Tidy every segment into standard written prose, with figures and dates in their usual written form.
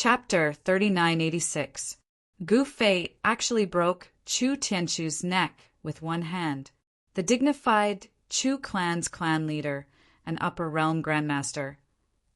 Chapter 3986. Gu Fei actually broke Chu Tianchu's neck with one hand. The dignified Chu clan's clan leader, an upper realm grandmaster,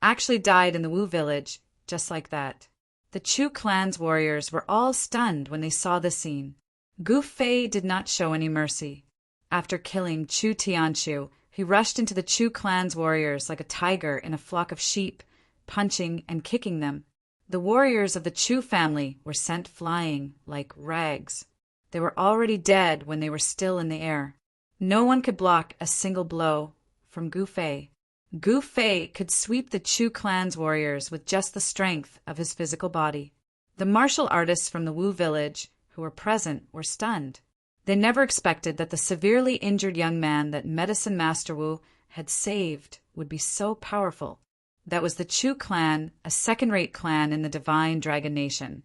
actually died in the Wu village, just like that. The Chu clan's warriors were all stunned when they saw the scene. Gu Fei did not show any mercy. After killing Chu Tianchu, he rushed into the Chu clan's warriors like a tiger in a flock of sheep, punching and kicking them. The warriors of the Chu family were sent flying like rags. They were already dead when they were still in the air. No one could block a single blow from Gu Fei. Gu Fei could sweep the Chu clan's warriors with just the strength of his physical body. The martial artists from the Wu village who were present were stunned. They never expected that the severely injured young man that Medicine Master Wu had saved would be so powerful. That was the Chu clan, a second-rate clan in the Divine Dragon Nation.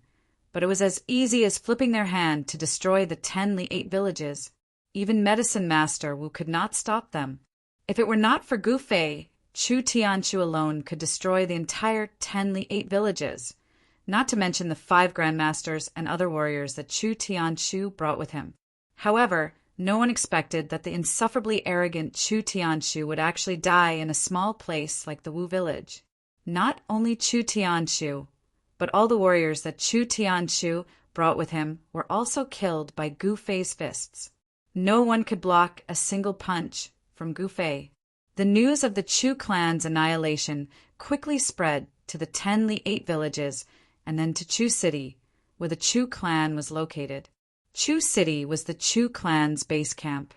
But it was as easy as flipping their hand to destroy the 10 Li 8 villages. Even Medicine Master Wu could not stop them. If it were not for Gu Fei, Chu Tianchu alone could destroy the entire 10 Li 8 villages, not to mention the 5 grandmasters and other warriors that Chu Tianchu brought with him. However, no one expected that the insufferably arrogant Chu Tianchu would actually die in a small place like the Wu village. Not only Chu Tianchu, but all the warriors that Chu Tianchu brought with him were also killed by Gu Fei's fists. No one could block a single punch from Gu Fei. The news of the Chu clan's annihilation quickly spread to the 10 Li 8 villages and then to Chu City, where the Chu clan was located. Chu City was the Chu clan's base camp.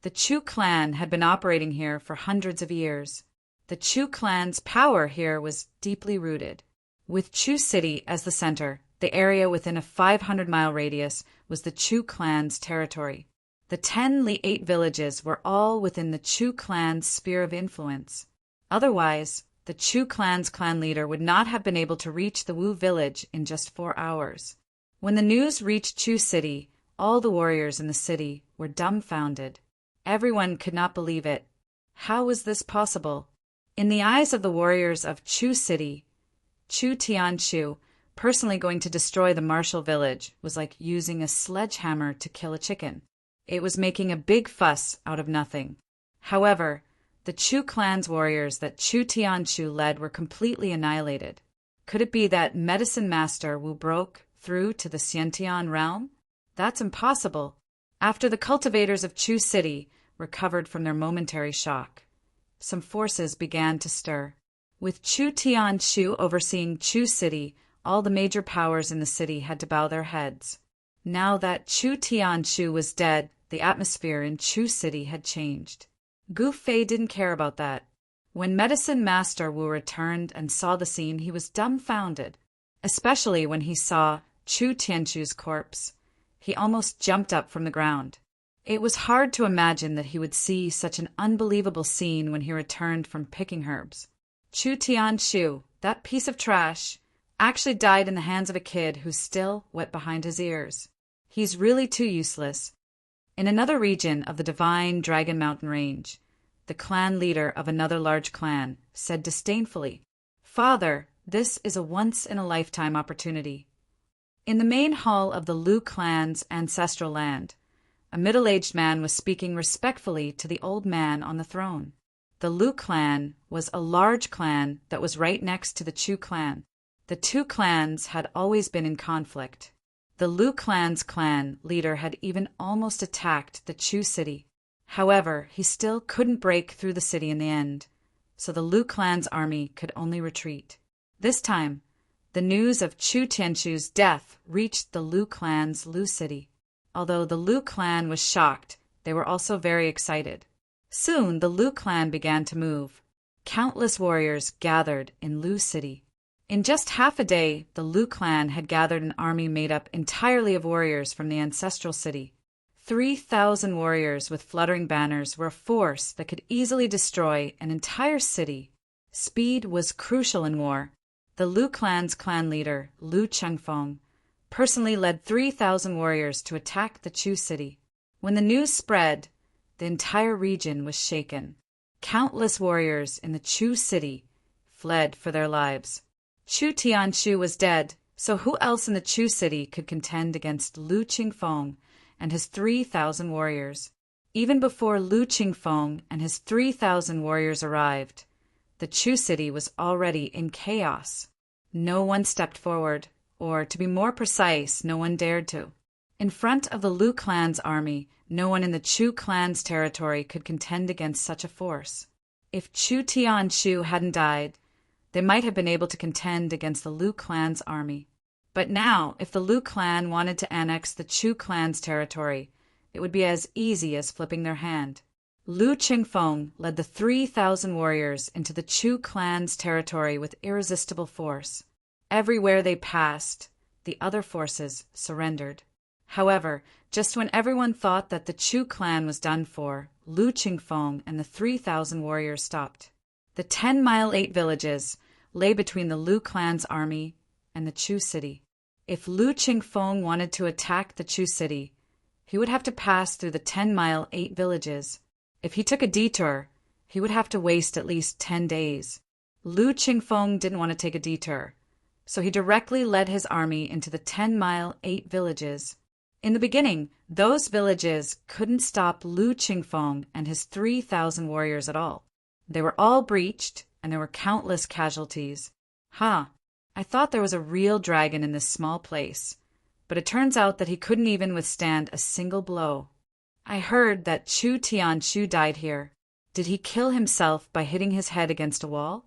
The Chu clan had been operating here for hundreds of years. The Chu clan's power here was deeply rooted. With Chu City as the center, the area within a 500-mile radius was the Chu clan's territory. The 10 Li 8 villages were all within the Chu clan's sphere of influence. Otherwise, the Chu clan's clan leader would not have been able to reach the Wu village in just 4 hours. When the news reached Chu City, all the warriors in the city were dumbfounded. Everyone could not believe it. How was this possible? In the eyes of the warriors of Chu City, Chu Tianchu personally going to destroy the martial village was like using a sledgehammer to kill a chicken. It was making a big fuss out of nothing. However, the Chu clan's warriors that Chu Tianchu led were completely annihilated. Could it be that Medicine Master Wu broke through to the Xiantian realm? That's impossible. After the cultivators of Chu City recovered from their momentary shock, some forces began to stir. With Chu Tianchu overseeing Chu City, all the major powers in the city had to bow their heads. Now that Chu Tianchu was dead, the atmosphere in Chu City had changed. Gu Fei didn't care about that. When Medicine Master Wu returned and saw the scene, he was dumbfounded, especially when he saw Chu Tianchu's corpse. He almost jumped up from the ground. It was hard to imagine that he would see such an unbelievable scene when he returned from picking herbs. Chu Tianchu, that piece of trash, actually died in the hands of a kid who's still wet behind his ears. He's really too useless. In another region of the Divine Dragon Mountain Range, the clan leader of another large clan said disdainfully, "Father, this is a once-in-a-lifetime opportunity." In the main hall of the Lu clan's ancestral land, a middle-aged man was speaking respectfully to the old man on the throne. The Lu clan was a large clan that was right next to the Chu clan. The two clans had always been in conflict. The Lu clan's clan leader had even almost attacked the Chu city. However, he still couldn't break through the city in the end, so the Lu clan's army could only retreat. This time, the news of Chu Tianchu's death reached the Lu clan's Lu city. Although the Lu clan was shocked, they were also very excited. Soon the Lu clan began to move. Countless warriors gathered in Lu city. In just half a day, the Lu clan had gathered an army made up entirely of warriors from the ancestral city. 3,000 warriors with fluttering banners were a force that could easily destroy an entire city. Speed was crucial in war. The Lu clan's clan leader, Lu Chengfeng, personally led 3,000 warriors to attack the Chu city. When the news spread, the entire region was shaken. Countless warriors in the Chu city fled for their lives. Chu Tianshu was dead, so who else in the Chu city could contend against Lu Qingfeng and his 3,000 warriors? Even before Lu Qingfeng and his 3,000 warriors arrived, the Chu city was already in chaos. No one stepped forward, or to be more precise, no one dared to. In front of the Lu clan's army, no one in the Chu clan's territory could contend against such a force. If Chu Tianshu hadn't died, they might have been able to contend against the Lu clan's army. But now, if the Lu clan wanted to annex the Chu clan's territory, it would be as easy as flipping their hand. Lu Qingfeng led the 3,000 warriors into the Chu clan's territory with irresistible force. Everywhere they passed, the other forces surrendered. However, just when everyone thought that the Chu clan was done for, Lu Qingfeng and the 3,000 warriors stopped. The 10-mile 8 villages lay between the Lu clan's army and the Chu city. If Lu Qingfeng wanted to attack the Chu city, he would have to pass through the 10-mile 8 villages. If he took a detour, he would have to waste at least 10 days. Lu Qingfeng didn't want to take a detour, so he directly led his army into the 10-mile 8 villages. In the beginning, those villages couldn't stop Lu Qingfeng and his 3,000 warriors at all. They were all breached, and there were countless casualties. I thought there was a real dragon in this small place, but it turns out that he couldn't even withstand a single blow. I heard that Chu Tianshu died here. Did he kill himself by hitting his head against a wall?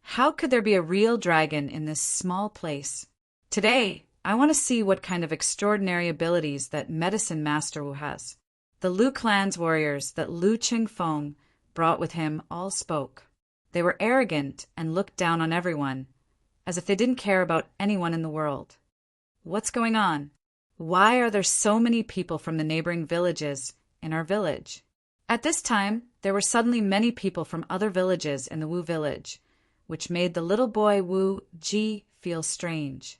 How could there be a real dragon in this small place? Today, I want to see what kind of extraordinary abilities that Medicine Master Wu has. The Lu clan's warriors that Lu Qingfeng brought with him all spoke. They were arrogant and looked down on everyone, as if they didn't care about anyone in the world. What's going on? Why are there so many people from the neighboring villages in our village? At this time, there were suddenly many people from other villages in the Wu village, which made the little boy Wu Ji feel strange.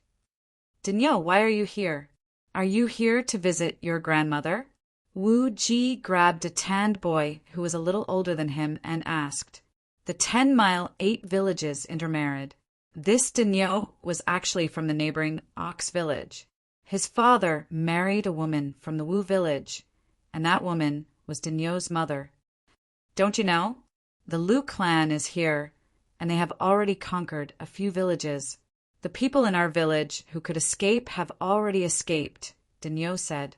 Dinyo, why are you here? Are you here to visit your grandmother? Wu Ji grabbed a tanned boy who was a little older than him and asked. The 10-mile 8 villages intermarried. This Dinyo was actually from the neighboring Ox village. His father married a woman from the Wu village, and that woman was Dinyo's mother. Don't you know? The Lu clan is here, and they have already conquered a few villages. The people in our village who could escape have already escaped, Dinyo said.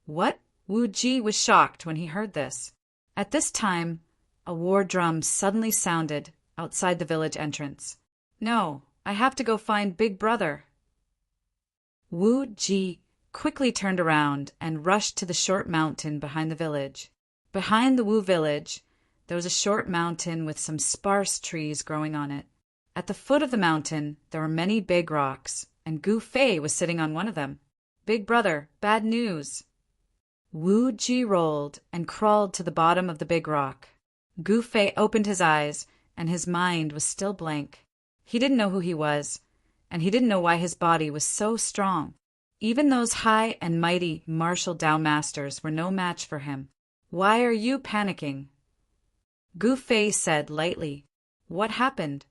What? Wu Ji was shocked when he heard this. At this time, a war drum suddenly sounded outside the village entrance. No, I have to go find Big Brother. Wu Ji quickly turned around and rushed to the short mountain behind the village. Behind the Wu village, there was a short mountain with some sparse trees growing on it. At the foot of the mountain, there were many big rocks, and Gu Fei was sitting on one of them. Big Brother, bad news. Wu Ji rolled and crawled to the bottom of the big rock. Gu Fei opened his eyes, and his mind was still blank. He didn't know who he was, and he didn't know why his body was so strong. Even those high and mighty martial Dao masters were no match for him. Why are you panicking? Gu Fei said lightly. What happened?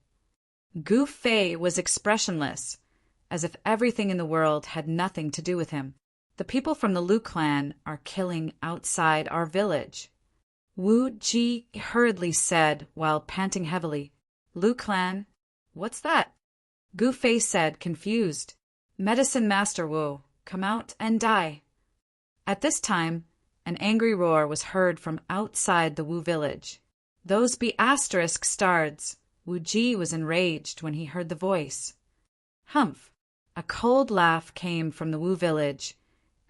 Gu Fei was expressionless, as if everything in the world had nothing to do with him. The people from the Lu clan are killing outside our village. Wu Ji hurriedly said while panting heavily. Lu clan? What's that? Gu Fei said, confused. Medicine Master Wu, come out and die. At this time, an angry roar was heard from outside the Wu village. Those be asterisk stards. Wu Ji was enraged when he heard the voice. Humph! A cold laugh came from the Wu village,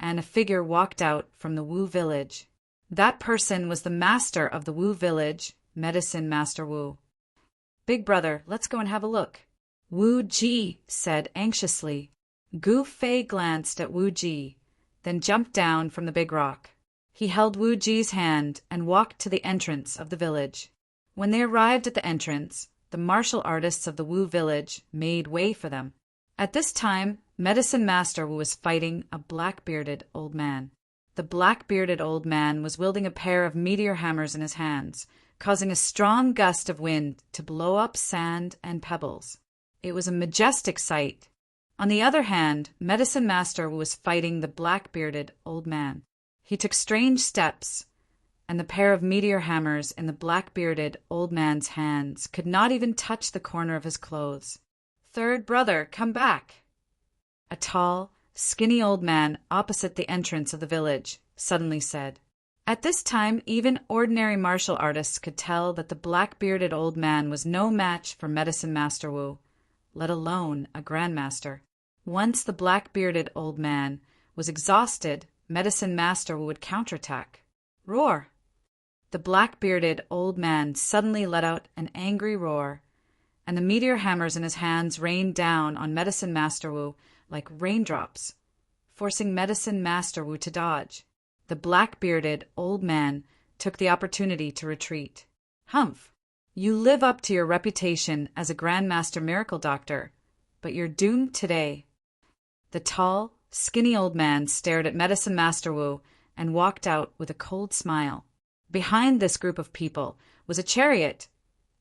and a figure walked out from the Wu village. That person was the master of the Wu village, Medicine Master Wu. Big Brother, let's go and have a look. Wu Ji said anxiously. Gu Fei glanced at Wu Ji, then jumped down from the big rock. He held Wu Ji's hand and walked to the entrance of the village. When they arrived at the entrance, the martial artists of the Wu village made way for them. At this time, Medicine Master Wu was fighting a black-bearded old man. The black-bearded old man was wielding a pair of meteor hammers in his hands, causing a strong gust of wind to blow up sand and pebbles. It was a majestic sight. On the other hand, Medicine Master was fighting the black-bearded old man. He took strange steps, and the pair of meteor hammers in the black-bearded old man's hands could not even touch the corner of his clothes. "Third brother, come back!" A tall, skinny old man opposite the entrance of the village suddenly said. At this time, even ordinary martial artists could tell that the black-bearded old man was no match for Medicine Master Wu, let alone a grandmaster. Once the black-bearded old man was exhausted, Medicine Master Wu would counterattack. Roar! The black-bearded old man suddenly let out an angry roar, and the meteor hammers in his hands rained down on Medicine Master Wu like raindrops, forcing Medicine Master Wu to dodge. The black-bearded old man took the opportunity to retreat. "Humph! You live up to your reputation as a Grandmaster Miracle Doctor, but you're doomed today." The tall, skinny old man stared at Medicine Master Wu and walked out with a cold smile. Behind this group of people was a chariot,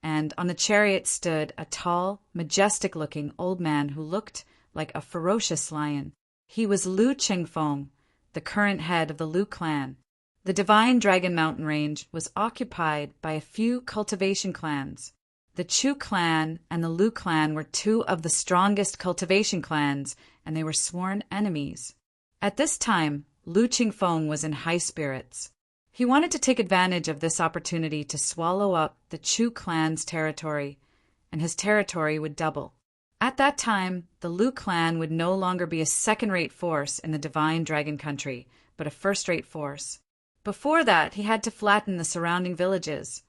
and on the chariot stood a tall, majestic-looking old man who looked like a ferocious lion. He was Lu Qingfeng, the current head of the Lu clan. The Divine Dragon Mountain Range was occupied by a few cultivation clans. The Chu clan and the Lu clan were two of the strongest cultivation clans, and they were sworn enemies. At this time, Lu Qingfeng was in high spirits. He wanted to take advantage of this opportunity to swallow up the Chu clan's territory, and his territory would double. At that time, the Lu clan would no longer be a second-rate force in the Divine Dragon Country, but a first-rate force. Before that, he had to flatten the surrounding villages,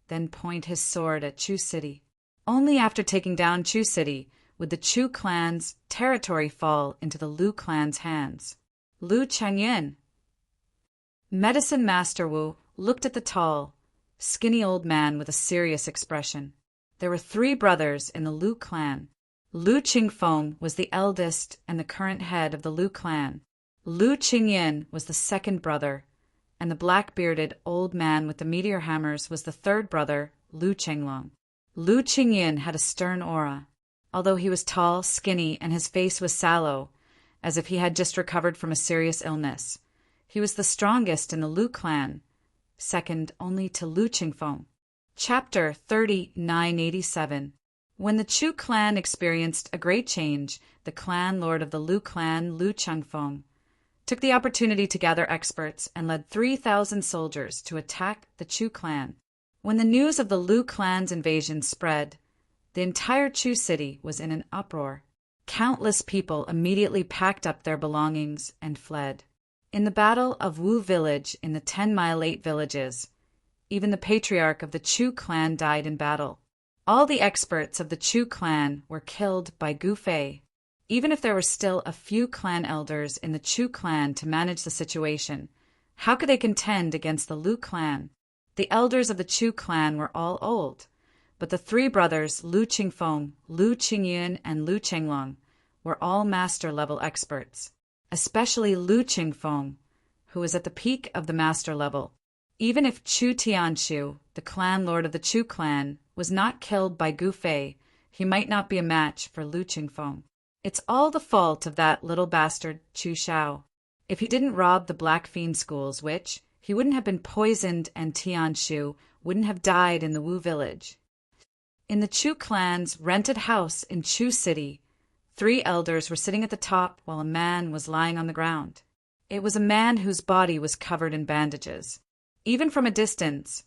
then point his sword at Chu City. Only after taking down Chu City would the Chu clan's territory fall into the Lu clan's hands. Lu Changyin. Medicine Master Wu looked at the tall, skinny old man with a serious expression. There were 3 brothers in the Lu clan. Lu Qingfeng was the eldest and the current head of the Lu clan. Lu Qingyin was the second brother, and the black-bearded old man with the meteor hammers was the third brother, Lu Chenglong. Lu Qingyin had a stern aura. Although he was tall, skinny, and his face was sallow, as if he had just recovered from a serious illness, he was the strongest in the Lu clan, second only to Lu Qingfeng. Chapter 3987. When the Chu clan experienced a great change, the clan lord of the Lu clan, Lu Changfeng, took the opportunity to gather experts and led 3,000 soldiers to attack the Chu clan. When the news of the Lu clan's invasion spread, the entire Chu city was in an uproar. Countless people immediately packed up their belongings and fled. In the Battle of Wu Village in the 10-mile 8 villages, even the patriarch of the Chu clan died in battle. All the experts of the Chu clan were killed by Gu Fei. Even if there were still a few clan elders in the Chu clan to manage the situation, how could they contend against the Lu clan? The elders of the Chu clan were all old, but the 3 brothers Lu Qingfeng, Lu Qingyin, and Lu Chenglong were all master-level experts, especially Lu Qingfeng, who was at the peak of the master level. Even if Chu Tianshu, the clan lord of the Chu clan, was not killed by Gu Fei, he might not be a match for Lu Qingfeng. It's all the fault of that little bastard Chu Shao. If he didn't rob the Black Fiend schools, which he wouldn't have been poisoned, and Tianshu wouldn't have died in the Wu village. In the Chu clan's rented house in Chu City, 3 elders were sitting at the top while a man was lying on the ground. It was a man whose body was covered in bandages. Even from a distance,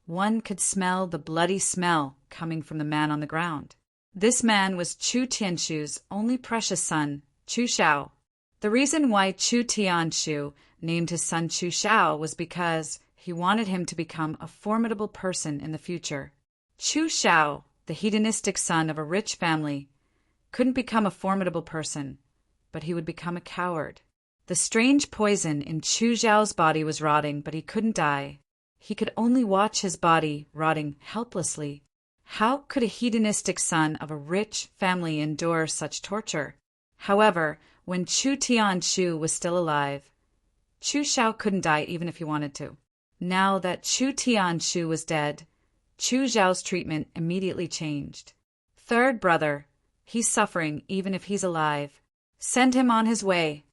one could smell the bloody smell coming from the man on the ground. This man was Chu Tianshu's only precious son, Chu Shao. The reason why Chu Tianshu named his son Chu Shao was because he wanted him to become a formidable person in the future. Chu Shao, the hedonistic son of a rich family, couldn't become a formidable person, but he would become a coward. The strange poison in Chu Zhao's body was rotting, but he couldn't die. He could only watch his body rotting helplessly. How could a hedonistic son of a rich family endure such torture? However, when Chu Tianshu was still alive, Chu Shao couldn't die even if he wanted to. Now that Chu Tianshu was dead, Chu Zhao's treatment immediately changed. Third brother, He's suffering even if he's alive. Send him on his way."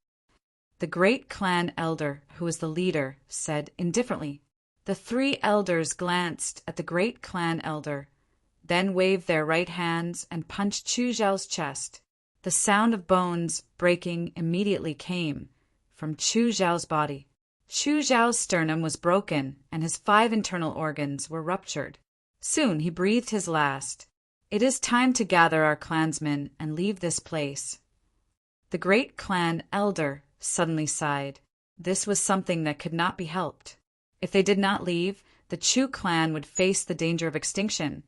The great clan elder, who was the leader, said indifferently. The 3 elders glanced at the great clan elder, then waved their right hands and punched Chu Zhao's chest. The sound of bones breaking immediately came from Chu Zhao's body. Chu Zhao's sternum was broken and his 5 internal organs were ruptured. Soon he breathed his last. "It is time to gather our clansmen and leave this place." The great clan elder suddenly sighed. This was something that could not be helped. If they did not leave, the Chu clan would face the danger of extinction,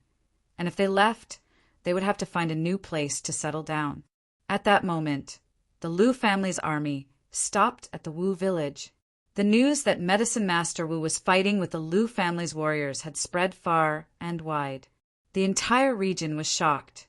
and if they left, they would have to find a new place to settle down. At that moment, the Lu family's army stopped at the Wu village. The news that Medicine Master Wu was fighting with the Lu family's warriors had spread far and wide. The entire region was shocked.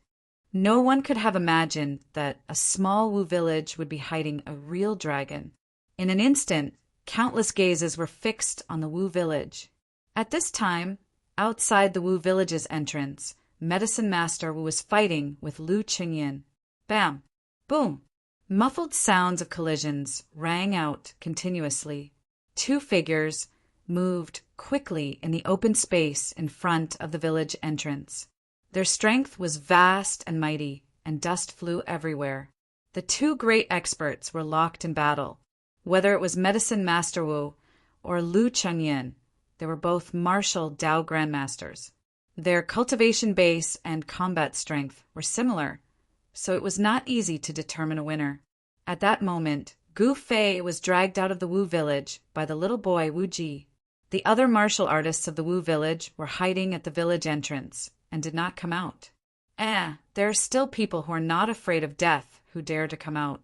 No one could have imagined that a small Wu village would be hiding a real dragon. In an instant, countless gazes were fixed on the Wu village. At this time, outside the Wu village's entrance, Medicine Master Wu was fighting with Lu Qingyan. Bam! Boom! Muffled sounds of collisions rang out continuously. 2 figures moved quickly in the open space in front of the village entrance. Their strength was vast and mighty, and dust flew everywhere. The 2 great experts were locked in battle. Whether it was Medicine Master Wu or Lu Chengyan, they were both martial Dao grandmasters. Their cultivation base and combat strength were similar, so it was not easy to determine a winner. At that moment, Gu Fei was dragged out of the Wu village by the little boy Wu Ji. The other martial artists of the Wu village were hiding at the village entrance and did not come out. There are still people who are not afraid of death who dare to come out.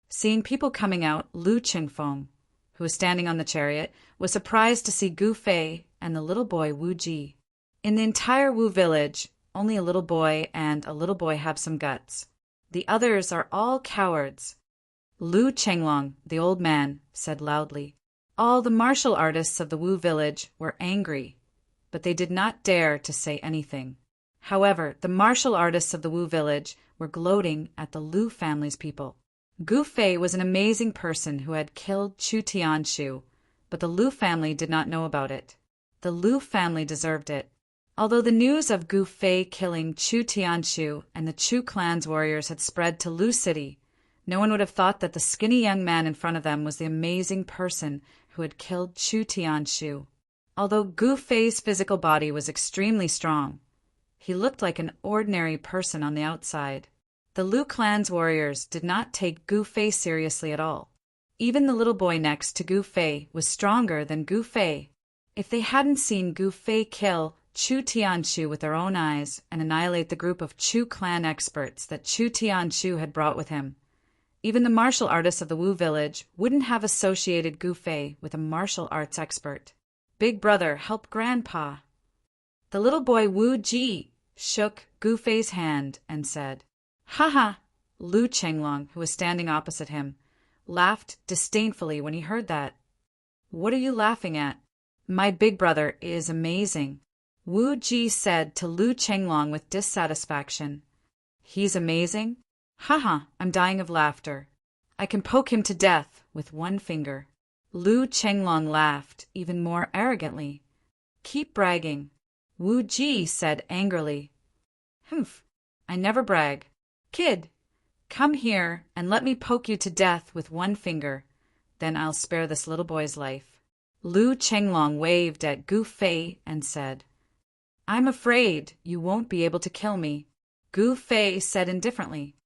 Seeing people coming out, Lu Qingfeng, who was standing on the chariot, was surprised to see Gu Fei and the little boy Wu Ji. In the entire Wu village, only a little boy and a little boy have some guts. The others are all cowards. Lu Chenglong, the old man, said loudly. All the martial artists of the Wu village were angry, but they did not dare to say anything. However, the martial artists of the Wu village were gloating at the Lu family's people. Gu Fei was an amazing person who had killed Chu Tianshu, but the Lu family did not know about it. The Lu family deserved it. Although the news of Gu Fei killing Chu Tianshu and the Chu clan's warriors had spread to Lu City, no one would have thought that the skinny young man in front of them was the amazing person who had killed Chu Tianshu. Although Gu Fei's physical body was extremely strong, he looked like an ordinary person on the outside. The Lu clan's warriors did not take Gu Fei seriously at all. Even the little boy next to Gu Fei was stronger than Gu Fei. If they hadn't seen Gu Fei kill Chu Tianshu with their own eyes and annihilate the group of Chu clan experts that Chu Tianshu had brought with him, even the martial artists of the Wu village wouldn't have associated Gu Fei with a martial arts expert. Big brother, help grandpa. The little boy Wu Ji shook Gu Fei's hand and said, "Ha!" Lu Chenglong, who was standing opposite him, laughed disdainfully when he heard that. "What are you laughing at? My big brother is amazing," Wu Ji said to Lu Chenglong with dissatisfaction. "He's amazing? Ha! I'm dying of laughter. I can poke him to death with one finger." Lu Chenglong laughed even more arrogantly. "Keep bragging," Wu Ji said angrily. "Humph, I never brag. Kid, come here and let me poke you to death with one finger. Then I'll spare this little boy's life." Lu Chenglong waved at Gu Fei and said, "I'm afraid you won't be able to kill me," Gu Fei said indifferently.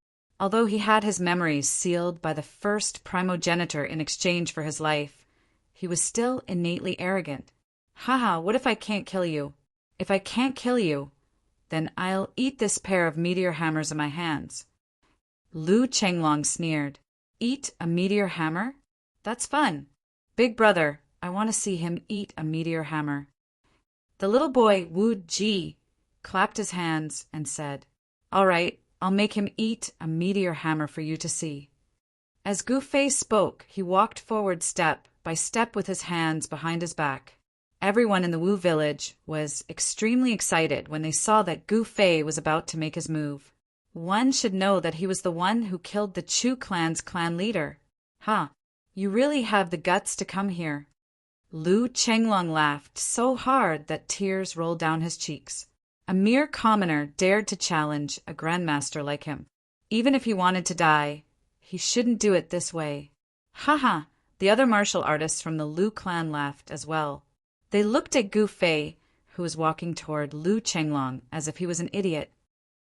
Although he had his memories sealed by the first primogenitor in exchange for his life, he was still innately arrogant. "Ha! What if I can't kill you? If I can't kill you, then I'll eat this pair of meteor hammers in my hands." Lu Chenglong sneered. "Eat a meteor hammer? That's fun. Big brother, I want to see him eat a meteor hammer." The little boy Wu Ji clapped his hands and said, "All right, I'll make him eat a meteor hammer for you to see." As Gu Fei spoke, he walked forward step by step with his hands behind his back. Everyone in the Wu village was extremely excited when they saw that Gu Fei was about to make his move. One should know that he was the one who killed the Chu clan's clan leader. Ha! You really have the guts to come here. Lu Chenglong laughed so hard that tears rolled down his cheeks. A mere commoner dared to challenge a grandmaster like him. Even if he wanted to die, he shouldn't do it this way. Ha ha! The other martial artists from the Lu clan laughed as well. They looked at Gu Fei, who was walking toward Lu Chenglong as if he was an idiot.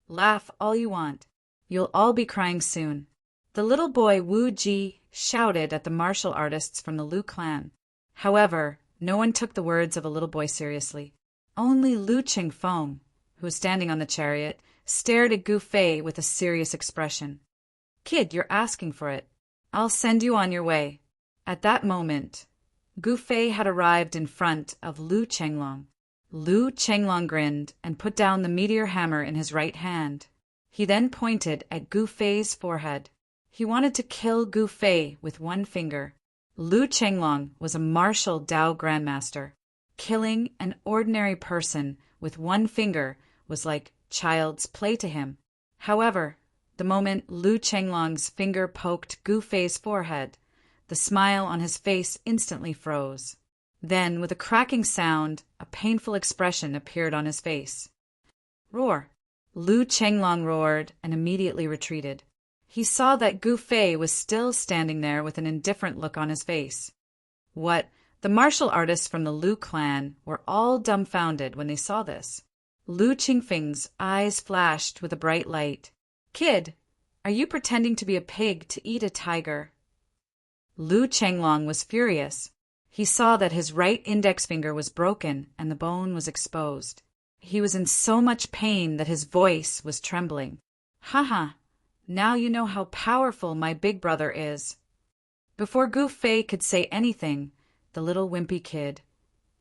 Laugh all you want. You'll all be crying soon. The little boy Wu Ji shouted at the martial artists from the Lu clan. However, no one took the words of a little boy seriously. Only Lu Qingfeng, who was standing on the chariot, stared at Gu Fei with a serious expression. Kid, you're asking for it. I'll send you on your way. At that moment, Gu Fei had arrived in front of Lu Chenglong. Lu Chenglong grinned and put down the meteor hammer in his right hand. He then pointed at Gu Fei's forehead. He wanted to kill Gu Fei with one finger. Lu Chenglong was a martial Dao grandmaster. Killing an ordinary person with one finger was like child's play to him. However, the moment Lu Chenglong's finger poked Gu Fei's forehead, the smile on his face instantly froze. Then, with a cracking sound, a painful expression appeared on his face. Roar! Lu Chenglong roared and immediately retreated. He saw that Gu Fei was still standing there with an indifferent look on his face. What? The martial artists from the Lu clan were all dumbfounded when they saw this. Lu Qingfeng's eyes flashed with a bright light. Kid, are you pretending to be a pig to eat a tiger? Lu Chenglong was furious. He saw that his right index finger was broken and the bone was exposed. He was in so much pain that his voice was trembling. Ha! Now you know how powerful my big brother is. Before Gu Fei could say anything, the little wimpy kid,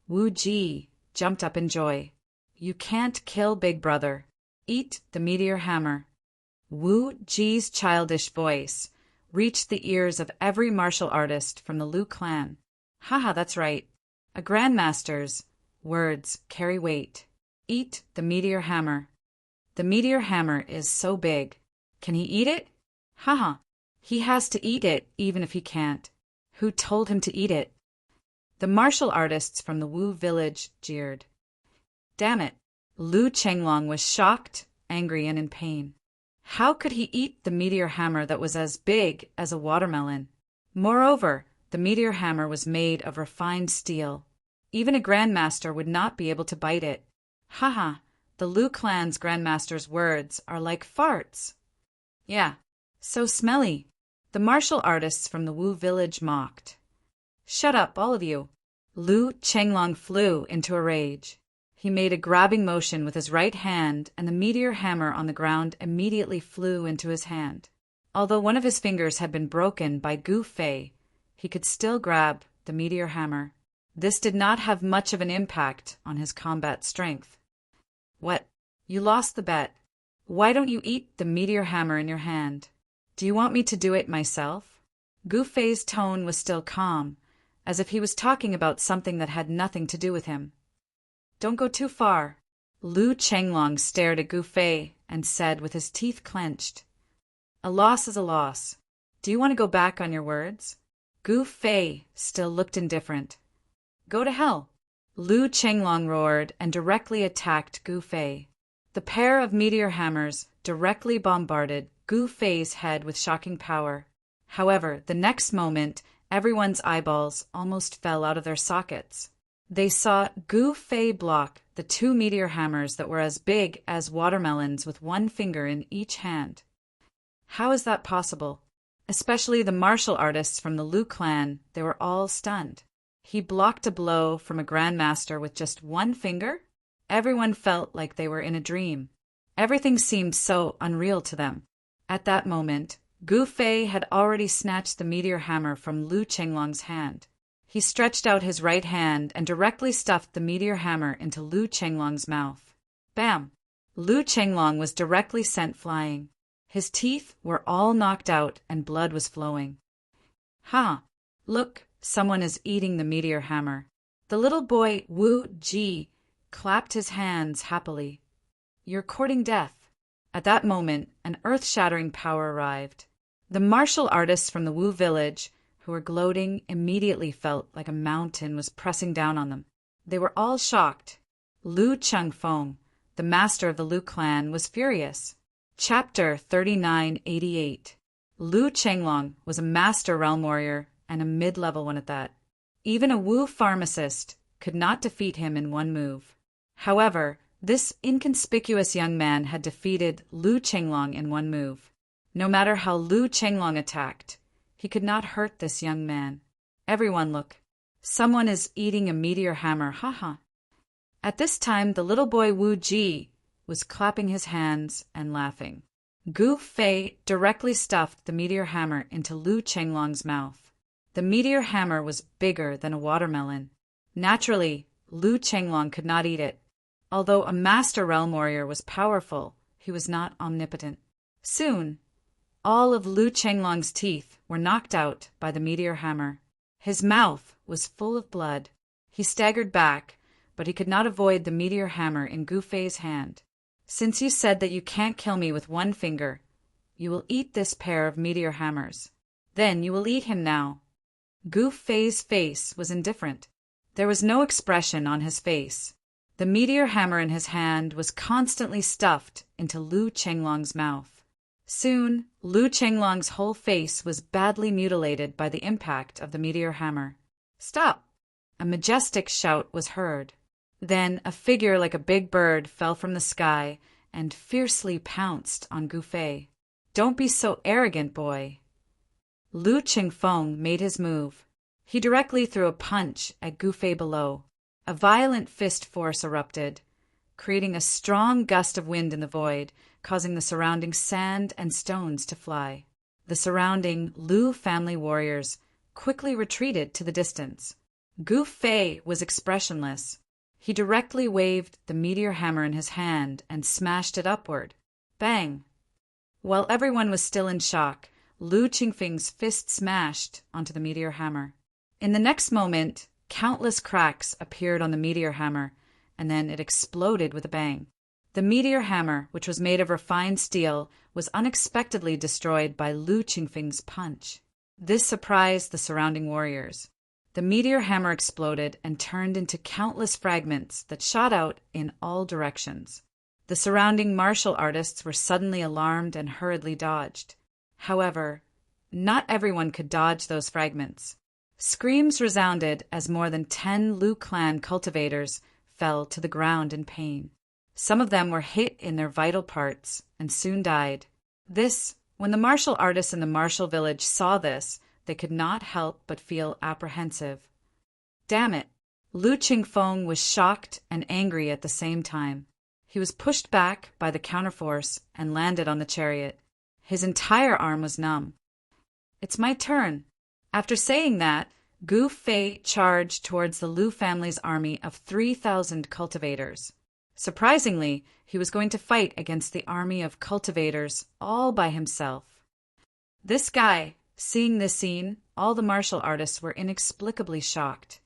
Wu Ji, jumped up in joy. You can't kill Big Brother. Eat the meteor hammer. Wu Ji's childish voice reached the ears of every martial artist from the Lu clan. Haha, that's right. A grandmaster's words carry weight. Eat the meteor hammer. The meteor hammer is so big. Can he eat it? Haha. He has to eat it even if he can't. Who told him to eat it? The martial artists from the Wu village jeered. Damn it. Lu Chenglong was shocked, angry, and in pain. How could he eat the meteor hammer that was as big as a watermelon? Moreover, the meteor hammer was made of refined steel. Even a grandmaster would not be able to bite it. Haha, the Lu clan's grandmaster's words are like farts. Yeah, so smelly. The martial artists from the Wu village mocked. Shut up, all of you. Lu Chenglong flew into a rage. He made a grabbing motion with his right hand, and the meteor hammer on the ground immediately flew into his hand. Although one of his fingers had been broken by Gu Fei, he could still grab the meteor hammer. This did not have much of an impact on his combat strength. What? You lost the bet. Why don't you eat the meteor hammer in your hand? Do you want me to do it myself? Gu Fei's tone was still calm, as if he was talking about something that had nothing to do with him. Don't go too far. Lu Chenglong stared at Gu Fei and said with his teeth clenched, A loss is a loss. Do you want to go back on your words? Gu Fei still looked indifferent. Go to hell. Lu Chenglong roared and directly attacked Gu Fei. The pair of meteor hammers directly bombarded Gu Fei's head with shocking power. However, the next moment, everyone's eyeballs almost fell out of their sockets. They saw Gu Fei block the two meteor hammers that were as big as watermelons with one finger in each hand. How is that possible? Especially the martial artists from the Lu clan, they were all stunned. He blocked a blow from a grandmaster with just one finger? Everyone felt like they were in a dream. Everything seemed so unreal to them. At that moment, Gu Fei had already snatched the meteor hammer from Lu Chenglong's hand. He stretched out his right hand and directly stuffed the meteor hammer into Lu Chenglong's mouth. Bam! Lu Chenglong was directly sent flying. His teeth were all knocked out and blood was flowing. Ha! Look, someone is eating the meteor hammer. The little boy Wu Ji clapped his hands happily. You're courting death. At that moment, an earth-shattering power arrived. The martial artists from the Wu village, who were gloating, immediately felt like a mountain was pressing down on them. They were all shocked. Lu Chengfeng, the master of the Lu clan, was furious. Chapter 3988. Lu Chenglong was a master realm warrior, and a mid-level one at that. Even a Wu pharmacist could not defeat him in one move. However, this inconspicuous young man had defeated Lu Chenglong in one move. No matter how Lu Chenglong attacked, he could not hurt this young man. Everyone look. Someone is eating a meteor hammer, haha. At this time, the little boy Wu Ji was clapping his hands and laughing. Gu Fei directly stuffed the meteor hammer into Lu Chenglong's mouth. The meteor hammer was bigger than a watermelon. Naturally, Lu Chenglong could not eat it. Although a master realm warrior was powerful, he was not omnipotent. Soon, all of Lu Chenglong's teeth were knocked out by the meteor hammer. His mouth was full of blood. He staggered back, but he could not avoid the meteor hammer in Gu Fei's hand. Since you said that you can't kill me with one finger, you will eat this pair of meteor hammers. Then you will eat him now. Gu Fei's face was indifferent. There was no expression on his face. The meteor hammer in his hand was constantly stuffed into Lu Chenglong's mouth. Soon, Lu Chenglong's whole face was badly mutilated by the impact of the meteor hammer. Stop! A majestic shout was heard. Then a figure like a big bird fell from the sky and fiercely pounced on Gu Fei. Don't be so arrogant, boy. Lu Chengfeng made his move. He directly threw a punch at Gu Fei below. A violent fist force erupted, creating a strong gust of wind in the void, causing the surrounding sand and stones to fly. The surrounding Lu family warriors quickly retreated to the distance. Gu Fei was expressionless. He directly waved the meteor hammer in his hand and smashed it upward. Bang! While everyone was still in shock, Lu Qingfeng's fist smashed onto the meteor hammer. In the next moment, countless cracks appeared on the meteor hammer, and then it exploded with a bang. The meteor hammer, which was made of refined steel, was unexpectedly destroyed by Lu Qingfeng's punch. This surprised the surrounding warriors. The meteor hammer exploded and turned into countless fragments that shot out in all directions. The surrounding martial artists were suddenly alarmed and hurriedly dodged. However, not everyone could dodge those fragments. Screams resounded as more than 10 Lu clan cultivators fell to the ground in pain. Some of them were hit in their vital parts and soon died. When the martial artists in the martial village saw this, they could not help but feel apprehensive. Damn it! Lu Qingfeng was shocked and angry at the same time. He was pushed back by the counterforce and landed on the chariot. His entire arm was numb. It's my turn. After saying that, Gu Fei charged towards the Lu family's army of 3,000 cultivators. Surprisingly, he was going to fight against the army of cultivators all by himself. This guy, seeing this scene, all the martial artists were inexplicably shocked.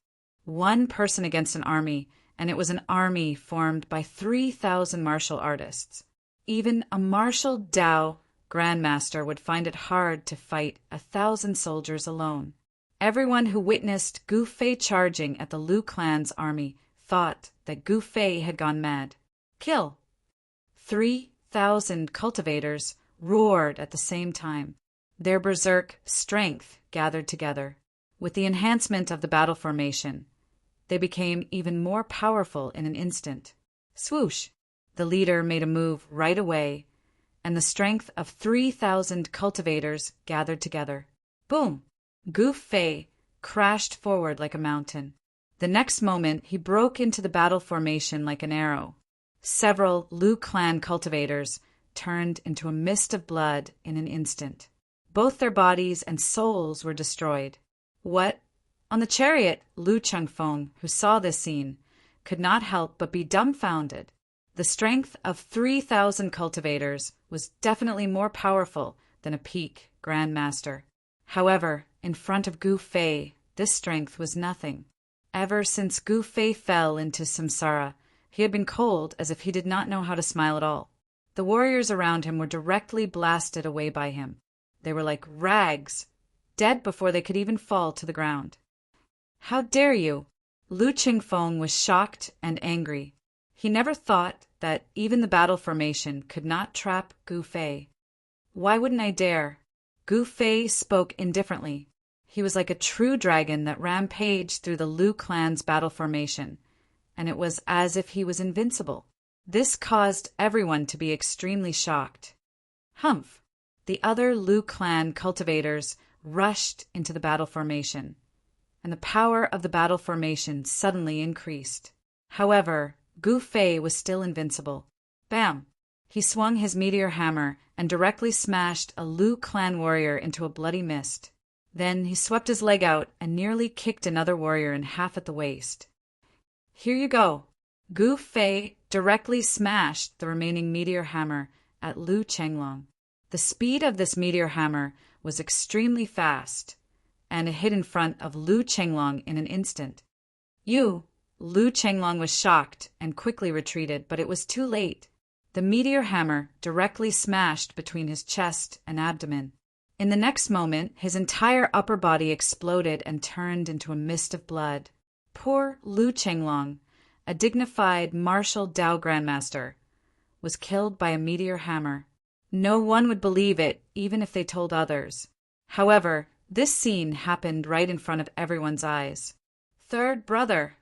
One person against an army, and it was an army formed by 3,000 martial artists. Even a martial Dao grandmaster would find it hard to fight 1,000 soldiers alone. Everyone who witnessed Gu Fei charging at the Lu clan's army thought that Gu Fei had gone mad. Kill! 3,000 cultivators roared at the same time. Their berserk strength gathered together. With the enhancement of the battle formation, they became even more powerful in an instant. Swoosh! The leader made a move right away, and the strength of 3,000 cultivators gathered together. Boom! Gu Fei crashed forward like a mountain. The next moment, he broke into the battle formation like an arrow. Several Lu clan cultivators turned into a mist of blood in an instant. Both their bodies and souls were destroyed. What? On the chariot, Lu Chengfeng, who saw this scene, could not help but be dumbfounded. The strength of 3,000 cultivators was definitely more powerful than a peak grandmaster. However, in front of Gu Fei, this strength was nothing. Ever since Gu Fei fell into samsara, he had been cold as if he did not know how to smile at all. The warriors around him were directly blasted away by him. They were like rags, dead before they could even fall to the ground. "How dare you?" Lu Qingfeng was shocked and angry. He never thought that even the battle formation could not trap Gu Fei. "Why wouldn't I dare?" Gu Fei spoke indifferently. He was like a true dragon that rampaged through the Lu clan's battle formation, and it was as if he was invincible. This caused everyone to be extremely shocked. Humph! The other Lu clan cultivators rushed into the battle formation, and the power of the battle formation suddenly increased. However, Gu Fei was still invincible. Bam! He swung his meteor hammer and directly smashed a Lu clan warrior into a bloody mist. Then he swept his leg out and nearly kicked another warrior in half at the waist. "Here you go." Gu Fei directly smashed the remaining meteor hammer at Lu Chenglong. The speed of this meteor hammer was extremely fast, and it hit in front of Lu Chenglong in an instant. Lu Chenglong was shocked and quickly retreated, but it was too late. The meteor hammer directly smashed between his chest and abdomen. In the next moment, his entire upper body exploded and turned into a mist of blood. Poor Lu Chenglong, a dignified martial Dao grandmaster, was killed by a meteor hammer. No one would believe it, even if they told others. However, this scene happened right in front of everyone's eyes. "Third brother!"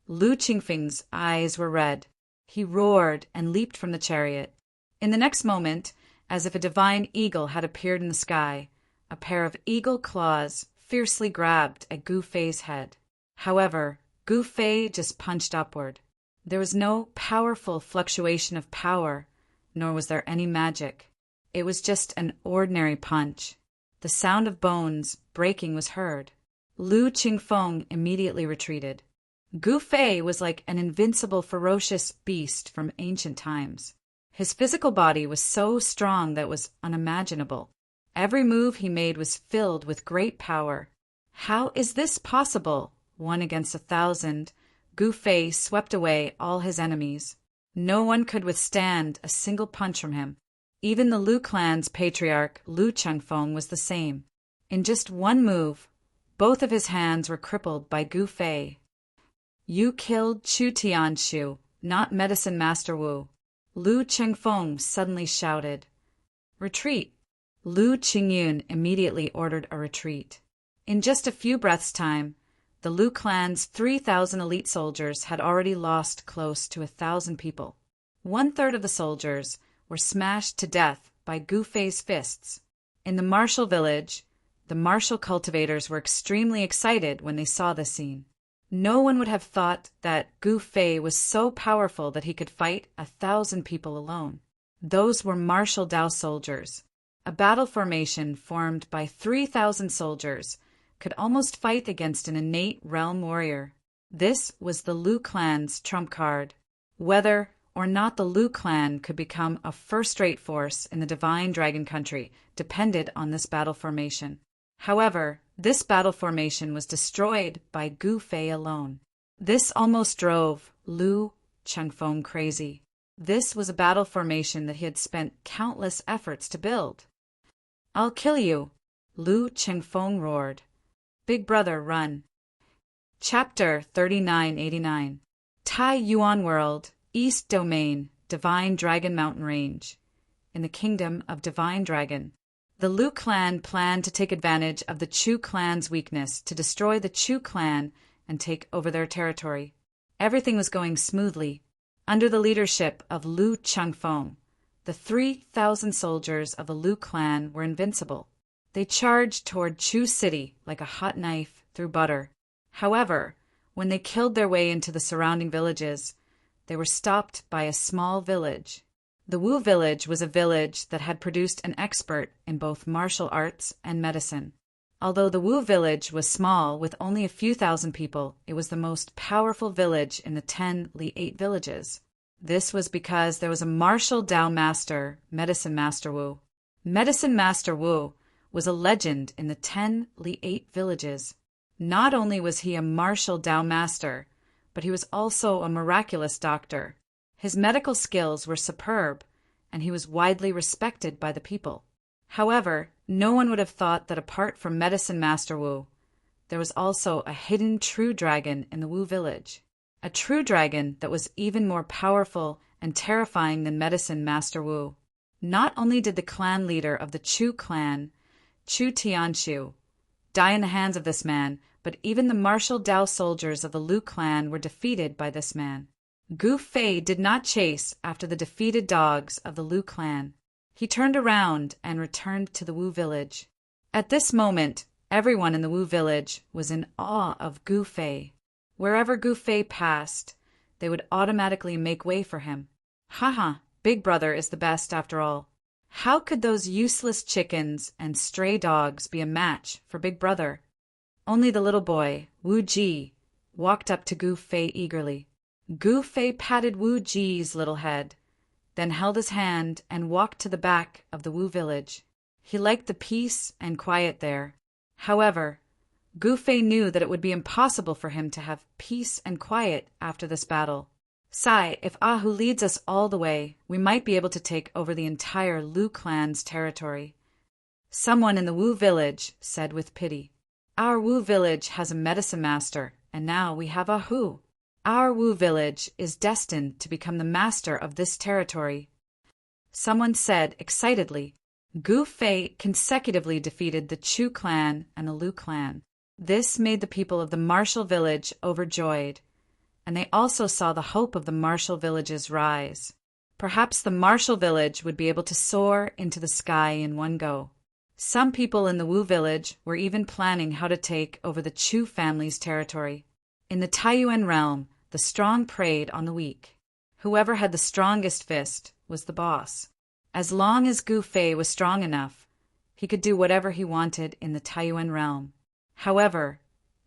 Lu Qingfeng's eyes were red. He roared and leaped from the chariot. In the next moment, as if a divine eagle had appeared in the sky, a pair of eagle claws fiercely grabbed at Gu Fei's head. However, Gu Fei just punched upward. There was no powerful fluctuation of power, nor was there any magic. It was just an ordinary punch. The sound of bones breaking was heard. Lu Qingfeng immediately retreated. Gu Fei was like an invincible, ferocious beast from ancient times. His physical body was so strong that it was unimaginable. Every move he made was filled with great power. How is this possible? 1 against 1,000, Gu Fei swept away all his enemies. No one could withstand a single punch from him. Even the Lu clan's patriarch, Lu Chengfeng, was the same. In just one move, both of his hands were crippled by Gu Fei. "You killed Chu Tianshu, not Medicine Master Wu," Lu Chengfeng suddenly shouted. "Retreat!" Lu Qingyun immediately ordered a retreat. In just a few breaths' time, the Lu clan's 3,000 elite soldiers had already lost close to 1,000 people. 1/3 of the soldiers were smashed to death by Gu Fei's fists. In the martial village, the martial cultivators were extremely excited when they saw this scene. No one would have thought that Gu Fei was so powerful that he could fight 1,000 people alone. Those were martial Dao soldiers. A battle formation formed by 3,000 soldiers could almost fight against an innate realm warrior. This was the Lu clan's trump card. Whether or not the Lu clan could become a first-rate force in the Divine Dragon Country depended on this battle formation. However, this battle formation was destroyed by Gu Fei alone. This almost drove Lu Chengfeng crazy. This was a battle formation that he had spent countless efforts to build. "I'll kill you," Lu Chengfeng roared. "Big brother, run." Chapter 3989. Tai Yuan World, East Domain, Divine Dragon Mountain Range. In the Kingdom of Divine Dragon, the Lu clan planned to take advantage of the Chu clan's weakness to destroy the Chu clan and take over their territory. Everything was going smoothly. Under the leadership of Lu Chengfeng, the 3,000 soldiers of the Lu clan were invincible. They charged toward Chu City like a hot knife through butter. However, when they killed their way into the surrounding villages, they were stopped by a small village. The Wu village was a village that had produced an expert in both martial arts and medicine. Although the Wu village was small with only a few thousand people, it was the most powerful village in the 10 Li 8 villages. This was because there was a martial Dao master, Medicine Master Wu. Medicine Master Wu was a legend in the 10 Li 8 villages. Not only was he a martial Dao master, but he was also a miraculous doctor. His medical skills were superb, and he was widely respected by the people. However, no one would have thought that apart from Medicine Master Wu, there was also a hidden true dragon in the Wu village. A true dragon that was even more powerful and terrifying than Medicine Master Wu. Not only did the clan leader of the Chu clan, Chu Tianshu, die in the hands of this man, but even the martial Dao soldiers of the Lu clan were defeated by this man. Gu Fei did not chase after the defeated dogs of the Lu clan. He turned around and returned to the Wu village. At this moment, everyone in the Wu village was in awe of Gu Fei. Wherever Gu Fei passed, they would automatically make way for him. Haha, Big Brother is the best after all. How could those useless chickens and stray dogs be a match for Big Brother? Only the little boy, Wu Ji, walked up to Gu Fei eagerly. Gu Fei patted Wu Ji's little head, then held his hand and walked to the back of the Wu village. He liked the peace and quiet there. However, Gu Fei knew that it would be impossible for him to have peace and quiet after this battle. Sai, if Ahu leads us all the way, we might be able to take over the entire Lu clan's territory. Someone in the Wu village said with pity, Our Wu village has a medicine master, and now we have Ahu. Our Wu village is destined to become the master of this territory. Someone said excitedly, Gu Fei consecutively defeated the Chu clan and the Lu clan. This made the people of the martial village overjoyed, and they also saw the hope of the martial village's rise. Perhaps the martial village would be able to soar into the sky in one go. Some people in the Wu village were even planning how to take over the Chu family's territory. In the Taiyuan realm, the strong preyed on the weak. Whoever had the strongest fist was the boss. As long as Gu Fei was strong enough, he could do whatever he wanted in the Taiyuan realm. However,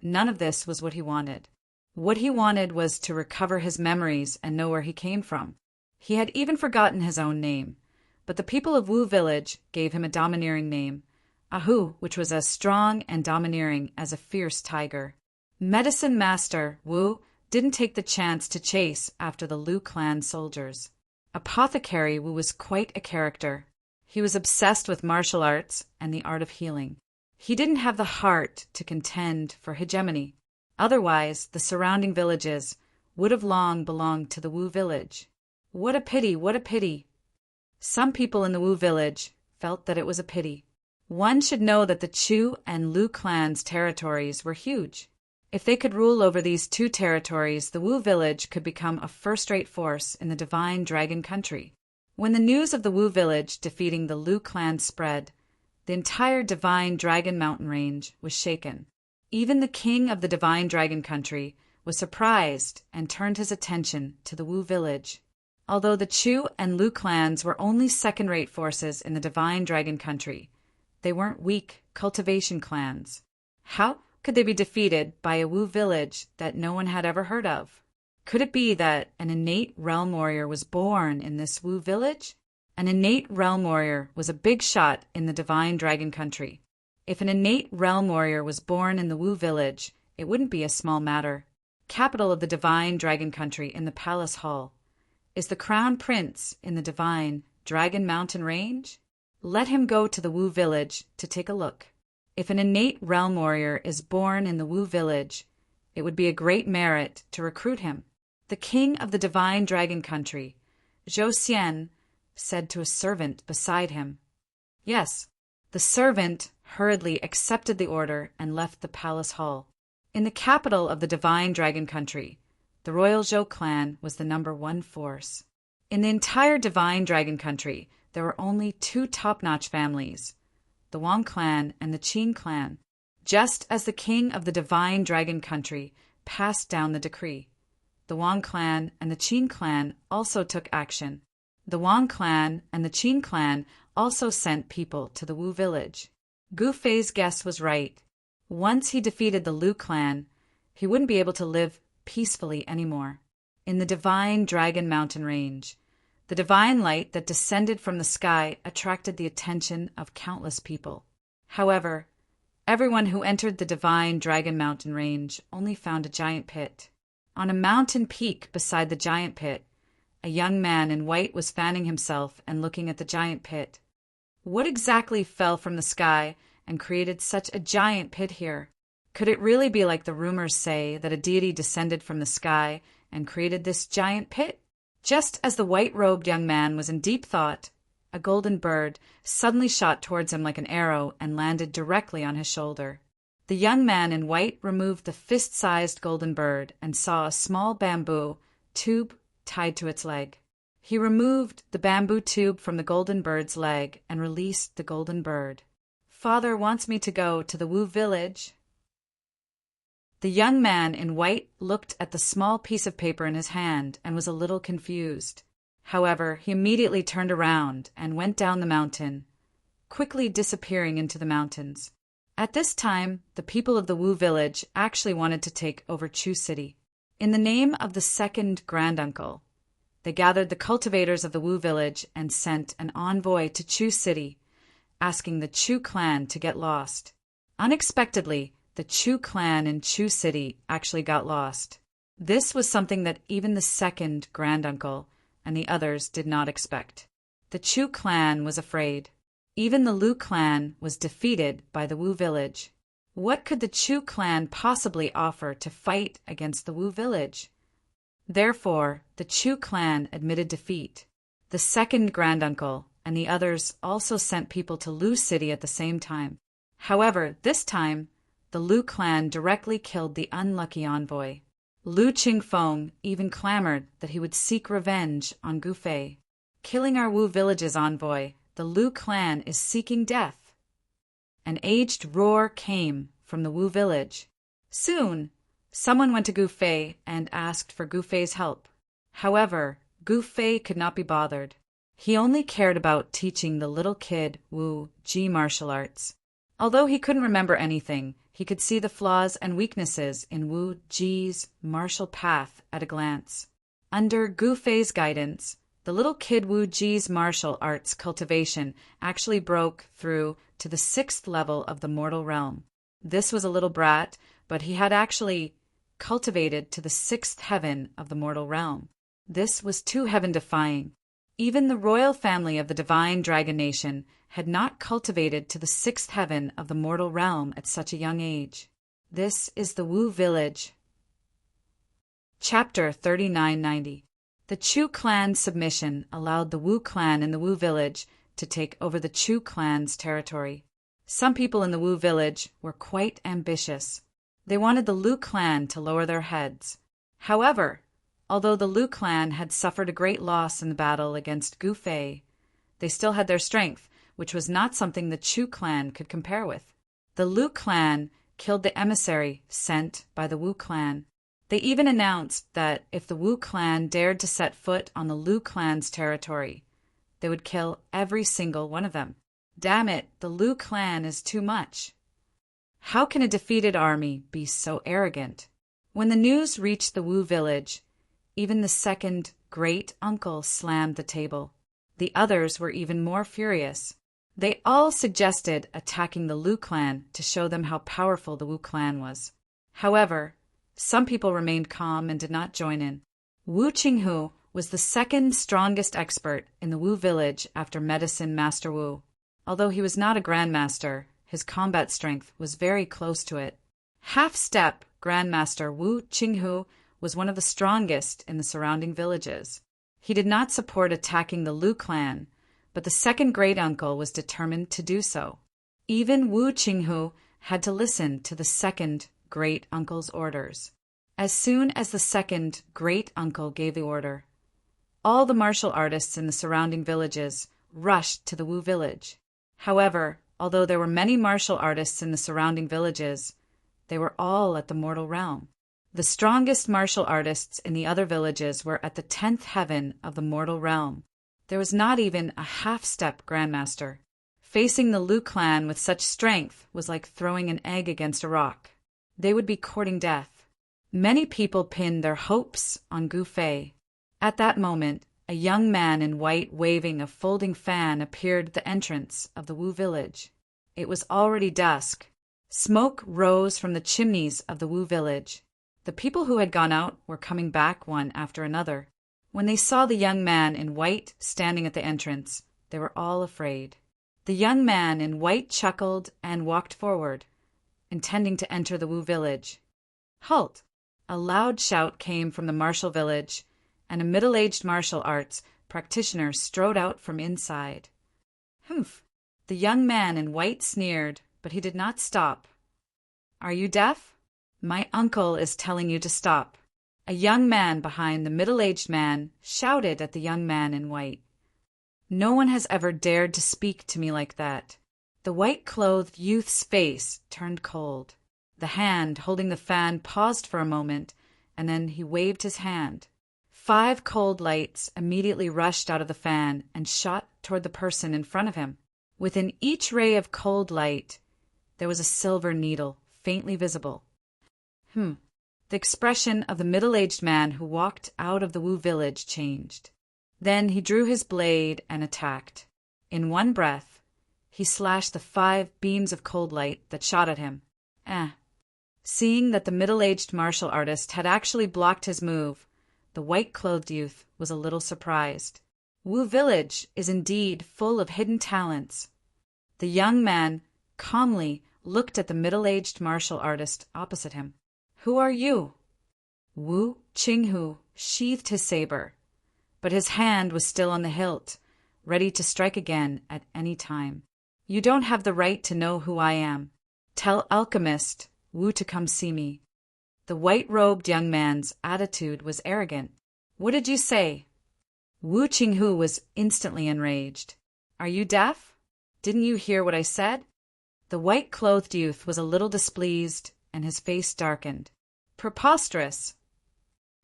none of this was what he wanted. What he wanted was to recover his memories and know where he came from. He had even forgotten his own name, but the people of Wu village gave him a domineering name, Ahu, which was as strong and domineering as a fierce tiger. Medicine Master Wu didn't take the chance to chase after the Lu clan soldiers. Apothecary Wu was quite a character. He was obsessed with martial arts and the art of healing. He didn't have the heart to contend for hegemony. Otherwise, the surrounding villages would have long belonged to the Wu village. What a pity, what a pity. Some people in the Wu village felt that it was a pity. One should know that the Chu and Lu clans' territories were huge. If they could rule over these two territories, the Wu village could become a first-rate force in the Divine Dragon Country. When the news of the Wu village defeating the Lu clan spread, the entire Divine Dragon Mountain range was shaken. Even the king of the Divine Dragon Country was surprised and turned his attention to the Wu village. Although the Chu and Lu clans were only second-rate forces in the Divine Dragon Country, they weren't weak cultivation clans. How could they be defeated by a Wu village that no one had ever heard of? Could it be that an innate realm warrior was born in this Wu village? An innate realm warrior was a big shot in the Divine Dragon Country. If an innate realm warrior was born in the Wu village, it wouldn't be a small matter. Capital of the Divine Dragon Country in the Palace Hall. Is the Crown Prince in the Divine Dragon Mountain Range? Let him go to the Wu village to take a look. If an innate realm warrior is born in the Wu village, it would be a great merit to recruit him. The king of the Divine Dragon Country, Zhou Xian, said to a servant beside him. Yes, the servant hurriedly accepted the order and left the palace hall. In the capital of the Divine Dragon Country, the royal Zhou clan was the #1 force. In the entire Divine Dragon Country, there were only two top-notch families, the Wang clan and the Qin clan. Just as the king of the Divine Dragon Country passed down the decree, the Wang clan and the Qin clan also took action. The Wang clan and the Qin clan also sent people to the Wu village. Gu Fei's guess was right. Once he defeated the Lu clan, he wouldn't be able to live peacefully anymore. In the Divine Dragon Mountain Range, the divine light that descended from the sky attracted the attention of countless people. However, everyone who entered the Divine Dragon Mountain Range only found a giant pit. On a mountain peak beside the giant pit, a young man in white was fanning himself and looking at the giant pit. What exactly fell from the sky and created such a giant pit here? Could it really be like the rumors say, that a deity descended from the sky and created this giant pit? Just as the white-robed young man was in deep thought, a golden bird suddenly shot towards him like an arrow and landed directly on his shoulder. The young man in white removed the fist-sized golden bird and saw a small bamboo tube tied to its leg. He removed the bamboo tube from the golden bird's leg and released the golden bird. "Father wants me to go to the Wu village." The young man in white looked at the small piece of paper in his hand and was a little confused. However, he immediately turned around and went down the mountain, quickly disappearing into the mountains. At this time, the people of the Wu village actually wanted to take over Chu City. In the name of the second granduncle, they gathered the cultivators of the Wu village and sent an envoy to Chu City, asking the Chu clan to get lost. Unexpectedly, the Chu clan in Chu City actually got lost. This was something that even the second granduncle and the others did not expect. The Chu clan was afraid. Even the Lu clan was defeated by the Wu village. What could the Chu clan possibly offer to fight against the Wu village? Therefore, the Chu clan admitted defeat. The second granduncle and the others also sent people to Lu City at the same time. However, this time, the Lu clan directly killed the unlucky envoy. Lu Qingfeng even clamored that he would seek revenge on Gufei. "Killing our Wu village's envoy, the Lu clan is seeking death." An aged roar came from the Wu village. Soon, someone went to Gufei and asked for Gufei's help. However, Gufei could not be bothered. He only cared about teaching the little kid Wu Ji martial arts. Although he couldn't remember anything, he could see the flaws and weaknesses in Wu Ji's martial path at a glance. Under Gufei's guidance, the little kid Wu Ji's martial arts cultivation actually broke through to the 6th level of the mortal realm. This was a little brat, but he had actually cultivated to the 6th heaven of the mortal realm. This was too heaven-defying. Even the royal family of the divine dragon nation had not cultivated to the 6th heaven of the mortal realm at such a young age. This is the Wu village. Chapter 3990. The Chu clan's submission allowed the Wu clan in the Wu village to take over the Chu clan's territory. Some people in the Wu village were quite ambitious. They wanted the Lu clan to lower their heads. However, although the Lu clan had suffered a great loss in the battle against Gufei, they still had their strength, which was not something the Chu clan could compare with. The Lu clan killed the emissary sent by the Wu clan. They even announced that if the Wu clan dared to set foot on the Lu clan's territory, they would kill every single one of them. Damn it, the Lu clan is too much. How can a defeated army be so arrogant? When the news reached the Wu village, even the second great uncle slammed the table. The others were even more furious. They all suggested attacking the Lu clan to show them how powerful the Wu clan was. However, some people remained calm and did not join in. Wu Qinghu was the second strongest expert in the Wu village after Medicine Master Wu. Although he was not a grandmaster, his combat strength was very close to it. Half-step Grandmaster Wu Qinghu was one of the strongest in the surrounding villages. He did not support attacking the Lu clan, but the second great uncle was determined to do so. Even Wu Qinghu had to listen to the second great uncle's orders. As soon as the second great uncle gave the order, all the martial artists in the surrounding villages rushed to the Wu village. However, although there were many martial artists in the surrounding villages, they were all at the mortal realm. The strongest martial artists in the other villages were at the 10th heaven of the mortal realm. There was not even a half-step grandmaster. Facing the Lu clan with such strength was like throwing an egg against a rock. They would be courting death. Many people pinned their hopes on Gufei. At that moment, a young man in white waving a folding fan appeared at the entrance of the Wu village. It was already dusk. Smoke rose from the chimneys of the Wu village. The people who had gone out were coming back one after another. When they saw the young man in white standing at the entrance, they were all afraid. The young man in white chuckled and walked forward, intending to enter the Wu village. Halt! A loud shout came from the martial village, and a middle-aged martial arts practitioner strode out from inside. Humph! The young man in white sneered, but he did not stop. Are you deaf? My uncle is telling you to stop. A young man behind the middle-aged man shouted at the young man in white. No one has ever dared to speak to me like that. The white-clothed youth's face turned cold. The hand holding the fan paused for a moment, and then he waved his hand. 5 cold lights immediately rushed out of the fan and shot toward the person in front of him. Within each ray of cold light, there was a silver needle, faintly visible. The expression of the middle-aged man who walked out of the Wu village changed. Then he drew his blade and attacked. In one breath, he slashed the 5 beams of cold light that shot at him. Seeing that the middle-aged martial artist had actually blocked his move, the white-clothed youth was a little surprised. Wu village is indeed full of hidden talents. The young man calmly looked at the middle-aged martial artist opposite him. Who are you? Wu Qinghu sheathed his saber, but his hand was still on the hilt, ready to strike again at any time. You don't have the right to know who I am. Tell alchemist Wu to come see me. The white-robed young man's attitude was arrogant. What did you say? Wu Qinghu was instantly enraged. Are you deaf? Didn't you hear what I said? The white-clothed youth was a little displeased, and his face darkened. Preposterous!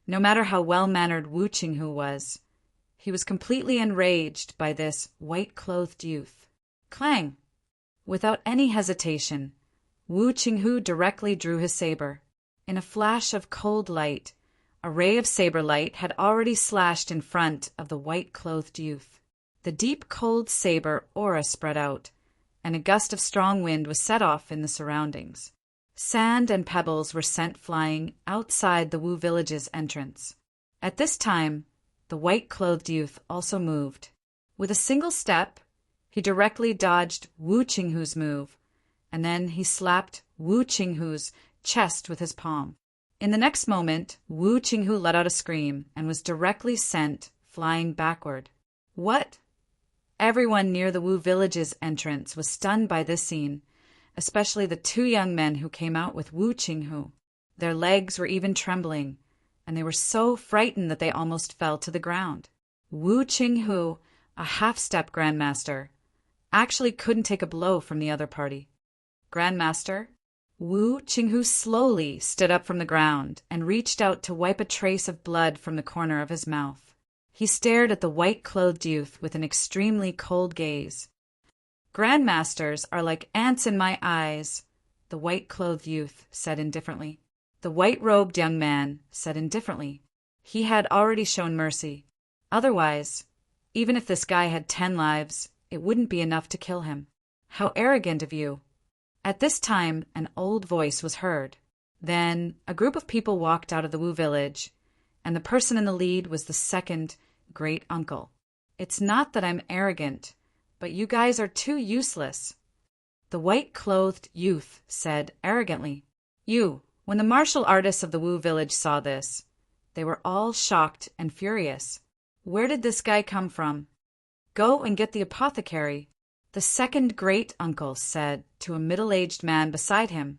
No matter how well-mannered Wu Qinghu was, he was completely enraged by this white-clothed youth. Clang! Without any hesitation, Wu Qinghu directly drew his saber. In a flash of cold light, a ray of saber light had already slashed in front of the white-clothed youth. The deep cold saber aura spread out, and a gust of strong wind was set off in the surroundings. Sand and pebbles were sent flying outside the Wu village's entrance. At this time, the white-clothed youth also moved. With a single step, he directly dodged Wu Qinghu's move, and then he slapped Wu Qinghu's chest with his palm. In the next moment, Wu Qinghu let out a scream and was directly sent flying backward. What? Everyone near the Wu village's entrance was stunned by this scene, especially the 2 young men who came out with Wu Qinghu. Their legs were even trembling, and they were so frightened that they almost fell to the ground. Wu Qinghu, a half-step grandmaster, actually couldn't take a blow from the other party. Grandmaster? Wu Qinghu slowly stood up from the ground and reached out to wipe a trace of blood from the corner of his mouth. He stared at the white-clothed youth with an extremely cold gaze. Grandmasters are like ants in my eyes, the white-clothed youth said indifferently. The white-robed young man said indifferently. He had already shown mercy. Otherwise, even if this guy had 10 lives, it wouldn't be enough to kill him. How arrogant of you. At this time, an old voice was heard. Then a group of people walked out of the Wu village, and the person in the lead was the second great-uncle. It's not that I'm arrogant, but you guys are too useless, the white-clothed youth said arrogantly. When the martial artists of the Wu village saw this, they were all shocked and furious. Where did this guy come from? Go and get the apothecary, the second great-uncle said to a middle-aged man beside him.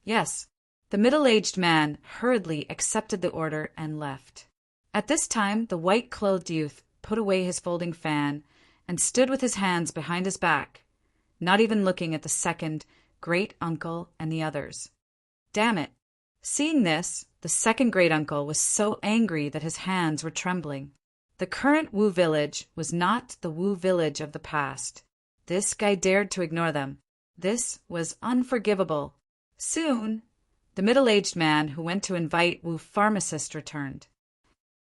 Yes, the middle-aged man hurriedly accepted the order and left. At this time, the white-clothed youth put away his folding fan and stood with his hands behind his back, not even looking at the second great-uncle and the others. Damn it! Seeing this, the second great-uncle was so angry that his hands were trembling. The current Wu village was not the Wu village of the past. This guy dared to ignore them. This was unforgivable. Soon, the middle-aged man who went to invite Wu pharmacist returned.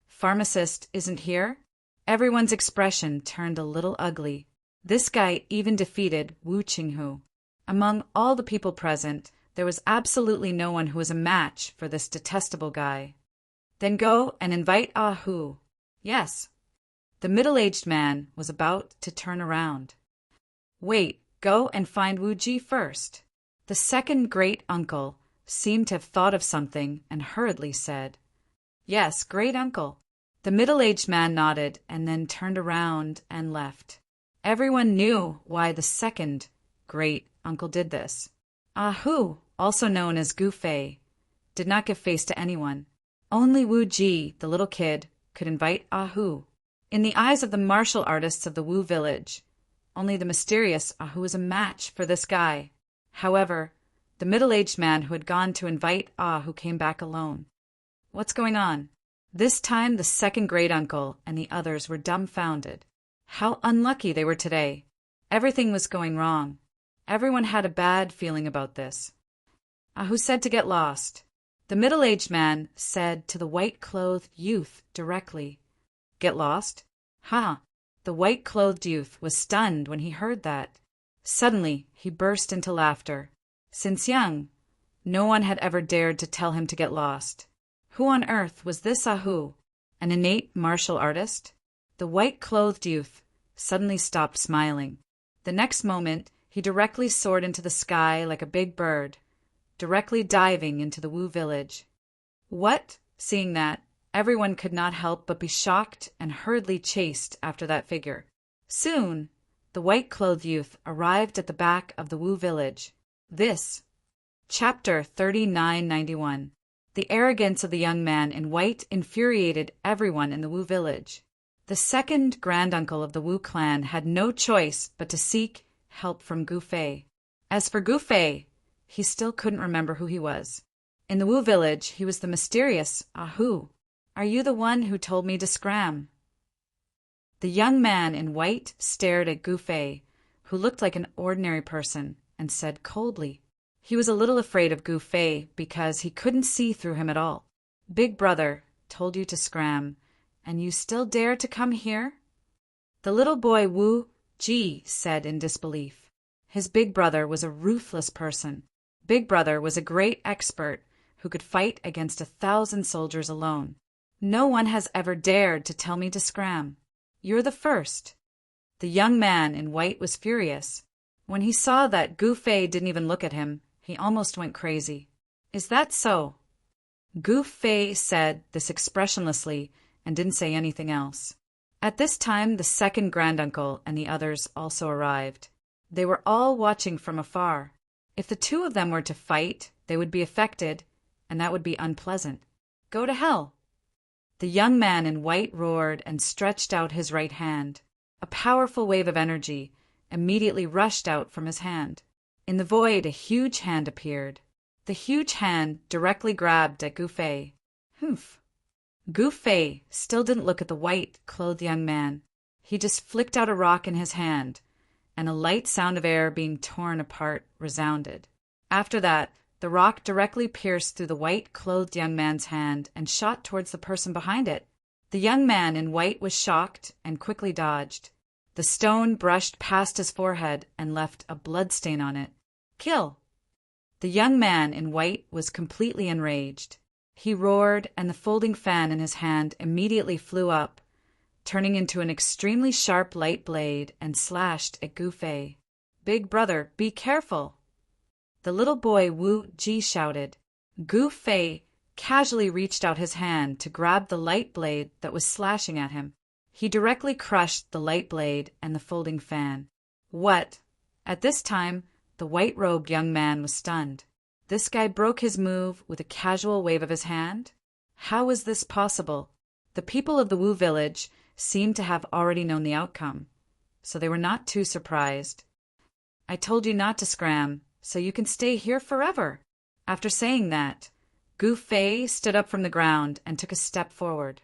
Pharmacist isn't here? Everyone's expression turned a little ugly. This guy even defeated Wu Qinghu. Among all the people present, there was absolutely no one who was a match for this detestable guy. Then go and invite Ah Hu. Yes. The middle-aged man was about to turn around. Wait, go and find Wu Ji first. The second great-uncle seemed to have thought of something and hurriedly said, Yes, great-uncle. The middle-aged man nodded and then turned around and left. Everyone knew why the second great-uncle did this. Ah Hu, also known as Gu Fei, did not give face to anyone. Only Wu Ji, the little kid, could invite Ah Hu. In the eyes of the martial artists of the Wu village, only the mysterious Ah Hu was a match for this guy. However, the middle-aged man who had gone to invite Ah Hu came back alone. What's going on? This time the second great-uncle and the others were dumbfounded. How unlucky they were today. Everything was going wrong. Everyone had a bad feeling about this. Ah Hu said to get lost. The middle-aged man said to the white-clothed youth directly, Get lost? Ha! The white-clothed youth was stunned when he heard that. Suddenly he burst into laughter. Since young, no one had ever dared to tell him to get lost. Who on earth was this Ah Hu? An innate martial artist? The white-clothed youth suddenly stopped smiling. The next moment he directly soared into the sky like a big bird, directly diving into the Wu village. What? Seeing that, everyone could not help but be shocked and hurriedly chased after that figure. Soon, the white-clothed youth arrived at the back of the Wu village. This. Chapter 3991. The arrogance of the young man in white infuriated everyone in the Wu village. The second granduncle of the Wu clan had no choice but to seek help from Gu Fei. As for Gu Fei, he still couldn't remember who he was. In the Wu village, he was the mysterious Ah Hu. Are you the one who told me to scram? The young man in white stared at Gu Fei, who looked like an ordinary person, and said coldly. He was a little afraid of Gu Fei because he couldn't see through him at all. Big brother told you to scram, and you still dare to come here? The little boy Wu Ji said in disbelief. His big brother was a ruthless person. Big brother was a great expert who could fight against 1,000 soldiers alone. No one has ever dared to tell me to scram. You're the first. The young man in white was furious. When he saw that Gu Fei didn't even look at him, he almost went crazy. Is that so? Gu Fei said this expressionlessly and didn't say anything else. At this time, the second granduncle and the others also arrived. They were all watching from afar. If the two of them were to fight, they would be affected, and that would be unpleasant. Go to hell! The young man in white roared and stretched out his right hand. A powerful wave of energy immediately rushed out from his hand. In the void, a huge hand appeared. The huge hand directly grabbed at Gu Fei. Humph! Gu Fei still didn't look at the white-clothed young man. He just flicked out a rock in his hand, and a light sound of air being torn apart resounded. After that, the rock directly pierced through the white-clothed young man's hand and shot towards the person behind it. The young man in white was shocked and quickly dodged. The stone brushed past his forehead and left a bloodstain on it. Kill! The young man in white was completely enraged. He roared, and the folding fan in his hand immediately flew up, turning into an extremely sharp light blade, and slashed at Gu Fei. Big brother, be careful! The little boy Wu Ji shouted. Gu Fei casually reached out his hand to grab the light blade that was slashing at him. He directly crushed the light blade and the folding fan. What? At this time, the white-robed young man was stunned. This guy broke his move with a casual wave of his hand? How was this possible? The people of the Wu village seemed to have already known the outcome, so they were not too surprised. I told you not to scram, so you can stay here forever. After saying that, Gu Fei stood up from the ground and took a step forward.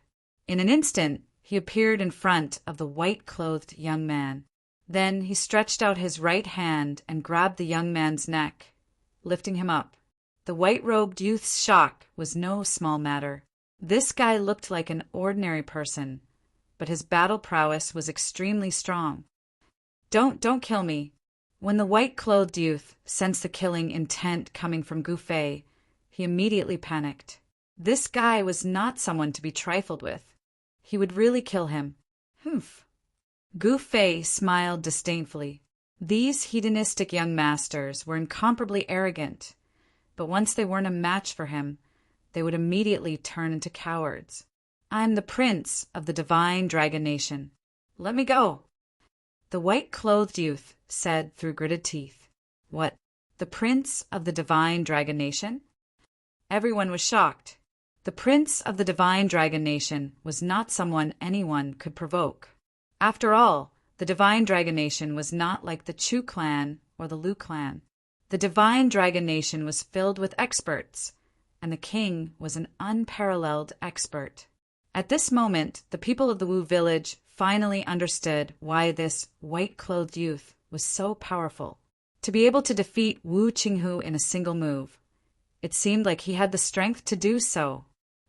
In an instant, he appeared in front of the white-clothed young man. Then he stretched out his right hand and grabbed the young man's neck, lifting him up. The white-robed youth's shock was no small matter. This guy looked like an ordinary person, but his battle prowess was extremely strong. Don't kill me. When the white-clothed youth sensed the killing intent coming from Gu Fei, he immediately panicked. This guy was not someone to be trifled with. he would really kill him. Humph. Gu Fei smiled disdainfully. These hedonistic young masters were incomparably arrogant, but once they weren't a match for him, they would immediately turn into cowards. "I'm the prince of the divine dragon nation. Let me go," the white-clothed youth said through gritted teeth. "What, the prince of the divine dragon nation?" Everyone was shocked. The prince of the divine dragon nation was not someone anyone could provoke. After all, the divine dragon nation was not like the Chu clan or the Lu clan. The divine dragon nation was filled with experts, and the king was an unparalleled expert. At this moment, the people of the Wu village finally understood why this white-clothed youth was so powerful. To be able to defeat Wu Qinghu in a single move, it seemed like he had the strength to do so.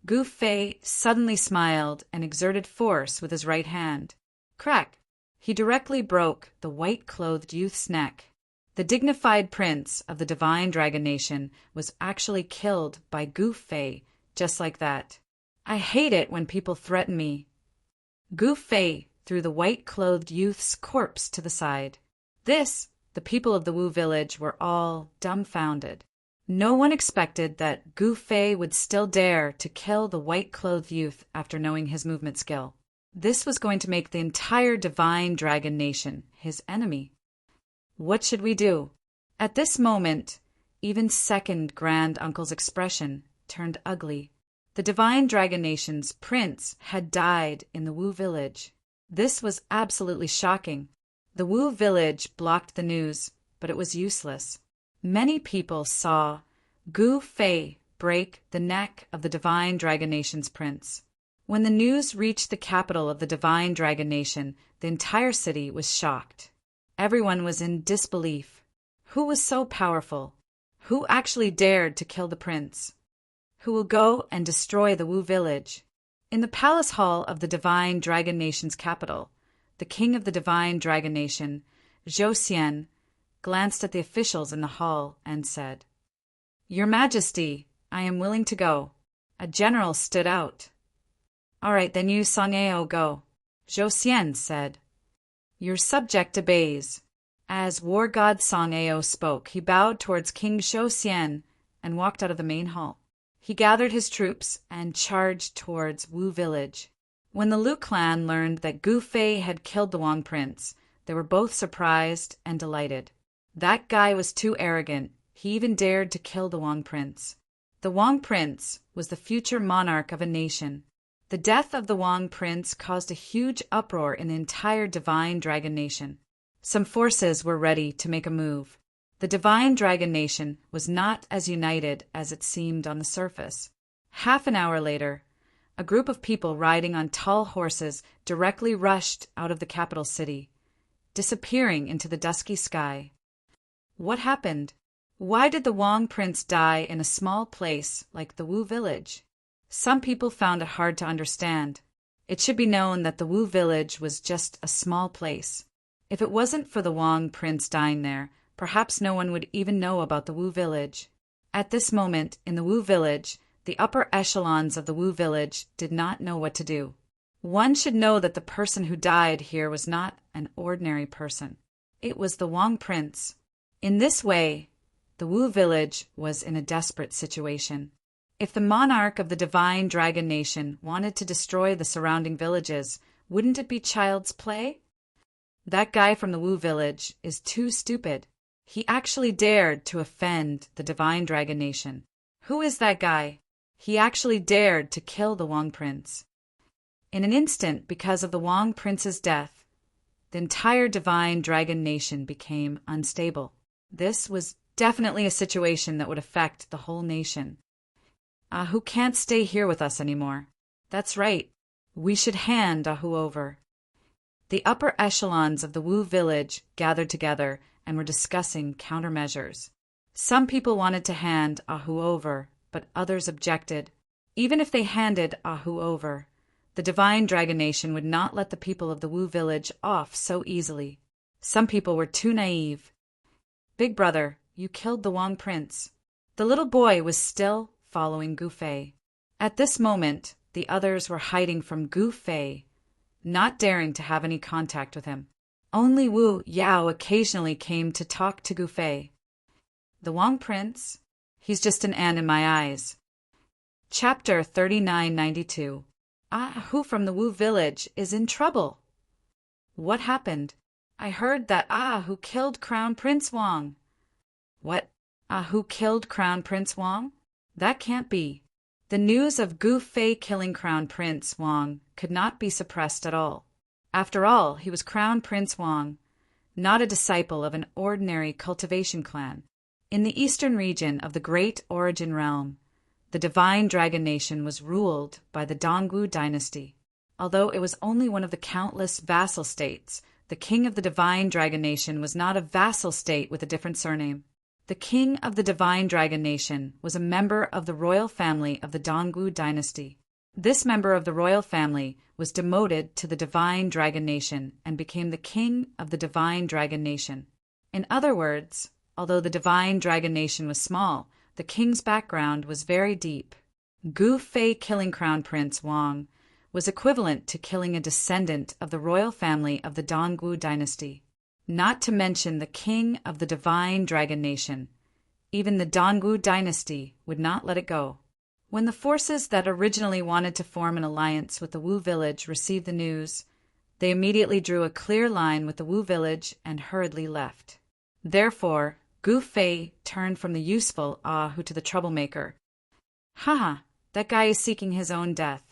Gu Fei suddenly smiled and exerted force with his right hand. Crack! He directly broke the white-clothed youth's neck. The dignified prince of the divine dragon nation was actually killed by Gu Fei, just like that. "I hate it when people threaten me." Gu Fei threw the white-clothed youth's corpse to the side. The people of the Wu village were all dumbfounded. No one expected that Gu Fei would still dare to kill the white-clothed youth after knowing his movement skill. This was going to make the entire divine dragon nation his enemy. What should we do? At this moment, even second grand uncle's expression turned ugly. The divine dragon nation's prince had died in the Wu village. This was absolutely shocking. The Wu village blocked the news, but it was useless. Many people saw Gu Fei break the neck of the divine dragon nation's prince. When the news reached the capital of the divine dragon nation, the entire city was shocked. Everyone was in disbelief. Who was so powerful? Who actually dared to kill the prince? Who will go and destroy the Wu village? In the palace hall of the divine dragon nation's capital, the king of the divine dragon nation, Zhou Xian, glanced at the officials in the hall and said, "Your Majesty, I am willing to go." A general stood out. "All right, then you, Song Ao, go," Zhou Xian said. "Your subject obeys." As war god Song Ao spoke, he bowed towards King Zhou Xian and walked out of the main hall. He gathered his troops and charged towards Wu village. When the Lu clan learned that Gu Fei had killed the Wang prince, they were both surprised and delighted. That guy was too arrogant. He even dared to kill the Wang prince. The Wang prince was the future monarch of a nation. The death of the Wang prince caused a huge uproar in the entire divine dragon nation. Some forces were ready to make a move. The divine dragon nation was not as united as it seemed on the surface. Half an hour later, a group of people riding on tall horses directly rushed out of the capital city, disappearing into the dusky sky. What happened? Why did the Wang prince die in a small place like the Wu village? Some people found it hard to understand. It should be known that the Wu village was just a small place. If it wasn't for the Wang prince dying there, perhaps no one would even know about the Wu village. At this moment, in the Wu village, the upper echelons of the Wu village did not know what to do. One should know that the person who died here was not an ordinary person. It was the Wang prince. In this way, the Wu village was in a desperate situation. If the monarch of the divine dragon nation wanted to destroy the surrounding villages, wouldn't it be child's play? That guy from the Wu village is too stupid. He actually dared to offend the divine dragon nation. Who is that guy? He actually dared to kill the Wang prince. In an instant, because of the Wang prince's death, the entire divine dragon nation became unstable. This was definitely a situation that would affect the whole nation. Ahu can't stay here with us anymore. That's right. We should hand Ahu over. The upper echelons of the Wu village gathered together and were discussing countermeasures. Some people wanted to hand Ahu over, but others objected. Even if they handed Ahu over, the divine dragon nation would not let the people of the Wu village off so easily. Some people were too naive. "Big brother, you killed the Wang prince." The little boy was still following Gu Fei. At this moment, the others were hiding from Gu Fei, not daring to have any contact with him. Only Wu Yao occasionally came to talk to Gu Fei. The Wang Prince? He's just an ant in my eyes. Chapter 3992. Who from the Wu village is in trouble? What happened? I heard that who killed Crown Prince Wang. What? Who killed Crown Prince Wang? That can't be. The news of Gu Fei killing Crown Prince Wang could not be suppressed at all. After all, he was Crown Prince Wang, not a disciple of an ordinary cultivation clan. In the eastern region of the Great Origin Realm, the Divine Dragon Nation was ruled by the Dongwu dynasty. Although it was only one of the countless vassal states, the king of the Divine Dragon Nation was not a vassal state with a different surname. The king of the Divine Dragon Nation was a member of the royal family of the Dongwu dynasty. This member of the royal family was demoted to the Divine Dragon Nation and became the king of the Divine Dragon Nation. In other words, although the Divine Dragon Nation was small, the king's background was very deep. Gu Fei killing Crown Prince Wang was equivalent to killing a descendant of the royal family of the Dongwu dynasty. Not to mention the king of the Divine Dragon Nation. Even the Dongwu dynasty would not let it go. When the forces that originally wanted to form an alliance with the Wu village received the news, they immediately drew a clear line with the Wu village and hurriedly left. Therefore, Gu Fei turned from the useful Hu to the troublemaker. That guy is seeking his own death.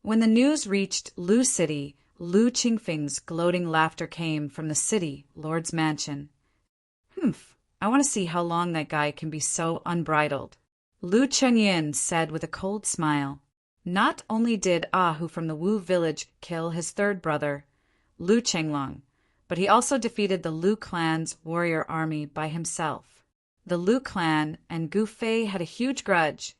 When the news reached Lu City, Lu Qingfeng's gloating laughter came from the city lord's mansion. I want to see how long that guy can be so unbridled. Lu Chengyin said with a cold smile. Not only did Hu from the Wu village kill his third brother, Lu Chenglong, but he also defeated the Lu clan's warrior army by himself. The Lu clan and Gu Fei had a huge grudge,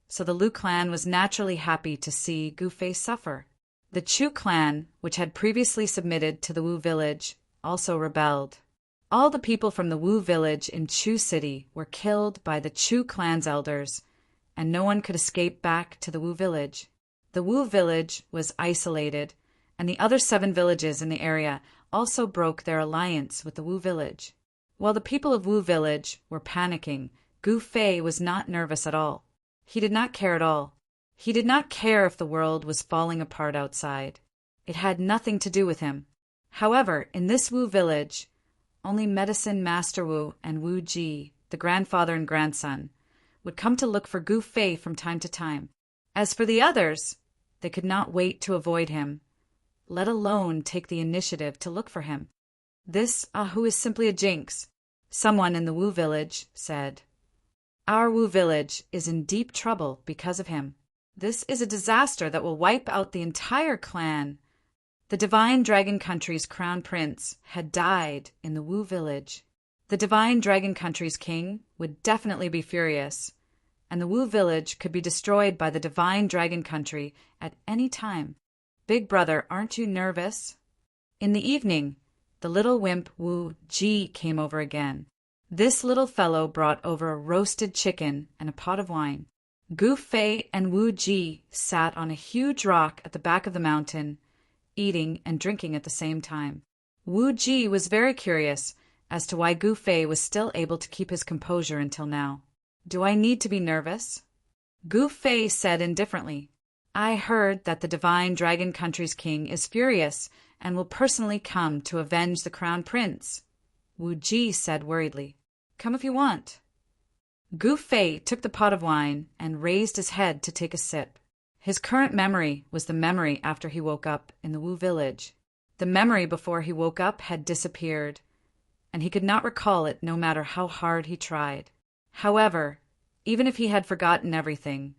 so the Lu clan was naturally happy to see Gu Fei suffer. The Chu clan, which had previously submitted to the Wu village, also rebelled. All the people from the Wu village in Chu City were killed by the Chu clan's elders, and no one could escape back to the Wu village. The Wu village was isolated, and the other 7 villages in the area also broke their alliance with the Wu village. While the people of Wu village were panicking, Gu Fei was not nervous at all. He did not care at all. He did not care if the world was falling apart outside. It had nothing to do with him. However, in this Wu village, only Medicine Master Wu and Wu Ji, the grandfather and grandson, would come to look for Gu Fei from time to time. As for the others, they could not wait to avoid him, let alone take the initiative to look for him. This Hu is simply a jinx, someone in the Wu village said. Our Wu village is in deep trouble because of him. This is a disaster that will wipe out the entire clan. The Divine Dragon Country's crown prince had died in the Wu village. The Divine Dragon Country's king would definitely be furious, and the Wu village could be destroyed by the Divine Dragon Country at any time. Big brother, aren't you nervous? In the evening, the little wimp Wu Ji came over again. This little fellow brought over a roasted chicken and a pot of wine. Gu Fei and Wu Ji sat on a huge rock at the back of the mountain, eating and drinking at the same time. Wu Ji was very curious as to why Gu Fei was still able to keep his composure until now. Do I need to be nervous? Gu Fei said indifferently. I heard that the Divine Dragon Country's king is furious and will personally come to avenge the crown prince. Wu Ji said worriedly. Come if you want. Gu Fei took the pot of wine and raised his head to take a sip. His current memory was the memory after he woke up in the Wu village. The memory before he woke up had disappeared, and he could not recall it no matter how hard he tried. However, even if he had forgotten everything,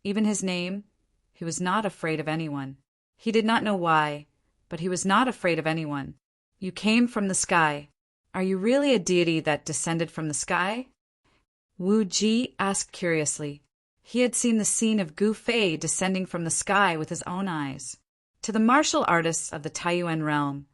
even his name, he was not afraid of anyone. He did not know why, but he was not afraid of anyone. You came from the sky. Are you really a deity that descended from the sky? Wu Ji asked curiously. He had seen the scene of Gu Fei descending from the sky with his own eyes. To the martial artists of the Taiyuan realm,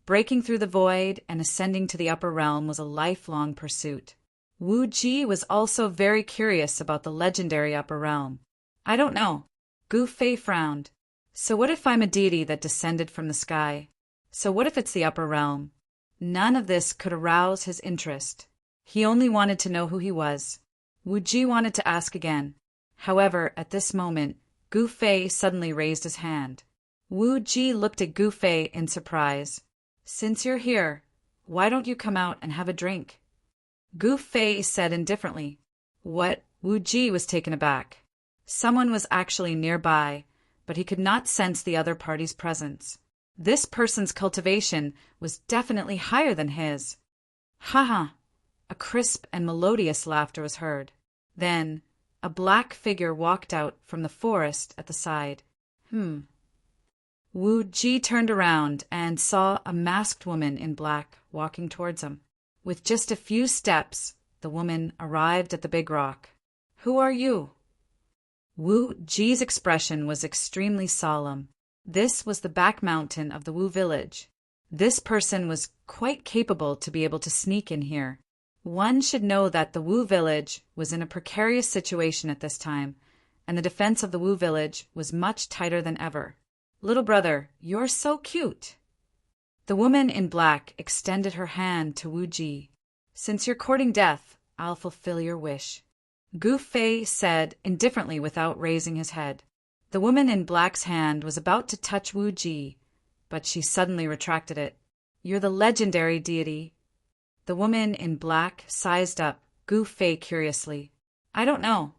breaking through the void and ascending to the upper realm was a lifelong pursuit. Wu Ji was also very curious about the legendary upper realm. I don't know. Gu Fei frowned. So what if I'm a deity that descended from the sky? So what if it's the upper realm? None of this could arouse his interest. He only wanted to know who he was. Wu Ji wanted to ask again. However, at this moment, Gu Fei suddenly raised his hand. Wu Ji looked at Gu Fei in surprise. Since you're here, why don't you come out and have a drink? Gu Fei said indifferently. What? Wu Ji was taken aback. Someone was actually nearby, but he could not sense the other party's presence. This person's cultivation was definitely higher than his. Ha ha! A crisp and melodious laughter was heard. Then, a black figure walked out from the forest at the side. Wu Ji turned around and saw a masked woman in black walking towards him. With just a few steps, the woman arrived at the big rock. Who are you? Wu Ji's expression was extremely solemn. This was the back mountain of the Wu village. This person was quite capable to be able to sneak in here. One should know that the Wu village was in a precarious situation at this time, and the defense of the Wu village was much tighter than ever. Little brother, you're so cute. The woman in black extended her hand to Wu Ji. Since you're courting death, I'll fulfill your wish. Gu Fei said indifferently without raising his head. The woman in black's hand was about to touch Wu Ji, but she suddenly retracted it. You're the legendary deity. The woman in black sized up Gu Fei curiously. I don't know.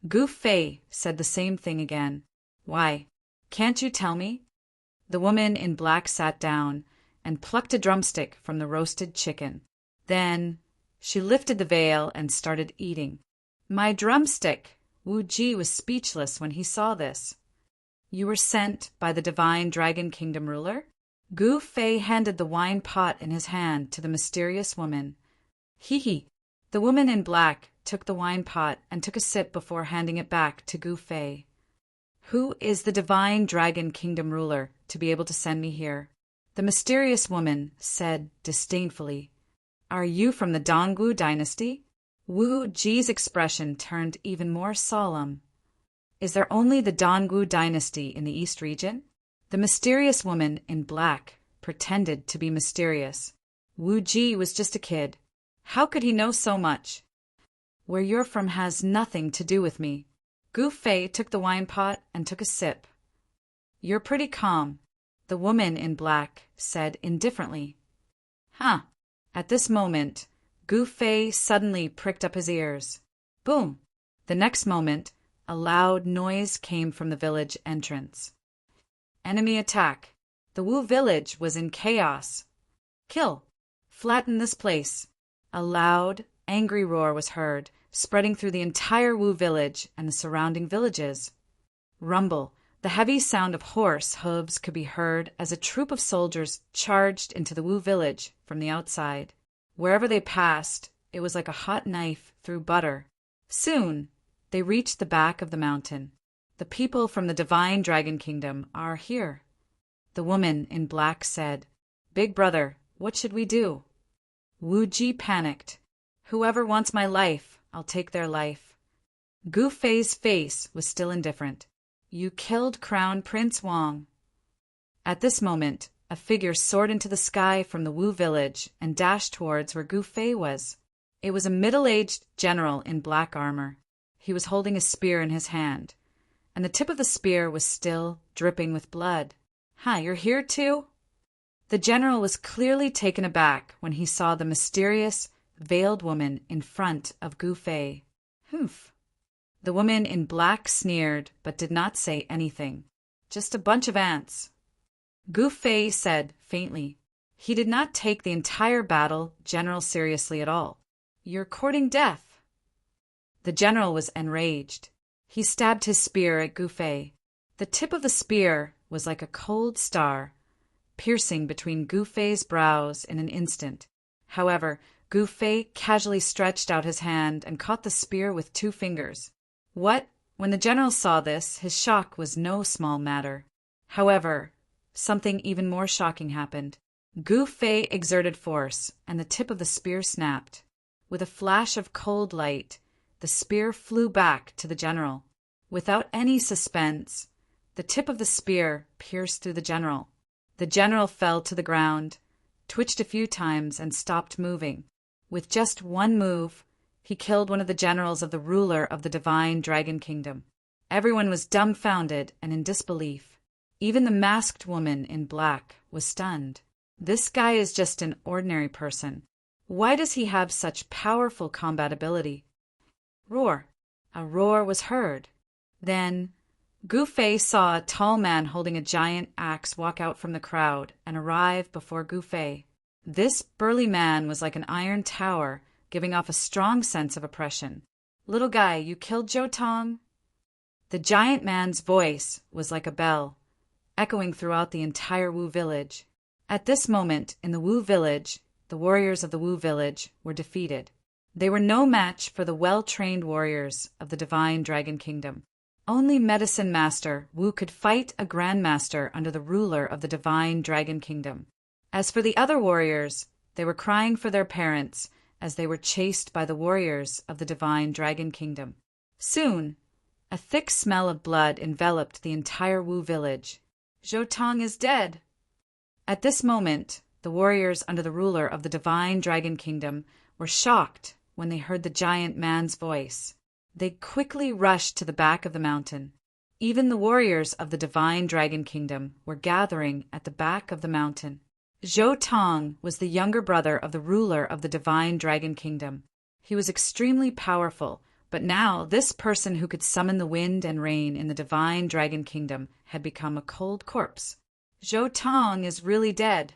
Gu Fei said the same thing again. Why? Can't you tell me? The woman in black sat down and plucked a drumstick from the roasted chicken. Then she lifted the veil and started eating. My drumstick! Wu Ji was speechless when he saw this. You were sent by the divine Dragon Kingdom ruler? Gu Fei handed the wine pot in his hand to the mysterious woman. Hee. The woman in black took the wine pot and took a sip before handing it back to Gu Fei. Who is the divine Dragon Kingdom ruler to be able to send me here? The mysterious woman said disdainfully. Are you from the Dongwu dynasty? Wu Ji's expression turned even more solemn. Is there only the Dongwu dynasty in the East region? The mysterious woman in black pretended to be mysterious. Wu Ji was just a kid. How could he know so much? Where you're from has nothing to do with me. Gu Fei took the wine pot and took a sip. You're pretty calm, the woman in black said indifferently. Huh. At this moment, Gu Fei suddenly pricked up his ears. Boom! The next moment, a loud noise came from the village entrance. Enemy attack. The Wu village was in chaos. Kill! Flatten this place. A loud, angry roar was heard, spreading through the entire Wu village and the surrounding villages. Rumble. The heavy sound of horse hooves could be heard as a troop of soldiers charged into the Wu village from the outside. Wherever they passed, it was like a hot knife through butter. Soon, they reached the back of the mountain. The people from the Divine Dragon Kingdom are here. The woman in black said, Big brother, what should we do? Wu Ji panicked. Whoever wants my life, I'll take their life. Gu Fei's face was still indifferent. You killed Crown Prince Wang. At this moment, a figure soared into the sky from the Wu village and dashed towards where Gu Fei was. It was a middle-aged general in black armor. He was holding a spear in his hand, and the tip of the spear was still dripping with blood. You're here too? The general was clearly taken aback when he saw the mysterious, veiled woman in front of Gu Fei. Humph. The woman in black sneered but did not say anything. Just a bunch of ants. Gu Fei said faintly. He did not take the entire battle general seriously at all. You're courting death. The general was enraged. He stabbed his spear at Gu Fei. The tip of the spear was like a cold star, piercing between Gu Fei's brows in an instant. However, Gu Fei casually stretched out his hand and caught the spear with 2 fingers. What? When the general saw this, his shock was no small matter. However, something even more shocking happened. Gu Fei exerted force, and the tip of the spear snapped. With a flash of cold light, the spear flew back to the general. Without any suspense, The tip of the spear pierced through the general. The general fell to the ground, twitched a few times, and stopped moving. With just one move, he killed one of the generals of the ruler of the divine dragon kingdom. Everyone was dumbfounded and in disbelief. Even the masked woman in black was stunned. This guy is just an ordinary person. Why does he have such powerful combat ability? Roar. A roar was heard. Then Gu Fei saw a tall man holding a giant axe walk out from the crowd and arrive before Gu Fei. This burly man was like an iron tower, giving off a strong sense of oppression. "Little guy, you killed Zhou Tong?" The giant man's voice was like a bell, echoing throughout the entire Wu village. At this moment, in the Wu village, the warriors of the Wu village were defeated. They were no match for the well-trained warriors of the divine dragon kingdom. Only Medicine Master Wu could fight a grandmaster under the ruler of the divine dragon kingdom. As for the other warriors, they were crying for their parents as they were chased by the warriors of the divine dragon kingdom. Soon, a thick smell of blood enveloped the entire Wu village. "Zhou Tong is dead." At this moment, the warriors under the ruler of the divine dragon kingdom were shocked when they heard the giant man's voice. They quickly rushed to the back of the mountain. Even the warriors of the divine dragon kingdom were gathering at the back of the mountain. Zhou Tong was the younger brother of the ruler of the divine dragon kingdom. He was extremely powerful, but now this person who could summon the wind and rain in the divine dragon kingdom had become a cold corpse. Zhou Tong is really dead.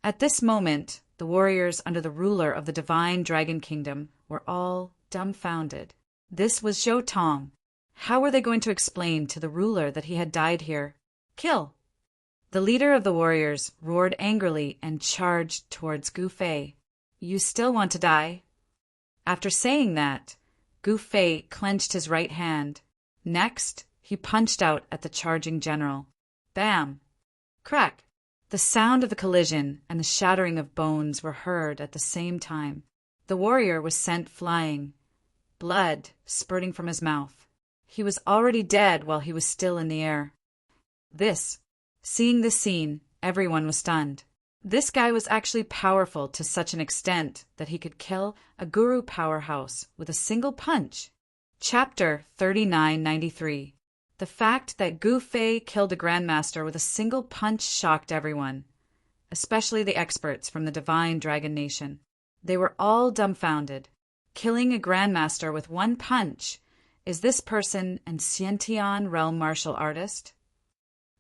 At this moment, the warriors under the ruler of the divine dragon kingdom were all dumbfounded. This was Zhou Tong. How were they going to explain to the ruler that he had died here? "Kill!" The leader of the warriors roared angrily and charged towards Gu Fei. "You still want to die?" After saying that, Gu Fei clenched his right hand. Next, he punched out at the charging general. Bam! Crack! The sound of the collision and the shattering of bones were heard at the same time. The warrior was sent flying, blood spurting from his mouth. He was already dead while he was still in the air. Seeing this scene, everyone was stunned. This guy was actually powerful to such an extent that he could kill a guru powerhouse with a single punch. Chapter 3993. The fact that Gu Fei killed a grandmaster with a single punch shocked everyone, especially the experts from the Divine Dragon Nation. They were all dumbfounded. Killing a grandmaster with one punch. Is this person an Xiantian realm martial artist?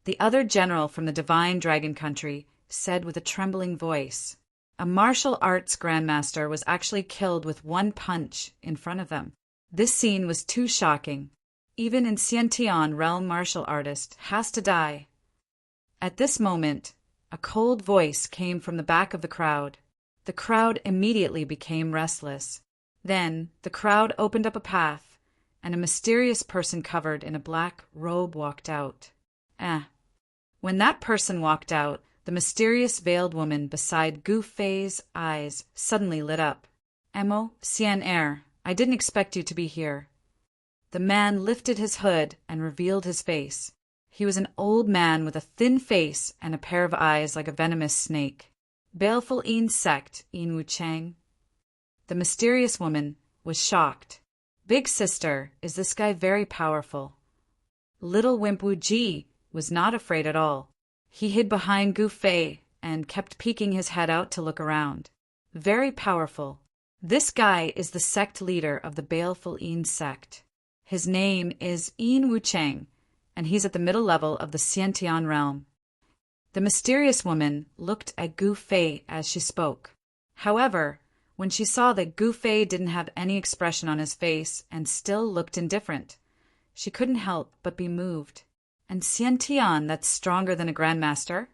The other general from the Divine Dragon Country said with a trembling voice, a martial arts grandmaster was actually killed with one punch in front of them. This scene was too shocking. Even an Xiantian realm martial artist has to die. At this moment, a cold voice came from the back of the crowd. The crowd immediately became restless. Then the crowd opened up a path, and a mysterious person covered in a black robe walked out. When that person walked out, the mysterious veiled woman beside Gu Fei's eyes suddenly lit up. "Emo, Xian Er, I didn't expect you to be here." The man lifted his hood and revealed his face. He was an old man with a thin face and a pair of eyes like a venomous snake. Baleful insect, Yin Wu Chang. The mysterious woman was shocked. "Big sister, is this guy very powerful?" Little Wimp Wu Ji was not afraid at all. He hid behind Gu Fei and kept peeking his head out to look around. "Very powerful. This guy is the sect leader of the Baleful Yin sect. His name is Yin Wu Chang, and he's at the middle level of the Xiantian realm." The mysterious woman looked at Gu Fei as she spoke. However, when she saw that Gu Fei didn't have any expression on his face and still looked indifferent, she couldn't help but be moved. "And Xiantian that's stronger than a grandmaster?"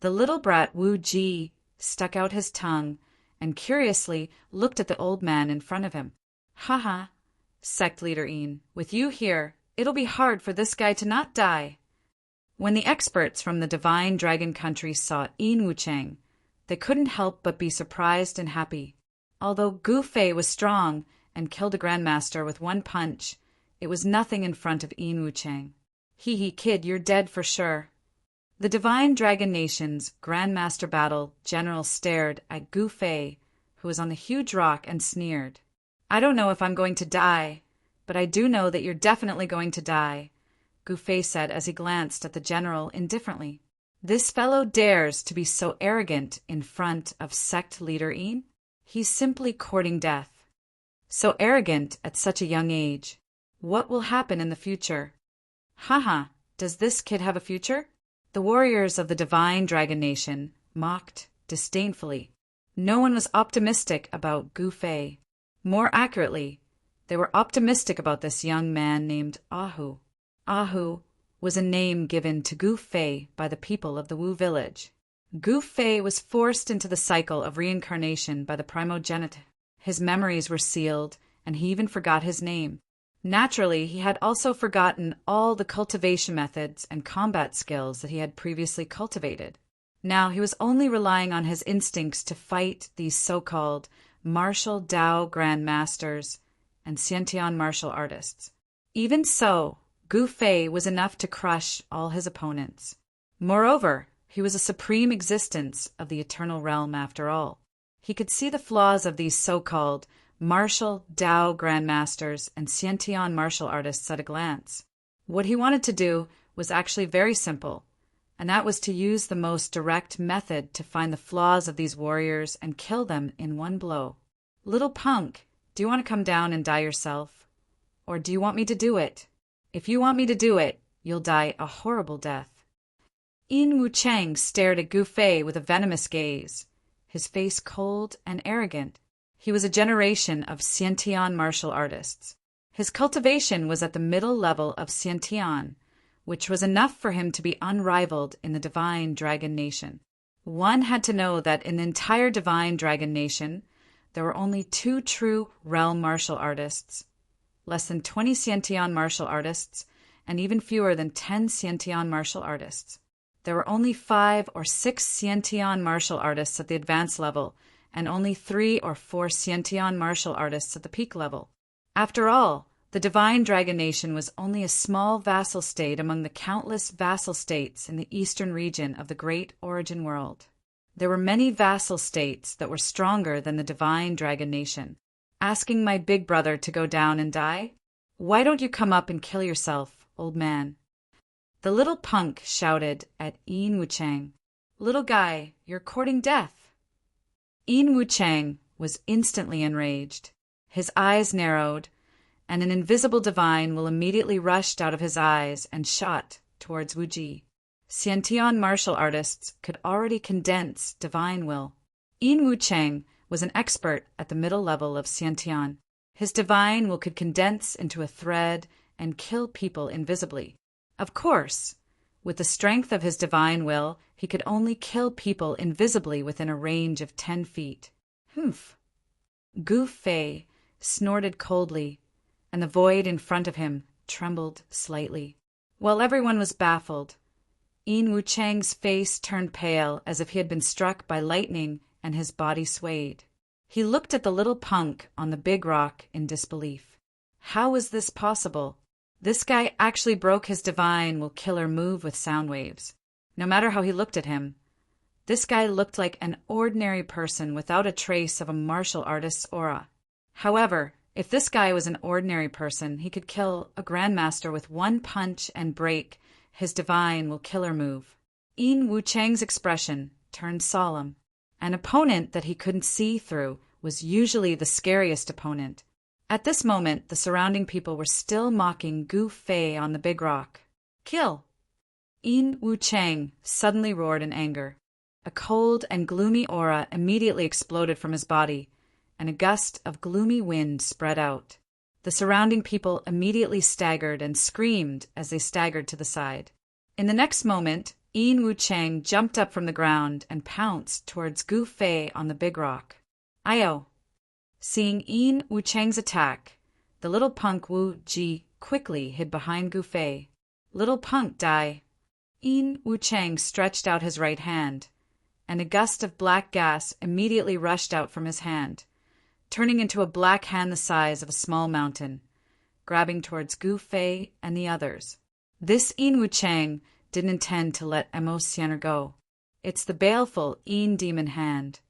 The little brat Wu Ji stuck out his tongue and curiously looked at the old man in front of him. "Haha, sect leader Yin, with you here, it'll be hard for this guy to not die." When the experts from the Divine Dragon Country saw Yin Wu Chang, they couldn't help but be surprised and happy. Although Gu Fei was strong and killed a grandmaster with one punch, it was nothing in front of Yin Wu Chang. Hee hee, kid, you're dead for sure. The Divine Dragon Nation's Grandmaster Battle General stared at Gu Fei, who was on the huge rock, and sneered. I don't know if I'm going to die, but I do know that you're definitely going to die, Gu Fei said as he glanced at the general indifferently. This fellow dares to be so arrogant in front of sect leader Yin? He's simply courting death. So arrogant at such a young age. What will happen in the future? Haha, does this kid have a future? The warriors of the Divine Dragon Nation mocked disdainfully. No one was optimistic about Gu Fei. More accurately, they were optimistic about this young man named Ahu. Ahu was a name given to Gu Fei by the people of the Wu village. Gu Fei was forced into the cycle of reincarnation by the primogenitor. His memories were sealed, and he even forgot his name. Naturally, he had also forgotten all the cultivation methods and combat skills that he had previously cultivated. Now he was only relying on his instincts to fight these so-called martial Dao grandmasters and Xiantian martial artists. Even so, Gu Fei was enough to crush all his opponents. Moreover, he was a supreme existence of the eternal realm after all. He could see the flaws of these so-called martial Dao grandmasters and Xiantian martial artists at a glance. What he wanted to do was actually very simple, and that was to use the most direct method to find the flaws of these warriors and kill them in one blow. Little punk, do you want to come down and die yourself? Or do you want me to do it? If you want me to do it, you'll die a horrible death. Yin Wucheng stared at Gu Fei with a venomous gaze, his face cold and arrogant. He was a generation of Xiantian martial artists. His cultivation was at the middle level of Xiantian, which was enough for him to be unrivaled in the Divine Dragon Nation. One had to know that in the entire Divine Dragon Nation, there were only 2 true realm martial artists, less than 20 Xiantian martial artists, and even fewer than 10 Xiantian martial artists. There were only 5 or 6 Xiantian martial artists at the advanced level, and only 3 or 4 Xiantian martial artists at the peak level. After all, the Divine Dragon Nation was only a small vassal state among the countless vassal states in the eastern region of the Great Origin World. There were many vassal states that were stronger than the Divine Dragon Nation. Asking my big brother to go down and die? Why don't you come up and kill yourself, old man? The little punk shouted at Yin Wucheng. Little guy, you're courting death. Yin Wucheng was instantly enraged. His eyes narrowed, and an invisible divine will immediately rushed out of his eyes and shot towards Wu Ji. Xiantian martial artists could already condense divine will. Yin Wucheng was an expert at the middle level of Xiantian. His divine will could condense into a thread and kill people invisibly. Of course, with the strength of his divine will, he could only kill people invisibly within a range of 10 feet. Humph. Gu Fei snorted coldly, and the void in front of him trembled slightly. While everyone was baffled, Yin Wucheng's face turned pale as if he had been struck by lightning, and his body swayed. He looked at the little punk on the big rock in disbelief. How was this possible? This guy actually broke his divine will killer move with sound waves. No matter how he looked at him, this guy looked like an ordinary person without a trace of a martial artist's aura. However, if this guy was an ordinary person, he could kill a grandmaster with one punch and break his divine will killer move. Yin Wucheng's expression turned solemn. An opponent that he couldn't see through was usually the scariest opponent. At this moment, the surrounding people were still mocking Gu Fei on the big rock. Kill! Yin Wucheng suddenly roared in anger. A cold and gloomy aura immediately exploded from his body, and a gust of gloomy wind spread out. The surrounding people immediately staggered and screamed as they staggered to the side. In the next moment, Yin Wucheng jumped up from the ground and pounced towards Gu Fei on the big rock. Ayo! Seeing Yin Wucheng's attack, the little punk Wu Ji quickly hid behind Gu Fei. Little punk, die! Yin Wucheng stretched out his right hand, and a gust of black gas immediately rushed out from his hand, turning into a black hand the size of a small mountain, grabbing towards Gu Fei and the others. This Yin Wu Chang didn't intend to let Emosiener go. It's the baleful Yin demon hand.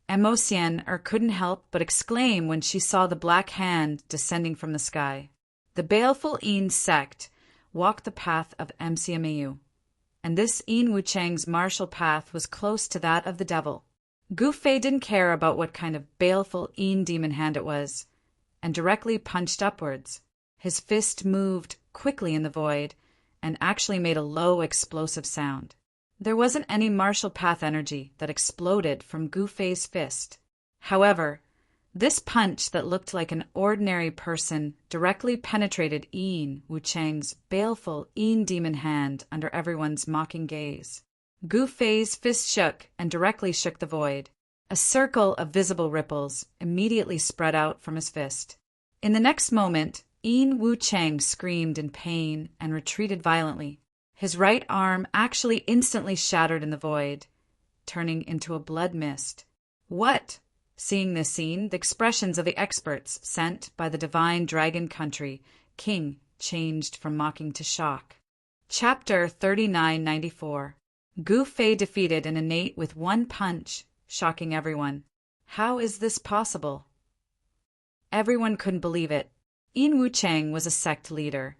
Emosiener couldn't help but exclaim when she saw the black hand descending from the sky. The baleful Yin sect walked the path of MCMAU, and this Yin Wu Chang's martial path was close to that of the devil. Gu Fei didn't care about what kind of baleful Yin demon hand it was, and directly punched upwards. His fist moved quickly in the void and actually made a low explosive sound. There wasn't any martial path energy that exploded from Gu Fei's fist. However, this punch that looked like an ordinary person directly penetrated Yin Wu Chang's baleful Yin demon hand under everyone's mocking gaze. Gu Fei's fist shook and directly shook the void. A circle of visible ripples immediately spread out from his fist. In the next moment, Yin Wu Chang screamed in pain and retreated violently. His right arm actually instantly shattered in the void, turning into a blood mist. What? Seeing this scene, the expressions of the experts sent by the divine dragon country king changed from mocking to shock. Chapter 3994. Gu Fei defeated an innate with one punch, shocking everyone. How is this possible? Everyone couldn't believe it. Yin Wu Chang was a sect leader,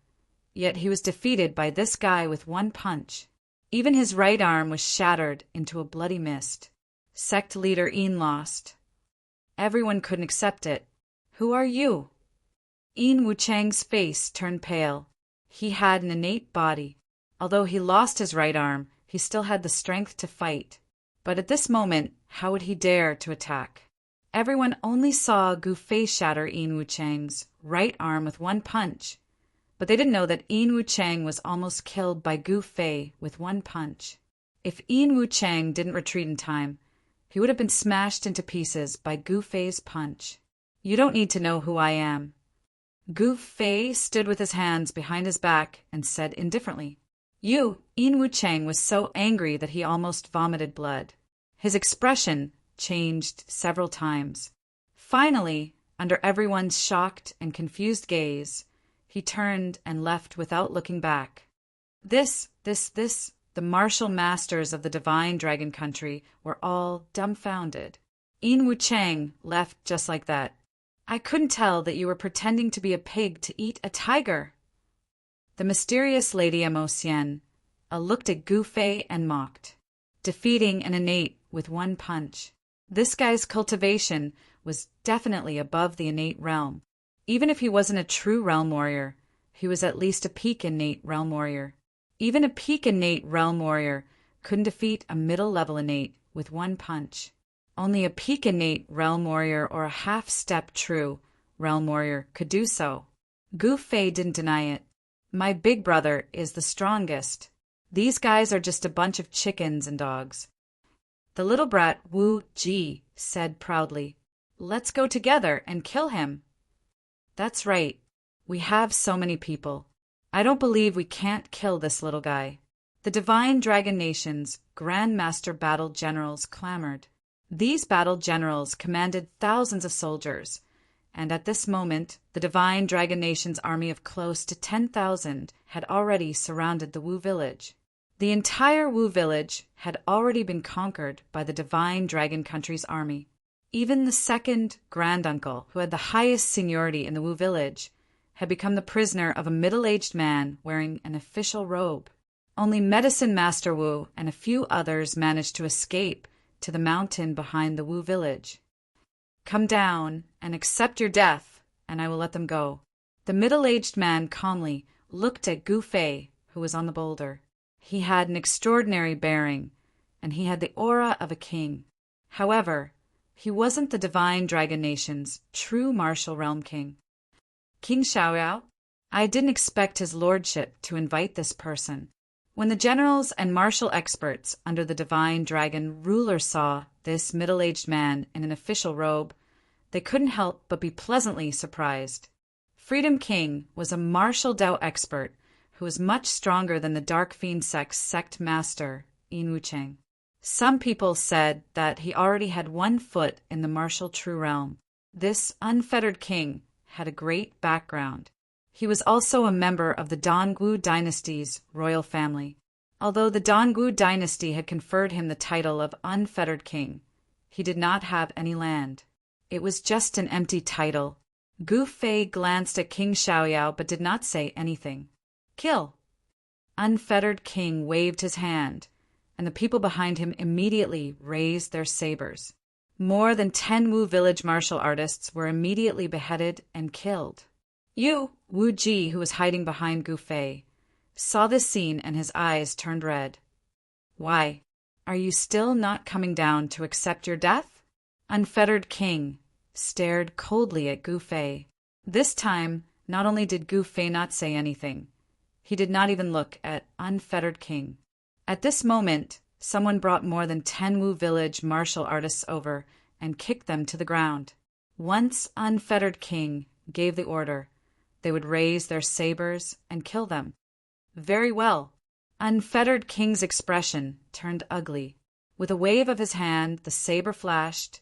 yet he was defeated by this guy with one punch. Even his right arm was shattered into a bloody mist. Sect leader Yin lost. Everyone couldn't accept it. Who are you? Yin Wu Chang's face turned pale. He had an innate body. Although he lost his right arm, he still had the strength to fight. But at this moment, how would he dare to attack? Everyone only saw Gu Fei shatter Yin Wu Chang's right arm with one punch, but they didn't know that Yin Wu Chang was almost killed by Gu Fei with one punch. If Yin Wu Chang didn't retreat in time, he would have been smashed into pieces by Gu Fei's punch. You don't need to know who I am. Gu Fei stood with his hands behind his back and said indifferently. Yin Wu Chang was so angry that he almost vomited blood. His expression changed several times. Finally, under everyone's shocked and confused gaze, he turned and left without looking back. The martial masters of the divine dragon country were all dumbfounded. Yin Wu Chang left just like that. I couldn't tell that you were pretending to be a pig to eat a tiger. The mysterious Lady Emosien looked at Gu Fei and mocked, defeating an innate with one punch. This guy's cultivation was definitely above the innate realm. Even if he wasn't a true realm warrior, he was at least a peak innate realm warrior. Even a peak innate realm warrior couldn't defeat a middle-level innate with one punch. Only a peak innate realm warrior or a half-step true realm warrior could do so. Gu Fei didn't deny it. My big brother is the strongest. These guys are just a bunch of chickens and dogs. The little brat Wu Ji said proudly, Let's go together and kill him. That's right. We have so many people. I don't believe we can't kill this little guy. The Divine Dragon Nation's Grand Master Battle Generals clamored. These battle generals commanded thousands of soldiers, and at this moment, the Divine Dragon Nation's army of close to 10,000 had already surrounded the Wu village. The entire Wu village had already been conquered by the Divine Dragon Country's army. Even the second granduncle, who had the highest seniority in the Wu village, had become the prisoner of a middle-aged man wearing an official robe. Only Medicine Master Wu and a few others managed to escape to the mountain behind the Wu village. Come down and accept your death, and I will let them go. The middle-aged man calmly looked at Gu Fei, who was on the boulder. He had an extraordinary bearing, and he had the aura of a king. However, he wasn't the Divine Dragon Nation's true martial realm king. King Xiaoyao, I didn't expect his lordship to invite this person. When the generals and martial experts under the Divine Dragon ruler saw this middle-aged man in an official robe, they couldn't help but be pleasantly surprised. Freedom King was a martial Dao expert who was much stronger than the Dark Fiend sect's sect master, Yin Wu Chang. Some people said that he already had one foot in the martial true realm. This unfettered king had a great background. He was also a member of the Dongwu dynasty's royal family. Although the Dongwu dynasty had conferred him the title of unfettered king, he did not have any land. It was just an empty title. Gu Fei glanced at King Xiaoyao but did not say anything. Kill! Unfettered king waved his hand, and the people behind him immediately raised their sabers. More than 10 Wu village martial artists were immediately beheaded and killed. Wu Ji, who was hiding behind Gu Fei, saw this scene and his eyes turned red. Why, are you still not coming down to accept your death? Unfettered king stared coldly at Gu Fei. This time, not only did Gu Fei not say anything, he did not even look at unfettered king. At this moment, someone brought more than 10 Wu village martial artists over and kicked them to the ground. Once unfettered king gave the order, they would raise their sabers and kill them. Very well. Unfettered king's expression turned ugly. With a wave of his hand, the saber flashed,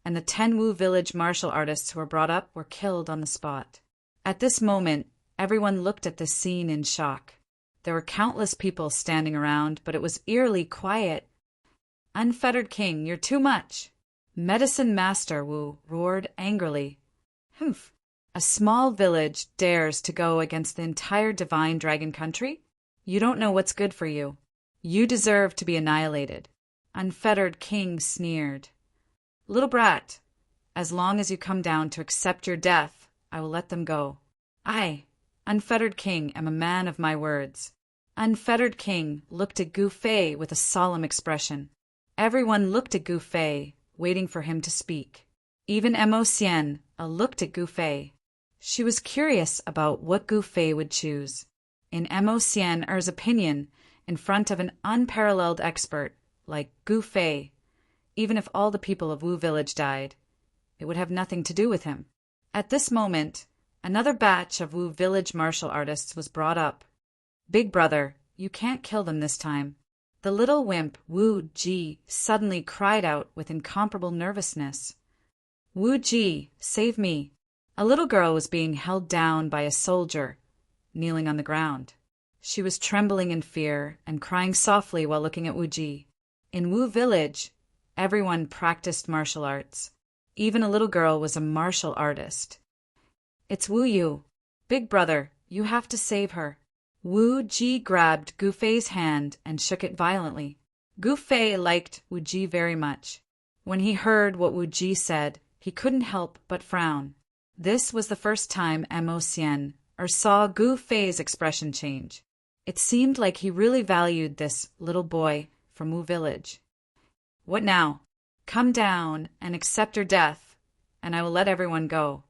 and the 10 Wu village martial artists who were brought up were killed on the spot. At this moment, everyone looked at this scene in shock. There were countless people standing around, but it was eerily quiet. Unfettered king, you're too much. Medicine Master Wu roared angrily. Humph! A small village dares to go against the entire divine dragon country? You don't know what's good for you. You deserve to be annihilated. Unfettered king sneered. Little brat, as long as you come down to accept your death, I will let them go. I, unfettered king, am a man of my words. Unfettered king looked at Gu Fei with a solemn expression. Everyone looked at Gu Fei, waiting for him to speak. Even Mo Xian looked at Gu Fei. She was curious about what Gu Fei would choose. In Mo Xian's opinion, in front of an unparalleled expert like Gu Fei, even if all the people of Wu village died, it would have nothing to do with him. At this moment, another batch of Wu village martial artists was brought up. Big brother, you can't kill them this time. The little wimp Wu Ji suddenly cried out with incomparable nervousness. Wu Ji, save me. A little girl was being held down by a soldier, kneeling on the ground. She was trembling in fear and crying softly while looking at Wu Ji. In Wu village, everyone practiced martial arts. Even a little girl was a martial artist. It's Wu Yu. Big brother, you have to save her. Wu Ji grabbed Gu Fei's hand and shook it violently. Gu Fei liked Wu Ji very much. When he heard what Wu Ji said, he couldn't help but frown. This was the first time Mo Xian saw Gu Fei's expression change. It seemed like he really valued this little boy from Wu village. What now? Come down and accept your death, and I will let everyone go.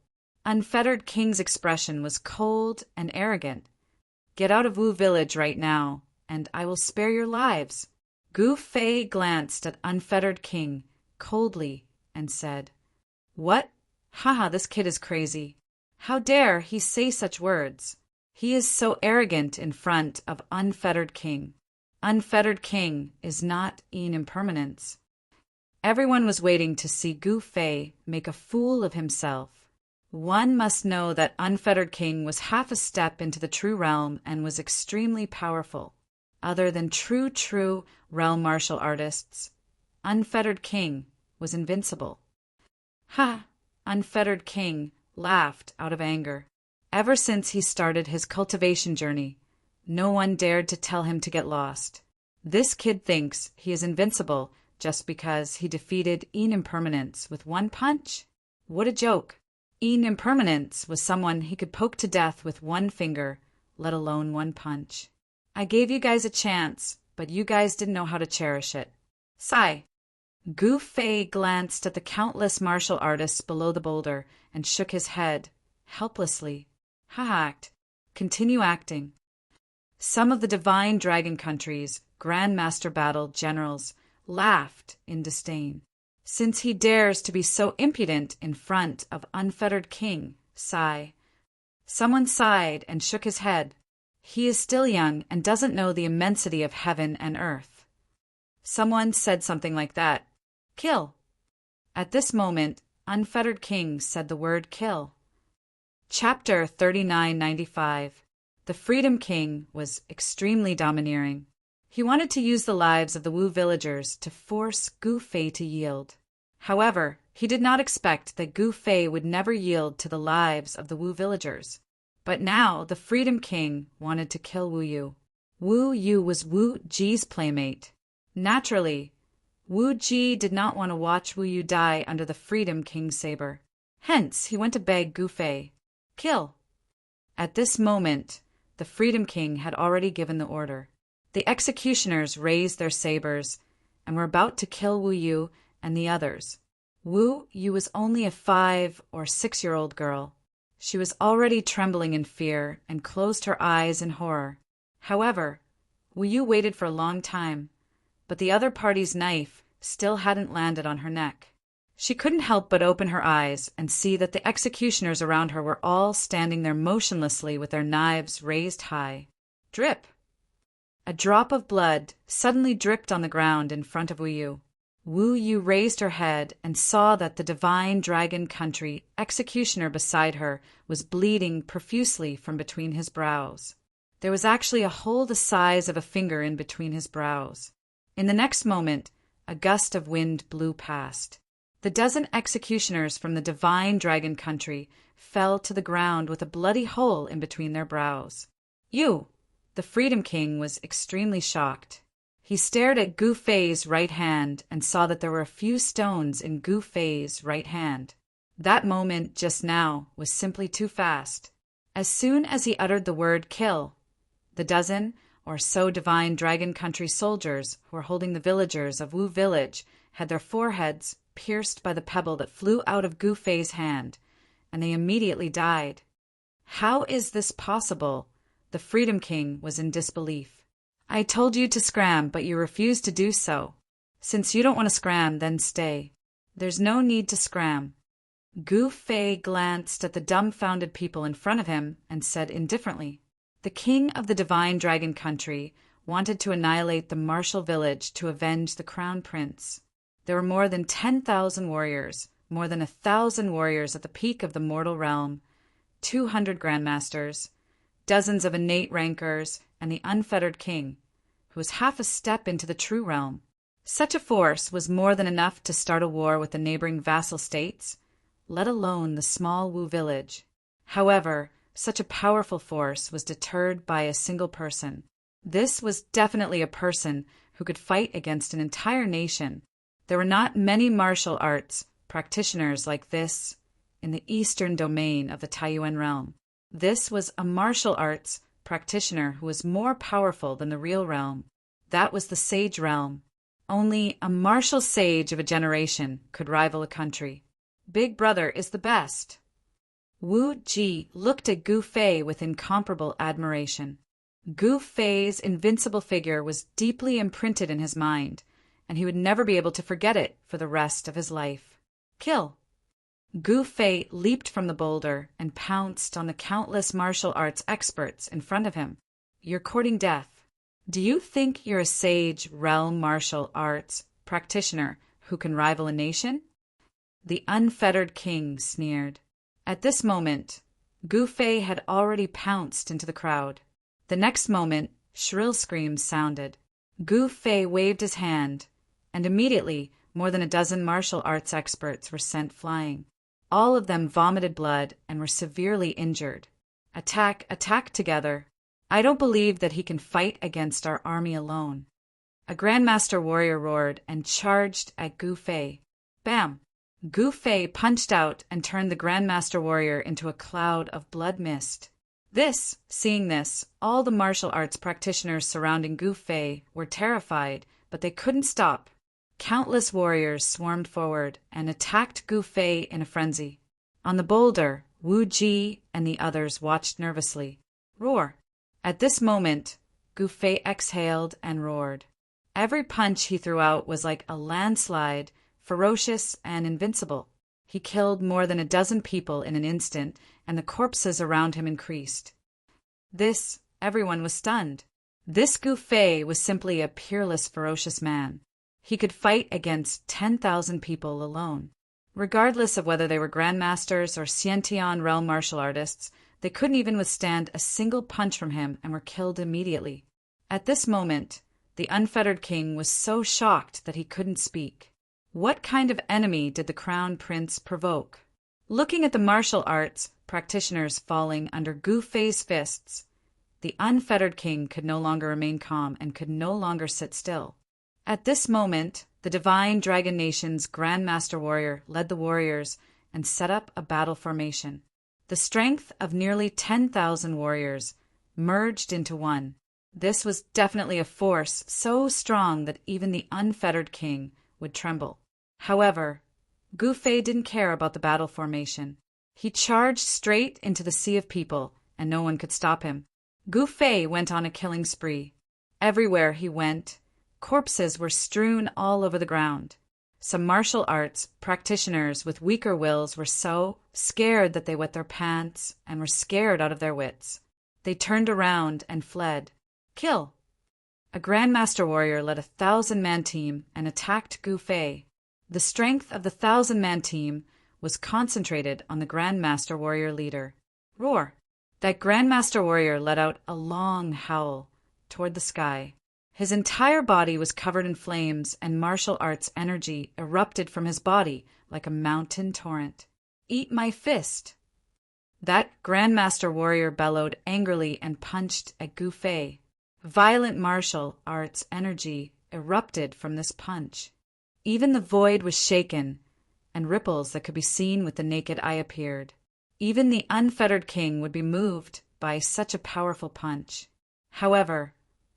Unfettered king's expression was cold and arrogant. Get out of Wu village right now, and I will spare your lives. Gu Fei glanced at unfettered king coldly and said, What? Haha, this kid is crazy. How dare he say such words? He is so arrogant in front of unfettered king. Unfettered king is not in impermanence. Everyone was waiting to see Gu Fei make a fool of himself. One must know that unfettered king was half a step into the true realm and was extremely powerful. Other than true realm martial artists, unfettered king was invincible. Ha! Unfettered king laughed out of anger. Ever since he started his cultivation journey, no one dared to tell him to get lost. This kid thinks he is invincible just because he defeated Impermanence with one punch? What a joke! Impermanence was someone he could poke to death with one finger, let alone one punch. I gave you guys a chance, but you guys didn't know how to cherish it. Sigh. Gu Fei glanced at the countless martial artists below the boulder and shook his head, helplessly. Ha-hacked. Continue acting. Some of the divine dragon country's Grandmaster Battle generals laughed in disdain. Since he dares to be so impudent in front of unfettered king, sigh. Someone sighed and shook his head. He is still young and doesn't know the immensity of heaven and earth. Someone said something like that. Kill. At this moment, unfettered king said the word kill. Chapter 3995. The Freedom King was extremely domineering. He wanted to use the lives of the Wu villagers to force Gu Fei to yield. However, he did not expect that Gu Fei would never yield to the lives of the Wu villagers. But now the Freedom King wanted to kill Wu Yu. Wu Yu was Wu Ji's playmate. Naturally, Wu Ji did not want to watch Wu Yu die under the Freedom King's saber. Hence, he went to beg Gu Fei, "Kill." At this moment, the Freedom King had already given the order. The executioners raised their sabers and were about to kill Wu Yu and the others. Wu Yu was only a 5 or 6-year-old girl. She was already trembling in fear and closed her eyes in horror. However, Wu Yu waited for a long time, but the other party's knife still hadn't landed on her neck. She couldn't help but open her eyes and see that the executioners around her were all standing there motionlessly with their knives raised high. Drip! A drop of blood suddenly dripped on the ground in front of Wu Yu. Wu Yu raised her head and saw that the Divine Dragon Country executioner beside her was bleeding profusely from between his brows. There was actually a hole the size of a finger in between his brows. In the next moment, a gust of wind blew past. The dozen executioners from the Divine Dragon Country fell to the ground with a bloody hole in between their brows. "You!" The Freedom King was extremely shocked. He stared at Gu Fei's right hand and saw that there were a few stones in Gu Fei's right hand. That moment, just now, was simply too fast. As soon as he uttered the word "kill," the dozen or so Divine Dragon Country soldiers who were holding the villagers of Wu Village had their foreheads pierced by the pebble that flew out of Gu Fei's hand, and they immediately died. How is this possible? The Freedom King was in disbelief. "I told you to scram, but you refused to do so. Since you don't want to scram, then stay. There's no need to scram." Gu Fei glanced at the dumbfounded people in front of him and said indifferently, "The king of the Divine Dragon Country wanted to annihilate the martial village to avenge the crown prince. There were more than 10,000 warriors, more than 1,000 warriors at the peak of the mortal realm, 200 grandmasters, dozens of innate rankers, and the unfettered king, who was half a step into the true realm. Such a force was more than enough to start a war with the neighboring vassal states, let alone the small Wu village. However, such a powerful force was deterred by a single person. This was definitely a person who could fight against an entire nation. There were not many martial arts practitioners like this in the eastern domain of the Taiyuan realm. This was a martial arts practitioner who was more powerful than the real realm. That was the sage realm. Only a martial sage of a generation could rival a country. Big Brother is the best. Wu Ji looked at Gu Fei with incomparable admiration. Gu Fei's invincible figure was deeply imprinted in his mind, and he would never be able to forget it for the rest of his life. "Kill!" Gu Fei leaped from the boulder and pounced on the countless martial arts experts in front of him. "You're courting death. Do you think you're a sage realm martial arts practitioner who can rival a nation?" The unfettered king sneered. At this moment, Gu Fei had already pounced into the crowd. The next moment, shrill screams sounded. Gu Fei waved his hand, and immediately more than a dozen martial arts experts were sent flying. All of them vomited blood and were severely injured. Attack together. I don't believe that he can fight against our army alone." A Grandmaster warrior roared and charged at Gu Fei. Bam! Gu Fei punched out and turned the Grandmaster warrior into a cloud of blood mist. Seeing this, all the martial arts practitioners surrounding Gu Fei were terrified, but they couldn't stop. Countless warriors swarmed forward and attacked Gu Fei in a frenzy. On the boulder, Wu Ji and the others watched nervously. Roar! At this moment, Gu Fei exhaled and roared. Every punch he threw out was like a landslide, ferocious and invincible. He killed more than a dozen people in an instant, and the corpses around him increased. Everyone was stunned. This Gu Fei was simply a peerless, ferocious man. He could fight against 10,000 people alone. Regardless of whether they were grandmasters or Xiantian realm martial artists, they couldn't even withstand a single punch from him and were killed immediately. At this moment, the unfettered king was so shocked that he couldn't speak. What kind of enemy did the crown prince provoke? Looking at the martial arts practitioners falling under Gu Fei's fists, the unfettered king could no longer remain calm and could no longer sit still. At this moment, the divine Dragon Nation's Grandmaster Warrior led the warriors and set up a battle formation. The strength of nearly 10,000 warriors merged into one. This was definitely a force so strong that even the unfettered king would tremble. However, Gu Fei didn't care about the battle formation. He charged straight into the sea of people, and no one could stop him. Gu Fei went on a killing spree. Everywhere he went, corpses were strewn all over the ground. Some martial arts practitioners with weaker wills were so scared that they wet their pants and were scared out of their wits. They turned around and fled. Kill! A Grandmaster Warrior led a 1,000-man team and attacked Gu Fei. The strength of the 1,000-man team was concentrated on the Grandmaster Warrior leader. Roar! That Grandmaster Warrior let out a long howl toward the sky. His entire body was covered in flames, and martial arts energy erupted from his body like a mountain torrent. Eat my fist! That Grandmaster Warrior bellowed angrily and punched at Gu Fei. Violent martial arts energy erupted from this punch. Even the void was shaken, and ripples that could be seen with the naked eye appeared. Even the unfettered king would be moved by such a powerful punch. However,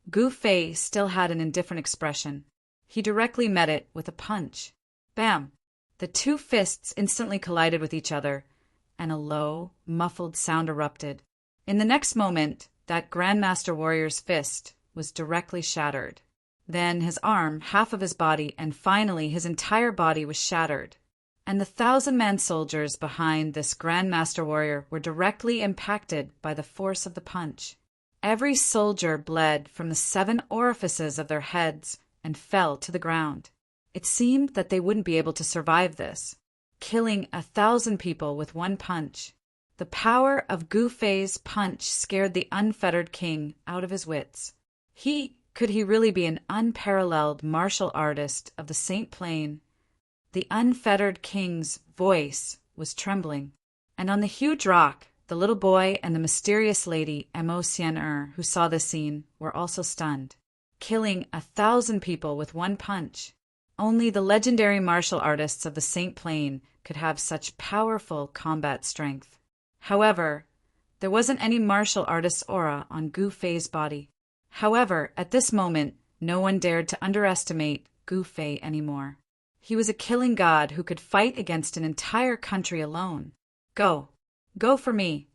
Gu Fei still had an indifferent expression. He directly met it with a punch. Bam! The two fists instantly collided with each other, and a low, muffled sound erupted. In the next moment, that Grandmaster Warrior's fist was directly shattered. Then his arm, half of his body, and finally his entire body was shattered. And the 1,000-man soldiers behind this Grandmaster Warrior were directly impacted by the force of the punch. Every soldier bled from the 7 orifices of their heads and fell to the ground. It seemed that they wouldn't be able to survive this, killing 1,000 people with one punch. The power of Gu Fei's punch scared the unfettered king out of his wits. Could he really be an unparalleled martial artist of the Saint Plain? The unfettered king's voice was trembling, and on the huge rock, the little boy and the mysterious lady Mo Xian who saw this scene were also stunned, killing 1,000 people with one punch. Only the legendary martial artists of the Saint Plain could have such powerful combat strength. However, there wasn't any martial artist's aura on Gu Fei's body. However, at this moment, no one dared to underestimate Gu Fei anymore. He was a killing god who could fight against an entire country alone. Go! Go for me!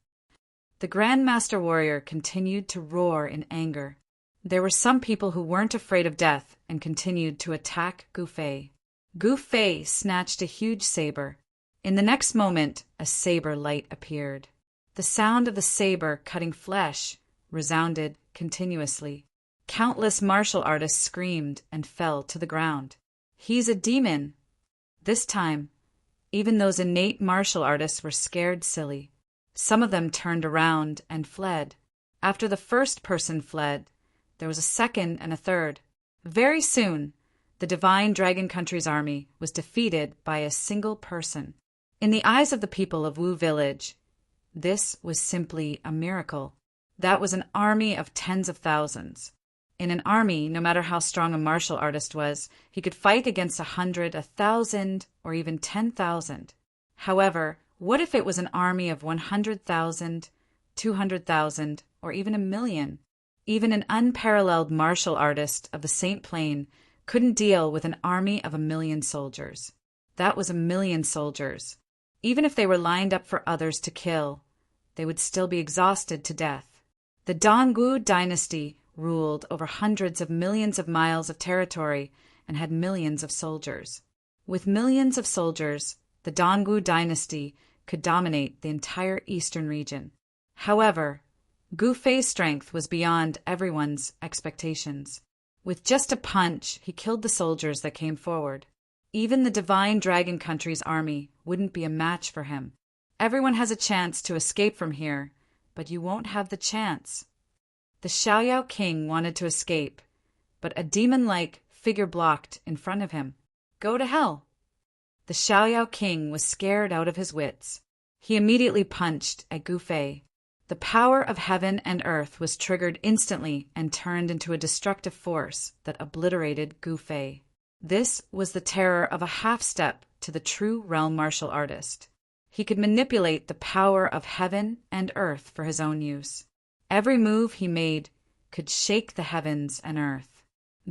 The Grandmaster Warrior continued to roar in anger. There were some people who weren't afraid of death and continued to attack Gu Fei. Gu Fei snatched a huge saber. In the next moment, a saber light appeared. The sound of the saber cutting flesh resounded continuously. Countless martial artists screamed and fell to the ground. He's a demon! This time, even those innate martial artists were scared silly. Some of them turned around and fled. After the first person fled, there was a second and a third. Very soon, the divine Dragon Country's army was defeated by a single person. In the eyes of the people of Wu Village, this was simply a miracle. That was an army of tens of thousands. In an army, no matter how strong a martial artist was, he could fight against 100, 1,000, or even 10,000. However, what if it was an army of 100,000, 200,000, or even 1,000,000? Even an unparalleled martial artist of the Saint Plain couldn't deal with an army of 1,000,000 soldiers. That was 1,000,000 soldiers. Even if they were lined up for others to kill, they would still be exhausted to death. The Dongwu dynasty ruled over hundreds of millions of miles of territory and had millions of soldiers. With millions of soldiers, the Dongwu dynasty could dominate the entire eastern region. However, Gu Fei's strength was beyond everyone's expectations. With just a punch, he killed the soldiers that came forward. Even the Divine Dragon Country's army wouldn't be a match for him. Everyone has a chance to escape from here, but you won't have the chance. The Xiaoyao King wanted to escape, but a demon-like figure blocked in front of him. Go to hell! The Xiaoyao King was scared out of his wits. He immediately punched at Gu Fei. The power of heaven and earth was triggered instantly and turned into a destructive force that obliterated Gu Fei. This was the terror of a half-step to the true realm martial artist. He could manipulate the power of heaven and earth for his own use. Every move he made could shake the heavens and earth.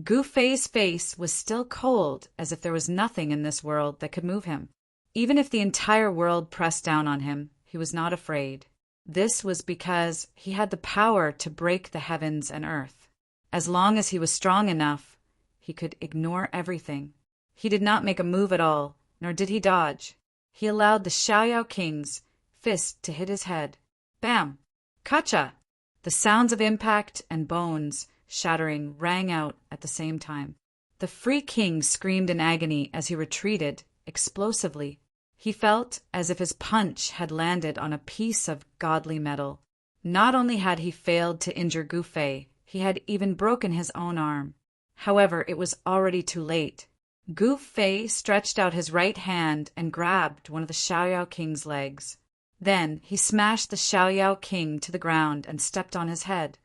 Gu Fei's face was still cold, as if there was nothing in this world that could move him. Even if the entire world pressed down on him, he was not afraid. This was because he had the power to break the heavens and earth. As long as he was strong enough, he could ignore everything. He did not make a move at all, nor did he dodge. He allowed the Xiaoyao King's fist to hit his head. Bam! Kacha! The sounds of impact and bones shattering rang out at the same time. The Free King screamed in agony as he retreated explosively. He felt as if his punch had landed on a piece of godly metal. Not only had he failed to injure Gu Fei, he had even broken his own arm. However, it was already too late. Gu Fei stretched out his right hand and grabbed one of the Xiaoyao King's legs. Then he smashed the Xiaoyao King to the ground and stepped on his head.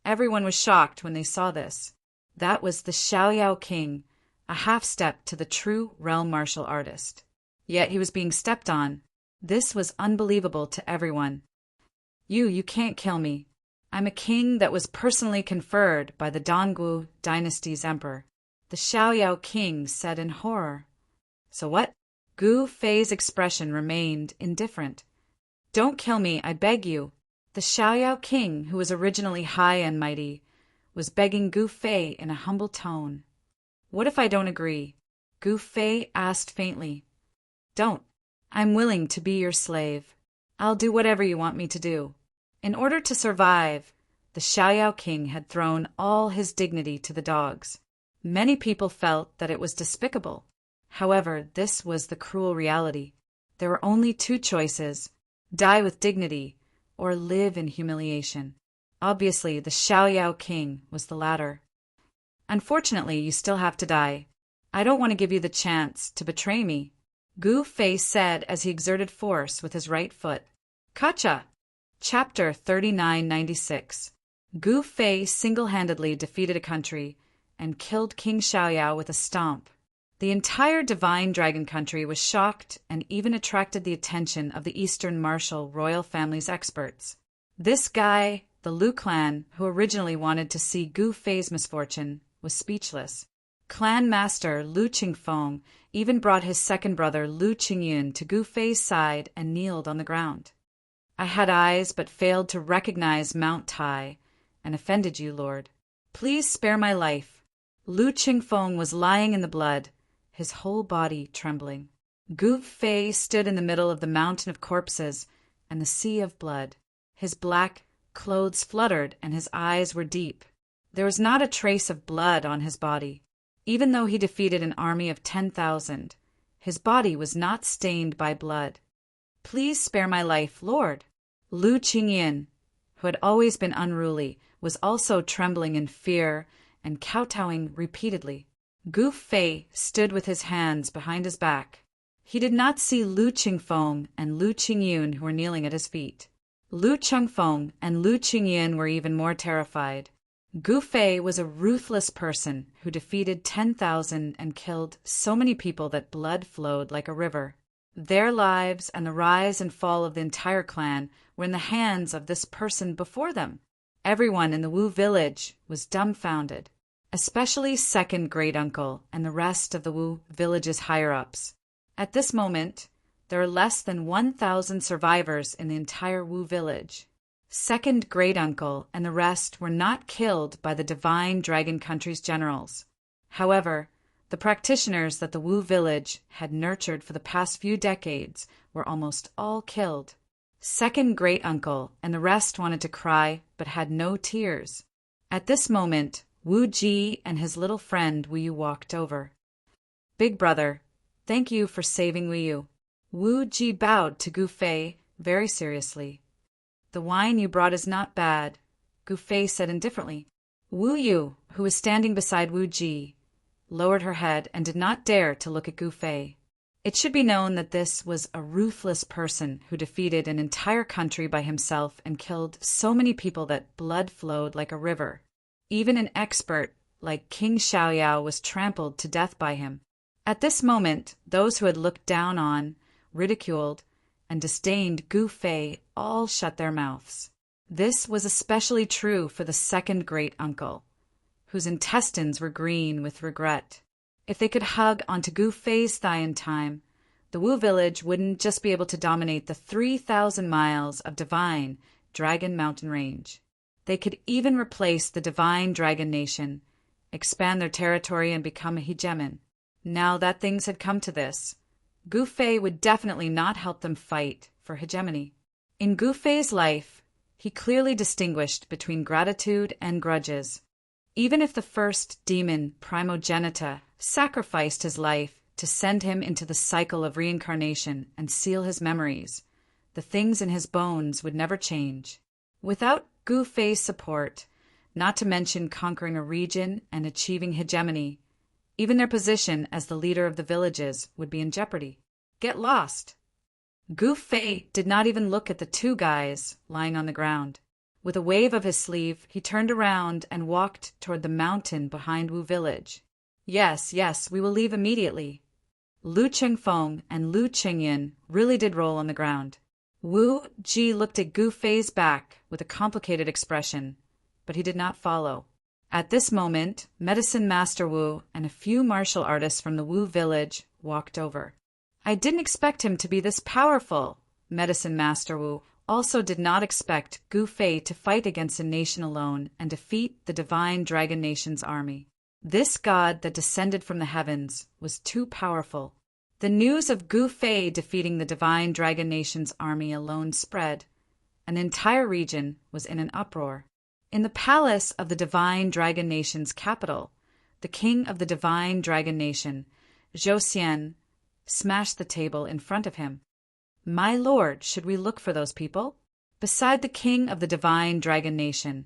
Everyone was shocked when they saw this. That was the Xiaoyao King, a half-step to the true realm martial artist. Yet he was being stepped on. This was unbelievable to everyone. You can't kill me. I'm a king that was personally conferred by the Dongwu dynasty's emperor. The Xiaoyao King said in horror. So what? Gu Fei's expression remained indifferent. Don't kill me, I beg you. The Xiaoyao King, who was originally high and mighty, was begging Gu Fei in a humble tone. What if I don't agree? Gu Fei asked faintly. Don't. I'm willing to be your slave. I'll do whatever you want me to do. In order to survive, the Xiaoyao King had thrown all his dignity to the dogs. Many people felt that it was despicable. However, this was the cruel reality. There were only two choices: die with dignity or live in humiliation. Obviously, the Xiaoyao King was the latter. Unfortunately, you still have to die. I don't want to give you the chance to betray me, Gu Fei said as he exerted force with his right foot. Kacha! Chapter 3996. Gu Fei single-handedly defeated a country and killed King Xiaoyao with a stomp. The entire Divine Dragon Country was shocked and even attracted the attention of the Eastern martial royal family's experts. This guy, the Lu clan, who originally wanted to see Gu Fei's misfortune, was speechless. Clan master Lu Qingfeng even brought his second brother Lu Qingyun to Gu Fei's side and kneeled on the ground. I had eyes but failed to recognize Mount Tai and offended you, Lord. Please spare my life. Lu Qingfeng was lying in the blood, his whole body trembling. Gu Fei stood in the middle of the mountain of corpses and the sea of blood. His black clothes fluttered and his eyes were deep. There was not a trace of blood on his body. Even though he defeated an army of 10,000, his body was not stained by blood. Please spare my life, Lord. Lu Qingyin, who had always been unruly, was also trembling in fear and kowtowing repeatedly. Gu Fei stood with his hands behind his back. He did not see Lu Qingfeng and Lu Qingyun, who were kneeling at his feet. Lu Qingfeng and Lu Qingyun were even more terrified. Gu Fei was a ruthless person who defeated 10,000 and killed so many people that blood flowed like a river. Their lives and the rise and fall of the entire clan were in the hands of this person before them. Everyone in the Wu village was dumbfounded, especially second great-uncle and the rest of the Wu village's higher-ups. At this moment, there are less than 1,000 survivors in the entire Wu village. Second great-uncle and the rest were not killed by the Divine Dragon Country's generals. However, the practitioners that the Wu village had nurtured for the past few decades were almost all killed. Second great-uncle and the rest wanted to cry but had no tears. At this moment, Wu Ji and his little friend Wu Yu walked over. Big brother, thank you for saving Wu. Wu Ji bowed to Gu Fei very seriously. The wine you brought is not bad, Gu Fei said indifferently. Wu Yu, who was standing beside Wu Ji, lowered her head and did not dare to look at Gu Fei. It should be known that this was a ruthless person who defeated an entire country by himself and killed so many people that blood flowed like a river. Even an expert like King Xiaoyao was trampled to death by him. At this moment, those who had looked down on, ridiculed, and disdained Gu Fei all shut their mouths. This was especially true for the second great uncle, whose intestines were green with regret. If they could hug onto Gu Fei's thigh in time, the Wu village wouldn't just be able to dominate the 3,000 miles of divine Dragon Mountain Range. They could even replace the divine Dragon Nation, expand their territory and become a hegemon. Now that things had come to this, Gu Fei would definitely not help them fight for hegemony. In Gu Fei's life, he clearly distinguished between gratitude and grudges. Even if the first demon, Primogenita, sacrificed his life to send him into the cycle of reincarnation and seal his memories, the things in his bones would never change. Without Gu Fei's support, not to mention conquering a region and achieving hegemony, even their position as the leader of the villages would be in jeopardy. Get lost! Gu Fei did not even look at the two guys lying on the ground. With a wave of his sleeve, he turned around and walked toward the mountain behind Wu village. Yes, we will leave immediately. Lu Chengfeng and Lu Chengyin really did roll on the ground. Wu Ji looked at Gu Fei's back with a complicated expression, but he did not follow. At this moment, Medicine Master Wu and a few martial artists from the Wu village walked over. I didn't expect him to be this powerful. Medicine Master Wu also did not expect Gu Fei to fight against a nation alone and defeat the divine Dragon Nation's army. This god that descended from the heavens was too powerful. The news of Gu Fei defeating the divine Dragon Nation's army alone spread. An entire region was in an uproar. In the palace of the divine Dragon Nation's capital, the king of the divine Dragon Nation, Zhou Xian, smashed the table in front of him. My lord, should we look for those people? Beside the king of the divine Dragon Nation,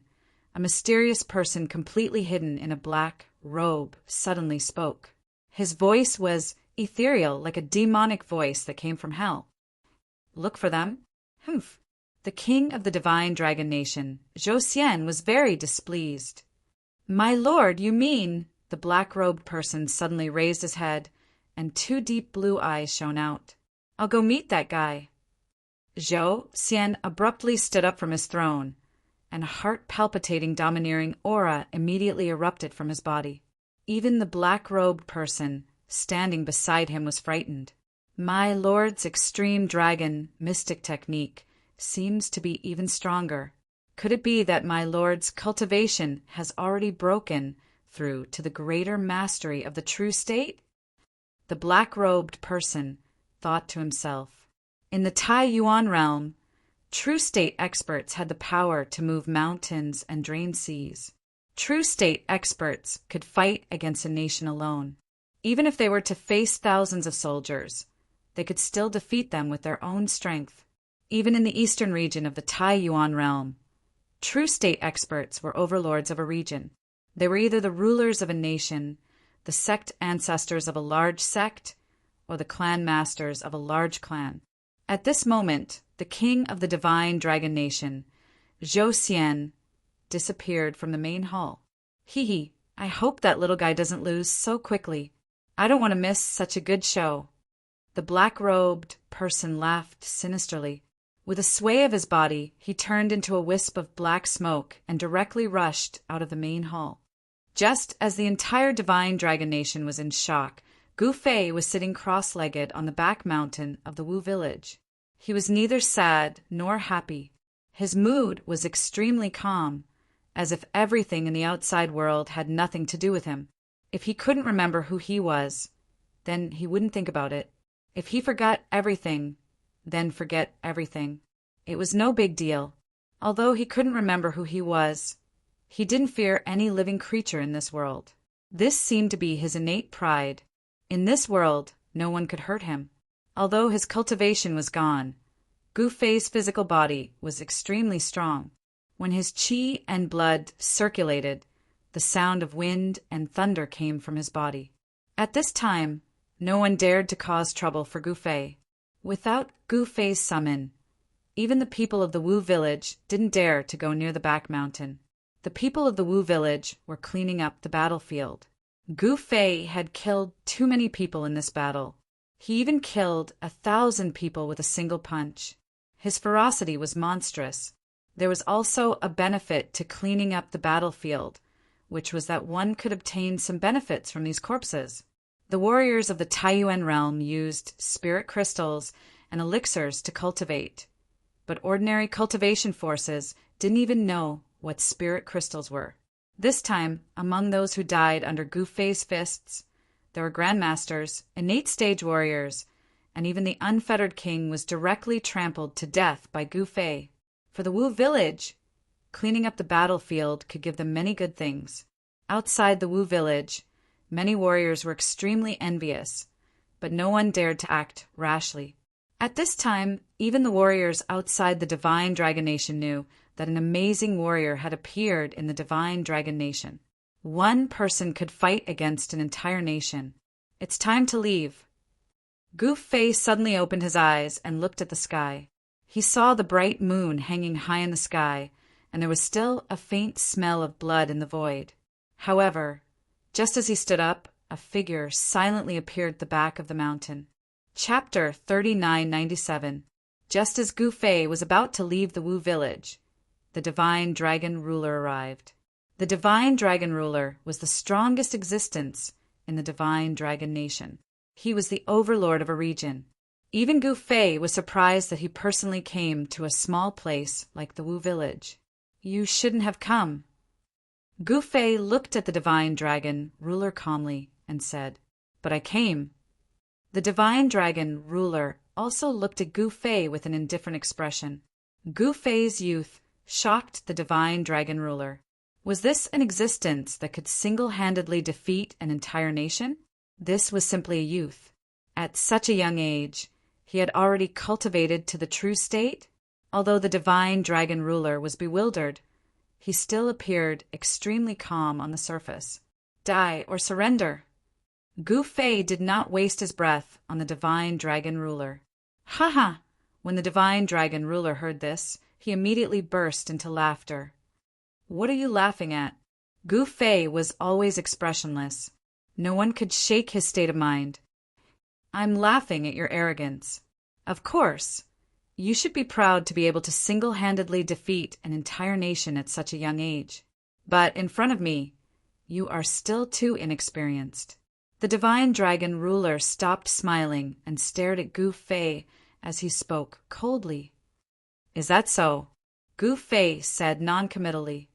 a mysterious person completely hidden in a black robe suddenly spoke. His voice was ethereal, like a demonic voice that came from hell. Look for them? Humph. The king of the divine Dragon Nation, Zhou Xian, was very displeased. My lord, you mean... The black-robed person suddenly raised his head, and two deep blue eyes shone out. I'll go meet that guy. Zhou Xian abruptly stood up from his throne, and a heart-palpitating domineering aura immediately erupted from his body. Even the black-robed person standing beside him was frightened. My lord's extreme dragon mystic technique seems to be even stronger. Could it be that my lord's cultivation has already broken through to the greater mastery of the true state? The black-robed person thought to himself. In the Tai Yuan realm, true state experts had the power to move mountains and drain seas. True state experts could fight against a nation alone. Even if they were to face thousands of soldiers, they could still defeat them with their own strength. Even in the eastern region of the Tai Yuan realm, true state experts were overlords of a region. They were either the rulers of a nation, the sect ancestors of a large sect, or the clan masters of a large clan. At this moment, the king of the divine Dragon Nation, Zhou Xian, disappeared from the main hall. Hee, I hope that little guy doesn't lose so quickly. I don't want to miss such a good show. The black-robed person laughed sinisterly. With a sway of his body, he turned into a wisp of black smoke and directly rushed out of the main hall. Just as the entire divine Dragon Nation was in shock, Gu Fei was sitting cross-legged on the back mountain of the Wu village. He was neither sad nor happy. His mood was extremely calm, as if everything in the outside world had nothing to do with him. If he couldn't remember who he was, then he wouldn't think about it. If he forgot everything, then forget everything. It was no big deal. Although he couldn't remember who he was, he didn't fear any living creature in this world. This seemed to be his innate pride. In this world, no one could hurt him. Although his cultivation was gone, Gu Fei's physical body was extremely strong. When his qi and blood circulated, the sound of wind and thunder came from his body. At this time, no one dared to cause trouble for Gu Fei. Without Gu Fei's summon, even the people of the Wu village didn't dare to go near the back mountain. The people of the Wu village were cleaning up the battlefield. Gu Fei had killed too many people in this battle. He even killed 1,000 people with a single punch. His ferocity was monstrous. There was also a benefit to cleaning up the battlefield, which was that one could obtain some benefits from these corpses. The warriors of the Taiyuan realm used spirit crystals and elixirs to cultivate, but ordinary cultivation forces didn't even know what spirit crystals were. This time, among those who died under Gu Fei's fists, there were grandmasters, innate stage warriors, and even the unfettered king was directly trampled to death by Gu Fei. For the Wu village, cleaning up the battlefield could give them many good things. Outside the Wu village, many warriors were extremely envious, but no one dared to act rashly. At this time, even the warriors outside the Divine Dragon Nation knew that an amazing warrior had appeared in the Divine Dragon Nation. One person could fight against an entire nation. It's time to leave. Gu Fei suddenly opened his eyes and looked at the sky. He saw the bright moon hanging high in the sky, and there was still a faint smell of blood in the void. However, just as he stood up, a figure silently appeared at the back of the mountain. Chapter 3997. Just as Gu Fei was about to leave the Wu village, the Divine Dragon Ruler arrived. The Divine Dragon Ruler was the strongest existence in the Divine Dragon Nation. He was the overlord of a region. Even Gu Fei was surprised that he personally came to a small place like the Wu village. You shouldn't have come. Gu Fei looked at the Divine Dragon Ruler calmly and said, But I came. The Divine Dragon Ruler also looked at Gu Fei with an indifferent expression. Gu Fei's youth shocked the Divine Dragon Ruler. Was this an existence that could single-handedly defeat an entire nation? This was simply a youth. At such a young age, he had already cultivated to the true state. Although the Divine Dragon Ruler was bewildered, he still appeared extremely calm on the surface. Die or surrender. Gu Fei did not waste his breath on the Divine Dragon Ruler. Ha ha! When the Divine Dragon Ruler heard this, he immediately burst into laughter. What are you laughing at? Gu Fei was always expressionless. No one could shake his state of mind. I'm laughing at your arrogance. Of course. You should be proud to be able to single-handedly defeat an entire nation at such a young age. But in front of me, you are still too inexperienced. The Divine Dragon Ruler stopped smiling and stared at Gu Fei as he spoke coldly. Is that so? Gu Fei said noncommittally.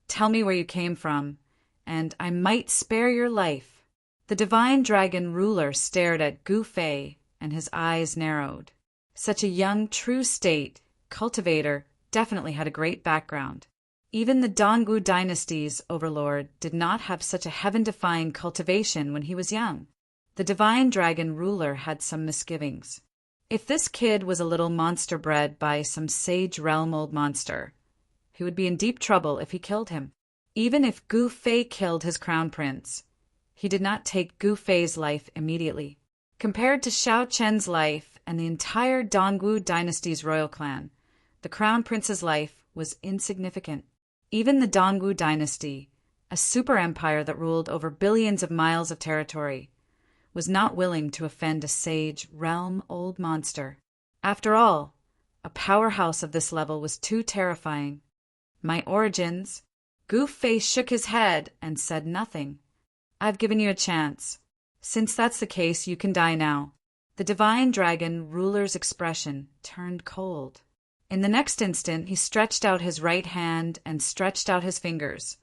Tell me where you came from, and I might spare your life. The Divine Dragon Ruler stared at Gu Fei, and his eyes narrowed. Such a young, true state cultivator definitely had a great background. Even the Dongwu dynasty's overlord did not have such a heaven-defying cultivation when he was young. The Divine Dragon Ruler had some misgivings. If this kid was a little monster bred by some sage realm old monster, he would be in deep trouble if he killed him. Even if Gu Fei killed his crown prince, he did not take Gu Fei's life immediately. Compared to Xiao Chen's life and the entire Dongwu dynasty's royal clan, the crown prince's life was insignificant. Even the Dongwu dynasty, a super empire that ruled over billions of miles of territory, was not willing to offend a sage realm old monster. After all, a powerhouse of this level was too terrifying. My origins. Gu Fei shook his head and said nothing. I've given you a chance. Since that's the case, you can die now. The Divine Dragon Ruler's expression turned cold. In the next instant, he stretched out his right hand and stretched out his fingers,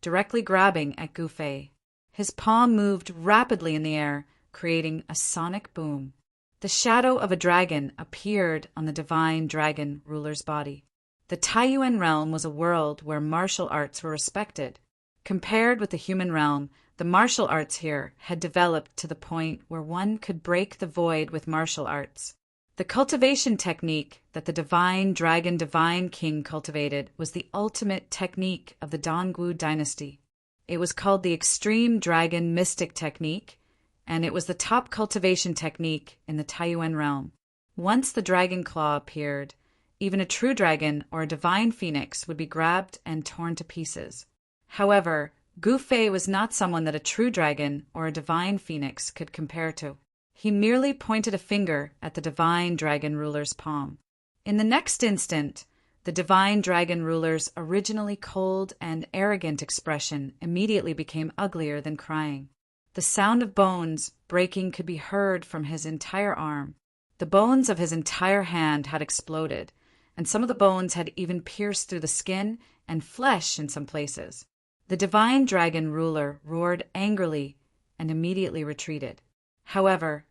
directly grabbing at Gu Fei. His palm moved rapidly in the air, creating a sonic boom. The shadow of a dragon appeared on the Divine Dragon Ruler's body. The Taiyuan realm was a world where martial arts were respected. Compared with the human realm, The martial arts here had developed to the point where one could break the void with martial arts. The cultivation technique that the divine dragon divine king cultivated was the ultimate technique of the Dongwu dynasty. It was called the extreme dragon mystic technique, and it was the top cultivation technique in the Taiyuan realm. Once the dragon claw appeared, even a true dragon or a divine phoenix would be grabbed and torn to pieces. However, Gu Fei was not someone that a true dragon or a divine phoenix could compare to. He merely pointed a finger at the divine dragon ruler's palm. In the next instant, the divine dragon ruler's originally cold and arrogant expression immediately became uglier than crying. The sound of bones breaking could be heard from his entire arm. The bones of his entire hand had exploded, and some of the bones had even pierced through the skin and flesh in some places. The divine dragon ruler roared angrily and immediately retreated. However,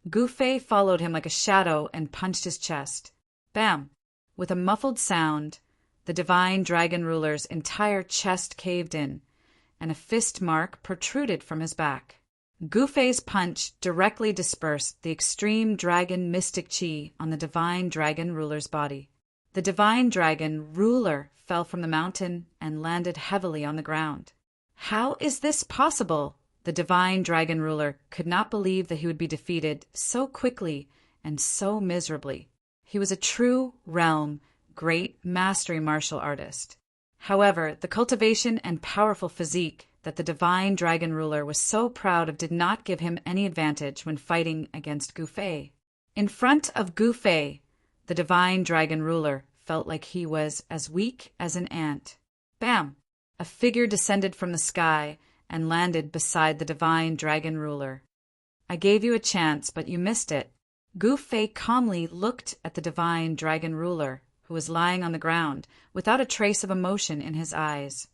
Gu Fei followed him like a shadow and punched his chest. Bam! With a muffled sound, the divine dragon ruler's entire chest caved in, and a fist mark protruded from his back. Gu Fei's punch directly dispersed the extreme dragon mystic chi on the divine dragon ruler's body. The divine dragon ruler fell from the mountain and landed heavily on the ground. How is this possible? The divine dragon ruler could not believe that he would be defeated so quickly and so miserably. He was a true realm, great mastery martial artist. However, the cultivation and powerful physique that the divine dragon ruler was so proud of did not give him any advantage when fighting against Gu Fei. In front of Gu Fei, the divine dragon ruler felt like he was as weak as an ant. Bam! A figure descended from the sky and landed beside the divine dragon ruler. I gave you a chance, but you missed it. Gu Fei calmly looked at the divine dragon ruler, who was lying on the ground, without a trace of emotion in his eyes.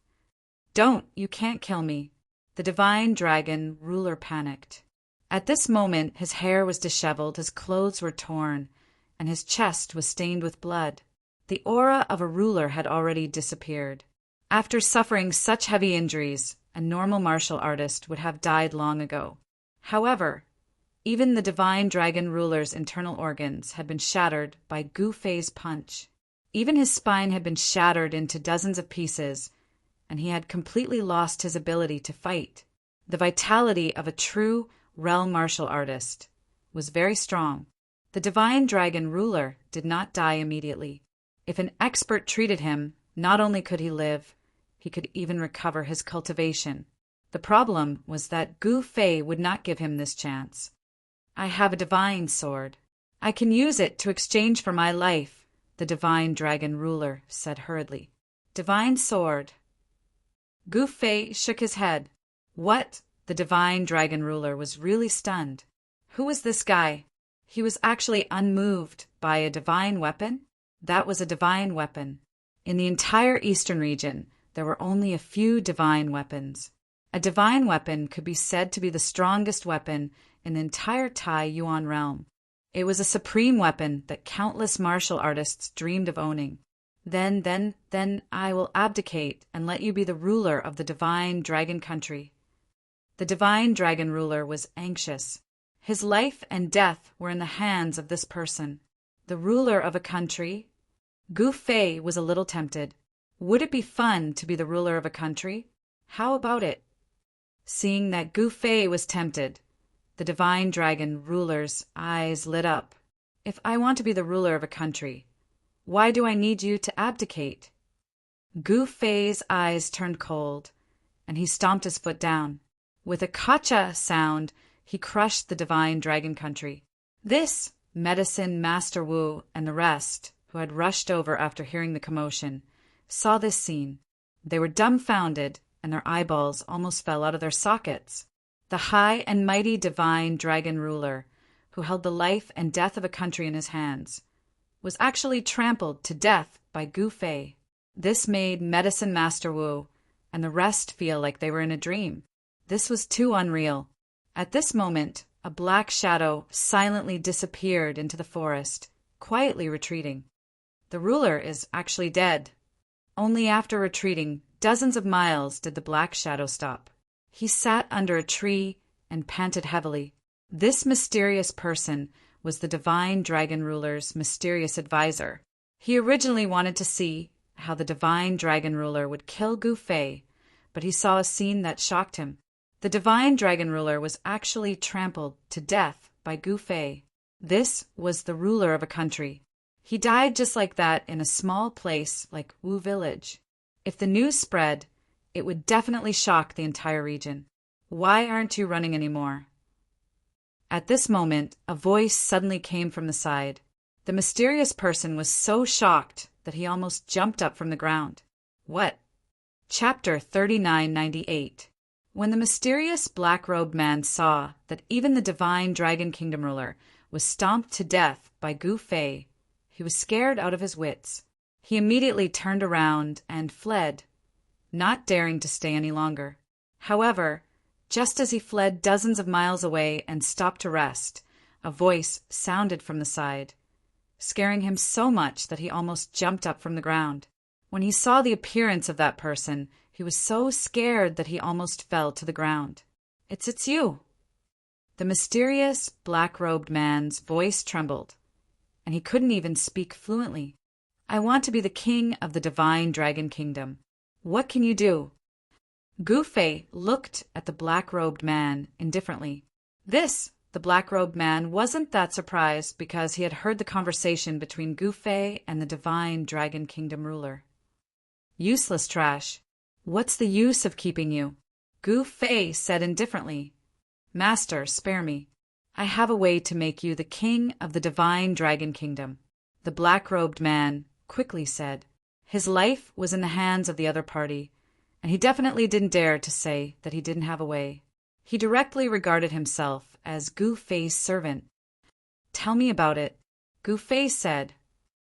Don't, you can't kill me. The divine dragon ruler panicked. At this moment, his hair was disheveled, his clothes were torn, and his chest was stained with blood. The aura of a ruler had already disappeared. After suffering such heavy injuries, a normal martial artist would have died long ago. However, even the divine dragon ruler's internal organs had been shattered by Gu Fei's punch. Even his spine had been shattered into dozens of pieces, and he had completely lost his ability to fight. The vitality of a true realm martial artist was very strong. The divine dragon ruler did not die immediately. If an expert treated him, not only could he live, he could even recover his cultivation. The problem was that Gu Fei would not give him this chance. I have a divine sword. I can use it to exchange for my life, the divine dragon ruler said hurriedly. Divine sword. Gu Fei shook his head. What? The divine dragon ruler was really stunned. Who was this guy? He was actually unmoved by a divine weapon? That was a divine weapon. In the entire eastern region, there were only a few divine weapons. A divine weapon could be said to be the strongest weapon in the entire Taiyuan realm. It was a supreme weapon that countless martial artists dreamed of owning. Then I will abdicate and let you be the ruler of the divine dragon country. The divine dragon ruler was anxious. His life and death were in the hands of this person. The ruler of a country? Gu Fei was a little tempted. Would it be fun to be the ruler of a country? How about it? Seeing that Gu Fei was tempted, the divine dragon ruler's eyes lit up. If I want to be the ruler of a country, why do I need you to abdicate? Gu Fei's eyes turned cold, and he stomped his foot down. With a kacha sound, he crushed the divine dragon country. This, Medicine Master Wu and the rest, who had rushed over after hearing the commotion, saw this scene. They were dumbfounded, and their eyeballs almost fell out of their sockets. The high and mighty divine dragon ruler, who held the life and death of a country in his hands, was actually trampled to death by Gu Fei. This made Medicine Master Wu and the rest feel like they were in a dream. This was too unreal. At this moment, a black shadow silently disappeared into the forest, quietly retreating. The ruler is actually dead. Only after retreating dozens of miles did the black shadow stop. He sat under a tree and panted heavily. This mysterious person was the divine dragon ruler's mysterious advisor. He originally wanted to see how the divine dragon ruler would kill Gu Fei, but he saw a scene that shocked him. The divine dragon ruler was actually trampled to death by Gu Fei. This was the ruler of a country. He died just like that in a small place like Wu Village. If the news spread, it would definitely shock the entire region. Why aren't you running anymore? At this moment, a voice suddenly came from the side. The mysterious person was so shocked that he almost jumped up from the ground. What? Chapter 3998. When the mysterious black-robed man saw that even the divine Dragon Kingdom ruler was stomped to death by Gu Fei, he was scared out of his wits. He immediately turned around and fled, not daring to stay any longer. However, just as he fled dozens of miles away and stopped to rest, a voice sounded from the side, scaring him so much that he almost jumped up from the ground. When he saw the appearance of that person, he was so scared that he almost fell to the ground. It's you." The mysterious black-robed man's voice trembled, and he couldn't even speak fluently. "I want to be the king of the divine Dragon Kingdom. What can you do?" Gu Fei looked at the black-robed man indifferently. The black-robed man wasn't that surprised because he had heard the conversation between Gu Fei and the divine Dragon Kingdom ruler. "Useless trash. What's the use of keeping you?" Gu Fei said indifferently. "Master, spare me. I have a way to make you the king of the divine Dragon Kingdom," the black-robed man quickly said. His life was in the hands of the other party, and he definitely didn't dare to say that he didn't have a way. He directly regarded himself as Gu Fei's servant. "Tell me about it," Gu Fei said.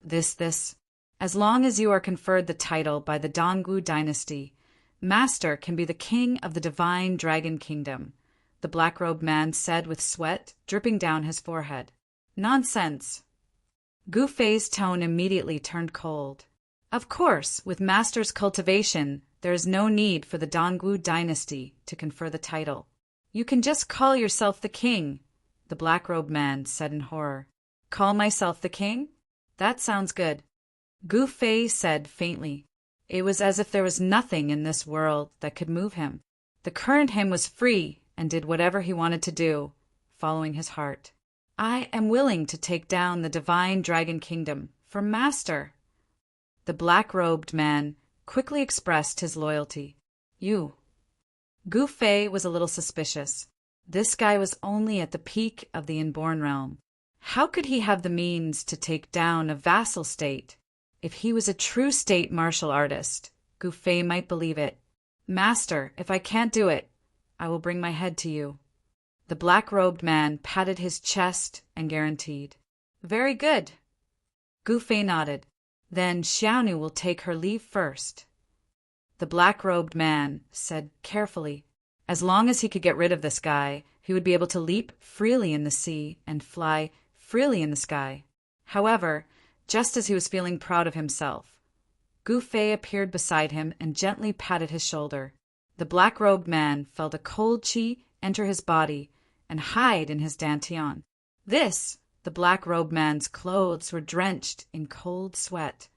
This. As long as you are conferred the title by the Dongwu dynasty, Master can be the king of the divine Dragon Kingdom," the black-robed man said with sweat dripping down his forehead. "Nonsense." Gu Fei's tone immediately turned cold. "Of course, with Master's cultivation, there is no need for the Dongwu dynasty to confer the title. You can just call yourself the king," the black-robed man said in horror. "Call myself the king? That sounds good," Gu Fei said faintly. It was as if there was nothing in this world that could move him. The current him was free and did whatever he wanted to do, following his heart. "I am willing to take down the divine Dragon Kingdom for Master." The black-robed man quickly expressed his loyalty. "You." Gu Fei was a little suspicious. This guy was only at the peak of the inborn realm. How could he have the means to take down a vassal state? If he was a true state martial artist, Gu Fei might believe it. "Master, if I can't do it, I will bring my head to you." The black-robed man patted his chest and guaranteed. "Very good." Gu Fei nodded. "Then Xiaonu will take her leave first." The black-robed man said carefully. As long as he could get rid of this guy, he would be able to leap freely in the sea and fly freely in the sky. However, just as he was feeling proud of himself, Gu Fei appeared beside him and gently patted his shoulder. The black-robed man felt a cold qi enter his body and hide in his dantian. The black-robed man's clothes were drenched in cold sweat.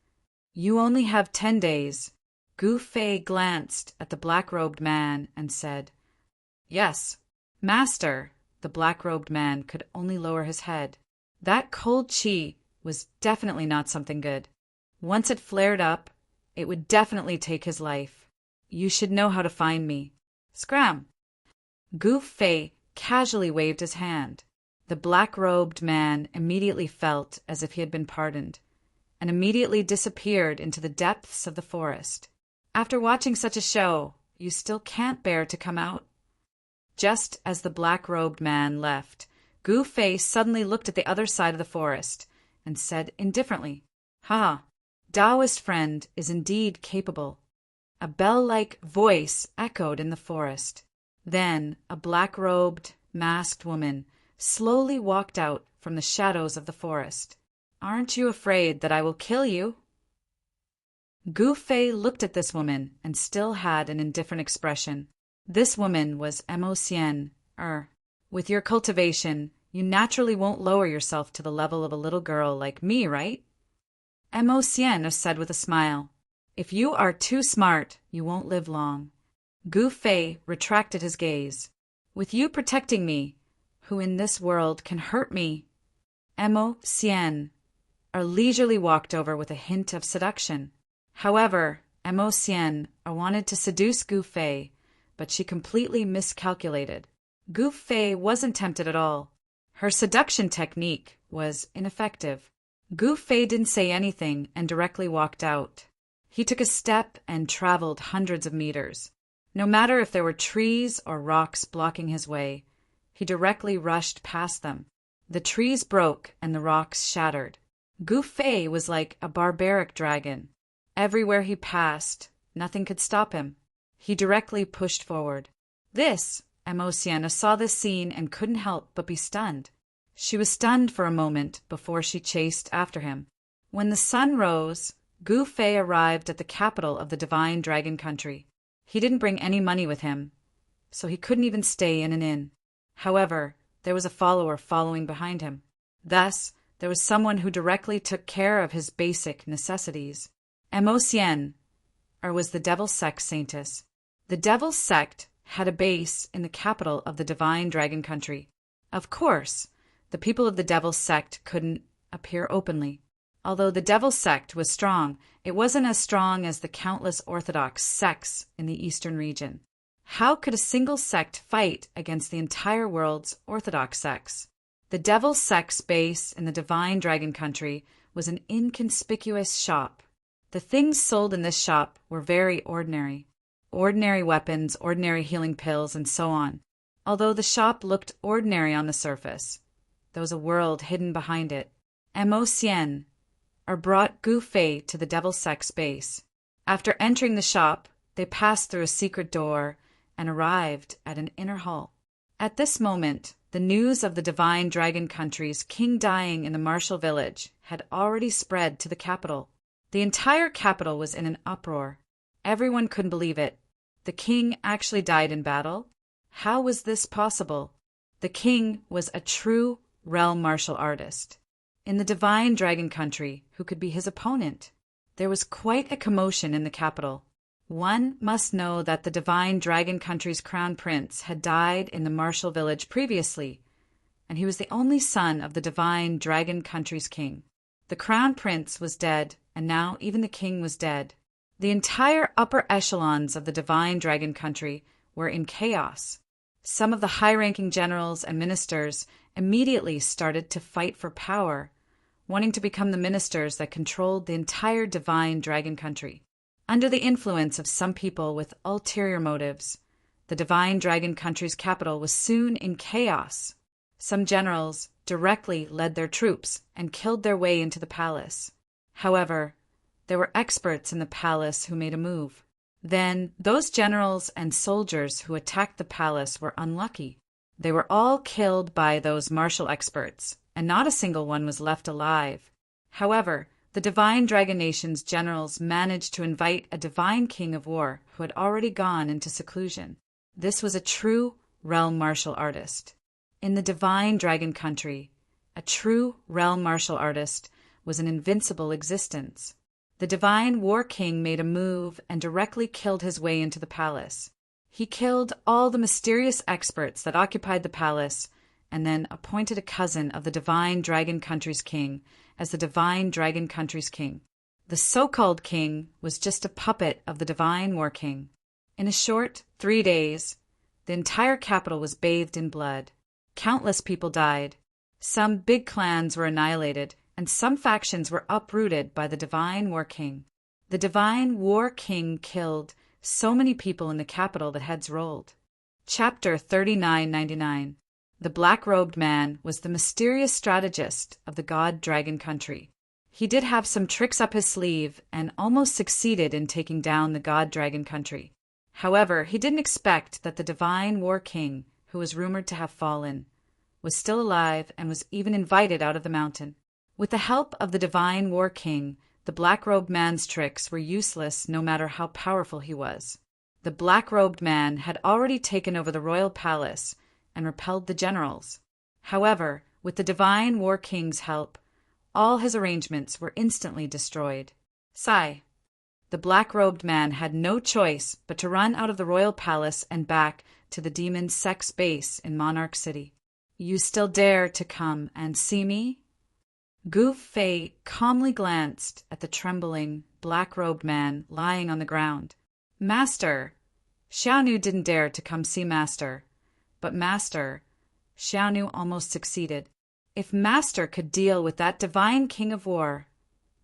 "You only have 10 days." Gu Fei glanced at the black-robed man and said, "Yes, Master." The black-robed man could only lower his head. That cold qi was definitely not something good. Once it flared up, it would definitely take his life. "You should know how to find me." "Scram!" Gu Fei casually waved his hand. The black-robed man immediately felt as if he had been pardoned, and immediately disappeared into the depths of the forest. "After watching such a show, you still can't bear to come out?" Just as the black-robed man left, Gu Fei suddenly looked at the other side of the forest and said indifferently, "Ha! Taoist friend is indeed capable." A bell-like voice echoed in the forest. Then a black-robed, masked woman slowly walked out from the shadows of the forest. "Aren't you afraid that I will kill you?" Gu Fei looked at this woman and still had an indifferent expression. This woman was Emosien. With your cultivation, you naturally won't lower yourself to the level of a little girl like me, right? Emosien said with a smile. If you are too smart, you won't live long. Gu Fei retracted his gaze. With you protecting me, who in this world can hurt me? Emosien leisurely walked over with a hint of seduction. However, Emosien wanted to seduce Gu Fei, but she completely miscalculated. Gu Fei wasn't tempted at all. Her seduction technique was ineffective. Gu Fei didn't say anything and directly walked out. He took a step and traveled hundreds of meters. No matter if there were trees or rocks blocking his way, he directly rushed past them. The trees broke and the rocks shattered. Gu Fei was like a barbaric dragon. Everywhere he passed, nothing could stop him. He directly pushed forward. Emosien saw this scene and couldn't help but be stunned. She was stunned for a moment before she chased after him. When the sun rose, Gu Fei arrived at the capital of the divine dragon country. He didn't bring any money with him, so he couldn't even stay in an inn. However, there was a follower following behind him. Thus, there was someone who directly took care of his basic necessities. Emosien was the Devil's Sect saintess. The Devil's Sect had a base in the capital of the divine dragon country. Of course, the people of the Devil's Sect couldn't appear openly. Although the Devil's Sect was strong, it wasn't as strong as the countless Orthodox sects in the eastern region. How could a single sect fight against the entire world's Orthodox sects? The Devil's Sect's base in the divine dragon country was an inconspicuous shop. The things sold in this shop were very ordinary. Ordinary weapons, ordinary healing pills, and so on. Although the shop looked ordinary on the surface, there was a world hidden behind it. Emosien brought Gu Fei to the Devil's Sect's base. After entering the shop, they passed through a secret door and arrived at an inner hall. At this moment, the news of the divine dragon country's king dying in the martial village had already spread to the capital. The entire capital was in an uproar. Everyone couldn't believe it. The king actually died in battle? How was this possible? The king was a true realm martial artist. In the divine dragon country, who could be his opponent? There was quite a commotion in the capital. One must know that the divine dragon country's crown prince had died in the martial village previously, and he was the only son of the divine dragon country's king. The crown prince was dead, and now even the king was dead. The entire upper echelons of the divine dragon country were in chaos. Some of the high-ranking generals and ministers immediately started to fight for power, wanting to become the ministers that controlled the entire divine dragon country. Under the influence of some people with ulterior motives, the divine dragon country's capital was soon in chaos. Some generals directly led their troops and killed their way into the palace. However, there were experts in the palace who made a move. Then, those generals and soldiers who attacked the palace were unlucky. They were all killed by those martial experts, and not a single one was left alive. However, the divine dragon nation's generals managed to invite a divine king of war who had already gone into seclusion. This was a true realm martial artist. In the divine dragon country, a true realm martial artist was an invincible existence. The divine war king made a move and directly killed his way into the palace. He killed all the mysterious experts that occupied the palace and then appointed a cousin of the divine dragon country's king as the divine dragon country's king. The so-called king was just a puppet of the divine war king. In a short 3 days, the entire capital was bathed in blood. Countless people died. Some big clans were annihilated, and some factions were uprooted by the divine war king. The divine war king killed so many people in the capital that heads rolled. Chapter 3999. The black-robed man was the mysterious strategist of the god-dragon country. He did have some tricks up his sleeve and almost succeeded in taking down the god-dragon country. However, he didn't expect that the divine war king, who was rumored to have fallen, was still alive and was even invited out of the mountain. With the help of the divine war king, the black-robed man's tricks were useless no matter how powerful he was. The black-robed man had already taken over the royal palace and repelled the generals. However, with the divine war king's help, all his arrangements were instantly destroyed. Sigh. The black-robed man had no choice but to run out of the royal palace and back to the demon sect's base in Monarch City. You still dare to come and see me? Gu Fei calmly glanced at the trembling, black-robed man lying on the ground. Master! Xiaonu didn't dare to come see Master. But Master, Xiaonu almost succeeded. If Master could deal with that divine king of war,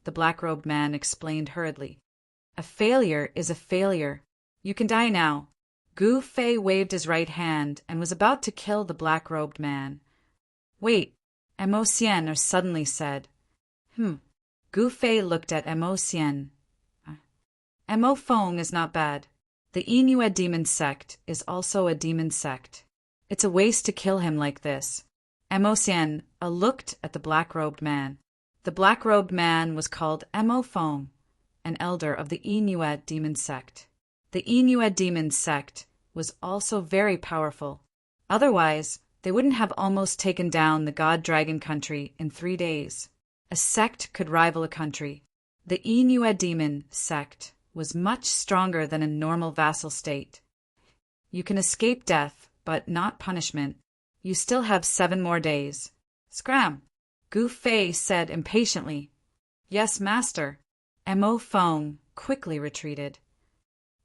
the black-robed man explained hurriedly. A failure is a failure. You can die now. Gu Fei waved his right hand and was about to kill the black-robed man. Wait, Mo Xian suddenly said. Gu Fei looked at Mo Xian. Mo Feng is not bad. The Yingyue demon sect is also a demon sect. It's a waste to kill him like this. Mo Xian looked at the black-robed man. The black-robed man was called Mo Feng, an elder of the Yingyue demon sect. The Yingyue demon sect was also very powerful. Otherwise, they wouldn't have almost taken down the God-Dragon country in 3 days. A sect could rival a country. The Yingyue demon sect was much stronger than a normal vassal state. You can escape death, but not punishment. You still have 7 more days. Scram! Gu Fei said impatiently. Yes, master. Mo Feng quickly retreated.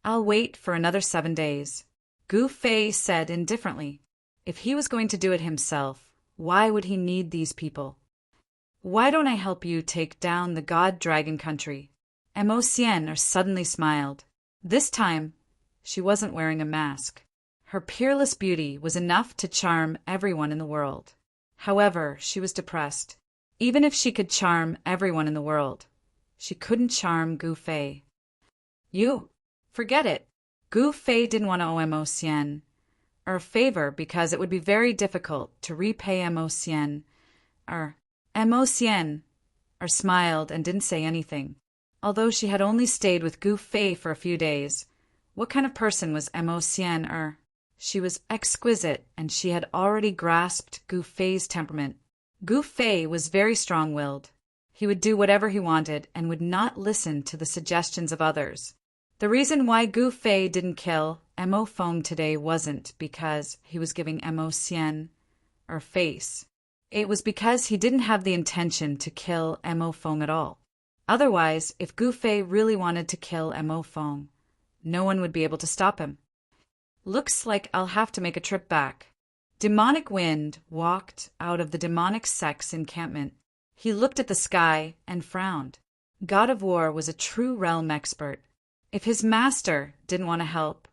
I'll wait for another 7 days. Gu Fei said indifferently. If he was going to do it himself, why would he need these people? Why don't I help you take down the God-Dragon country? Mo Xian suddenly smiled. This time, she wasn't wearing a mask. Her peerless beauty was enough to charm everyone in the world. However, she was depressed. Even if she could charm everyone in the world, she couldn't charm Gu Fei. You, forget it. Gu Fei didn't want to owe Mo Xian a favor because it would be very difficult to repay Mo Xian. Mo Xian smiled and didn't say anything. Although she had only stayed with Gu Fei for a few days, what kind of person was Mo Xian? She was exquisite, and she had already grasped Gu Fei's temperament. Gu Fei was very strong-willed. He would do whatever he wanted and would not listen to the suggestions of others. The reason why Gu Fei didn't kill Mo Feng today wasn't because he was giving Mo Xian face. It was because he didn't have the intention to kill Mo Feng at all. Otherwise, if Gu Fei really wanted to kill Mo Feng, no one would be able to stop him. Looks like I'll have to make a trip back. Demonic Wind walked out of the demonic sect's encampment. He looked at the sky and frowned. God of War was a true realm expert. If his master didn't want to help,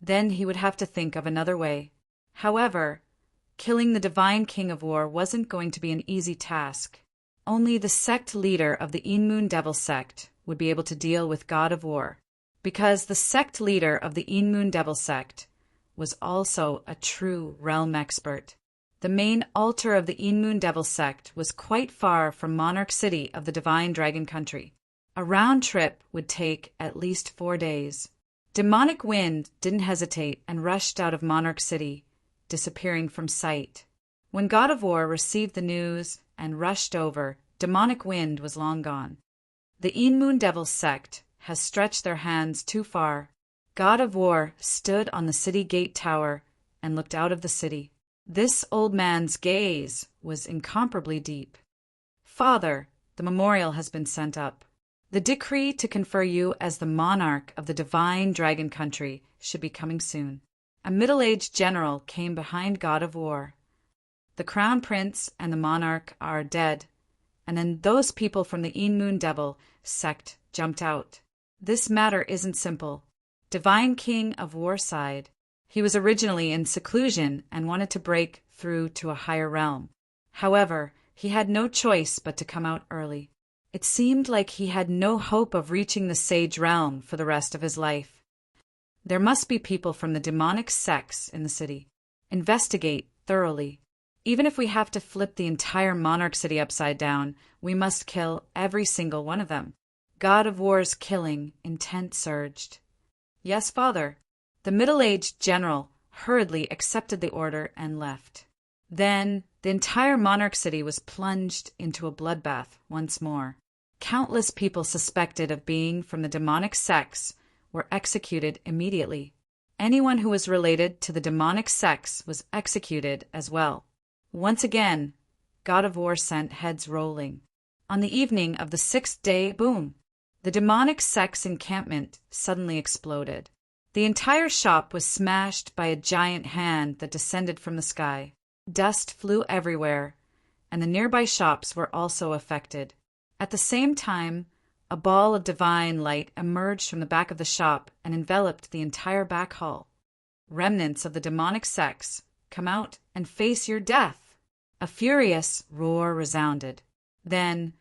then he would have to think of another way. However, killing the divine king of war wasn't going to be an easy task. Only the sect leader of the Inmoon Devil sect would be able to deal with God of War, because the sect leader of the Inmoon Devil sect was also a true realm expert. The main altar of the Inmoon Devil sect was quite far from Monarch City of the Divine Dragon Country. A round trip would take at least 4 days. Demonic Wind didn't hesitate and rushed out of Monarch City, disappearing from sight. When God of War received the news and rushed over, Demonic Wind was long gone. The Inmoon Devil sect has stretched their hands too far. God of War stood on the city gate tower and looked out of the city. This old man's gaze was incomparably deep. Father, the memorial has been sent up. The decree to confer you as the monarch of the divine dragon country should be coming soon. A middle-aged general came behind God of War. The crown prince and the monarch are dead, and then those people from the Inmoon Devil sect jumped out. This matter isn't simple. Divine King of War sighed. He was originally in seclusion and wanted to break through to a higher realm. However, he had no choice but to come out early. It seemed like he had no hope of reaching the sage realm for the rest of his life. There must be people from the demonic sects in the city. Investigate thoroughly. Even if we have to flip the entire Monarch City upside down, we must kill every single one of them. God of War's killing intent surged. Yes, Father. The middle-aged general hurriedly accepted the order and left. Then the entire monarch city was plunged into a bloodbath once more. Countless people suspected of being from the demonic sects were executed immediately. Anyone who was related to the demonic sects was executed as well. Once again, God of War sent heads rolling. On the evening of the 6th day, boom! The demonic sect's encampment suddenly exploded. The entire shop was smashed by a giant hand that descended from the sky. Dust flew everywhere, and the nearby shops were also affected. At the same time, a ball of divine light emerged from the back of the shop and enveloped the entire back hall. Remnants of the demonic sects, come out and face your death! A furious roar resounded. Then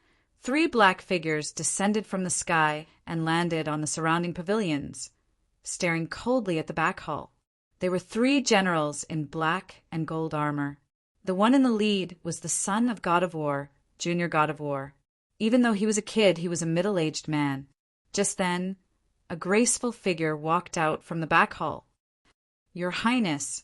3 black figures descended from the sky and landed on the surrounding pavilions, staring coldly at the back hall. They were 3 generals in black and gold armor. The one in the lead was the son of God of War, Junior God of War. Even though he was a kid, he was a middle-aged man. Just then, a graceful figure walked out from the back hall. Your Highness,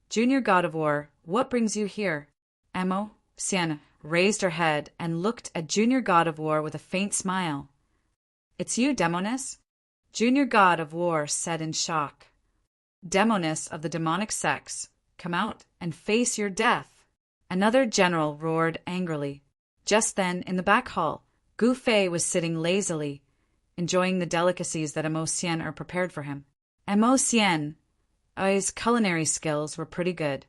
Junior God of War, what brings you here? Emo Sienna raised her head and looked at Junior God of War with a faint smile. It's you, Demoness? Junior God of War said in shock. Demoness of the demonic sects, come out and face your death! Another general roared angrily. Just then, in the back hall, Gu Fei was sitting lazily, enjoying the delicacies that Emo Sien prepared for him. Emo Sien, his culinary skills were pretty good.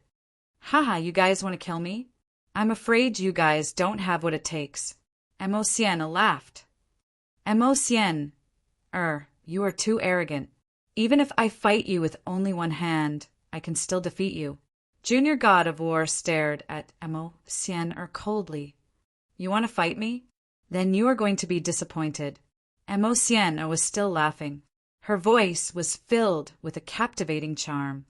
Haha, you guys want to kill me? I'm afraid you guys don't have what it takes. Emo Sien laughed. Emo Sien, you are too arrogant. Even if I fight you with only one hand, I can still defeat you. Junior God of War stared at Emo Sien coldly. You want to fight me? Then you are going to be disappointed. Emo Sien was still laughing. Her voice was filled with a captivating charm.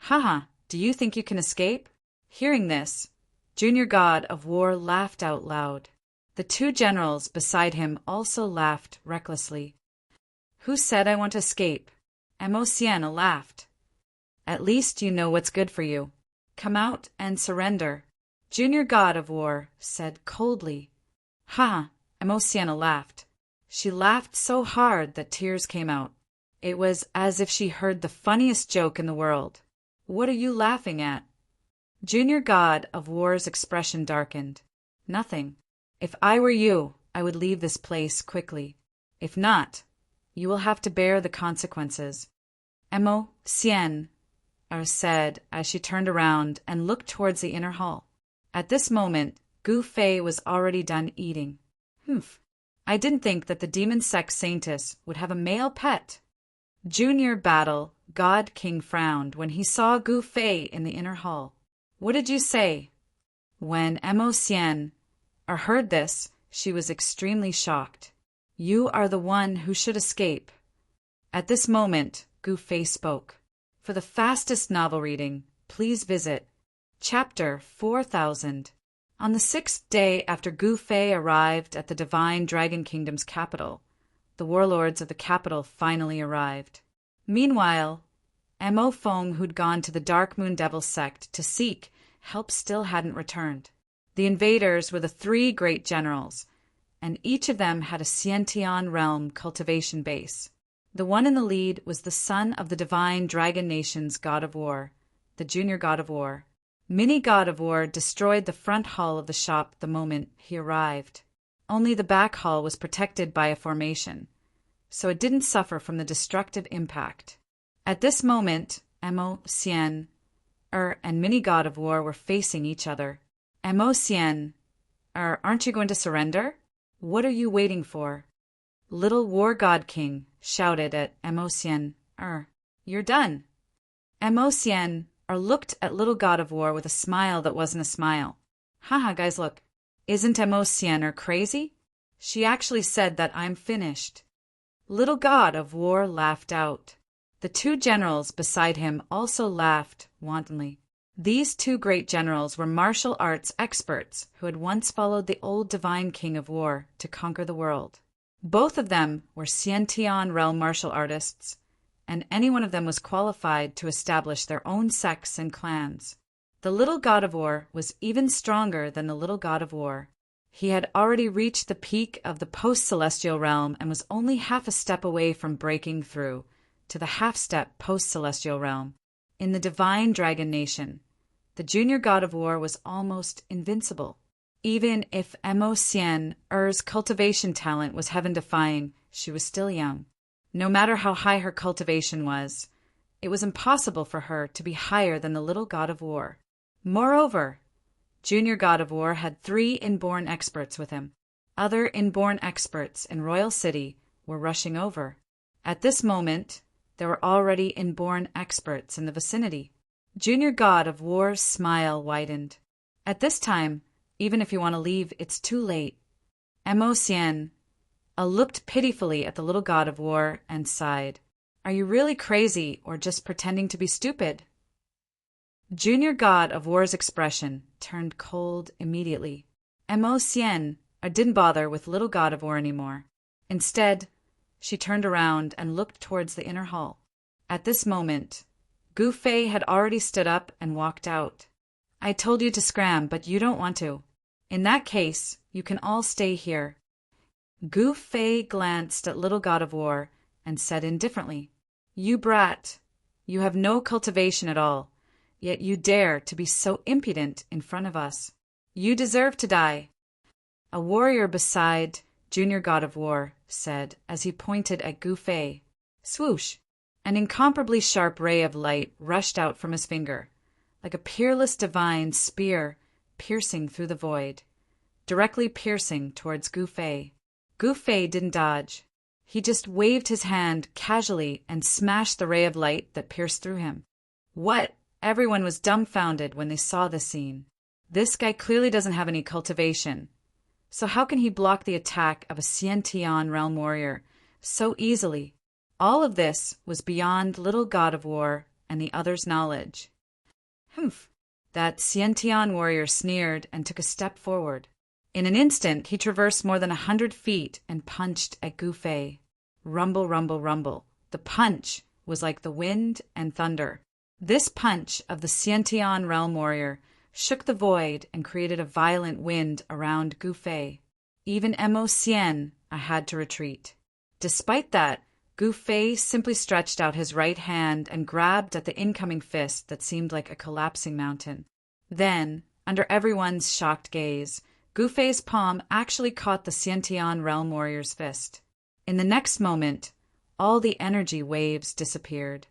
Haha, do you think you can escape? Hearing this, Junior God of War laughed out loud. The 2 generals beside him also laughed recklessly. Who said I want to escape? Emo Sien laughed. At least you know what's good for you. Come out and surrender. Junior God of War said coldly. Ha! Emo Sien laughed. She laughed so hard that tears came out. It was as if she heard the funniest joke in the world. What are you laughing at? Junior God of War's expression darkened. Nothing. If I were you, I would leave this place quickly. If not, you will have to bear the consequences. Emo Sien said as she turned around and looked towards the inner hall. At this moment, Gu Fei was already done eating. I didn't think that the demon sect Saintess would have a male pet. Junior Battle God King frowned when he saw Gu Fei in the inner hall. What did you say? When Emo Sien heard this, she was extremely shocked. You are the one who should escape. At this moment, Gu Fei spoke. For the fastest novel reading, please visit Chapter 4000. On the 6th day after Gu Fei arrived at the Divine Dragon Kingdom's capital, the warlords of the capital finally arrived. Meanwhile, Mo Fong, who'd gone to the Dark Moon Devil sect to seek help, still hadn't returned. The invaders were the 3 great generals, and each of them had a Xiantian realm cultivation base. The one in the lead was the son of the Divine Dragon Nation's God of War, the Junior God of War. Mini God of War destroyed the front hall of the shop the moment he arrived. Only the back hall was protected by a formation, so it didn't suffer from the destructive impact. At this moment, Mo Sien and Mini God of War were facing each other. Mo Sien, aren't you going to surrender? What are you waiting for? Little War God King shouted at Mo Sien, you're done. Mo Sien looked at Little God of War with a smile that wasn't a smile. Haha, guys, look. Isn't Mo Sien crazy? She actually said that I'm finished. Little God of War laughed out. The 2 generals beside him also laughed wantonly. These 2 great generals were martial arts experts who had once followed the old Divine King of War to conquer the world. Both of them were Xiantian realm martial artists, and any one of them was qualified to establish their own sects and clans. The little god of war was even stronger than the little god of war. He had already reached the peak of the post-celestial realm and was only half a step away from breaking through to the half-step post-celestial realm. In the divine dragon nation, the junior god of war was almost invincible. Even if Er's cultivation talent was heaven-defying, she was still young. No matter how high her cultivation was, it was impossible for her to be higher than the little god of war. Moreover, junior god of war had 3 inborn experts with him. Other inborn experts in Royal City were rushing over. At this moment, there were already inborn experts in the vicinity. Junior god of war's smile widened. At this time, even if you want to leave, it's too late. Looked pitifully at the little god of war and sighed. Are you really crazy or just pretending to be stupid? Junior god of war's expression turned cold immediately. Didn't bother with little god of war anymore. Instead, she turned around and looked towards the inner hall. At this moment, Gu Fei had already stood up and walked out. I told you to scram, but you don't want to. In that case, you can all stay here. Gu Fei glanced at little god of war and said indifferently, You brat, you have no cultivation at all, yet you dare to be so impudent in front of us. You deserve to die. A warrior beside junior god of war said as he pointed at Gu Fei. Swoosh! An incomparably sharp ray of light rushed out from his finger, like a peerless divine spear piercing through the void, directly piercing towards Gu Fei. Gu Fei didn't dodge. He just waved his hand casually and smashed the ray of light that pierced through him. What? Everyone was dumbfounded when they saw this scene. This guy clearly doesn't have any cultivation. So how can he block the attack of a Xiantian realm warrior so easily? All of this was beyond little god of war and the other's knowledge. Humph! That Xiantian warrior sneered and took a step forward. In an instant, he traversed more than 100 feet and punched at Gu Fei. Rumble, rumble, rumble. The punch was like the wind and thunder. This punch of the Xiantian realm warrior shook the void and created a violent wind around Gu Fei. Even had to retreat. Despite that, Gu Fei simply stretched out his right hand and grabbed at the incoming fist that seemed like a collapsing mountain. Then, under everyone's shocked gaze, Gu Fei's palm actually caught the Xiantian realm warrior's fist. In the next moment, all the energy waves disappeared.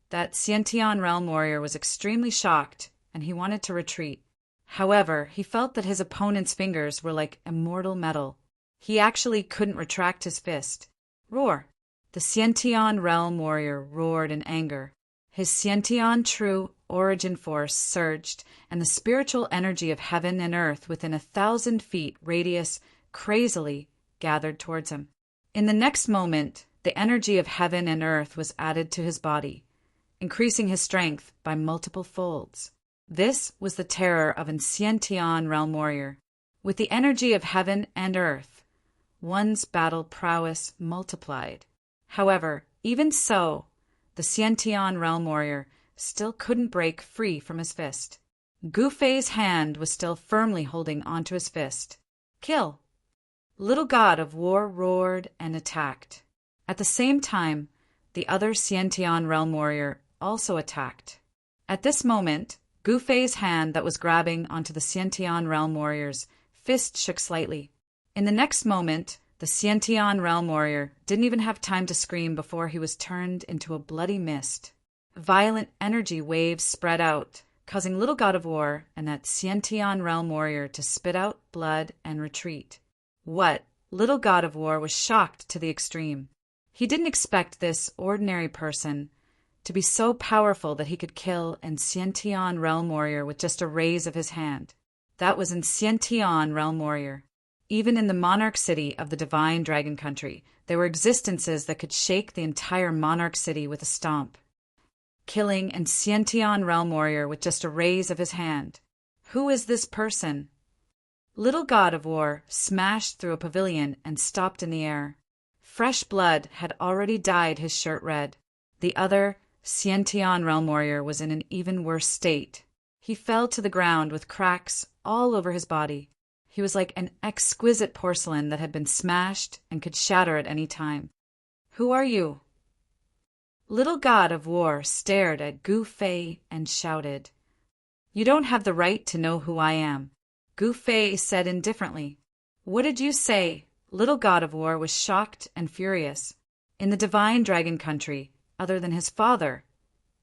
That Xiantian realm warrior was extremely shocked, and he wanted to retreat. However, he felt that his opponent's fingers were like immortal metal. He actually couldn't retract his fist. Roar! The Xiantian realm warrior roared in anger. His Xiantian true origin force surged, and the spiritual energy of heaven and earth within 1,000 feet radius crazily gathered towards him. In the next moment, the energy of heaven and earth was added to his body, increasing his strength by multiple folds. This was the terror of an Xiantian realm warrior. With the energy of heaven and earth, one's battle prowess multiplied. However, even so, the Xiantian realm warrior still couldn't break free from his fist. Gu Fei's hand was still firmly holding onto his fist. Kill! Little god of war roared and attacked. At the same time, the other Xiantian realm warrior also attacked. At this moment, Gu Fei's hand that was grabbing onto the Xiantian realm warrior's fist shook slightly. In the next moment, the Xiantian realm warrior didn't even have time to scream before he was turned into a bloody mist. Violent energy waves spread out, causing little god of war and that Xiantian realm warrior to spit out blood and retreat. What? Little god of war was shocked to the extreme. He didn't expect this ordinary person to be so powerful that he could kill an Xiantian realm warrior with just a raise of his hand. That was an Xiantian realm warrior. Even in the monarch city of the divine dragon country, there were existences that could shake the entire monarch city with a stomp. Killing an Xiantian realm warrior with just a raise of his hand. Who is this person? Little god of war smashed through a pavilion and stopped in the air. Fresh blood had already dyed his shirt red. The other, Xiantian realm warrior, was in an even worse state. He fell to the ground with cracks all over his body. He was like an exquisite porcelain that had been smashed and could shatter at any time. "Who are you?" Little God of War stared at Gu Fei and shouted. "You don't have the right to know who I am," Gu Fei said indifferently. "What did you say?" Little God of War was shocked and furious. In the Divine Dragon Country, other than his father,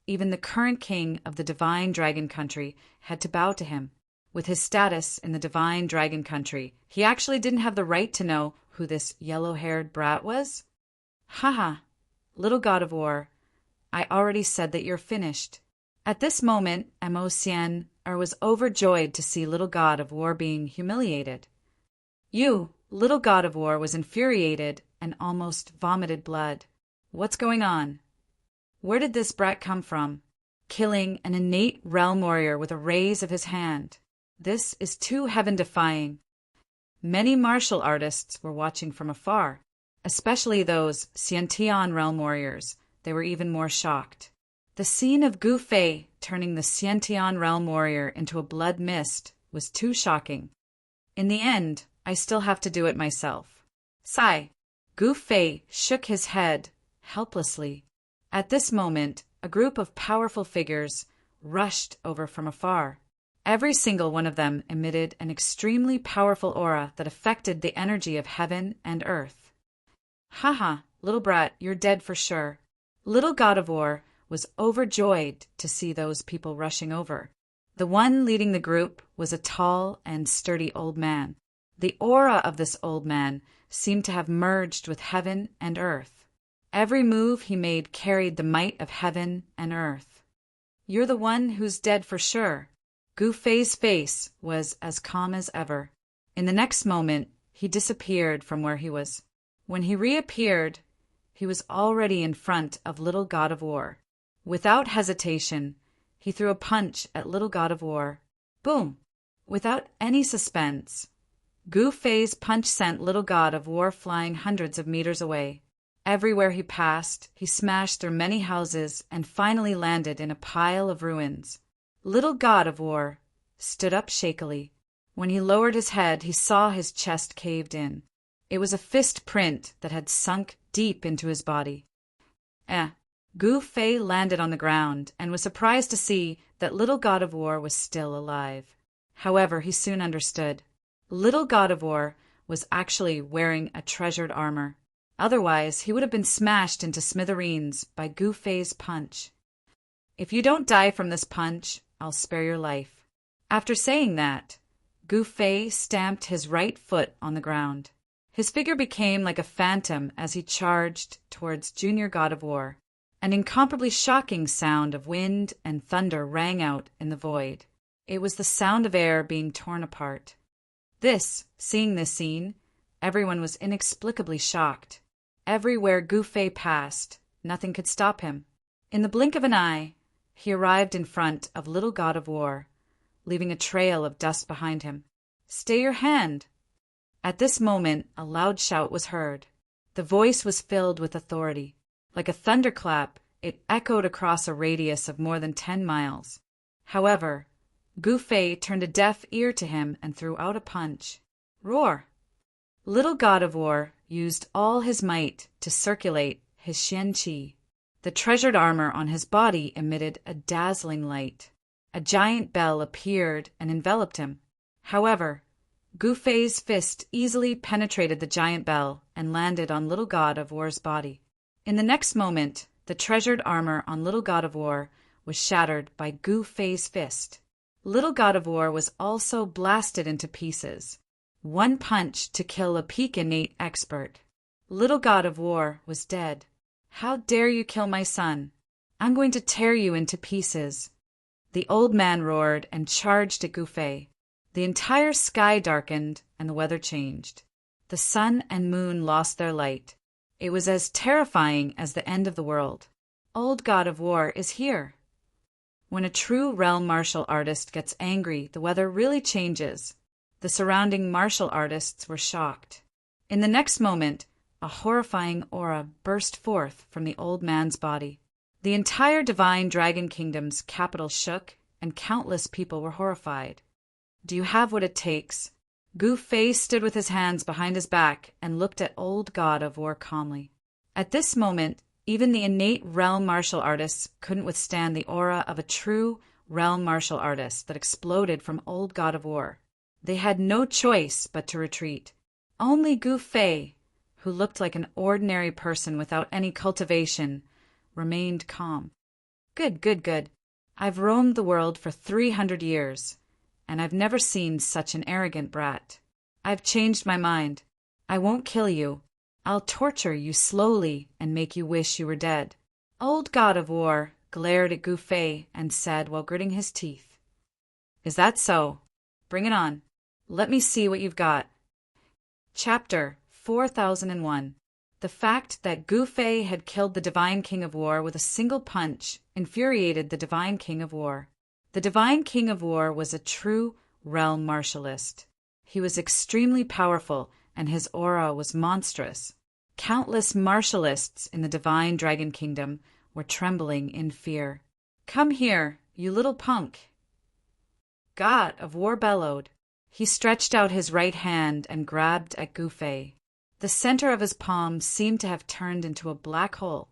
even the current king of the Divine Dragon Country had to bow to him. With his status in the Divine Dragon Country, he actually didn't have the right to know who this yellow-haired brat was? Haha, Little God of War, I already said that you're finished. At this moment, Mo Xian was overjoyed to see Little God of War being humiliated. You, Little God of War, was infuriated and almost vomited blood. What's going on? Where did this brat come from? Killing an innate realm warrior with a raise of his hand. This is too heaven-defying. Many martial artists were watching from afar, especially those Xiantian realm warriors. They were even more shocked. The scene of Gu Fei turning the Xiantian realm warrior into a blood mist was too shocking. In the end, I still have to do it myself. Sigh. Gu Fei shook his head helplessly. At this moment, a group of powerful figures rushed over from afar. Every single one of them emitted an extremely powerful aura that affected the energy of heaven and earth. Haha, little brat, you're dead for sure. Little God of War was overjoyed to see those people rushing over. The one leading the group was a tall and sturdy old man. The aura of this old man seemed to have merged with heaven and earth. Every move he made carried the might of heaven and earth. You're the one who's dead for sure. Gu Fei's face was as calm as ever. In the next moment, he disappeared from where he was. When he reappeared, he was already in front of Little God of War. Without hesitation, he threw a punch at Little God of War. Boom! Without any suspense, Gu Fei's punch sent Little God of War flying hundreds of meters away. Everywhere he passed, he smashed through many houses and finally landed in a pile of ruins. Little God of War stood up shakily. When he lowered his head, he saw his chest caved in. It was a fist print that had sunk deep into his body. Gu Fei landed on the ground and was surprised to see that Little God of War was still alive. However, he soon understood. Little God of War was actually wearing a treasured armor. Otherwise, he would have been smashed into smithereens by Gu Fei's punch. If you don't die from this punch, I'll spare your life. After saying that, Gu Fei stamped his right foot on the ground. His figure became like a phantom as he charged towards Junior God of War. An incomparably shocking sound of wind and thunder rang out in the void. It was the sound of air being torn apart. Seeing this scene, everyone was inexplicably shocked. Everywhere Gu Fei passed, nothing could stop him. In the blink of an eye, he arrived in front of Little God of War, leaving a trail of dust behind him. Stay your hand! At this moment, a loud shout was heard. The voice was filled with authority. Like a thunderclap, it echoed across a radius of more than 10 miles. However, Gu Fei turned a deaf ear to him and threw out a punch. Roar! Little God of War used all his might to circulate his Xian Qi. The treasured armor on his body emitted a dazzling light. A giant bell appeared and enveloped him. However, Gu Fei's fist easily penetrated the giant bell and landed on Little God of War's body. In the next moment, the treasured armor on Little God of War was shattered by Gu Fei's fist. Little God of War was also blasted into pieces. One punch to kill a peak innate expert. Little God of War was dead. How dare you kill my son? I'm going to tear you into pieces. The old man roared and charged at Gu Fei. The entire sky darkened and the weather changed. The sun and moon lost their light. It was as terrifying as the end of the world. Old God of War is here. When a true realm martial artist gets angry, the weather really changes. The surrounding martial artists were shocked. In the next moment, a horrifying aura burst forth from the old man's body. The entire divine dragon kingdom's capital shook, and countless people were horrified. "Do you have what it takes?" Gu Fei stood with his hands behind his back and looked at old God of War calmly. At this moment, even the innate realm martial artists couldn't withstand the aura of a true realm martial artist that exploded from old God of War. They had no choice but to retreat. Only Gu Fei, who looked like an ordinary person without any cultivation, remained calm. Good, good, good. I've roamed the world for 300 years, and I've never seen such an arrogant brat. I've changed my mind. I won't kill you. I'll torture you slowly and make you wish you were dead. Old God of War glared at Gu Fei and said while gritting his teeth, "Is that so? Bring it on. Let me see what you've got." Chapter 4001. The fact that Gu Fei had killed the Divine King of War with a single punch infuriated the Divine King of War. The Divine King of War was a true realm martialist. He was extremely powerful, and his aura was monstrous. Countless martialists in the Divine Dragon Kingdom were trembling in fear. "Come here, you little punk!" God of War bellowed. He stretched out his right hand and grabbed at Gu Fei. The center of his palm seemed to have turned into a black hole,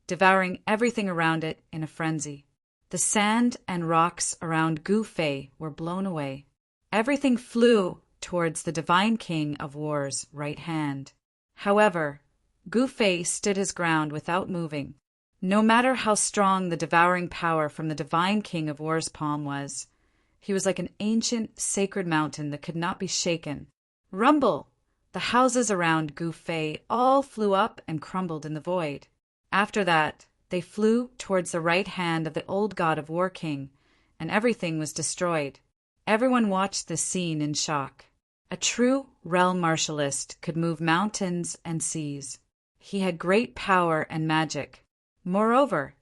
devouring everything around it in a frenzy. The sand and rocks around Gu Fei were blown away. Everything flew towards the Divine King of War's right hand. However, Gu Fei stood his ground without moving. No matter how strong the devouring power from the Divine King of War's palm was, he was like an ancient, sacred mountain that could not be shaken. Rumble! The houses around Gu Fei all flew up and crumbled in the void. After that, they flew towards the right hand of the old God of War King, and everything was destroyed. Everyone watched this scene in shock. A true realm martialist could move mountains and seas. He had great power and magic. Moreover,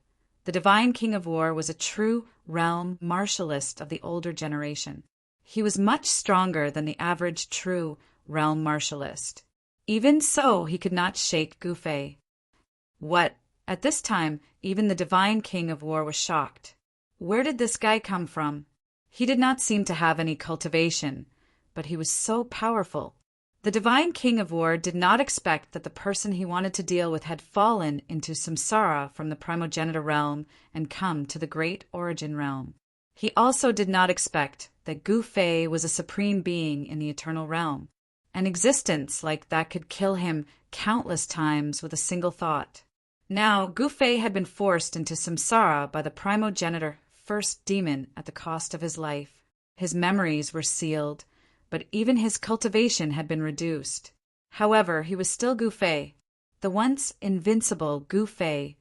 the Divine King of War was a true realm martialist of the older generation. He was much stronger than the average true realm martialist. Even so, he could not shake Gu Fei. What? At this time, even the Divine King of War was shocked. Where did this guy come from? He did not seem to have any cultivation, but he was so powerful. The Divine King of War did not expect that the person he wanted to deal with had fallen into samsara from the primogenitor realm and come to the great origin realm. He also did not expect that Gu Fei was a supreme being in the eternal realm. An existence like that could kill him countless times with a single thought. Now, Gu Fei had been forced into samsara by the primogenitor first demon at the cost of his life. His memories were sealed, but even his cultivation had been reduced. However, he was still Gu Fei, the once invincible Gu Fei,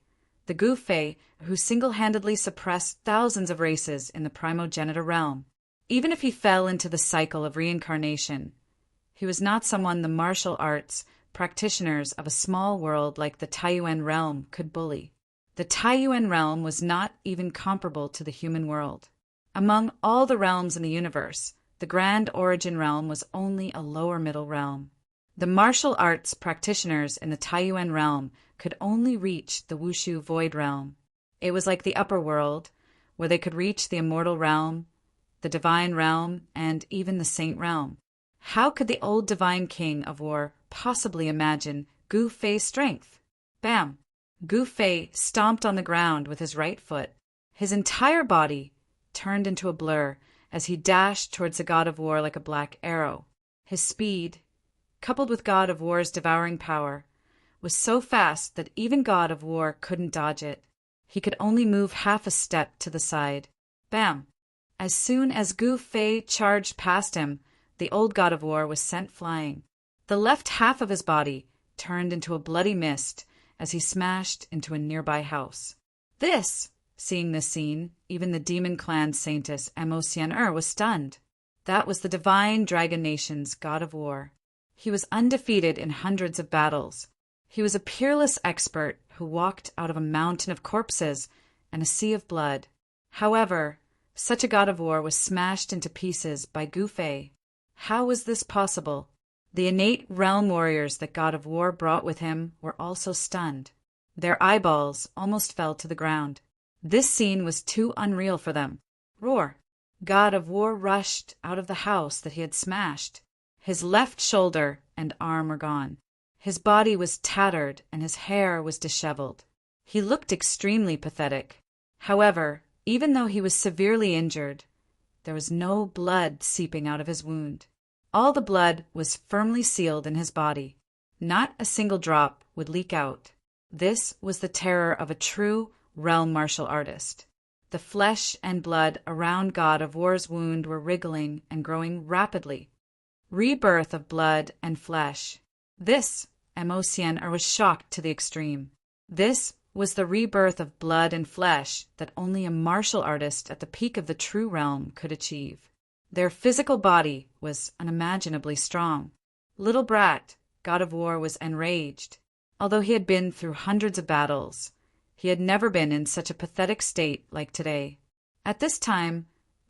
the Gu Fei who single-handedly suppressed thousands of races in the primogenitor realm. Even if he fell into the cycle of reincarnation, he was not someone the martial arts practitioners of a small world like the Taiyuan realm could bully. The Taiyuan realm was not even comparable to the human world. Among all the realms in the universe, the Grand Origin realm was only a lower middle realm. The martial arts practitioners in the Taiyuan realm could only reach the Wushu Void realm. It was like the upper world, where they could reach the immortal realm, the divine realm, and even the saint realm. How could the old Divine King of War possibly imagine Gu Fei's strength? Bam! Gu Fei stomped on the ground with his right foot. His entire body turned into a blur as he dashed towards the God of War like a black arrow. His speed, coupled with God of War's devouring power, was so fast that even God of War couldn't dodge it. He could only move half a step to the side. Bam! As soon as Gu Fei charged past him, the old God of War was sent flying. The left half of his body turned into a bloody mist as he smashed into a nearby house. Seeing this scene, even the demon clan saintess Mo Xian'er was stunned. That was the divine dragon nation's God of War. He was undefeated in hundreds of battles. He was a peerless expert who walked out of a mountain of corpses and a sea of blood. However, such a God of War was smashed into pieces by Gu Fei. How was this possible? The innate realm warriors that God of War brought with him were also stunned. Their eyeballs almost fell to the ground. This scene was too unreal for them. Roar! God of War rushed out of the house that he had smashed. His left shoulder and arm were gone. His body was tattered and his hair was disheveled. He looked extremely pathetic. However, even though he was severely injured, there was no blood seeping out of his wound. All the blood was firmly sealed in his body. Not a single drop would leak out. This was the terror of a true realm martial artist. The flesh and blood around God of War's wound were wriggling and growing rapidly. Rebirth of blood and flesh. This, Mo-Hsien was shocked to the extreme. This was the rebirth of blood and flesh that only a martial artist at the peak of the true realm could achieve. Their physical body was unimaginably strong. Little brat, God of War was enraged. Although he had been through hundreds of battles, he had never been in such a pathetic state like today. At this time,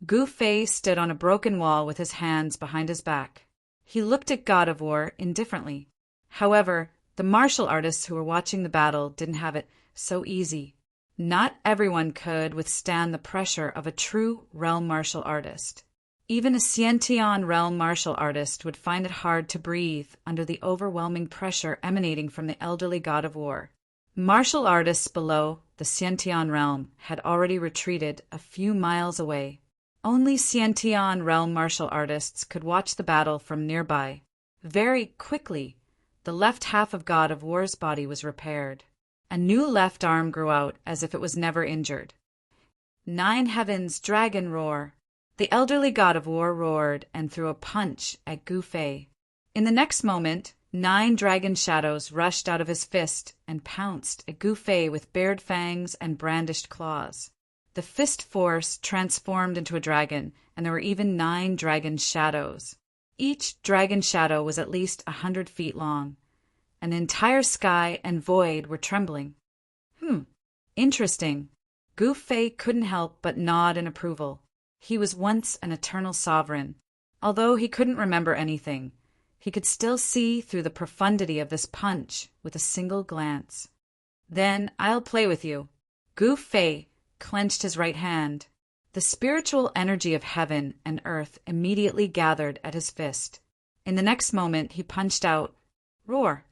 Gu Fei stood on a broken wall with his hands behind his back. He looked at God of War indifferently. However, the martial artists who were watching the battle didn't have it so easy. Not everyone could withstand the pressure of a true realm martial artist. Even a Xiantian realm martial artist would find it hard to breathe under the overwhelming pressure emanating from the elderly God of War. Martial artists below the Xiantian realm had already retreated a few miles away. Only Xiantian realm martial artists could watch the battle from nearby. Very quickly, the left half of God of War's body was repaired. A new left arm grew out as if it was never injured. 9 heavens, dragon roar! The elderly God of War roared and threw a punch at Gu Fei. In the next moment, 9 dragon shadows rushed out of his fist and pounced at Gu Fei with bared fangs and brandished claws. The fist force transformed into a dragon, and there were even 9 dragon shadows. Each dragon shadow was at least 100 feet long, and the entire sky and void were trembling. Interesting. Gu Fei couldn't help but nod in approval. He was once an eternal sovereign. Although he couldn't remember anything, he could still see through the profundity of this punch with a single glance. Then I'll play with you. Gu Fei clenched his right hand. The spiritual energy of heaven and earth immediately gathered at his fist. In the next moment, he punched out, roar.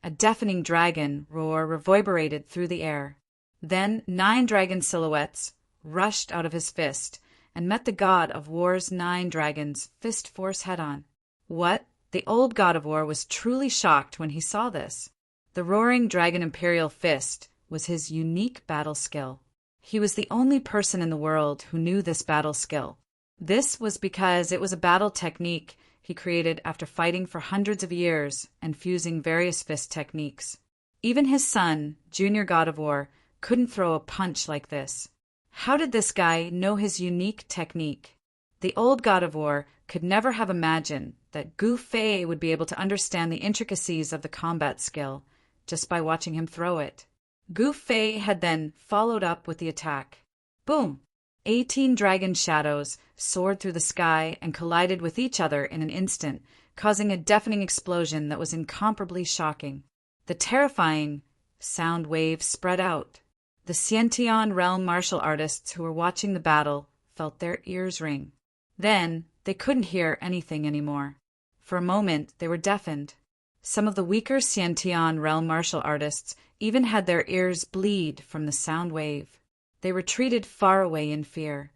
A deafening dragon roar reverberated through the air. Then 9 dragon silhouettes rushed out of his fist and met the God of War's 9 dragons fist force head-on. What? The old God of War was truly shocked when he saw this. The roaring dragon imperial fist was his unique battle skill. He was the only person in the world who knew this battle skill. This was because it was a battle technique he created after fighting for hundreds of years and fusing various fist techniques. Even his son, Junior God of War, couldn't throw a punch like this. How did this guy know his unique technique? The old God of War could never have imagined that Gu Fei would be able to understand the intricacies of the combat skill just by watching him throw it. Gu Fei had then followed up with the attack. Boom! 18 dragon shadows soared through the sky and collided with each other in an instant, causing a deafening explosion that was incomparably shocking. The terrifying sound waves spread out. The Xiantian realm martial artists who were watching the battle felt their ears ring. Then they couldn't hear anything anymore. For a moment, they were deafened. Some of the weaker Xiantian realm martial artists even had their ears bleed from the sound wave. They retreated far away in fear.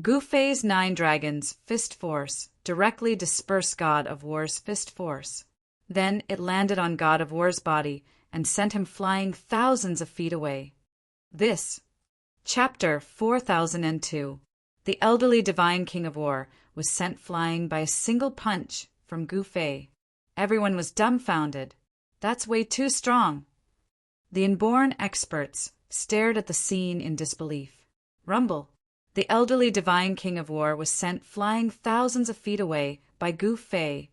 Gu Fei's 9 dragons' fist force directly dispersed God of War's fist force. Then it landed on God of War's body and sent him flying thousands of feet away. This, Chapter 4002. The elderly divine King of War was sent flying by a single punch from Gu Fei. Everyone was dumbfounded. That's way too strong. The inborn experts stared at the scene in disbelief. Rumble. The elderly divine King of War was sent flying thousands of feet away by Gu Fei,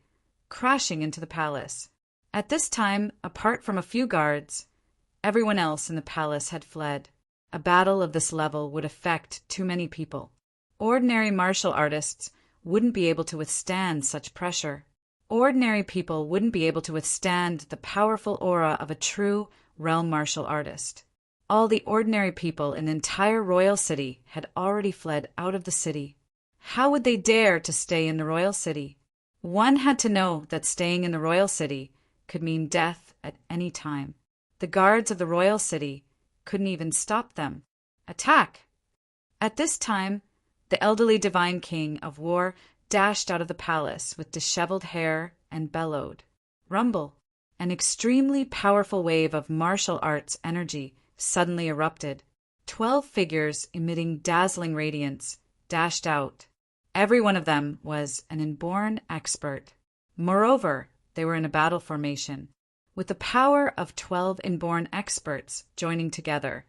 crashing into the palace. At this time, apart from a few guards, everyone else in the palace had fled. A battle of this level would affect too many people. Ordinary martial artists wouldn't be able to withstand such pressure. Ordinary people wouldn't be able to withstand the powerful aura of a true realm martial artist. All the ordinary people in the entire royal city had already fled out of the city. How would they dare to stay in the royal city? One had to know that staying in the royal city could mean death at any time. The guards of the royal city couldn't even stop them. Attack! At this time, the elderly divine king of war dashed out of the palace with disheveled hair and bellowed, "Rumble!" An extremely powerful wave of martial arts energy suddenly erupted. 12 figures emitting dazzling radiance dashed out. Every one of them was an inborn expert. Moreover, they were in a battle formation. With the power of 12 inborn experts joining together,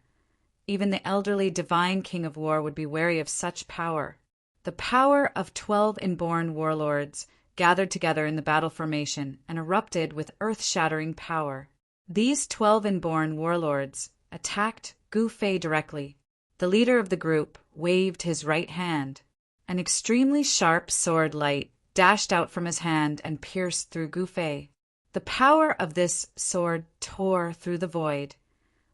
even the elderly divine king of war would be wary of such power. The power of 12 inborn warlords gathered together in the battle formation and erupted with earth-shattering power. These 12 inborn warlords attacked Gu Fei directly. The leader of the group waved his right hand. An extremely sharp sword light dashed out from his hand and pierced through Gu Fei. The power of this sword tore through the void,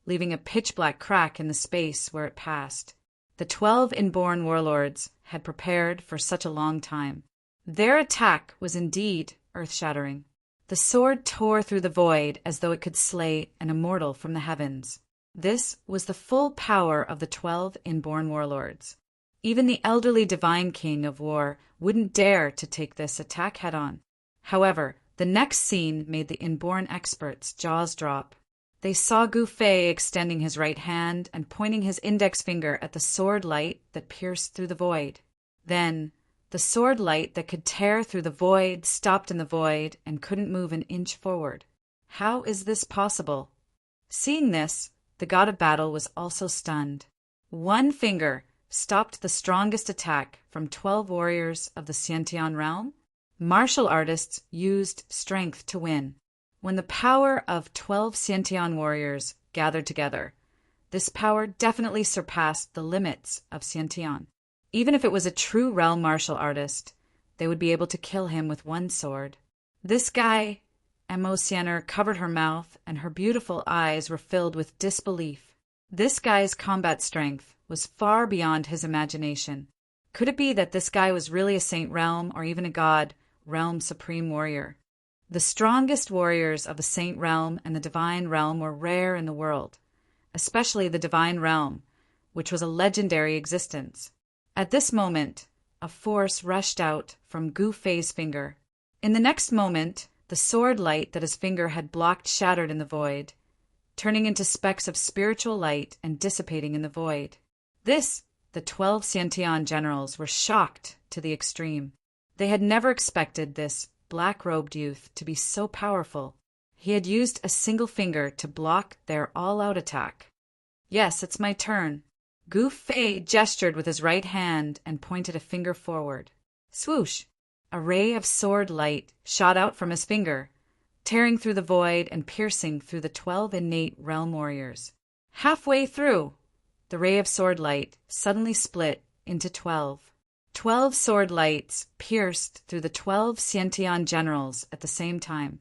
leaving a pitch-black crack in the space where it passed. The 12 inborn warlords had prepared for such a long time. Their attack was indeed earth-shattering. The sword tore through the void as though it could slay an immortal from the heavens. This was the full power of the 12 inborn warlords. Even the elderly divine king of war wouldn't dare to take this attack head-on. However, the next scene made the inborn experts' jaws drop. They saw Gu Fei extending his right hand and pointing his index finger at the sword light that pierced through the void. Then, the sword light that could tear through the void stopped in the void and couldn't move an inch forward. How is this possible? Seeing this, the god of battle was also stunned. One finger stopped the strongest attack from 12 warriors of the Xiantian realm? Martial artists used strength to win. When the power of 12 Xiantian warriors gathered together, this power definitely surpassed the limits of Xiantian. Even if it was a true realm martial artist, they would be able to kill him with one sword. This guy, Mo Xianer, covered her mouth, and her beautiful eyes were filled with disbelief. This guy's combat strength was far beyond his imagination. Could it be that this guy was really a saint realm or even a god, realm supreme warrior? The strongest warriors of the saint realm and the divine realm were rare in the world, especially the divine realm, which was a legendary existence. At this moment, a force rushed out from Gu Fei's finger. In the next moment, the sword light that his finger had blocked shattered in the void, turning into specks of spiritual light and dissipating in the void. The 12 Xiantian generals were shocked to the extreme. They had never expected this black-robed youth to be so powerful. He had used a single finger to block their all-out attack. Yes, it's my turn. Gu Fei gestured with his right hand and pointed a finger forward. Swoosh! A ray of sword light shot out from his finger, tearing through the void and piercing through the 12 innate realm warriors. Halfway through, the ray of sword light suddenly split into 12. 12 sword lights pierced through the 12 Xiantian generals at the same time.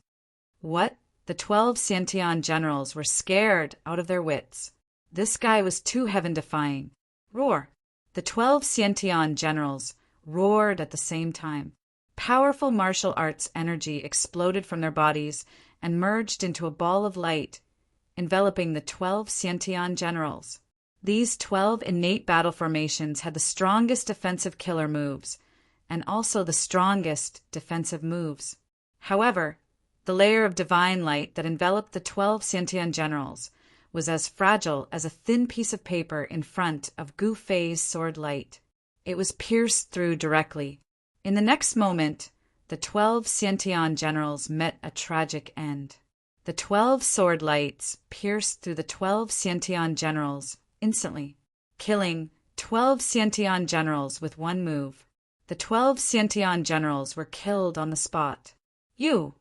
What? The 12 Xiantian generals were scared out of their wits. This guy was too heaven-defying. Roar! The 12 Xiantian generals roared at the same time. Powerful martial arts energy exploded from their bodies and merged into a ball of light, enveloping the 12 Xiantian generals. These 12 innate battle formations had the strongest defensive killer moves, and also the strongest defensive moves. However, the layer of divine light that enveloped the 12 Xiantian generals was as fragile as a thin piece of paper in front of Gu Fei's sword light. It was pierced through directly. In the next moment, the 12 Xiantian generals met a tragic end. The 12 sword lights pierced through the 12 Xiantian generals instantly, killing 12 Xiantian generals with one move. The 12 Xiantian generals were killed on the spot. You,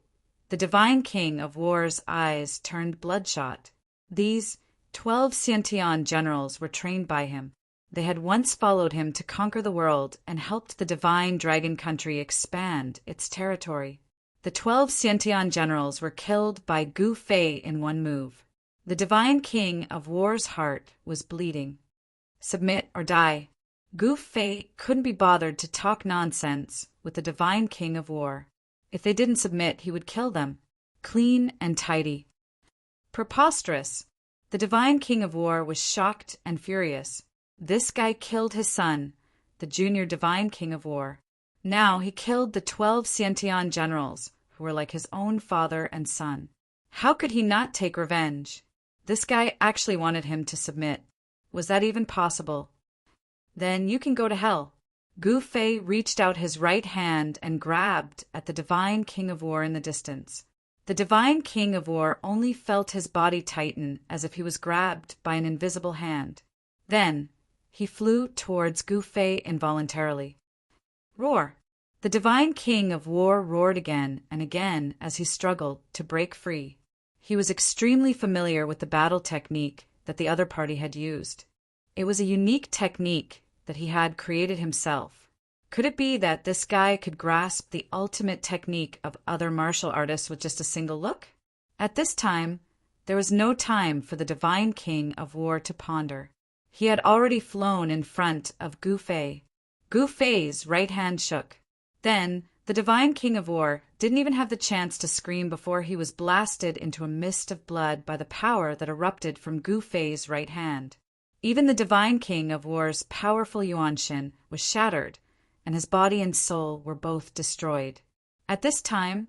the divine king of war's eyes turned bloodshot. These 12 Xiantian generals were trained by him. They had once followed him to conquer the world and helped the divine dragon country expand its territory. The 12 Xiantian generals were killed by Gu Fei in one move. The divine king of war's heart was bleeding. Submit or die. Gu Fei couldn't be bothered to talk nonsense with the divine king of war. If they didn't submit, he would kill them. Clean and tidy. Preposterous. The divine king of war was shocked and furious. This guy killed his son, the junior divine king of war. Now he killed the 12 Xiantian generals, who were like his own father and son. How could he not take revenge? This guy actually wanted him to submit. Was that even possible? Then you can go to hell. Gu Fei reached out his right hand and grabbed at the divine king of war in the distance. The divine king of war only felt his body tighten as if he was grabbed by an invisible hand. Then he flew towards Gu Fei involuntarily. Roar! The divine king of war roared again and again as he struggled to break free. He was extremely familiar with the battle technique that the other party had used. It was a unique technique that he had created himself. Could it be that this guy could grasp the ultimate technique of other martial artists with just a single look? At this time, there was no time for the divine king of war to ponder. He had already flown in front of Gu Fei. Gu Fei's right hand shook. Then, the divine king of war didn't even have the chance to scream before he was blasted into a mist of blood by the power that erupted from Gu Fei's right hand. Even the divine king of war's powerful Yuanshin was shattered, and his body and soul were both destroyed. At this time,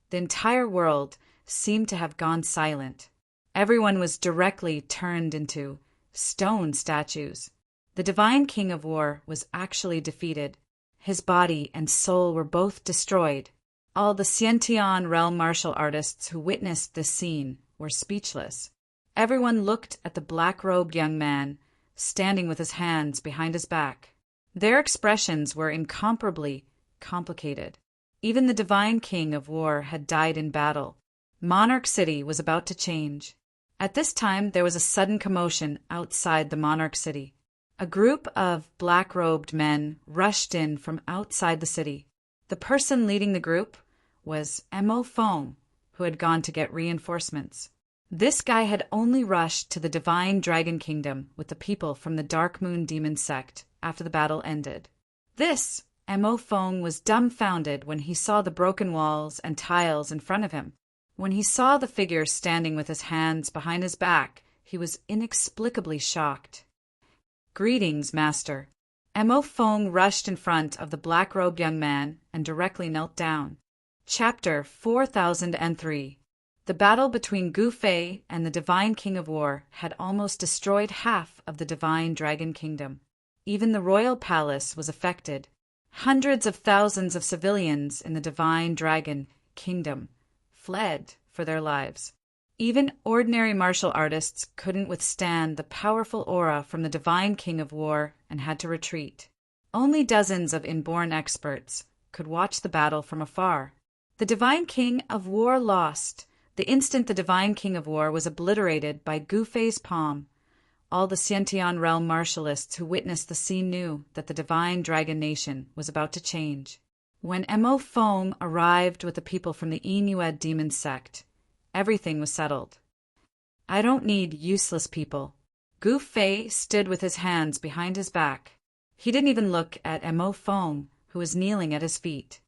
the entire world seemed to have gone silent. Everyone was directly turned into stone statues. The divine king of war was actually defeated. His body and soul were both destroyed. All the Xiantian realm martial artists who witnessed this scene were speechless. Everyone looked at the black-robed young man, standing with his hands behind his back. Their expressions were incomparably complicated. Even the divine king of war had died in battle. Monarch City was about to change. At this time, there was a sudden commotion outside the Monarch City. A group of black-robed men rushed in from outside the city. The person leading the group was Mo Fong, who had gone to get reinforcements. This guy had only rushed to the Divine Dragon Kingdom with the people from the Dark Moon Demon sect after the battle ended. Mo Fong was dumbfounded when he saw the broken walls and tiles in front of him. When he saw the figure standing with his hands behind his back, he was inexplicably shocked. Greetings, Master. Mo Fong rushed in front of the black-robed young man and directly knelt down. Chapter 4003. The battle between Gu Fei and the Divine King of War had almost destroyed half of the Divine Dragon Kingdom. Even the royal palace was affected. Hundreds of thousands of civilians in the Divine Dragon Kingdom fled for their lives. Even ordinary martial artists couldn't withstand the powerful aura from the Divine King of War and had to retreat. Only dozens of inborn experts could watch the battle from afar. The Divine King of War lost. The instant the Divine King of War was obliterated by Gu Fei's palm, all the Xiantian realm martialists who witnessed the scene knew that the Divine Dragon Nation was about to change. When Mo Fong arrived with the people from the Inued demon sect, everything was settled. I don't need useless people. Gu Fei stood with his hands behind his back. He didn't even look at Mo Fong, who was kneeling at his feet.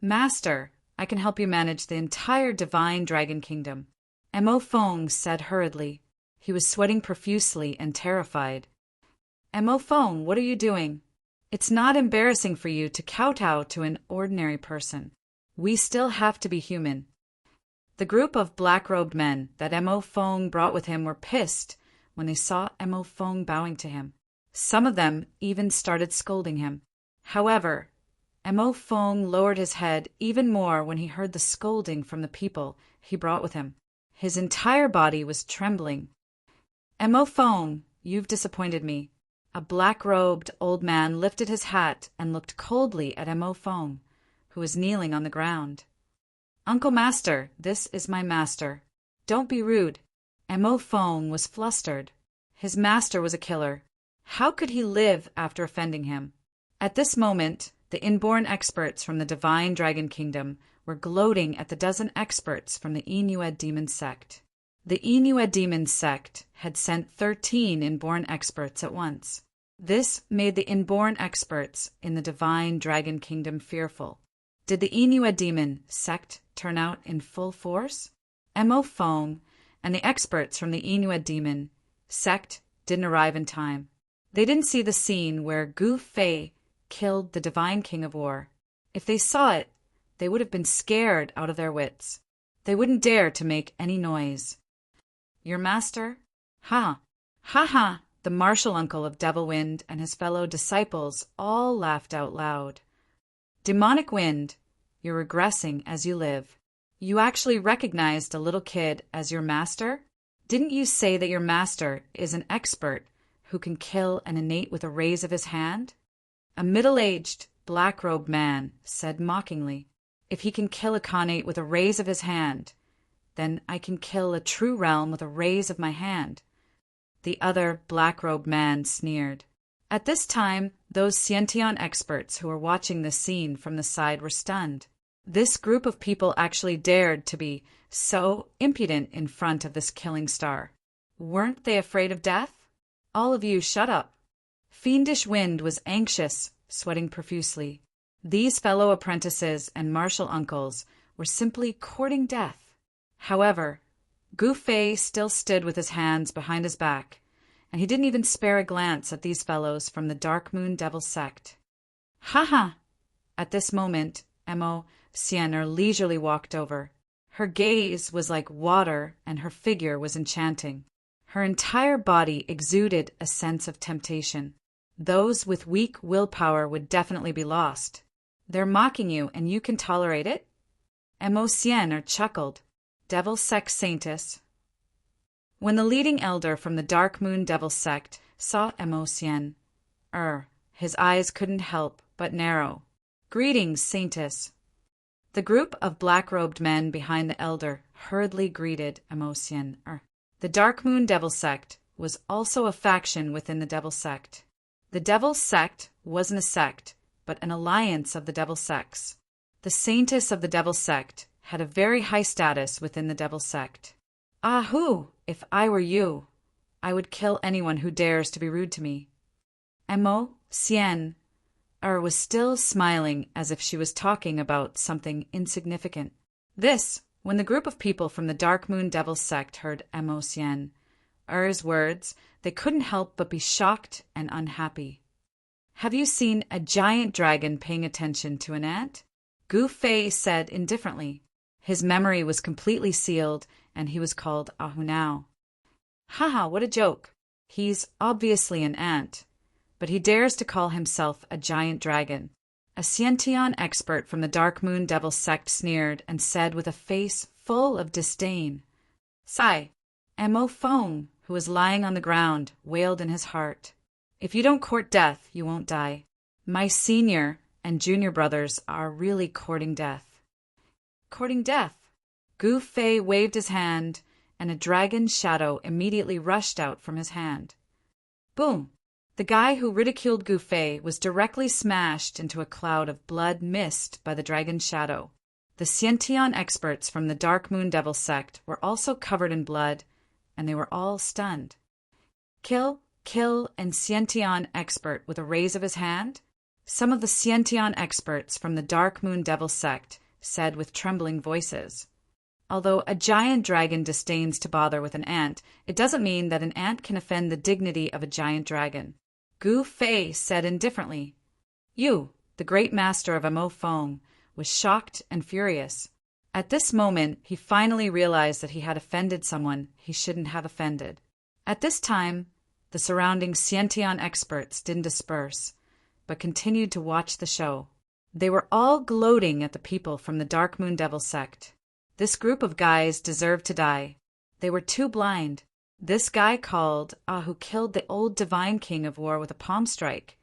Master, I can help you manage the entire Divine Dragon Kingdom. Mo Fong said hurriedly. He was sweating profusely and terrified. Mo Fong, what are you doing? It's not embarrassing for you to kowtow to an ordinary person. We still have to be human. The group of black-robed men that Mo Fong brought with him were pissed when they saw Mo Fong bowing to him. Some of them even started scolding him. However, Mo Fong lowered his head even more when he heard the scolding from the people he brought with him. His entire body was trembling. Mo Fong, you've disappointed me. A black-robed old man lifted his hat and looked coldly at Mo Fong, who was kneeling on the ground. Uncle Master, this is my master. Don't be rude. Mo Fong was flustered. His master was a killer. How could he live after offending him? At this moment, The inborn experts from the divine dragon kingdom were gloating at the dozen experts from the Inuit demon sect. The Inuit demon sect had sent 13 inborn experts at once. This made the inborn experts in the divine dragon kingdom fearful. Did the Inuit demon sect turn out in full force? Mo Fong and the experts from the Inuit demon sect didn't arrive in time. They didn't see the scene where Gu Fei killed the divine king of war. If they saw it, they would have been scared out of their wits. They wouldn't dare to make any noise. Your master? Ha! Ha ha! The martial uncle of Devil Wind and his fellow disciples all laughed out loud. Demonic Wind, you're regressing as you live. You actually recognized a little kid as your master? Didn't you say that your master is an expert who can kill an innate with a raise of his hand? A middle-aged, black-robed man said mockingly, if he can kill a Khanate with a raise of his hand, then I can kill a true realm with a raise of my hand. The other black-robed man sneered. At this time, those Xiantian experts who were watching this scene from the side were stunned. This group of people actually dared to be so impudent in front of this killing star. Weren't they afraid of death? All of you shut up. Fiendish Wind was anxious, sweating profusely. These fellow apprentices and martial uncles were simply courting death. However, Gu Fei still stood with his hands behind his back, and he didn't even spare a glance at these fellows from the Dark Moon Devil sect. Ha ha! At this moment, Mo Sienner leisurely walked over. Her gaze was like water, and her figure was enchanting. Her entire body exuded a sense of temptation. Those with weak willpower would definitely be lost. They're mocking you, and you can tolerate it? Mo Sienner chuckled. Devil Sect Saintess. When the leading elder from the Dark Moon Devil Sect saw Mo Sien, his eyes couldn't help but narrow. Greetings, Saintess. The group of black-robed men behind the elder hurriedly greeted Mo Sien. The Dark Moon Devil Sect was also a faction within the Devil Sect. The Devil Sect wasn't a sect, but an alliance of the Devil Sects. The Saintess of the Devil Sect had a very high status within the Devil Sect. Ahoo! If I were you, I would kill anyone who dares to be rude to me. Mo Sien was still smiling as if she was talking about something insignificant. This, when the group of people from the Dark Moon Devil Sect heard Mo Sien's words, they couldn't help but be shocked and unhappy. Have you seen a giant dragon paying attention to an ant? Gu Fei said indifferently. His memory was completely sealed, and he was called Ahunao. Haha, what a joke. He's obviously an ant, but he dares to call himself a giant dragon. A Xiantian expert from the Dark Moon Devil Sect sneered and said with a face full of disdain. Sigh. Mo Fong, who was lying on the ground, wailed in his heart. If you don't court death, you won't die. My senior and junior brothers are really courting death. Courting death. Gu Fei waved his hand, and a dragon's shadow immediately rushed out from his hand. Boom! The guy who ridiculed Gu Fei was directly smashed into a cloud of blood mist by the dragon's shadow. The Xiantian experts from the Dark Moon Devil Sect were also covered in blood, and they were all stunned. Kill, and Xiantian expert with a raise of his hand? Some of the Xiantian experts from the Dark Moon Devil Sect said with trembling voices. Although a giant dragon disdains to bother with an ant, it doesn't mean that an ant can offend the dignity of a giant dragon. Gu Fei said indifferently. You, the great master of Mo Fong, was shocked and furious. At this moment, he finally realized that he had offended someone he shouldn't have offended. At this time, the surrounding Xiantian experts didn't disperse, but continued to watch the show. They were all gloating at the people from the Dark Moon Devil Sect. This group of guys deserved to die. They were too blind. This guy called who killed the old divine king of war with a palm strike,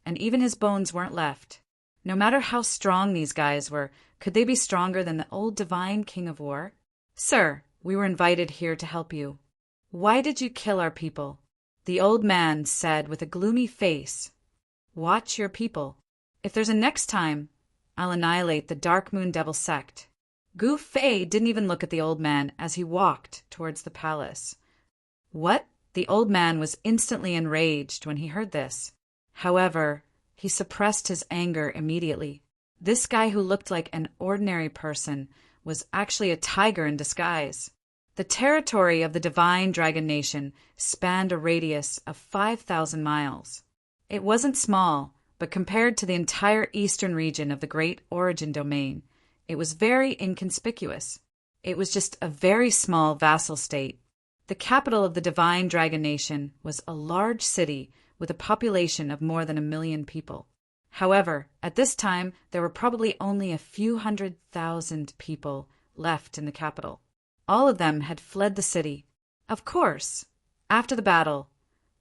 and even his bones weren't left. No matter how strong these guys were, could they be stronger than the old divine king of war? Sir, we were invited here to help you. Why did you kill our people? The old man said with a gloomy face. Watch your people. If there's a next time, I'll annihilate the Dark Moon Devil sect. Gu Fei didn't even look at the old man as he walked towards the palace. What? The old man was instantly enraged when he heard this. However, he suppressed his anger immediately. This guy who looked like an ordinary person was actually a tiger in disguise. The territory of the Divine Dragon Nation spanned a radius of 5,000 miles. It wasn't small, but compared to the entire eastern region of the Great Origin Domain, it was very inconspicuous. It was just a very small vassal state. The capital of the Divine Dragon Nation was a large city with a population of more than 1 million people. However, at this time, there were probably only a few 100,000 people left in the capital. All of them had fled the city. Of course, after the battle,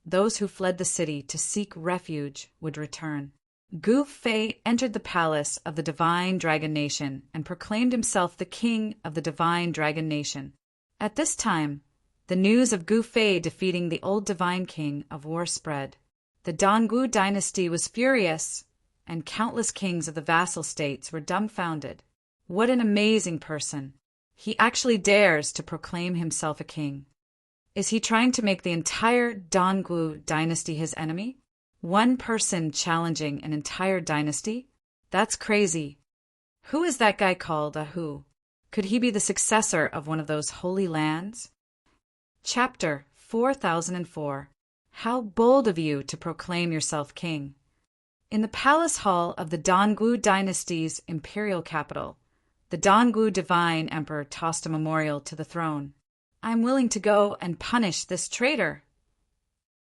those who fled the city to seek refuge would return. Gu Fei entered the palace of the Divine Dragon Nation and proclaimed himself the king of the Divine Dragon Nation. At this time, the news of Gu Fei defeating the old Divine King of War spread. The Dongwu dynasty was furious, and countless kings of the vassal states were dumbfounded. What an amazing person! He actually dares to proclaim himself a king. Is he trying to make the entire Dongwu dynasty his enemy? One person challenging an entire dynasty? That's crazy. Who is that guy called Ahu? Could he be the successor of one of those holy lands? Chapter 4004. How bold of you to proclaim yourself king. In the palace hall of the Dongwu dynasty's imperial capital, the Dongwu divine emperor tossed a memorial to the throne. I'm willing to go and punish this traitor.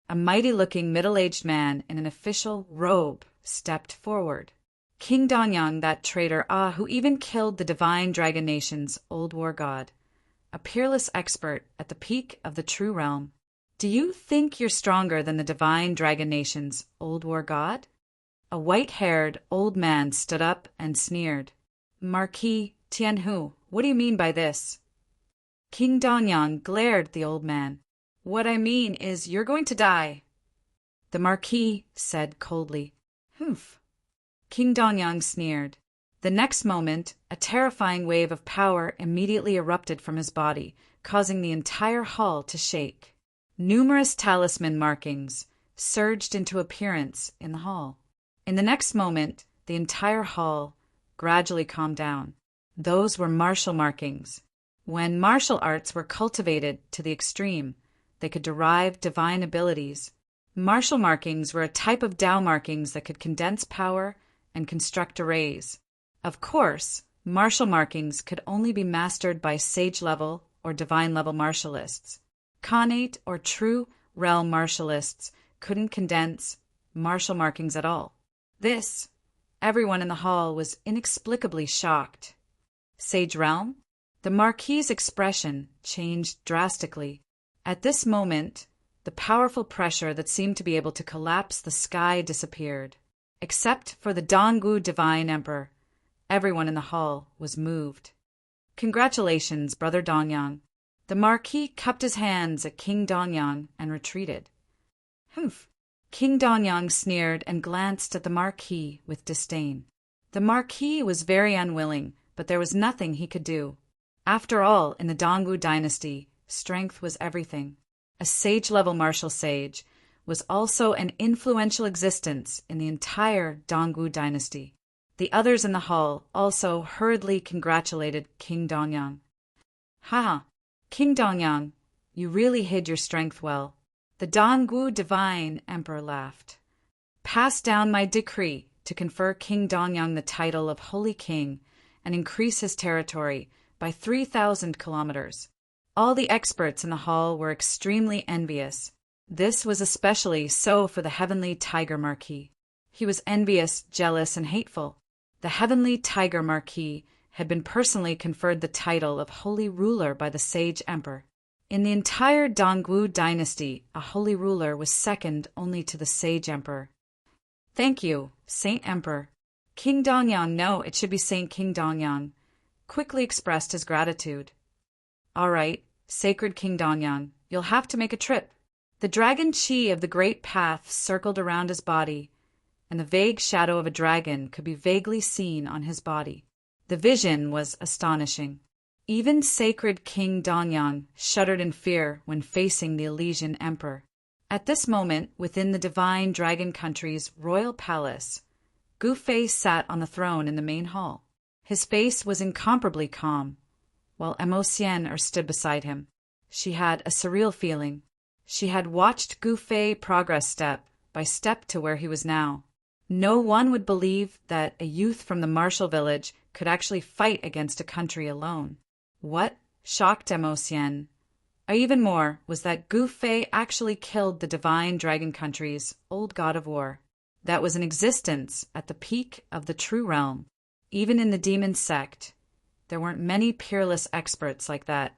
A mighty-looking middle-aged man in an official robe stepped forward. King Dongyang, that traitor, who even killed the Divine Dragon Nation's old war god, a peerless expert at the peak of the true realm. Do you think you're stronger than the Divine Dragon Nation's old war god? A white-haired old man stood up and sneered. Marquis Tianhu, what do you mean by this? King Dongyang glared at the old man. What I mean is you're going to die. The Marquis said coldly. Humph. King Dongyang sneered. The next moment, a terrifying wave of power immediately erupted from his body, causing the entire hall to shake. Numerous talisman markings surged into appearance in the hall. In the next moment, the entire hall gradually calmed down. Those were martial markings. When martial arts were cultivated to the extreme, they could derive divine abilities. Martial markings were a type of Tao markings that could condense power and construct arrays. Of course, martial markings could only be mastered by sage-level or divine-level martialists. Khanate or true realm martialists couldn't condense martial markings at all. Everyone in the hall was inexplicably shocked. Sage realm? The Marquis's expression changed drastically. At this moment, the powerful pressure that seemed to be able to collapse the sky disappeared. Except for the Dongwu Divine Emperor, everyone in the hall was moved. Congratulations, Brother Dongyang. The Marquis cupped his hands at King Dongyang and retreated. Humph. King Dongyang sneered and glanced at the Marquis with disdain. The Marquis was very unwilling, but there was nothing he could do. After all, in the Dongwu dynasty, strength was everything. A sage-level martial sage was also an influential existence in the entire Dongwu dynasty. The others in the hall also hurriedly congratulated King Dongyang. Ha! King Dongyang, you really hid your strength well. The Dongwu Divine Emperor laughed. Pass down my decree to confer King Dongyang the title of Holy King and increase his territory by 3,000 kilometers. All the experts in the hall were extremely envious. This was especially so for the Heavenly Tiger Marquis. He was envious, jealous, and hateful. The Heavenly Tiger Marquis had been personally conferred the title of Holy Ruler by the Sage Emperor. In the entire Dongwu dynasty, a Holy Ruler was second only to the Sage Emperor. Thank you, Saint Emperor. King Dongyang, no, it should be Saint King Dongyang, quickly expressed his gratitude. All right, Sacred King Dongyang, you'll have to make a trip. The dragon chi of the Great Path circled around his body, and the vague shadow of a dragon could be vaguely seen on his body. The vision was astonishing. Even sacred King Danyang shuddered in fear when facing the Elysian Emperor. At this moment, within the divine dragon country's royal palace, Gu Fei sat on the throne in the main hall. His face was incomparably calm, while Xian stood beside him. She had a surreal feeling. She had watched Gu Fei progress step by step to where he was now. No one would believe that a youth from the martial village could actually fight against a country alone. What shocked Xian, even more, was that Gu Fei actually killed the divine dragon country's old god of war. That was in existence at the peak of the true realm. Even in the demon sect, there weren't many peerless experts like that.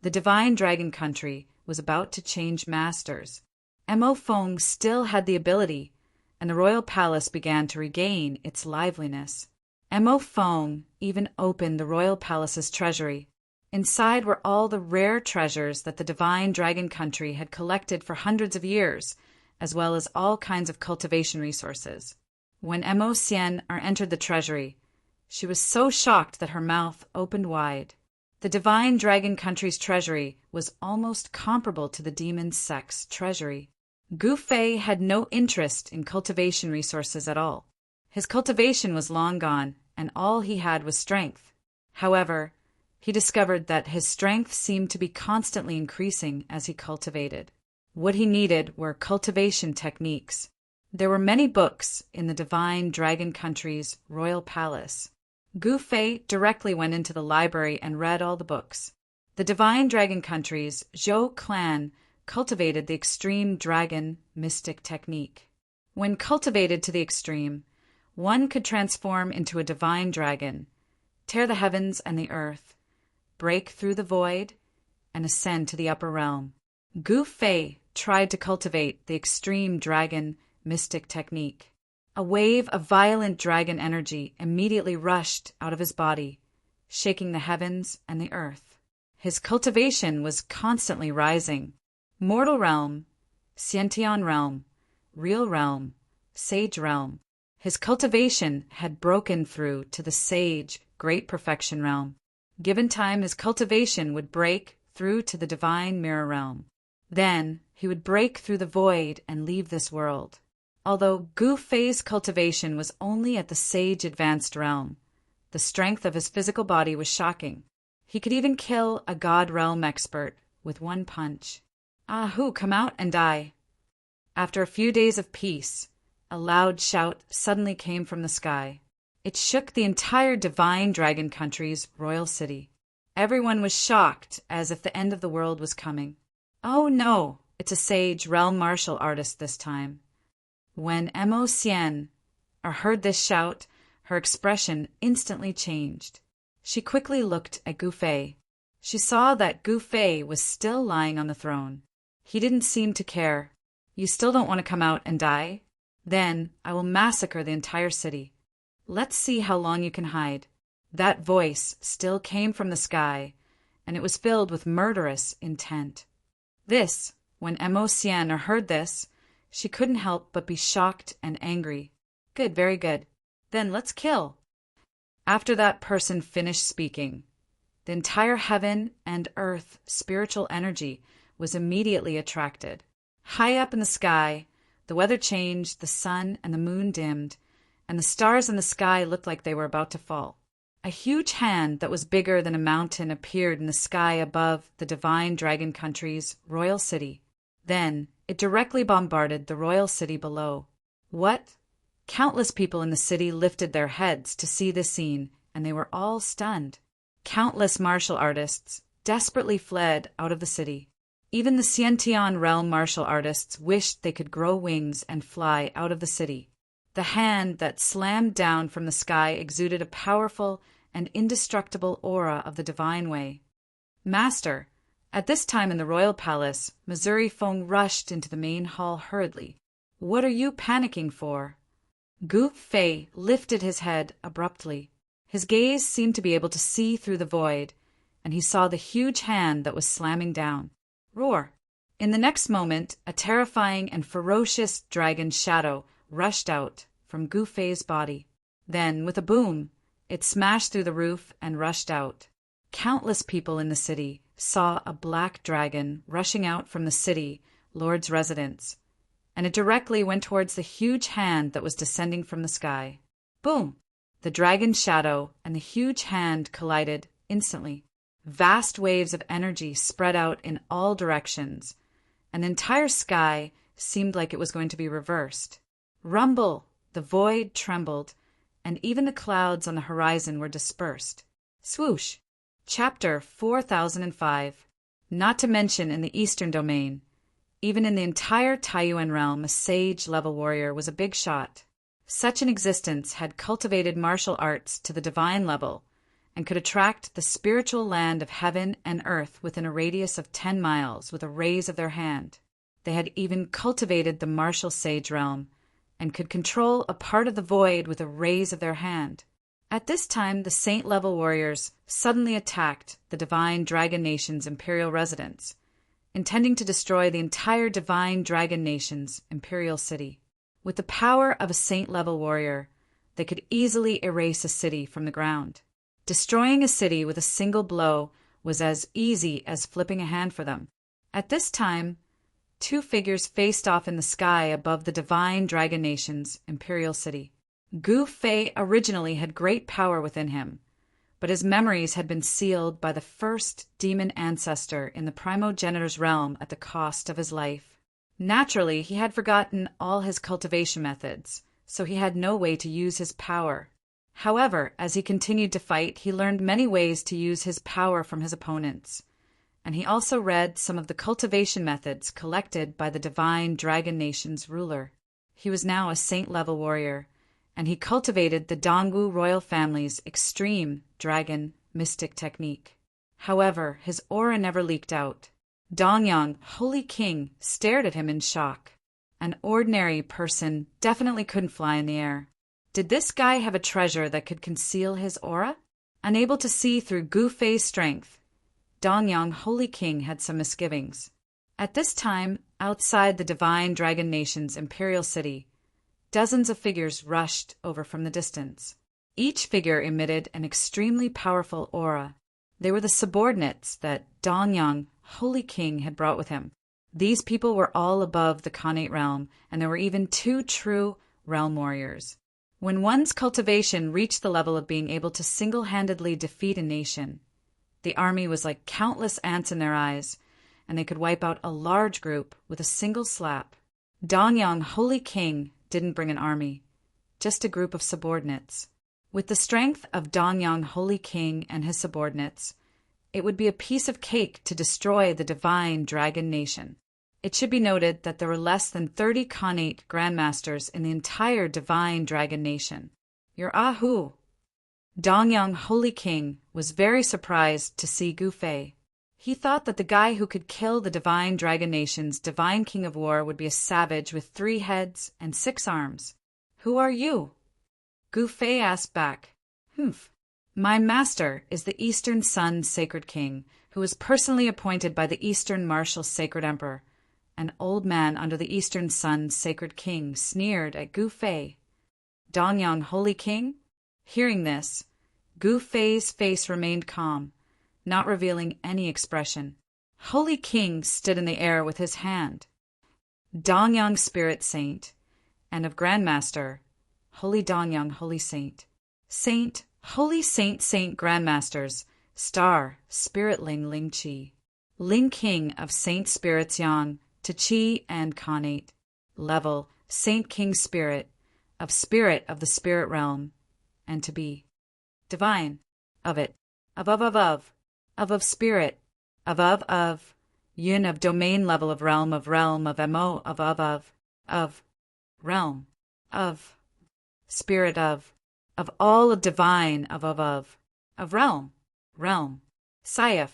The divine dragon country was about to change masters. Mo Feng still had the ability, and the royal palace began to regain its liveliness. Mo Feng even opened the royal palace's treasury. Inside were all the rare treasures that the divine dragon country had collected for hundreds of years, as well as all kinds of cultivation resources. When Xian entered the treasury, she was so shocked that her mouth opened wide. The divine dragon country's treasury was almost comparable to the demon sect's treasury. Gu Fei had no interest in cultivation resources at all. His cultivation was long gone, and all he had was strength. However, he discovered that his strength seemed to be constantly increasing as he cultivated. What he needed were cultivation techniques. There were many books in the divine dragon country's royal palace. Gu Fei directly went into the library and read all the books. The divine dragon country's Zhou clan cultivated the extreme dragon mystic technique. When cultivated to the extreme, one could transform into a divine dragon, tear the heavens and the earth, break through the void, and ascend to the upper realm. Gu Fei tried to cultivate the extreme dragon mystic technique. A wave of violent dragon energy immediately rushed out of his body, shaking the heavens and the earth. His cultivation was constantly rising. Mortal realm, Xiantian realm, real realm, sage realm. His cultivation had broken through to the sage, great perfection realm. Given time, his cultivation would break through to the divine mirror realm. Then he would break through the void and leave this world. Although Gu Fei's cultivation was only at the sage advanced realm, the strength of his physical body was shocking. He could even kill a god realm expert with one punch. Ahu, come out and die. After a few days of peace, a loud shout suddenly came from the sky. It shook the entire divine dragon country's royal city. Everyone was shocked as if the end of the world was coming. Oh no, it's a sage realm martial artist this time. When Xian heard this shout, her expression instantly changed. She quickly looked at Gu Fei. She saw that Gu Fei was still lying on the throne. He didn't seem to care. You still don't want to come out and die? Then I will massacre the entire city. Let's see how long you can hide. That voice still came from the sky, and it was filled with murderous intent. When Xian heard this, she couldn't help but be shocked and angry. Good, very good. Then let's kill. After that person finished speaking, the entire heaven and earth spiritual energy was immediately attracted. High up in the sky, the weather changed, the sun and the moon dimmed, and the stars in the sky looked like they were about to fall. A huge hand that was bigger than a mountain appeared in the sky above the divine dragon country's royal city. Then it directly bombarded the royal city below. What? Countless people in the city lifted their heads to see this scene, and they were all stunned. Countless martial artists desperately fled out of the city. Even the Xiantian realm martial artists wished they could grow wings and fly out of the city. The hand that slammed down from the sky exuded a powerful and indestructible aura of the divine way. Master! At this time in the royal palace, Missouri Feng rushed into the main hall hurriedly. What are you panicking for? Gu Fei lifted his head abruptly. His gaze seemed to be able to see through the void, and he saw the huge hand that was slamming down. Roar! In the next moment, a terrifying and ferocious dragon shadow rushed out from Gu Fei's body. Then, with a boom, it smashed through the roof and rushed out. Countless people in the city saw a black dragon rushing out from the city lord's residence, and it directly went towards the huge hand that was descending from the sky. Boom! The dragon's shadow and the huge hand collided instantly. Vast waves of energy spread out in all directions, and the entire sky seemed like it was going to be reversed. Rumble! The void trembled, and even the clouds on the horizon were dispersed. Swoosh! Chapter 4005. Not to mention in the Eastern Domain, even in the entire Taiyuan realm, a sage-level warrior was a big shot. Such an existence had cultivated martial arts to the divine level and could attract the spiritual land of heaven and earth within a radius of 10 miles with a raise of their hand. They had even cultivated the martial sage realm and could control a part of the void with a raise of their hand. At this time, the saint-level warriors suddenly attacked the divine Dragon Nation's imperial residence, intending to destroy the entire divine Dragon Nation's imperial city. With the power of a saint-level warrior, they could easily erase a city from the ground. Destroying a city with a single blow was as easy as flipping a hand for them. At this time, two figures faced off in the sky above the divine Dragon Nation's imperial city. Gu Fei originally had great power within him, but his memories had been sealed by the first demon ancestor in the primogenitor's realm at the cost of his life. Naturally, he had forgotten all his cultivation methods, so he had no way to use his power. However, as he continued to fight, he learned many ways to use his power from his opponents, and he also read some of the cultivation methods collected by the divine Dragon Nation's ruler. He was now a saint-level warrior, and he cultivated the Dongwu royal family's extreme dragon mystic technique. However, his aura never leaked out. Dongyang, Holy King, stared at him in shock. An ordinary person definitely couldn't fly in the air. Did this guy have a treasure that could conceal his aura? Unable to see through Gu Fei's strength, Dongyang, Holy King, had some misgivings. At this time, outside the divine Dragon Nation's imperial city, dozens of figures rushed over from the distance. Each figure emitted an extremely powerful aura. They were the subordinates that Dongyang, Holy King, had brought with him. These people were all above the Khanate realm, and there were even 2 true realm warriors. When one's cultivation reached the level of being able to single-handedly defeat a nation, the army was like countless ants in their eyes, and they could wipe out a large group with a single slap. Dongyang, Holy King, didn't bring an army, just a group of subordinates. With the strength of Dongyang, Holy King, and his subordinates, it would be a piece of cake to destroy the divine Dragon Nation. It should be noted that there were less than 30 Khanate grandmasters in the entire divine Dragon Nation. Your Ahu! Dongyang, Holy King, was very surprised to see Gu Fei. He thought that the guy who could kill the divine Dragon Nation's divine king of war would be a savage with 3 heads and 6 arms. Who are you? Gu Fei asked back. My master is the Eastern Sun Sacred King, who was personally appointed by the Eastern Martial Sacred Emperor. An old man under the Eastern Sun Sacred King sneered at Gu Fei. Dongyang, Holy King? Hearing this, Gu Fei's face remained calm, not revealing any expression. Holy King stood in the air with his hand. Dongyang Spirit Saint, and of Grandmaster, Holy Dongyang, Holy Saint. Saint, Holy Saint Grandmasters, Star, Spirit Ling Chi. Ling King of Saint Spirits Yang, to Chi and Khanate. Level, Saint King Spirit of the Spirit Realm, and to be. Divine, of it, of Spirit, of, Yin of domain level of realm, of MO, of, realm, of, Spirit of all of divine, of realm, Saif,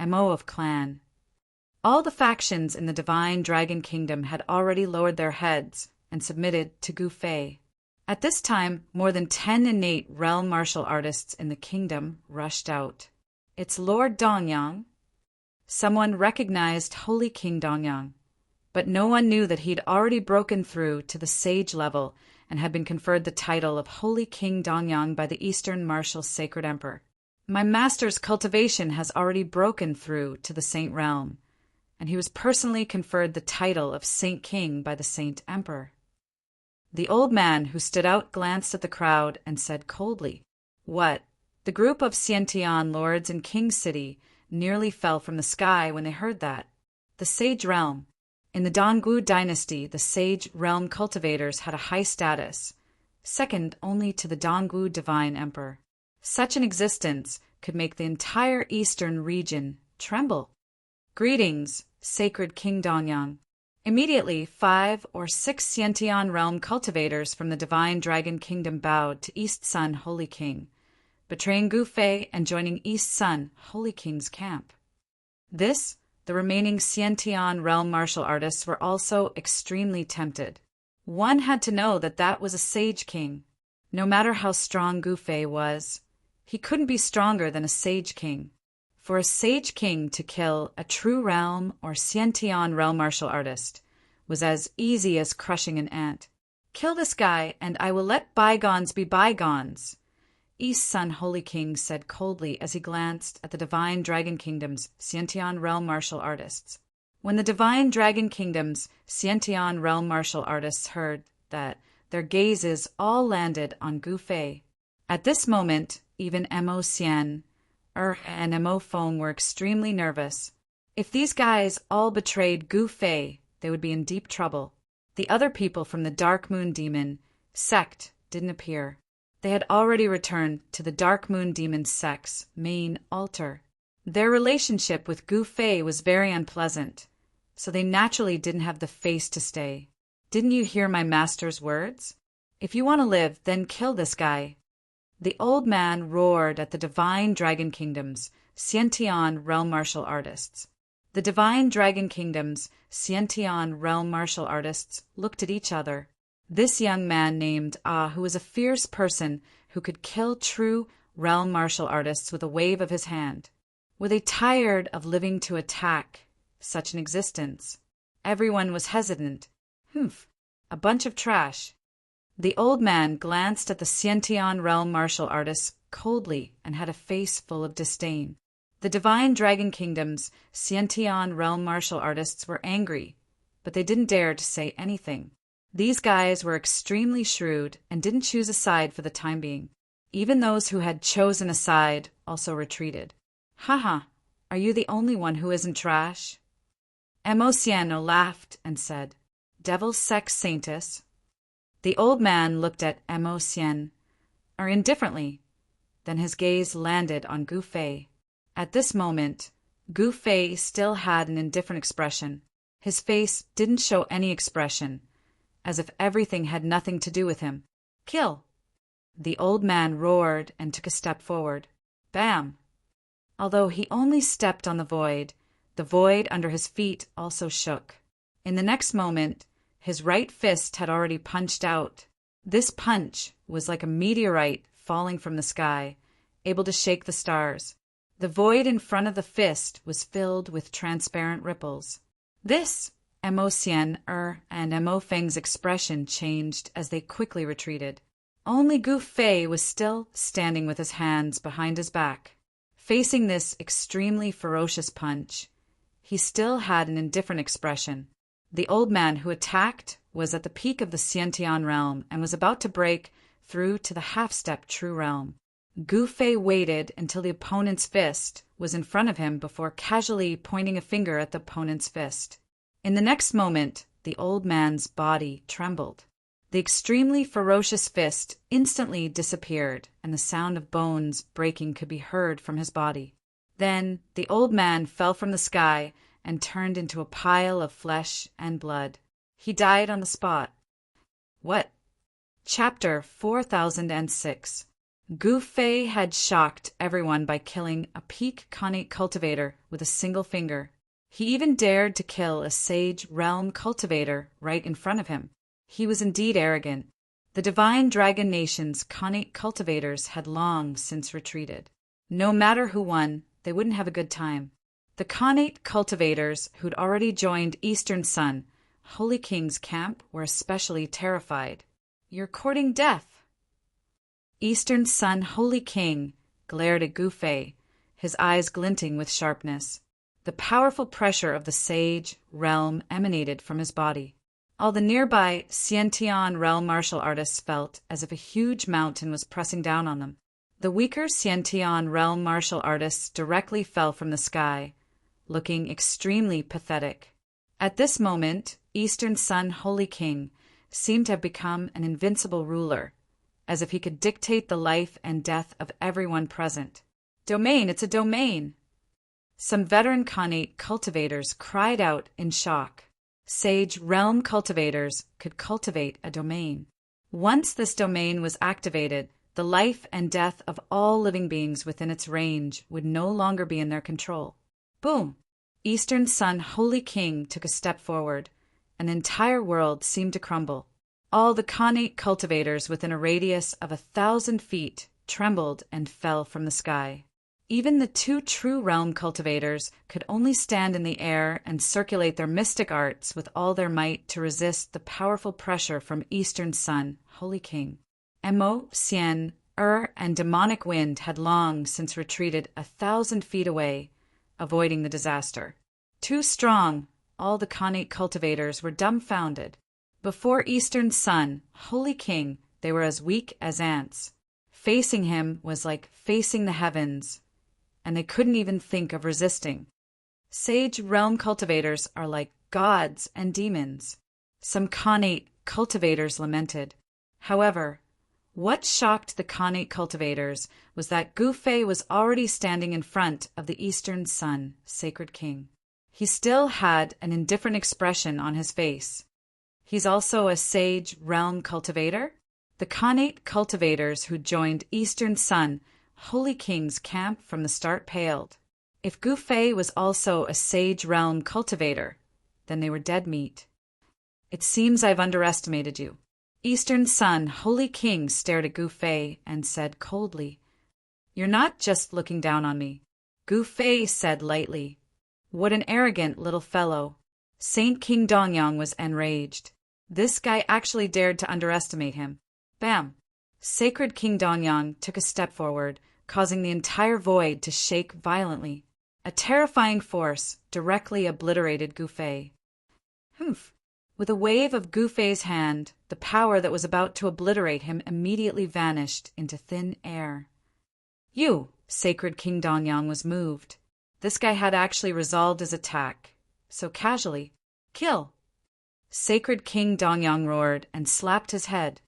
MO of clan. All the factions in the divine Dragon Kingdom had already lowered their heads and submitted to Gu Fei. At this time, more than 10 innate realm martial artists in the kingdom rushed out. It's Lord Dongyang. Someone recognized Holy King Dongyang. But no one knew that he'd already broken through to the sage level and had been conferred the title of Holy King Dongyang by the Eastern Martial Sacred Emperor. My master's cultivation has already broken through to the Saint realm, and he was personally conferred the title of Saint King by the Saint Emperor. The old man who stood out glanced at the crowd and said coldly, "What?" The group of Xiantian lords in King City nearly fell from the sky when they heard that. The Sage Realm. In the Dongwu dynasty, the Sage Realm cultivators had a high status, second only to the Dongwu Divine Emperor. Such an existence could make the entire eastern region tremble. "Greetings, sacred King Dongyang." Immediately, 5 or 6 Xiantian realm cultivators from the Divine Dragon Kingdom bowed to East Sun Holy King, betraying Gu Fei and joining East Sun Holy King's camp. The remaining Xiantian realm martial artists were also extremely tempted. One had to know that that was a sage king. No matter how strong Gu Fei was, he couldn't be stronger than a sage king. For a sage king to kill a true realm or Xiantian realm martial artist was as easy as crushing an ant. "Kill this guy, and I will let bygones be bygones," East Sun Holy King said coldly as he glanced at the Divine Dragon Kingdom's Xiantian realm martial artists. When the Divine Dragon Kingdom's Xiantian realm martial artists heard that, their gazes all landed on Gu Fei. At this moment, even Mo Xian and Mo Feng were extremely nervous. If these guys all betrayed Gu Fei, they would be in deep trouble. The other people from the Dark Moon Demon sect didn't appear. They had already returned to the Dark Moon Demon sect's main altar. Their relationship with Gu Fei was very unpleasant, so they naturally didn't have the face to stay. "Didn't you hear my master's words? If you want to live, then kill this guy." The old man roared at the Divine Dragon Kingdom's Xiantian realm martial artists. The Divine Dragon Kingdom's Xiantian realm martial artists looked at each other. This young man named who was a fierce person who could kill true realm martial artists with a wave of his hand. Were they tired of living to attack such an existence? Everyone was hesitant. A bunch of trash. The old man glanced at the Xiantian realm martial artists coldly and had a face full of disdain. The Divine Dragon Kingdom's Xiantian realm martial artists were angry, but they didn't dare to say anything. These guys were extremely shrewd and didn't choose a side for the time being. Even those who had chosen a side also retreated. "Haha, are you the only one who isn't trash?" Mo Xian laughed and said, "Devil Sex Saintess." The old man looked at Mo Xian, indifferently. Then his gaze landed on Gu Fei. At this moment, Gu Fei still had an indifferent expression. His face didn't show any expression, as if everything had nothing to do with him. "Kill!" The old man roared and took a step forward. Bam! Although he only stepped on the void under his feet also shook. In the next moment, his right fist had already punched out. This punch was like a meteorite falling from the sky, able to shake the stars. The void in front of the fist was filled with transparent ripples. Mo Xian and Mo Feng's expression changed as they quickly retreated. Only Gu Fei was still standing with his hands behind his back. Facing this extremely ferocious punch, he still had an indifferent expression. The old man who attacked was at the peak of the Xiantian realm and was about to break through to the half-step true realm. Gu Fei waited until the opponent's fist was in front of him before casually pointing a finger at the opponent's fist. In the next moment, the old man's body trembled. The extremely ferocious fist instantly disappeared, and the sound of bones breaking could be heard from his body. Then the old man fell from the sky and turned into a pile of flesh and blood. He died on the spot. What? Chapter 4006. Gu Fei had shocked everyone by killing a peak Khanate cultivator with a single finger. He even dared to kill a sage realm cultivator right in front of him. He was indeed arrogant. The Divine Dragon Nation's Khanate cultivators had long since retreated. No matter who won, they wouldn't have a good time. The Khanate cultivators who'd already joined Eastern Sun Holy King's camp were especially terrified. "You're courting death." Eastern Sun Holy King glared at Gu Fei, his eyes glinting with sharpness. The powerful pressure of the sage realm emanated from his body. All the nearby Xiantian realm martial artists felt as if a huge mountain was pressing down on them. The weaker Xiantian realm martial artists directly fell from the sky, looking extremely pathetic. At this moment, Eastern Sun Holy King seemed to have become an invincible ruler, as if he could dictate the life and death of everyone present. "Domain, it's a domain!" Some veteran Khanate cultivators cried out in shock. Sage realm cultivators could cultivate a domain. Once this domain was activated, the life and death of all living beings within its range would no longer be in their control. Boom! Eastern Sun Holy King took a step forward. An entire world seemed to crumble. All the Khanate cultivators within a radius of 1,000 feet trembled and fell from the sky. Even the two true realm cultivators could only stand in the air and circulate their mystic arts with all their might to resist the powerful pressure from Eastern Sun Holy King. Emo, Xian, and demonic wind had long since retreated 1,000 feet away, avoiding the disaster. Too strong, all the Khanate cultivators were dumbfounded. Before Eastern Sun Holy King, they were as weak as ants. Facing him was like facing the heavens, and they couldn't even think of resisting. Sage realm cultivators are like gods and demons. Some Khanate cultivators lamented. However, what shocked the Khanate cultivators was that Gu Fei was already standing in front of the Eastern Sun Sacred King. He still had an indifferent expression on his face. He's also a sage realm cultivator? The Khanate cultivators who joined Eastern Sun Holy King's camp from the start paled. If Gu Fei was also a sage realm cultivator, then they were dead meat. "It seems I've underestimated you." Eastern Sun Holy King stared at Gu Fei and said coldly, "You're not just looking down on me." Gu Fei said lightly, "What an arrogant little fellow." Saint King Dongyang was enraged. This guy actually dared to underestimate him. Bam! Sacred King Dongyang took a step forward, causing the entire void to shake violently. A terrifying force directly obliterated Gu Fei. Humph! With a wave of Gu Fei's hand, the power that was about to obliterate him immediately vanished into thin air. "You!" Sacred King Dongyang was moved. This guy had actually resolved his attack. So casually. "Kill!" Sacred King Dongyang roared and slapped his head.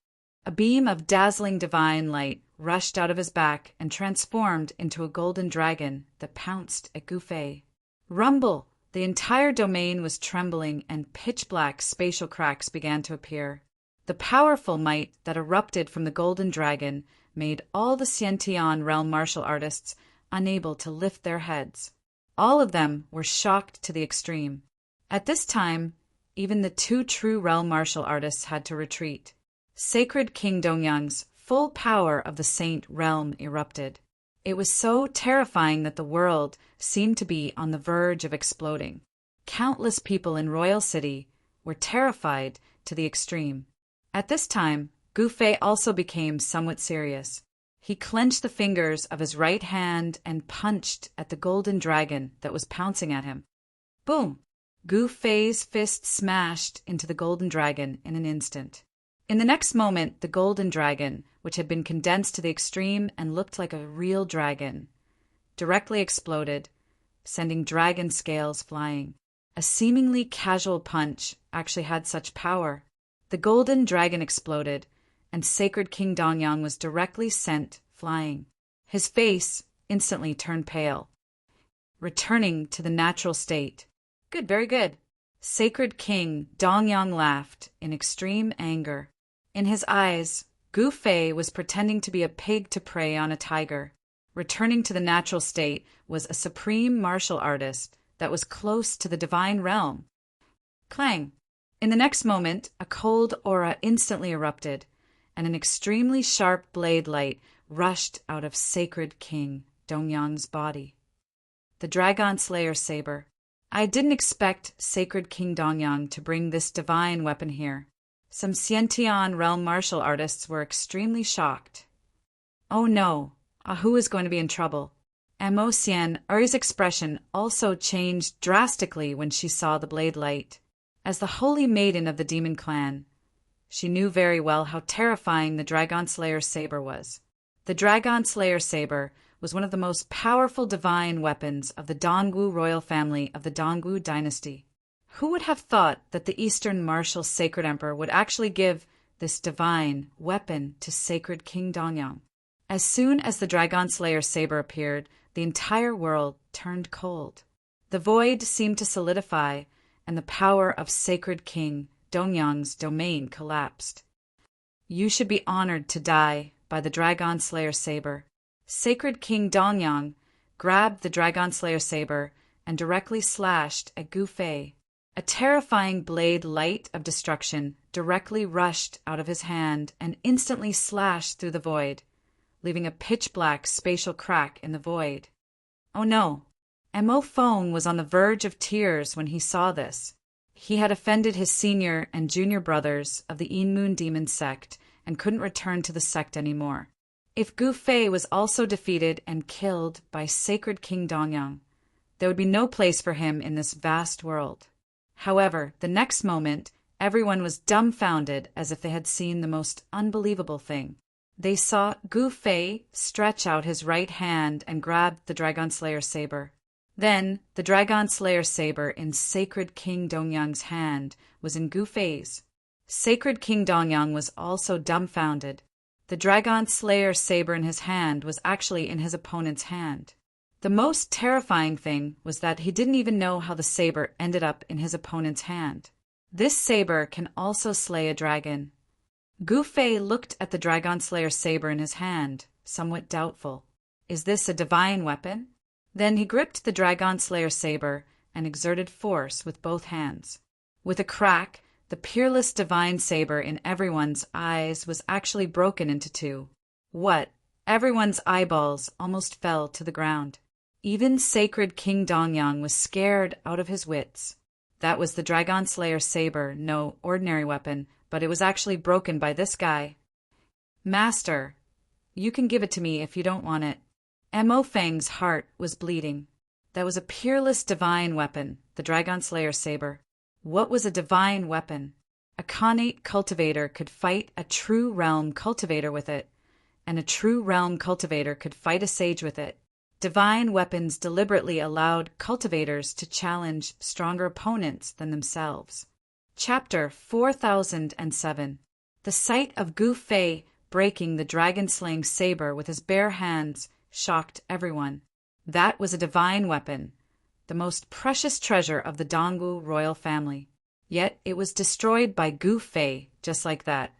A beam of dazzling divine light rushed out of his back and transformed into a golden dragon that pounced at Gu Fei. Rumble! The entire domain was trembling and pitch-black spatial cracks began to appear. The powerful might that erupted from the golden dragon made all the Xiantian realm martial artists unable to lift their heads. All of them were shocked to the extreme. At this time, even the two true realm martial artists had to retreat. Sacred King Dongyang's full power of the Saint realm erupted. It was so terrifying that the world seemed to be on the verge of exploding. Countless people in Royal City were terrified to the extreme. At this time, Gu Fei also became somewhat serious. He clenched the fingers of his right hand and punched at the golden dragon that was pouncing at him. Boom! Gu Fei's fist smashed into the golden dragon in an instant. In the next moment, the golden dragon, which had been condensed to the extreme and looked like a real dragon, directly exploded, sending dragon scales flying. A seemingly casual punch actually had such power. The golden dragon exploded, and Sacred King Dongyang was directly sent flying. His face instantly turned pale, returning to the natural state. Good, very good. Sacred King Dongyang laughed in extreme anger. In his eyes, Gu Fei was pretending to be a pig to prey on a tiger. Returning to the natural state was a supreme martial artist that was close to the divine realm. Clang! In the next moment, a cold aura instantly erupted, and an extremely sharp blade light rushed out of Sacred King Dongyang's body. The Dragon Slayer saber. I didn't expect sacred King Dongyang to bring this divine weapon here. Some Xiantian realm martial artists were extremely shocked. Oh no, Ahu is going to be in trouble. Mo Xian Uri's expression also changed drastically when she saw the blade light. As the holy maiden of the demon clan, she knew very well how terrifying the Dragon Slayer saber was. The Dragon Slayer saber was one of the most powerful divine weapons of the Dongwu royal family of the Dongwu dynasty. Who would have thought that the Eastern martial sacred emperor would actually give this divine weapon to sacred King Dongyang? As soon as the Dragon Slayer saber appeared, the entire world turned cold. The void seemed to solidify, and the power of sacred King Dongyang's domain collapsed. You should be honored to die by the Dragon Slayer saber. Sacred King Dongyang grabbed the Dragon Slayer saber and directly slashed at Gu Fei. A terrifying blade light of destruction directly rushed out of his hand and instantly slashed through the void, leaving a pitch-black spatial crack in the void. Oh no! Mo Feng was on the verge of tears when he saw this. He had offended his senior and junior brothers of the Inmoon Demon sect and couldn't return to the sect anymore. If Gu Fei was also defeated and killed by sacred King Dongyang, there would be no place for him in this vast world. However, the next moment, everyone was dumbfounded as if they had seen the most unbelievable thing. They saw Gu Fei stretch out his right hand and grab the Dragon Slayer saber. Then, the Dragon Slayer saber in sacred King Dongyang's hand was in Gu Fei's. Sacred King Dongyang was also dumbfounded. The Dragon Slayer saber in his hand was actually in his opponent's hand. The most terrifying thing was that he didn't even know how the saber ended up in his opponent's hand. This saber can also slay a dragon. Gu Fei looked at the Dragon Slayer saber in his hand, somewhat doubtful. Is this a divine weapon? Then he gripped the Dragon Slayer saber and exerted force with both hands. With a crack, the peerless divine saber in everyone's eyes was actually broken into two. What? Everyone's eyeballs almost fell to the ground. Even sacred King Dongyang was scared out of his wits. That was the Dragon Slayer saber, no ordinary weapon, but it was actually broken by this guy. Master, you can give it to me if you don't want it. Mo Feng's heart was bleeding. That was a peerless divine weapon, the Dragon Slayer saber. What was a divine weapon? A Khanate cultivator could fight a true realm cultivator with it, and a true realm cultivator could fight a sage with it. Divine weapons deliberately allowed cultivators to challenge stronger opponents than themselves. Chapter 4007. The sight of Gu Fei breaking the dragon-slaying saber with his bare hands shocked everyone. That was a divine weapon, the most precious treasure of the Dongwu royal family. Yet it was destroyed by Gu Fei just like that.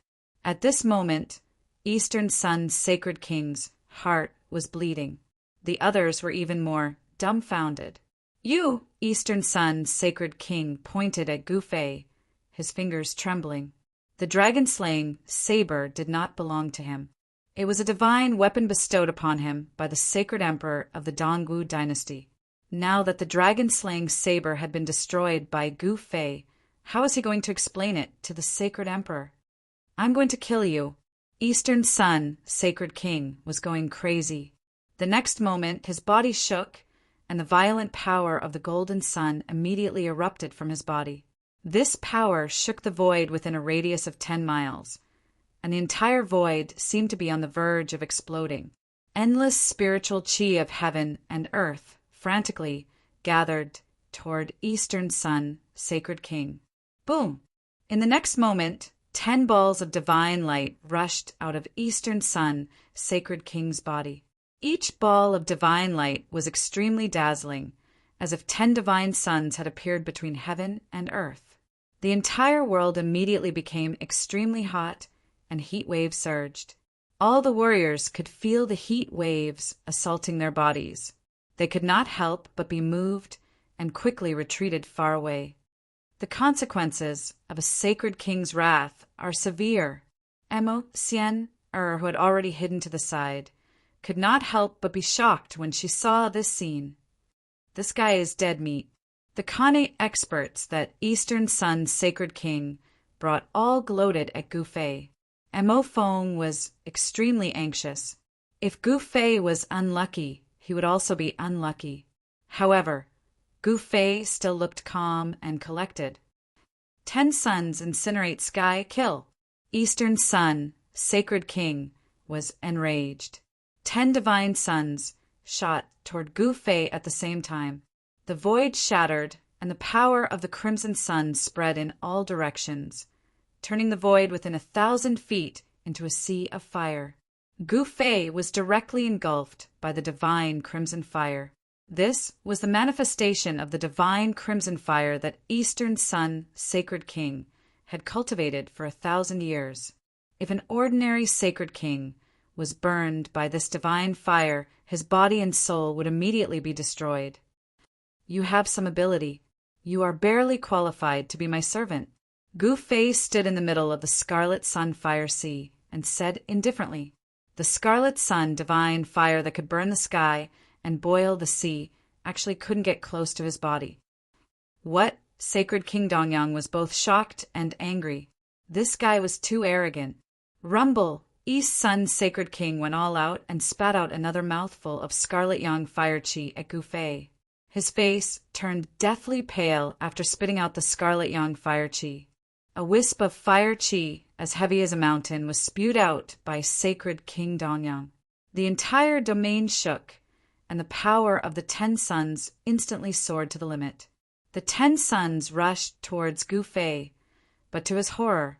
At this moment, Eastern Sun's sacred king's heart was bleeding. The others were even more dumbfounded. You, Eastern Sun's sacred king, pointed at Gu Fei, his fingers trembling. The dragon-slaying saber did not belong to him. It was a divine weapon bestowed upon him by the sacred emperor of the Dongwu dynasty. Now that the dragon-slaying saber had been destroyed by Gu Fei, how was he going to explain it to the sacred emperor? I'm going to kill you. Eastern Sun, sacred king, was going crazy. The next moment, his body shook, and the violent power of the golden sun immediately erupted from his body. This power shook the void within a radius of 10 miles, and the entire void seemed to be on the verge of exploding. Endless spiritual chi of heaven and earth frantically gathered toward Eastern Sun, sacred king. Boom! In the next moment, 10 balls of divine light rushed out of Eastern Sun, sacred king's body. Each ball of divine light was extremely dazzling, as if 10 divine suns had appeared between heaven and earth. The entire world immediately became extremely hot, and heat waves surged. All the warriors could feel the heat waves assaulting their bodies. They could not help but be moved and quickly retreated far away. The consequences of a sacred king's wrath are severe. Mo Xian, who had already hidden to the side, could not help but be shocked when she saw this scene. This guy is dead meat. The Khanate experts that Eastern Sun's sacred king brought all gloated at Gu Fei. Mo Feng was extremely anxious. If Gu Fei was unlucky, he would also be unlucky. However, Gu Fei still looked calm and collected. 10 suns incinerate sky, kill. Eastern Sun, sacred king, was enraged. 10 divine suns shot toward Gu Fei at the same time. The void shattered, and the power of the crimson sun spread in all directions, turning the void within 1,000 feet into a sea of fire. Gu Fei was directly engulfed by the divine crimson fire. This was the manifestation of the divine crimson fire that Eastern Sun, sacred king, had cultivated for 1,000 years. If an ordinary sacred king was burned by this divine fire, his body and soul would immediately be destroyed. You have some ability. You are barely qualified to be my servant. Gu Fei stood in the middle of the scarlet sun fire sea and said indifferently, the scarlet sun, divine fire that could burn the sky and boil the sea, actually couldn't get close to his body. What? Sacred King Dongyang was both shocked and angry. This guy was too arrogant. Rumble! East Sun's sacred king went all out and spat out another mouthful of scarlet yang fire chi at Gu Fei. His face turned deathly pale after spitting out the scarlet yang fire chi. A wisp of fire chi, as heavy as a mountain, was spewed out by sacred King Dongyang. The entire domain shook, and the power of the 10 suns instantly soared to the limit. The 10 suns rushed towards Gu Fei, but to his horror,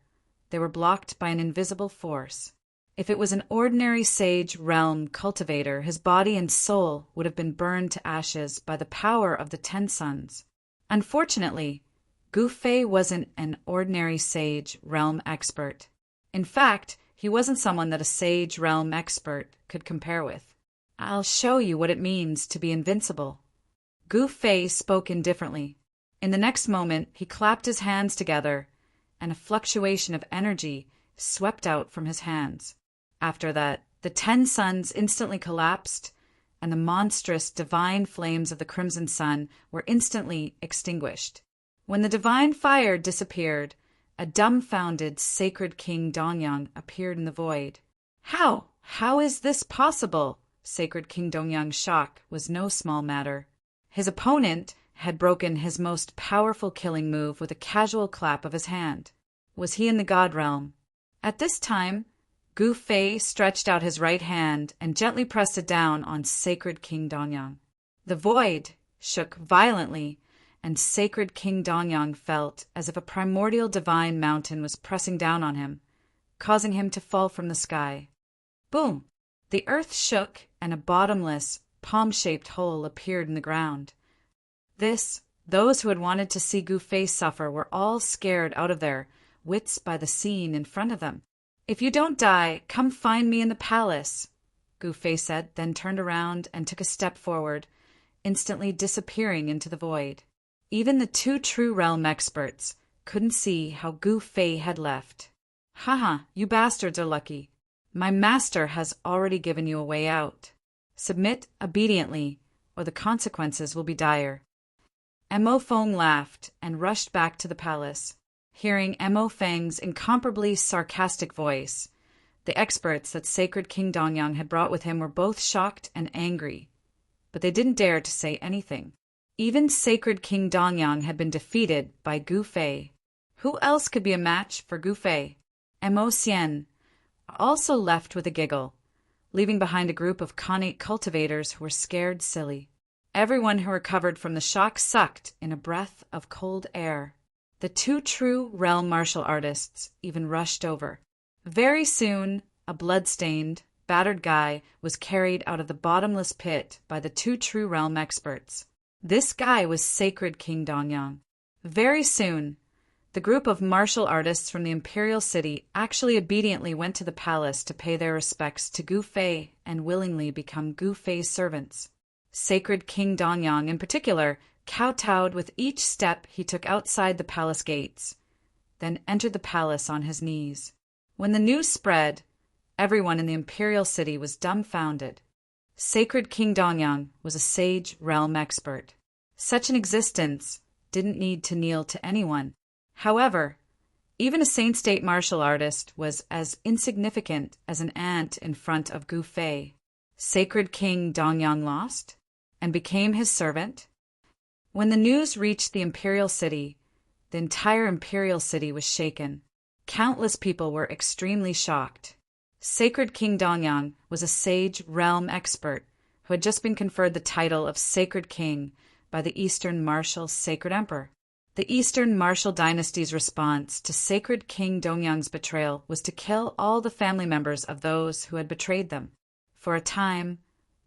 they were blocked by an invisible force. If it was an ordinary sage realm cultivator, his body and soul would have been burned to ashes by the power of the 10 suns. Unfortunately, Gu Fei wasn't an ordinary sage realm expert. In fact, he wasn't someone that a sage realm expert could compare with. I'll show you what it means to be invincible. Gu Fei spoke indifferently. In the next moment, he clapped his hands together, and a fluctuation of energy swept out from his hands. After that, the 10 suns instantly collapsed, and the monstrous divine flames of the crimson sun were instantly extinguished. When the divine fire disappeared, a dumbfounded sacred King Dongyang appeared in the void. How? How is this possible? Sacred King Dongyang's shock was no small matter. His opponent had broken his most powerful killing move with a casual clap of his hand. Was he in the god realm? At this time, Gu Fei stretched out his right hand and gently pressed it down on sacred King Dongyang. The void shook violently, and sacred King Dongyang felt as if a primordial divine mountain was pressing down on him, causing him to fall from the sky. Boom! The earth shook, and a bottomless, palm-shaped hole appeared in the ground. Those who had wanted to see Gu Fei suffer were all scared out of their wits by the scene in front of them. If you don't die, come find me in the palace, Gu Fei said, then turned around and took a step forward, instantly disappearing into the void. Even the 2 true realm experts couldn't see how Gu Fei had left. Haha, you bastards are lucky. My master has already given you a way out. Submit obediently, or the consequences will be dire. Mo Feng laughed and rushed back to the palace. Hearing Mo Feng's incomparably sarcastic voice, the experts that sacred King Dongyang had brought with him were both shocked and angry, but they didn't dare to say anything. Even sacred King Dongyang had been defeated by Gu Fei. Who else could be a match for Gu Fei? Mo Xian also left with a giggle, leaving behind a group of Khanate cultivators who were scared silly. Everyone who recovered from the shock sucked in a breath of cold air. The 2 true realm martial artists even rushed over. Very soon, a blood-stained, battered guy was carried out of the bottomless pit by the 2 true realm experts. This guy was sacred King Dongyang. Very soon, the group of martial artists from the imperial city actually obediently went to the palace to pay their respects to Gu Fei and willingly become Gu Fei's servants. Sacred King Dongyang, in particular, kowtowed with each step he took outside the palace gates, then entered the palace on his knees. When the news spread, everyone in the imperial city was dumbfounded. Sacred King Dongyang was a sage realm expert. Such an existence didn't need to kneel to anyone. However, even a Saint State martial artist was as insignificant as an ant in front of Gu Fei. Sacred King Dongyang lost and became his servant. When the news reached the imperial city, the entire imperial city was shaken. Countless people were extremely shocked. Sacred King Dongyang was a sage realm expert who had just been conferred the title of Sacred King by the Eastern Martial Sacred Emperor. The Eastern Martial Dynasty's response to Sacred King Dongyang's betrayal was to kill all the family members of those who had betrayed them. For a time,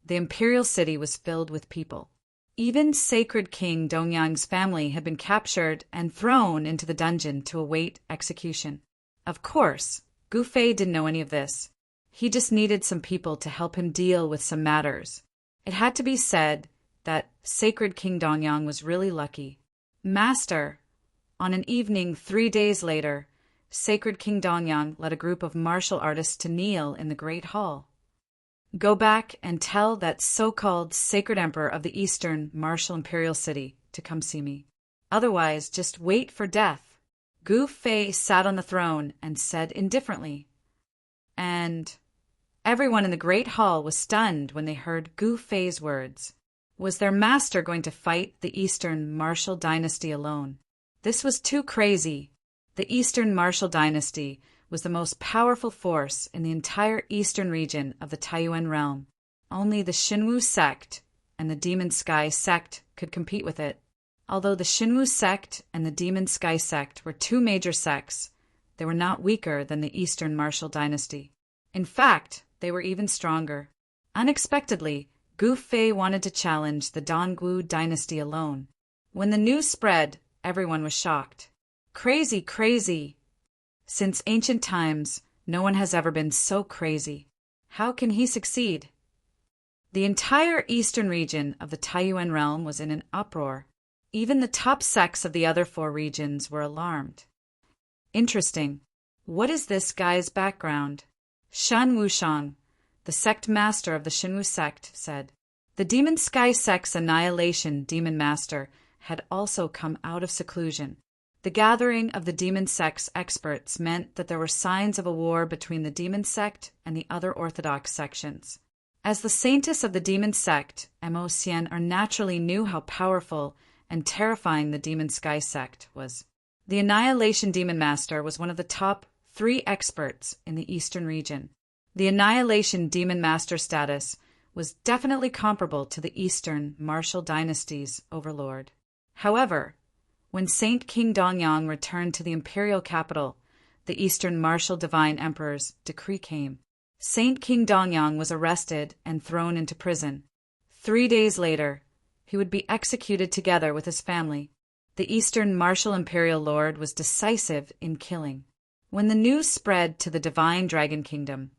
the imperial city was filled with people. Even Sacred King Dongyang's family had been captured and thrown into the dungeon to await execution. Of course, Gu Fei didn't know any of this. He just needed some people to help him deal with some matters. It had to be said that Sacred King Dongyang was really lucky. Master, on an evening 3 days later, Sacred King Dongyang led a group of martial artists to kneel in the Great Hall. Go back and tell that so-called Sacred Emperor of the Eastern Martial Imperial City to come see me. Otherwise, just wait for death. Gu Fei sat on the throne and said indifferently. And everyone in the Great Hall was stunned when they heard Gu Fei's words. Was their master going to fight the Eastern Martial Dynasty alone? This was too crazy. The Eastern Martial Dynasty was the most powerful force in the entire eastern region of the Taiyuan realm. Only the Xinwu sect and the Demon Sky sect could compete with it. Although the Xinwu sect and the Demon Sky sect were two major sects, they were not weaker than the Eastern Martial Dynasty. In fact, they were even stronger. Unexpectedly, Gu Fei wanted to challenge the Dongwu dynasty alone. When the news spread, everyone was shocked. Crazy, crazy! Since ancient times, no one has ever been so crazy. How can he succeed? The entire eastern region of the Taiyuan realm was in an uproar. Even the top sects of the other 4 regions were alarmed. Interesting. What is this guy's background? Shan Wushang, the sect master of the Xinwu sect, said. The Demon Sky sect's Annihilation Demon Master had also come out of seclusion. The gathering of the Demon Sect's experts meant that there were signs of a war between the Demon Sect and the other orthodox sections. As the saintess of the Demon Sect, Mo Xian naturally knew how powerful and terrifying the Demon Sky sect was. The Annihilation Demon Master was one of the top 3 experts in the eastern region. The Annihilation Demon Master status was definitely comparable to the Eastern Martial Dynasty's overlord. However, when Saint King Dongyang returned to the imperial capital, the Eastern Martial Divine Emperor's decree came. Saint King Dongyang was arrested and thrown into prison. 3 days later, he would be executed together with his family. The Eastern Martial Imperial Lord was decisive in killing. When the news spread to the Divine Dragon Kingdom,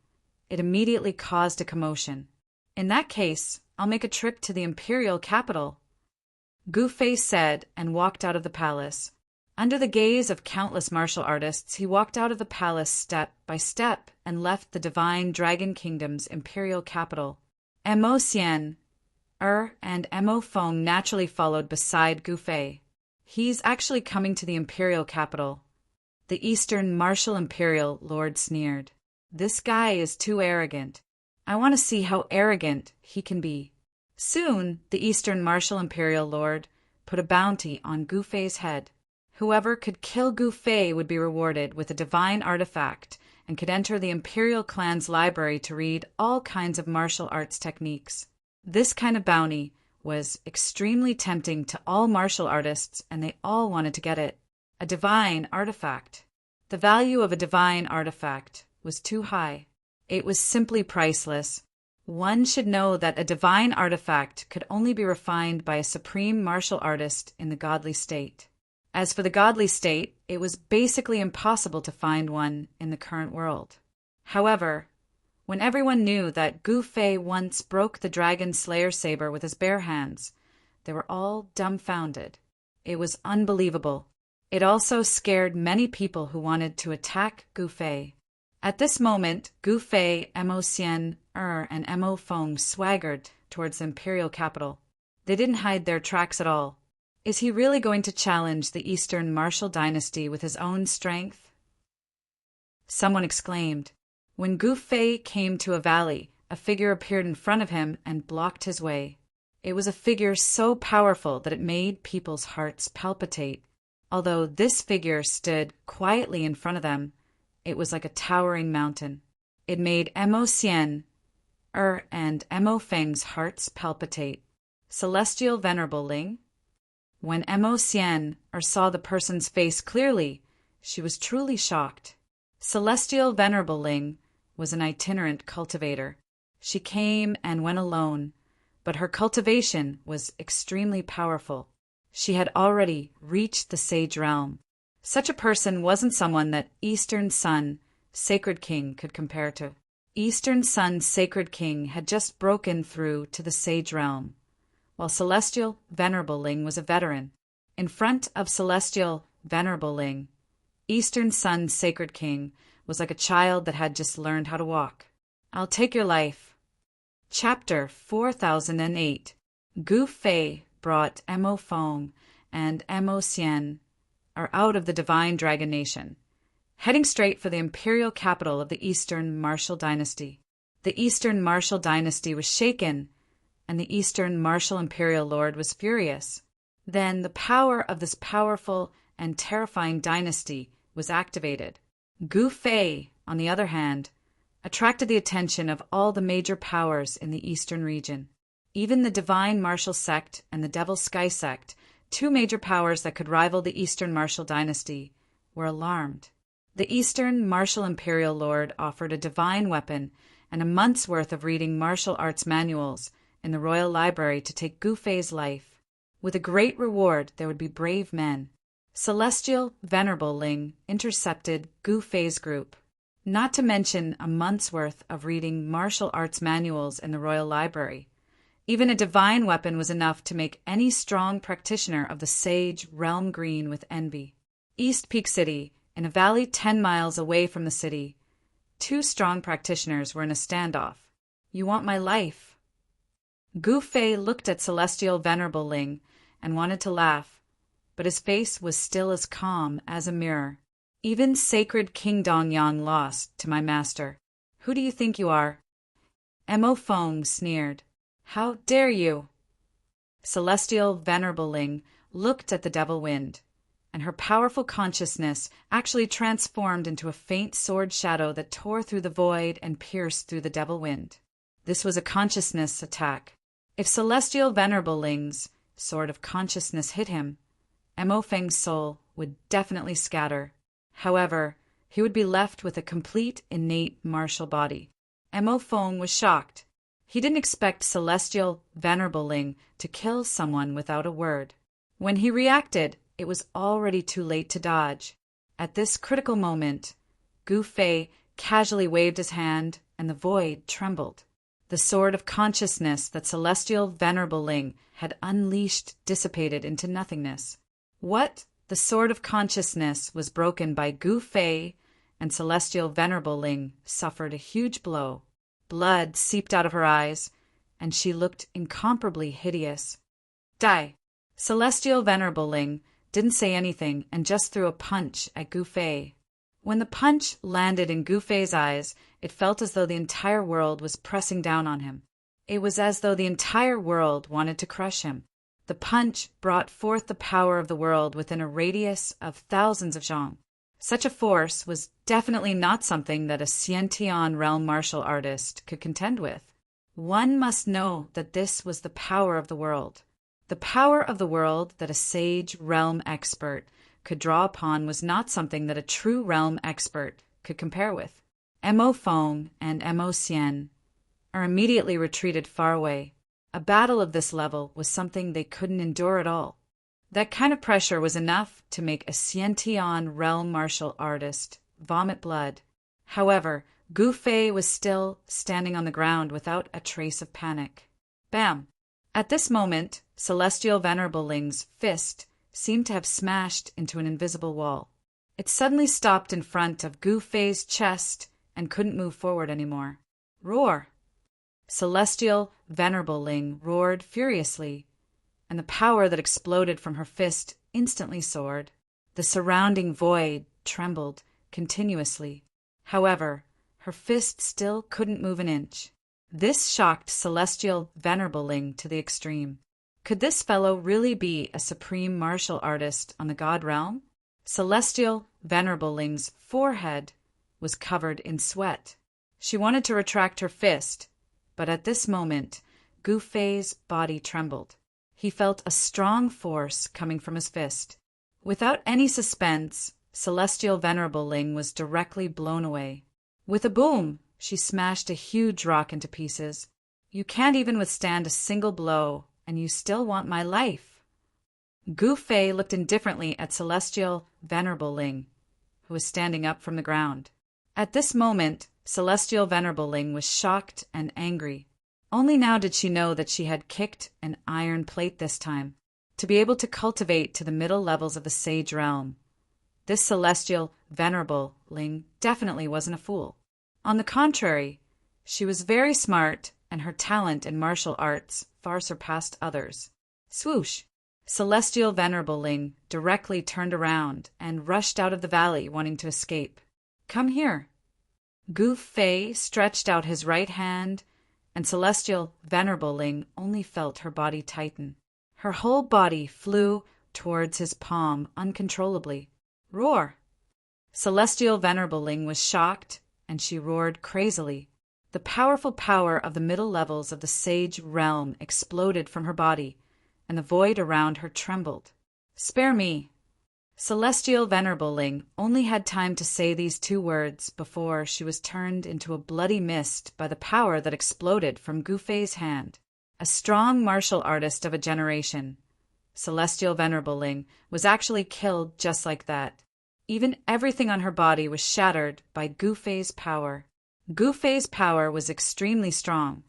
it immediately caused a commotion. In that case, I'll make a trip to the imperial capital, Gu Fei said and walked out of the palace. Under the gaze of countless martial artists, he walked out of the palace step by step and left the Divine Dragon Kingdom's imperial capital. Mo Xian, and Mo Feng naturally followed beside Gu Fei. He's actually coming to the imperial capital. The Eastern Martial Imperial Lord sneered. This guy is too arrogant. I want to see how arrogant he can be. Soon, the Eastern Martial Imperial Lord put a bounty on Gu Fei's head. Whoever could kill Gu Fei would be rewarded with a divine artifact and could enter the Imperial Clan's library to read all kinds of martial arts techniques. This kind of bounty was extremely tempting to all martial artists, and they all wanted to get it. A divine artifact. The value of a divine artifact was too high. It was simply priceless. One should know that a divine artifact could only be refined by a supreme martial artist in the godly state. As for the godly state, it was basically impossible to find one in the current world. However, when everyone knew that Gu Fei once broke the Dragon Slayer saber with his bare hands, they were all dumbfounded. It was unbelievable. It also scared many people who wanted to attack Gu Fei. At this moment, Gu Fei, Mo Xian, and Mo Feng swaggered towards the imperial capital. They didn't hide their tracks at all. Is he really going to challenge the Eastern martial dynasty with his own strength? Someone exclaimed. When Gu Fei came to a valley, a figure appeared in front of him and blocked his way. It was a figure so powerful that it made people's hearts palpitate. Although this figure stood quietly in front of them, it was like a towering mountain. It made Mo Xian and Mo Feng's hearts palpitate. Celestial Venerable Ling? When Mo Xian saw the person's face clearly, she was truly shocked. Celestial Venerable Ling was an itinerant cultivator. She came and went alone, but her cultivation was extremely powerful. She had already reached the sage realm. Such a person wasn't someone that Eastern Sun, Sacred King, could compare to. Eastern Sun, Sacred King had just broken through to the sage realm, while Celestial Venerable Ling was a veteran. In front of Celestial Venerable Ling, Eastern Sun, Sacred King was like a child that had just learned how to walk. I'll take your life. Chapter 4008. Gu Fei brought Mo Feng and Mo Xian out of the Divine Dragon Nation, heading straight for the imperial capital of the Eastern Martial Dynasty. The Eastern Martial Dynasty was shaken, and the Eastern Martial Imperial Lord was furious. Then the power of this powerful and terrifying dynasty was activated. Gu Fei, on the other hand, attracted the attention of all the major powers in the Eastern region. Even the Divine Martial Sect and the Devil Sky Sect, two major powers that could rival the Eastern Martial Dynasty, were alarmed. The Eastern Martial Imperial Lord offered a divine weapon and a month's worth of reading martial arts manuals in the Royal Library to take Gu Fei's life. With a great reward, there would be brave men. Celestial Venerable Ling intercepted Gu Fei's group. Not to mention a month's worth of reading martial arts manuals in the Royal Library. Even a divine weapon was enough to make any strong practitioner of the sage realm green with envy. East Peak City, in a valley 10 miles away from the city, two strong practitioners were in a standoff. You want my life? Gu Fei looked at Celestial Venerable Ling and wanted to laugh, but his face was still as calm as a mirror. Even Sacred King Dongyang lost to my master. Who do you think you are? Mo Feng sneered. How dare you? Celestial Venerable Ling looked at the devil wind, and her powerful consciousness actually transformed into a faint sword shadow that tore through the void and pierced through the devil wind. This was a consciousness attack. If Celestial Venerable Ling's sword of consciousness hit him, Mo Feng's soul would definitely scatter. However, he would be left with a complete innate martial body. Mo Feng was shocked. He didn't expect Celestial Venerable Ling to kill someone without a word. When he reacted, it was already too late to dodge. At this critical moment, Gu Fei casually waved his hand, and the void trembled. The sword of consciousness that Celestial Venerable Ling had unleashed dissipated into nothingness. What? The sword of consciousness was broken by Gu Fei, and Celestial Venerable Ling suffered a huge blow. Blood seeped out of her eyes, and she looked incomparably hideous. Die! Celestial Venerable Ling didn't say anything and just threw a punch at Gu Fei. When the punch landed in Gu Fei's eyes, it felt as though the entire world was pressing down on him. It was as though the entire world wanted to crush him. The punch brought forth the power of the world within a radius of thousands of zhang. Such a force was definitely not something that a Xiantian realm martial artist could contend with. One must know that this was the power of the world. The power of the world that a sage realm expert could draw upon was not something that a true realm expert could compare with. Mo Feng and Mo Xian immediately retreated far away. A battle of this level was something they couldn't endure at all. That kind of pressure was enough to make a Xiantian realm martial artist vomit blood. However, Gu Fei was still standing on the ground without a trace of panic. Bam! At this moment, Celestial Venerable Ling's fist seemed to have smashed into an invisible wall. It suddenly stopped in front of Gu Fei's chest and couldn't move forward anymore. Roar! Celestial Venerable Ling roared furiously, and the power that exploded from her fist instantly soared. The surrounding void trembled continuously. However, her fist still couldn't move an inch. This shocked Celestial Venerable to the extreme. Could this fellow really be a supreme martial artist on the God realm? Celestial Venerable's forehead was covered in sweat. She wanted to retract her fist, but at this moment, Gu Fei's body trembled. He felt a strong force coming from his fist. Without any suspense, Celestial Venerable was directly blown away. With a boom, she smashed a huge rock into pieces. You can't even withstand a single blow, and you still want my life. Gu Fei looked indifferently at Celestial Venerable who was standing up from the ground. At this moment, Celestial Venerable was shocked and angry. Only now did she know that she had kicked an iron plate this time, to be able to cultivate to the middle levels of the sage realm. This Celestial Venerable definitely wasn't a fool. On the contrary, she was very smart, and her talent in martial arts far surpassed others. Swoosh! Celestial Venerable directly turned around and rushed out of the valley, wanting to escape. Come here. Gu Fei stretched out his right hand, and Celestial Venerable only felt her body tighten. Her whole body flew towards his palm uncontrollably. Roar! Celestial Venerable was shocked, and she roared crazily. The powerful power of the middle levels of the sage realm exploded from her body, and the void around her trembled. Spare me! Celestial Venerable only had time to say these two words before she was turned into a bloody mist by the power that exploded from Gu Fei's hand. A strong martial artist of a generation, Celestial Venerable was actually killed just like that. Even everything on her body was shattered by Gu Fei's power. Gu Fei's power was extremely strong.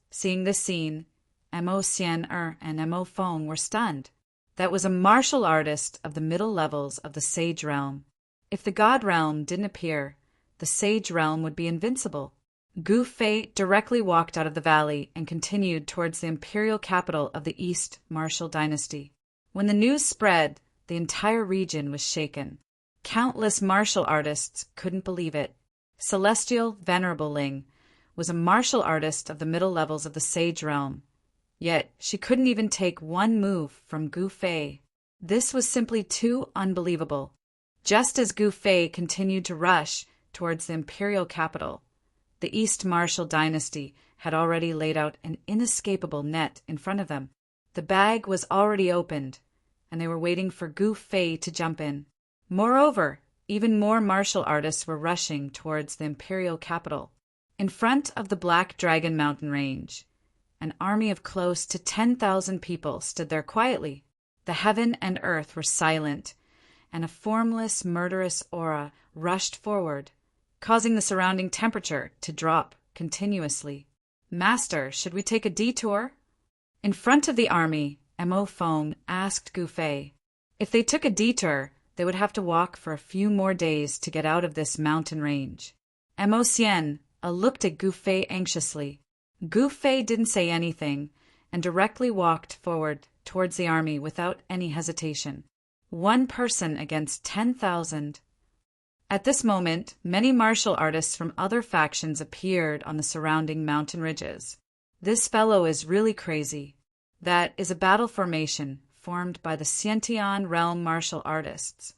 Seeing this scene, Mo Xian and Mo Feng were stunned. That was a martial artist of the middle levels of the sage realm. If the God realm didn't appear, the sage realm would be invincible. Gu Fei directly walked out of the valley and continued towards the imperial capital of the East Martial Dynasty. When the news spread, the entire region was shaken. Countless martial artists couldn't believe it. Celestial Venerable was a martial artist of the middle levels of the sage realm. Yet she couldn't even take one move from Gu Fei. This was simply too unbelievable. Just as Gu Fei continued to rush towards the imperial capital, the East Martial Dynasty had already laid out an inescapable net in front of them. The bag was already opened, and they were waiting for Gu Fei to jump in. Moreover, even more martial artists were rushing towards the imperial capital. In front of the Black Dragon Mountain Range, an army of close to 10,000 people stood there quietly. The heaven and earth were silent, and a formless, murderous aura rushed forward, causing the surrounding temperature to drop continuously. Master, should we take a detour? In front of the army, Mo Feng asked Gu Fei. If they took a detour, they would have to walk for a few more days to get out of this mountain range. Mo Xian looked at Gu Fei anxiously. Gu Fei didn't say anything and directly walked forward towards the army without any hesitation. One person against 10,000. At this moment, many martial artists from other factions appeared on the surrounding mountain ridges. This fellow is really crazy. That is a battle formation formed by the Xiantian realm martial artists.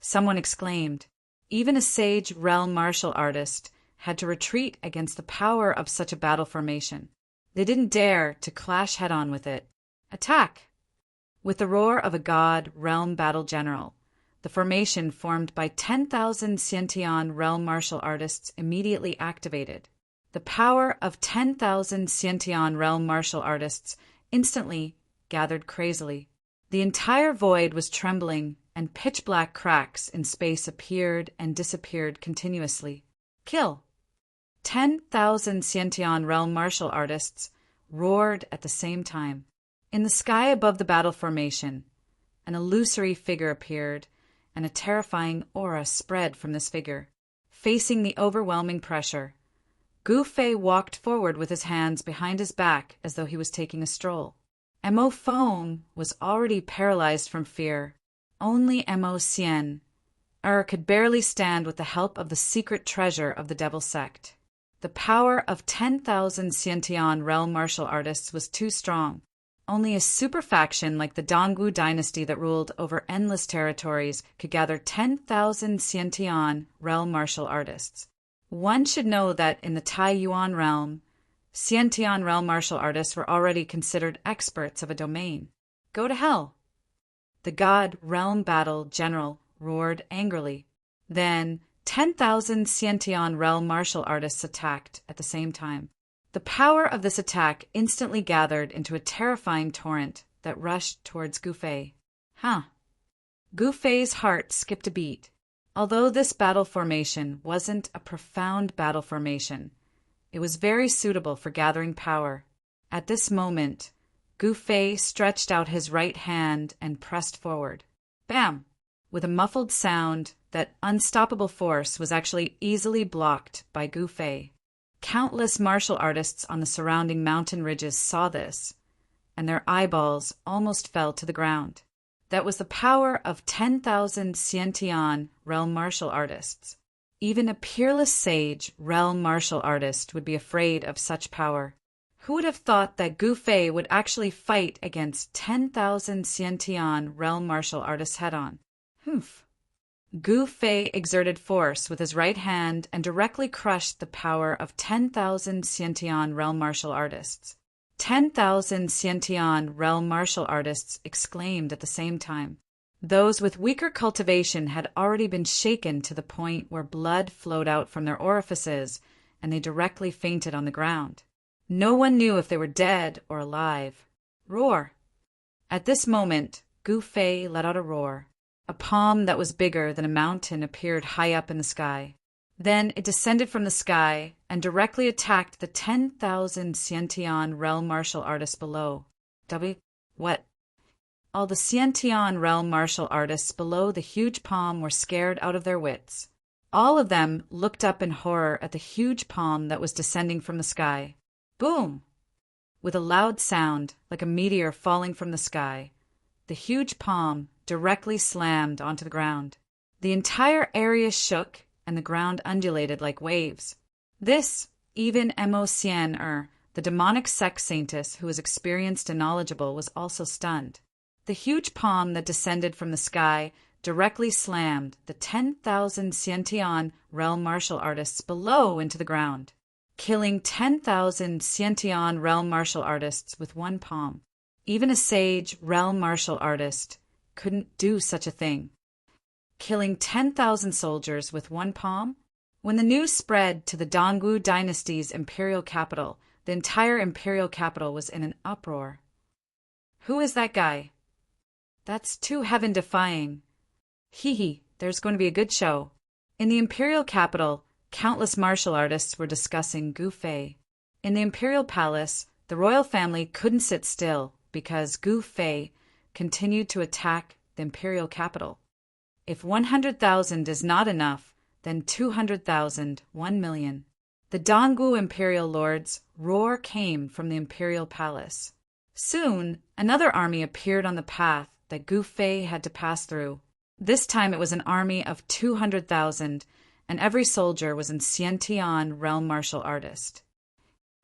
Someone exclaimed. Even a sage realm martial artist had to retreat against the power of such a battle formation. They didn't dare to clash head-on with it. Attack! With the roar of a god realm battle general, the formation formed by 10,000 Xiantian realm martial artists immediately activated. The power of 10,000 Xiantian realm martial artists instantly gathered crazily. The entire void was trembling, and pitch-black cracks in space appeared and disappeared continuously. Kill! 10,000 Xiantian realm martial artists roared at the same time. In the sky above the battle formation, an illusory figure appeared, and a terrifying aura spread from this figure. Facing the overwhelming pressure, Gu Fei walked forward with his hands behind his back as though he was taking a stroll. Mo Fong was already paralyzed from fear. Only Mo Sien could barely stand with the help of the secret treasure of the devil sect. The power of 10,000 Xiantian realm martial artists was too strong. Only a super faction like the Dongwu dynasty that ruled over endless territories could gather 10,000 Xiantian realm martial artists. One should know that in the Taiyuan realm, Xiantian realm martial artists were already considered experts of a domain. Go to hell! The god realm battle general roared angrily. Then 10,000 Xiantian realm martial artists attacked at the same time. The power of this attack instantly gathered into a terrifying torrent that rushed towards Gu Fei. Gu Fei's heart skipped a beat. Although this battle formation wasn't a profound battle formation, it was very suitable for gathering power. At this moment, Gu Fei stretched out his right hand and pressed forward. Bam! With a muffled sound, that unstoppable force was actually easily blocked by Gu Fei. Countless martial artists on the surrounding mountain ridges saw this, and their eyeballs almost fell to the ground. That was the power of 10,000 Xiantian realm martial artists. Even a peerless sage realm martial artist would be afraid of such power. Who would have thought that Gu Fei would actually fight against 10,000 Xiantian realm martial artists head-on? Gu Fei exerted force with his right hand and directly crushed the power of 10,000 Xiantian realm martial artists. 10,000 Xiantian realm martial artists exclaimed at the same time. Those with weaker cultivation had already been shaken to the point where blood flowed out from their orifices, and they directly fainted on the ground. No one knew if they were dead or alive. Roar! At this moment, Gu Fei let out a roar. A palm that was bigger than a mountain appeared high up in the sky. Then it descended from the sky and directly attacked the 10,000 Xiantian realm martial artists below. What? All the Xiantian realm martial artists below the huge palm were scared out of their wits. All of them looked up in horror at the huge palm that was descending from the sky. Boom! With a loud sound, like a meteor falling from the sky, the huge palm directly slammed onto the ground. The entire area shook and the ground undulated like waves. This, even Mo Sien, the demonic sect saintess who was experienced and knowledgeable, was also stunned. The huge palm that descended from the sky directly slammed the 10,000 Xiantian realm martial artists below into the ground, killing 10,000 Xiantian realm martial artists with one palm. Even a sage realm martial artist couldn't do such a thing. Killing 10,000 soldiers with one palm? When the news spread to the Dongwu dynasty's imperial capital, the entire imperial capital was in an uproar. Who is that guy? That's too heaven-defying. There's going to be a good show. In the imperial capital, countless martial artists were discussing Gu Fei. In the imperial palace, the royal family couldn't sit still because Gu Fei continued to attack the imperial capital. If 100,000 is not enough, then 200,000, 1 million. The Dongwu imperial lord's roar came from the imperial palace. Soon, another army appeared on the path that Gu Fei had to pass through. This time it was an army of 200,000, and every soldier was in Xiantian realm martial artist.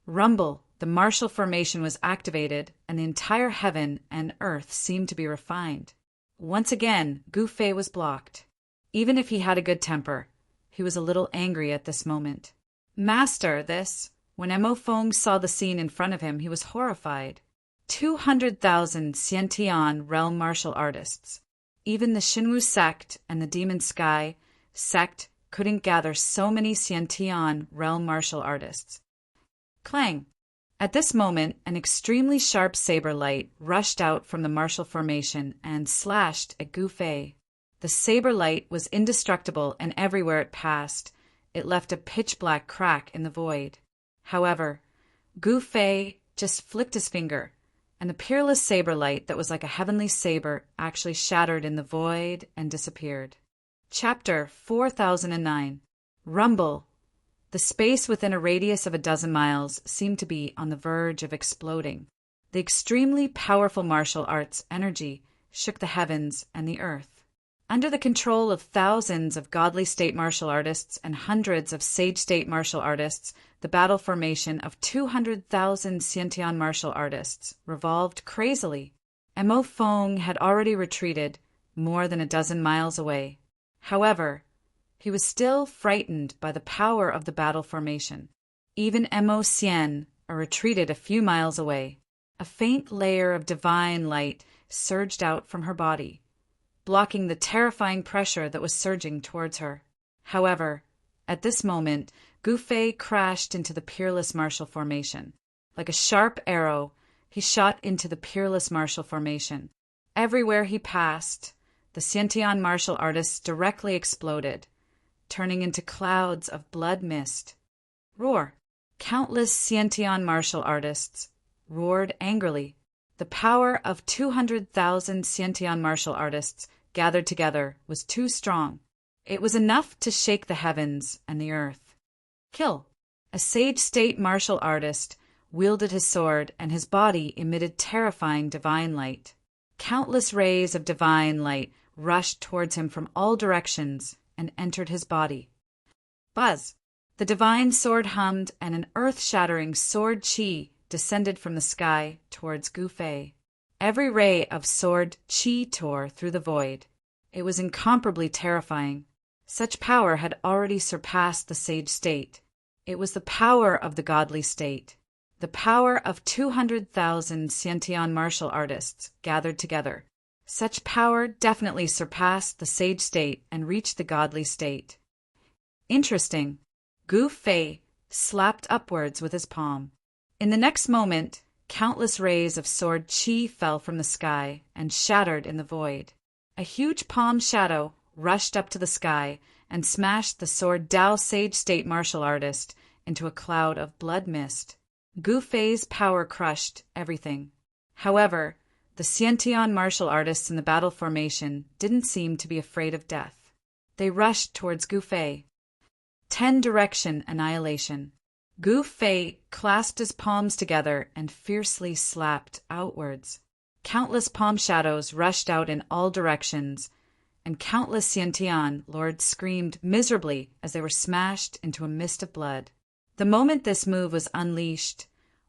Rumble, the martial formation was activated, and the entire heaven and earth seemed to be refined. Once again, Gu Fei was blocked. Even if he had a good temper, he was a little angry at this moment. Master, this. When Mo Fong saw the scene in front of him, he was horrified. 200,000 Xiantian realm martial artists. Even the Xinwu sect and the Demon Sky sect couldn't gather so many Xiantian realm martial artists. Clang! At this moment, an extremely sharp saber light rushed out from the martial formation and slashed at Gu Fei. The saber light was indestructible, and everywhere it passed, it left a pitch-black crack in the void. However, Gu Fei just flicked his finger, and the peerless saber light that was like a heavenly saber actually shattered in the void and disappeared. Chapter 4009. Rumble. The space within a radius of a dozen miles seemed to be on the verge of exploding. The extremely powerful martial arts energy shook the heavens and the earth. Under the control of thousands of godly state martial artists and hundreds of sage state martial artists, the battle formation of 200,000 Xiantian martial artists revolved crazily. Mo Fong had already retreated more than a dozen miles away. However, he was still frightened by the power of the battle formation. Even Mo Xian retreated a few miles away. A faint layer of divine light surged out from her body, blocking the terrifying pressure that was surging towards her. However, at this moment, Gu Fei crashed into the peerless martial formation. Like a sharp arrow, he shot into the peerless martial formation. Everywhere he passed, the Xiantian martial artists directly exploded, turning into clouds of blood mist. Roar! Countless Xiantian martial artists roared angrily. The power of 200,000 Xiantian martial artists gathered together was too strong. It was enough to shake the heavens and the earth. Kill! A sage state martial artist wielded his sword, and his body emitted terrifying divine light. Countless rays of divine light rushed towards him from all directions and entered his body. Buzz! The divine sword hummed, and an earth-shattering sword chi descended from the sky towards Gu Fei. Every ray of sword chi tore through the void. It was incomparably terrifying. Such power had already surpassed the sage state. It was the power of the godly state. The power of 200,000 Xiantian martial artists gathered together. Such power definitely surpassed the sage state and reached the godly state. Interesting. Gu Fei slapped upwards with his palm. In the next moment, countless rays of sword chi fell from the sky and shattered in the void. A huge palm shadow rushed up to the sky and smashed the sword Dao sage state martial artist into a cloud of blood mist. Gu Fei's power crushed everything. However, the Xiantian martial artists in the battle formation didn't seem to be afraid of death. They rushed towards Gu Fei. 10-direction annihilation. Gu Fei clasped his palms together and fiercely slapped outwards. Countless palm shadows rushed out in all directions, and countless Xiantian lords screamed miserably as they were smashed into a mist of blood. The moment this move was unleashed,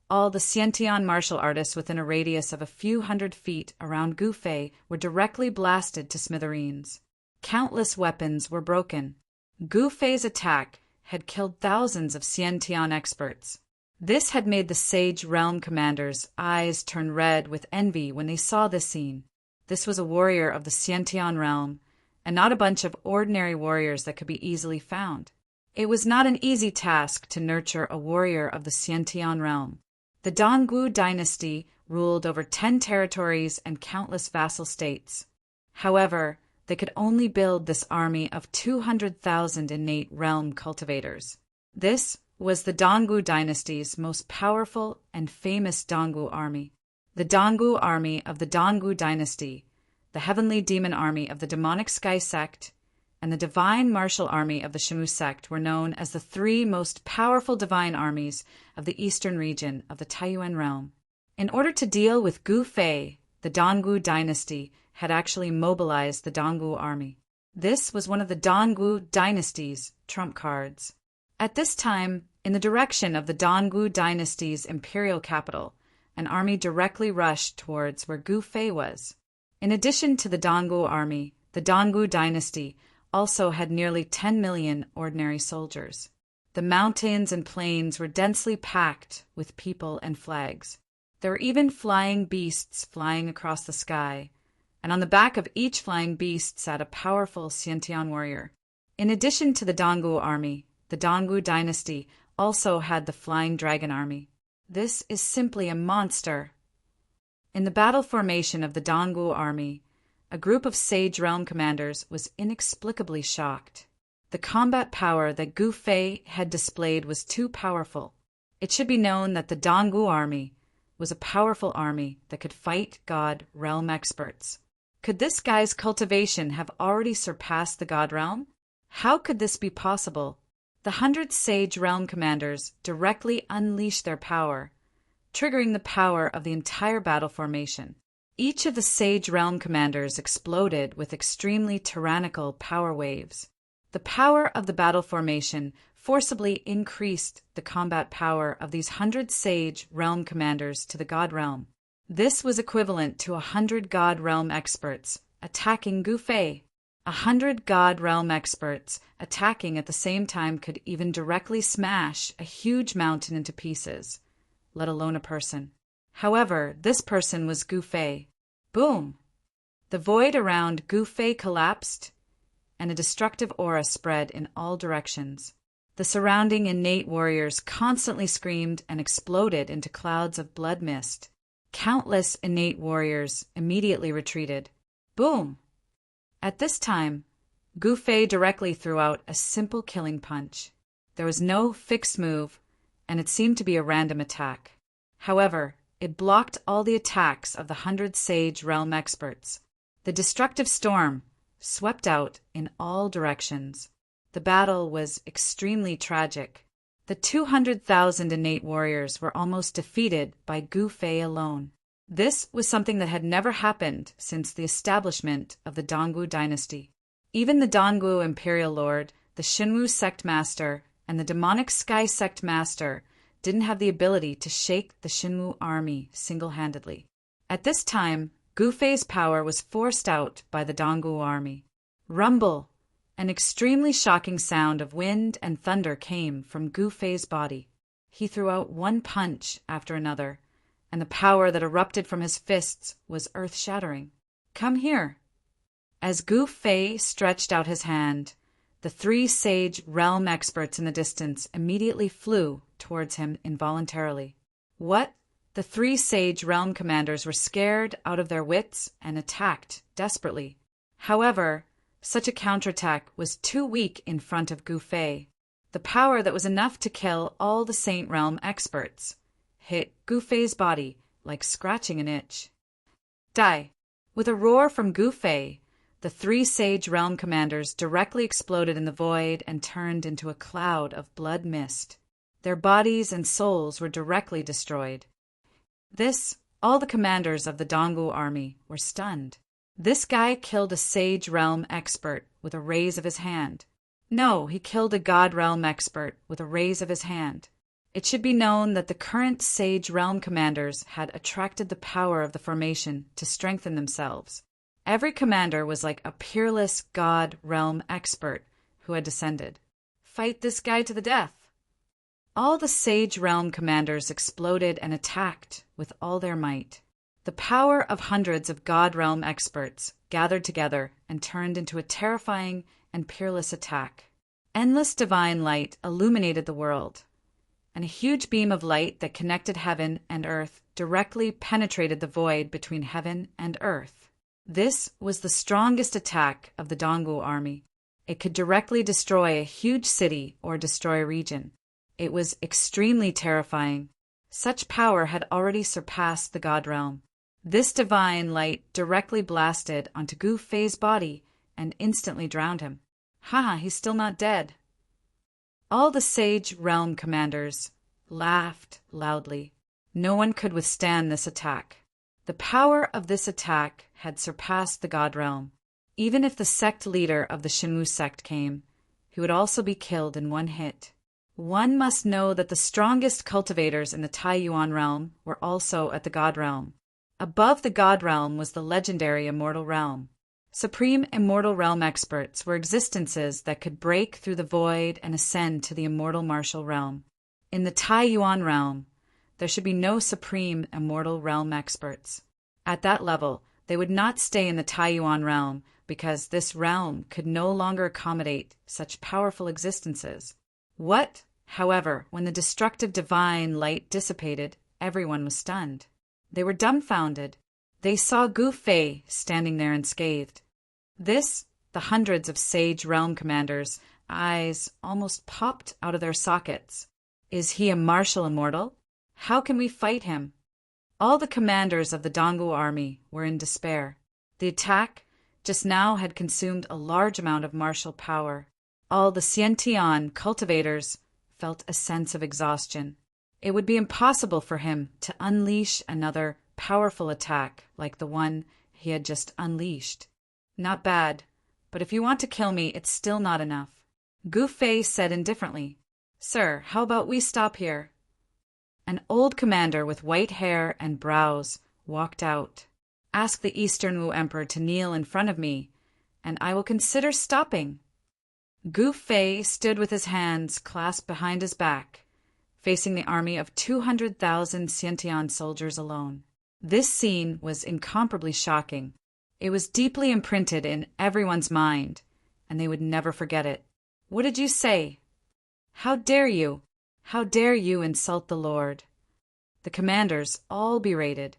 all the Xiantian martial artists within a radius of a few hundred feet around Gu Fei were directly blasted to smithereens. Countless weapons were broken. Gu Fei's attack had killed thousands of Xiantian experts. This had made the Sage Realm commanders' eyes turn red with envy when they saw this scene. This was a warrior of the Xiantian realm, and not a bunch of ordinary warriors that could be easily found. It was not an easy task to nurture a warrior of the Xiantian realm. The Dongwu dynasty ruled over 10 territories and countless vassal states. However, they could only build this army of 200,000 innate realm cultivators. This was the Dongwu dynasty's most powerful and famous Dongwu army. The Dongwu army of the Dongwu dynasty, the heavenly demon army of the demonic sky sect, and the divine martial army of the Shimu sect were known as the 3 most powerful divine armies of the eastern region of the Taiyuan realm. In order to deal with Gu Fei, the Dongwu dynasty had actually mobilized the Dongwu army. This was one of the Dongwu dynasty's trump cards. At this time, in the direction of the Dongwu dynasty's imperial capital, an army directly rushed towards where Gu Fei was. In addition to the Dongwu army, the Dongwu dynasty also had nearly 10 million ordinary soldiers. The mountains and plains were densely packed with people and flags. There were even flying beasts flying across the sky, and on the back of each flying beast sat a powerful Xiantian warrior. In addition to the Dongwu army, the Dongwu dynasty also had the Flying Dragon army. This is simply a monster. In the battle formation of the Dongwu army, a group of Sage Realm commanders was inexplicably shocked. The combat power that Gu Fei had displayed was too powerful. It should be known that the Dongwu army was a powerful army that could fight God Realm experts. Could this guy's cultivation have already surpassed the God Realm? How could this be possible? The 100 Sage Realm commanders directly unleashed their power, triggering the power of the entire battle formation. Each of the Sage Realm commanders exploded with extremely tyrannical power waves. The power of the battle formation forcibly increased the combat power of these 100 Sage Realm commanders to the God Realm. This was equivalent to 100 God Realm experts attacking Gu Fei. 100 God Realm experts attacking at the same time could even directly smash a huge mountain into pieces, let alone a person. However, this person was Gu Fei. Boom! The void around Gu Fei collapsed, and a destructive aura spread in all directions. The surrounding innate warriors constantly screamed and exploded into clouds of blood mist. Countless innate warriors immediately retreated. Boom! At this time, Gu Fei directly threw out a simple killing punch. There was no fixed move, and it seemed to be a random attack. However, it blocked all the attacks of the 100 Sage Realm experts. The destructive storm swept out in all directions. The battle was extremely tragic. The 200,000 innate warriors were almost defeated by Gu Fei alone. This was something that had never happened since the establishment of the Dongwu dynasty. Even the Dongwu Imperial Lord, the Xinwu Sect Master, and the Demonic Sky Sect Master didn't have the ability to shake the Xinwu army single-handedly. At this time, Gu Fei's power was forced out by the Dongwu army. Rumble! An extremely shocking sound of wind and thunder came from Gu Fei's body. He threw out one punch after another, and the power that erupted from his fists was earth-shattering. Come here! As Gu Fei stretched out his hand, the 3 Sage Realm experts in the distance immediately flew towards him involuntarily. What? The 3 Sage Realm commanders were scared out of their wits and attacked desperately. However, such a counterattack was too weak in front of Gu Fei. The power that was enough to kill all the Saint Realm experts hit Gu Fei's body like scratching an itch. Die! With a roar from Gu Fei, the 3 Sage Realm commanders directly exploded in the void and turned into a cloud of blood mist. Their bodies and souls were directly destroyed. All the commanders of the Dongwu army were stunned. This guy killed a Sage Realm expert with a raise of his hand. No, he killed a God Realm expert with a raise of his hand. It should be known that the current Sage Realm commanders had attracted the power of the formation to strengthen themselves. Every commander was like a peerless God Realm expert who had descended. Fight this guy to the death! All the Sage Realm commanders exploded and attacked with all their might. The power of hundreds of God Realm experts gathered together and turned into a terrifying and peerless attack. Endless divine light illuminated the world, and a huge beam of light that connected heaven and earth directly penetrated the void between heaven and earth. This was the strongest attack of the Dongwu army. It could directly destroy a huge city or destroy a region. It was extremely terrifying. Such power had already surpassed the God Realm. This divine light directly blasted onto Gu Fei's body and instantly drowned him. Haha, he's still not dead. All the Sage Realm commanders laughed loudly. No one could withstand this attack. The power of this attack had surpassed the God Realm. Even if the sect leader of the Xinwu sect came, he would also be killed in one hit. One must know that the strongest cultivators in the Taiyuan realm were also at the God Realm. Above the God Realm was the legendary Immortal Realm. Supreme Immortal Realm experts were existences that could break through the void and ascend to the Immortal Martial Realm. In the Taiyuan realm, there should be no Supreme Immortal Realm experts. At that level, they would not stay in the Taiyuan realm because this realm could no longer accommodate such powerful existences. However, when the destructive divine light dissipated, everyone was stunned. They were dumbfounded. They saw Gu Fei standing there unscathed. The hundreds of Sage Realm commanders' eyes almost popped out of their sockets. Is he a martial immortal? How can we fight him? All the commanders of the Dongwu army were in despair. The attack just now had consumed a large amount of martial power. All the Xiantian cultivators felt a sense of exhaustion. It would be impossible for him to unleash another powerful attack like the one he had just unleashed. Not bad, but if you want to kill me, it's still not enough. Gu Fei said indifferently, Sir, how about we stop here? An old commander with white hair and brows walked out. Ask the Eastern Wu Emperor to kneel in front of me, and I will consider stopping. Gu Fei stood with his hands clasped behind his back, facing the army of 200,000 Xiantian soldiers alone. This scene was incomparably shocking. It was deeply imprinted in everyone's mind, and they would never forget it. What did you say? How dare you? How dare you insult the Lord? The commanders all berated.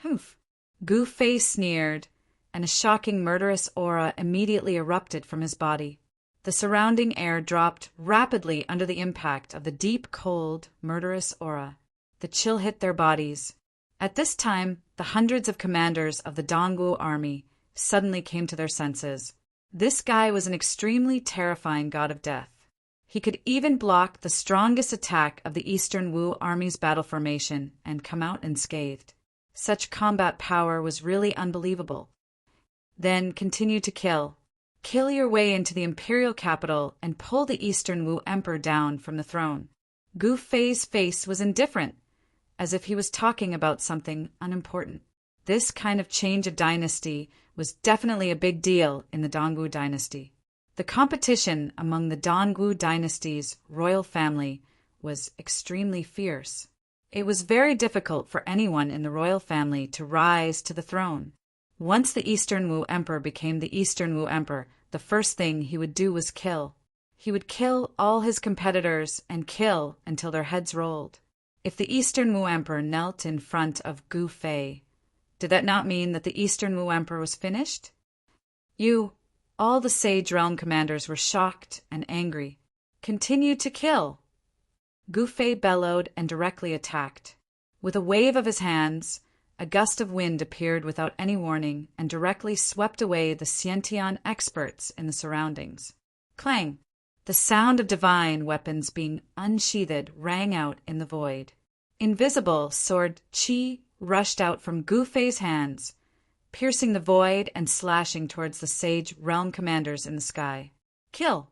Humph! Gu Fei sneered, and a shocking murderous aura immediately erupted from his body. The surrounding air dropped rapidly under the impact of the deep, cold, murderous aura. The chill hit their bodies. At this time, the hundreds of commanders of the Dongwu army suddenly came to their senses. This guy was an extremely terrifying god of death. He could even block the strongest attack of the Eastern Wu army's battle formation and come out unscathed. Such combat power was really unbelievable. Then continue to kill. Kill your way into the imperial capital and pull the Eastern Wu Emperor down from the throne. Gu Fei's face was indifferent, as if he was talking about something unimportant. This kind of change of dynasty was definitely a big deal in the Dongwu dynasty. The competition among the Dongwu dynasty's royal family was extremely fierce. It was very difficult for anyone in the royal family to rise to the throne. Once the Eastern Wu Emperor became the Eastern Wu Emperor, the first thing he would do was kill. He would kill all his competitors and kill until their heads rolled. If the Eastern Wu Emperor knelt in front of Gu Fei, did that not mean that the Eastern Wu Emperor was finished? All the Sage Realm commanders were shocked and angry. Continue to kill. Gu Fei bellowed and directly attacked. With a wave of his hands, a gust of wind appeared without any warning and directly swept away the Xiantian experts in the surroundings. Clang! The sound of divine weapons being unsheathed rang out in the void. Invisible sword Qi rushed out from Gu Fei's hands, piercing the void and slashing towards the Sage Realm commanders in the sky. Kill!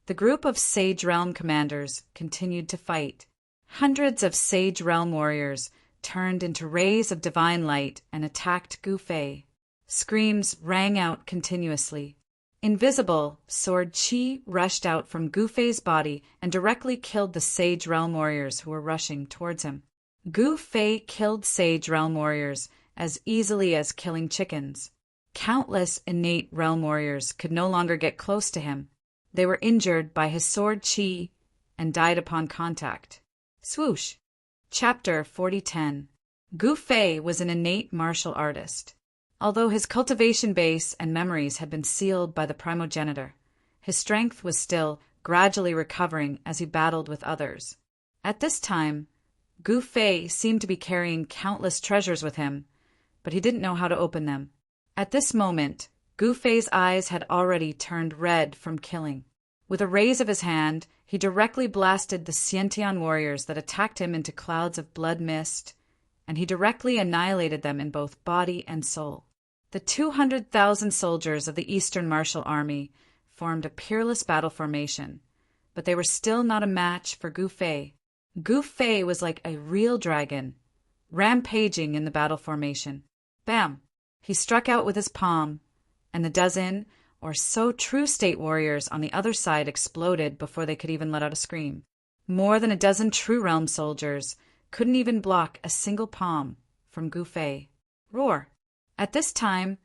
The group of Sage Realm commanders continued to fight. Hundreds of Sage Realm warriors turned into rays of divine light and attacked Gu Fei. Screams rang out continuously. Invisible, sword Qi rushed out from Gu Fei's body and directly killed the Sage Realm warriors who were rushing towards him. Gu Fei killed Sage Realm warriors as easily as killing chickens. Countless innate realm warriors could no longer get close to him. They were injured by his sword Qi and died upon contact. Swoosh! Chapter 4010. Gu Fei was an innate martial artist. Although his cultivation base and memories had been sealed by the primogenitor, his strength was still gradually recovering as he battled with others. At this time, Gu Fei seemed to be carrying countless treasures with him, but he didn't know how to open them. At this moment, Gu Fei's eyes had already turned red from killing. With a raise of his hand, he directly blasted the Xiantian warriors that attacked him into clouds of blood mist, and he directly annihilated them in both body and soul. The 200,000 soldiers of the Eastern Martial Army formed a peerless battle formation, but they were still not a match for Gu Fei. Gu Fei was like a real dragon, rampaging in the battle formation. Bam! He struck out with his palm, and the dozen or so true state warriors on the other side exploded before they could even let out a scream. More than a dozen true realm soldiers couldn't even block a single palm from Gu Fei. Roar! At this time,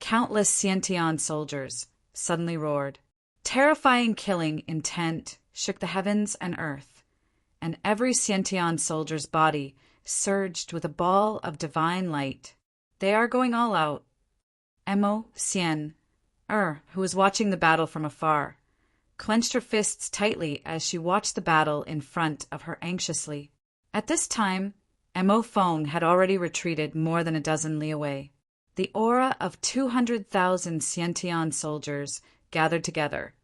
countless Xiantian soldiers suddenly roared. Terrifying killing intent shook the heavens and earth, and every Xiantian soldier's body surged with a ball of divine light. They are going all out. Emo Xian, who was watching the battle from afar, clenched her fists tightly as she watched the battle in front of her anxiously. At this time, Emo Phone had already retreated more than a dozen li away. The aura of 200,000 Xiantian soldiers gathered together,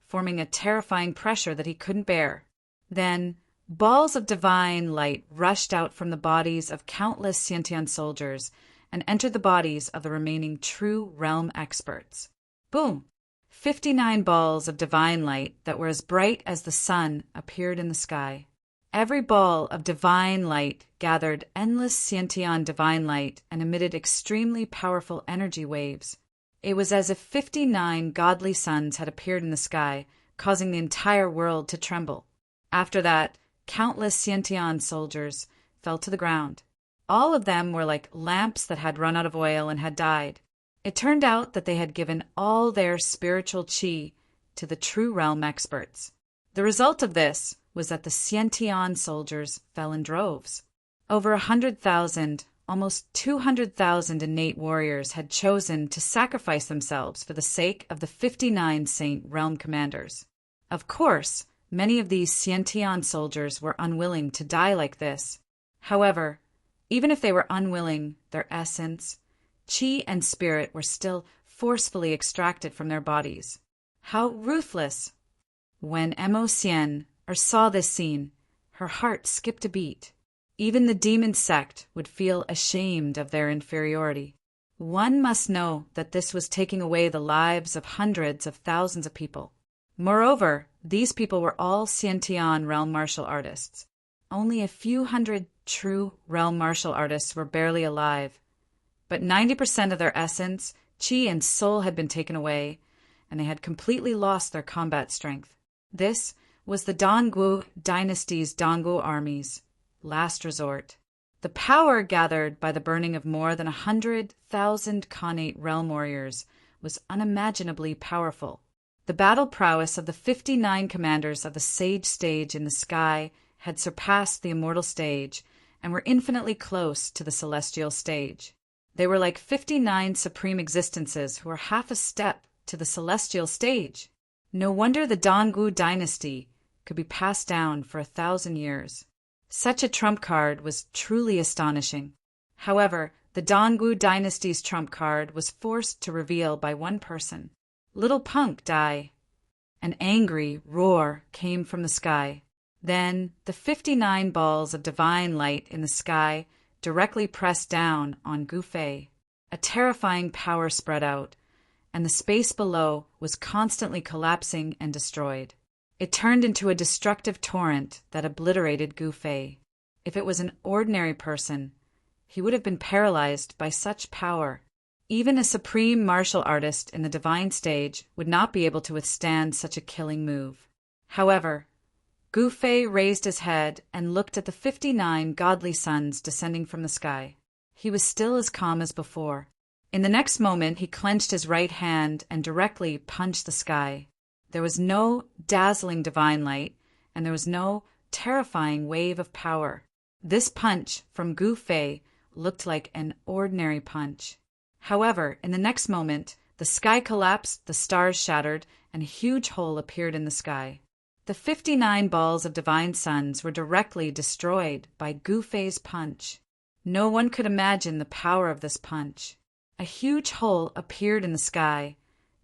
forming a terrifying pressure that he couldn't bear. Then, Balls of divine light rushed out from the bodies of countless Xiantian soldiers and entered the bodies of the remaining true realm experts. Boom! 59 balls of divine light that were as bright as the sun appeared in the sky. Every ball of divine light gathered endless Xiantian divine light and emitted extremely powerful energy waves. It was as if 59 godly suns had appeared in the sky, causing the entire world to tremble. After that, countless Xiantian soldiers fell to the ground. All of them were like lamps that had run out of oil and had died. It turned out that they had given all their spiritual qi to the true realm experts. The result of this was that the Xiantian soldiers fell in droves. Over 100,000, almost 200,000 innate warriors had chosen to sacrifice themselves for the sake of the 59 saint realm commanders. Of course, many of these Xiantian soldiers were unwilling to die like this. However, even if they were unwilling, their essence, qi and spirit were still forcefully extracted from their bodies. How ruthless! When Mo Xian saw this scene, her heart skipped a beat. Even the demon sect would feel ashamed of their inferiority. One must know that this was taking away the lives of hundreds of thousands of people. Moreover, these people were all Xiantian realm martial artists. Only a few hundred true realm martial artists were barely alive, but 90% of their essence, qi, and soul had been taken away, and they had completely lost their combat strength. This was the Dongwu dynasty's Dongwu armies' last resort. The power gathered by the burning of more than 100,000 Khanate realm warriors was unimaginably powerful. The battle prowess of the 59 commanders of the sage stage in the sky had surpassed the immortal stage and were infinitely close to the celestial stage. They were like 59 supreme existences who were half a step to the celestial stage. No wonder the Dongwu dynasty could be passed down for 1,000 years. Such a trump card was truly astonishing. However, the Dongwu dynasty's trump card was forced to reveal by one person. Little Punk Dai. An angry roar came from the sky. Then the 59 balls of divine light in the sky directly pressed down on Gu Fei. A terrifying power spread out, and the space below was constantly collapsing and destroyed. It turned into a destructive torrent that obliterated Gu Fei. If it was an ordinary person, he would have been paralyzed by such power. Even a supreme martial artist in the divine stage would not be able to withstand such a killing move. However, Gu Fei raised his head and looked at the 59 godly suns descending from the sky. He was still as calm as before. In the next moment, he clenched his right hand and directly punched the sky. There was no dazzling divine light, and there was no terrifying wave of power. This punch from Gu Fei looked like an ordinary punch. However, in the next moment, the sky collapsed, the stars shattered, and a huge hole appeared in the sky. The 59 balls of divine suns were directly destroyed by Gu Fei's punch. No one could imagine the power of this punch. A huge hole appeared in the sky,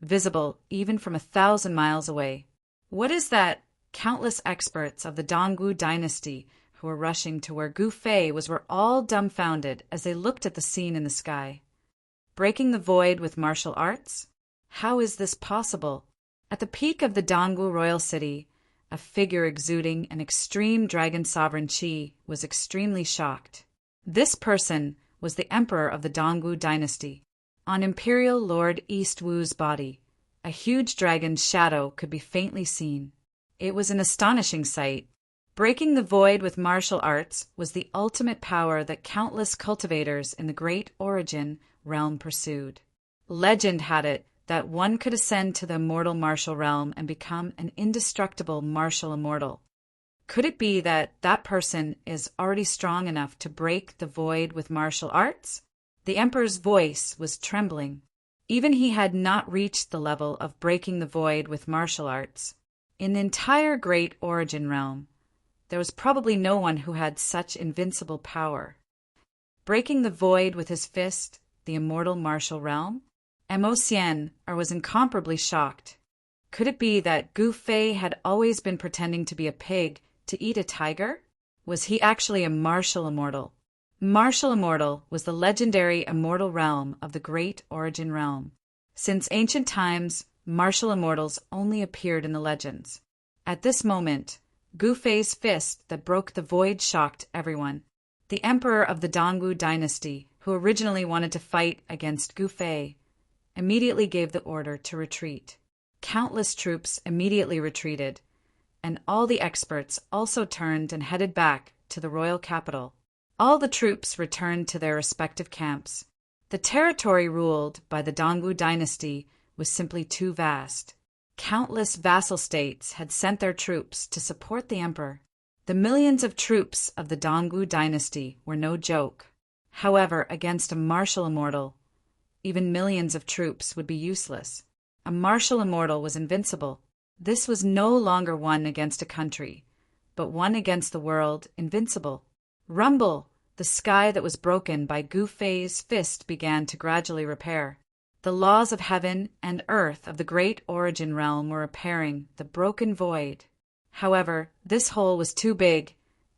visible even from 1,000 miles away. What is that? Countless experts of the Dongwu dynasty who were rushing to where Gu Fei was were all dumbfounded as they looked at the scene in the sky. Breaking the void with martial arts? How is this possible? At the peak of the Dongwu royal city, a figure exuding an extreme dragon sovereign qi was extremely shocked. This person was the emperor of the Dongwu dynasty. On Imperial Lord East Wu's body, a huge dragon's shadow could be faintly seen. It was an astonishing sight. Breaking the void with martial arts was the ultimate power that countless cultivators in the Great Origin realm pursued. Legend had it that one could ascend to the immortal martial realm and become an indestructible martial immortal. Could it be that that person is already strong enough to break the void with martial arts? The emperor's voice was trembling. Even he had not reached the level of breaking the void with martial arts. In the entire Great Origin realm, there was probably no one who had such invincible power. Breaking the void with his fist, the immortal martial realm? Mo Xian was incomparably shocked. Could it be that Gu Fei had always been pretending to be a pig To eat a tiger? Was he actually a martial immortal? Martial immortal was the legendary immortal realm of the Great Origin Realm. Since ancient times, martial immortals only appeared in the legends. At this moment, Gu Fei's fist that broke the void shocked everyone. The emperor of the Dongwu dynasty, who originally wanted to fight against Gu Fei, immediately gave the order to retreat. Countless troops immediately retreated, and all the experts also turned and headed back to the royal capital. All the troops returned to their respective camps. The territory ruled by the Dongwu dynasty was simply too vast. Countless vassal states had sent their troops to support the emperor. The millions of troops of the Dongwu dynasty were no joke. However, against a martial immortal, even millions of troops would be useless. A martial immortal was invincible. This was no longer one against a country, but one against the world, invincible. Rumble! The sky that was broken by Gu Fei's fist began to gradually repair. The laws of heaven and earth of the Great Origin Realm were repairing the broken void. However, this hole was too big,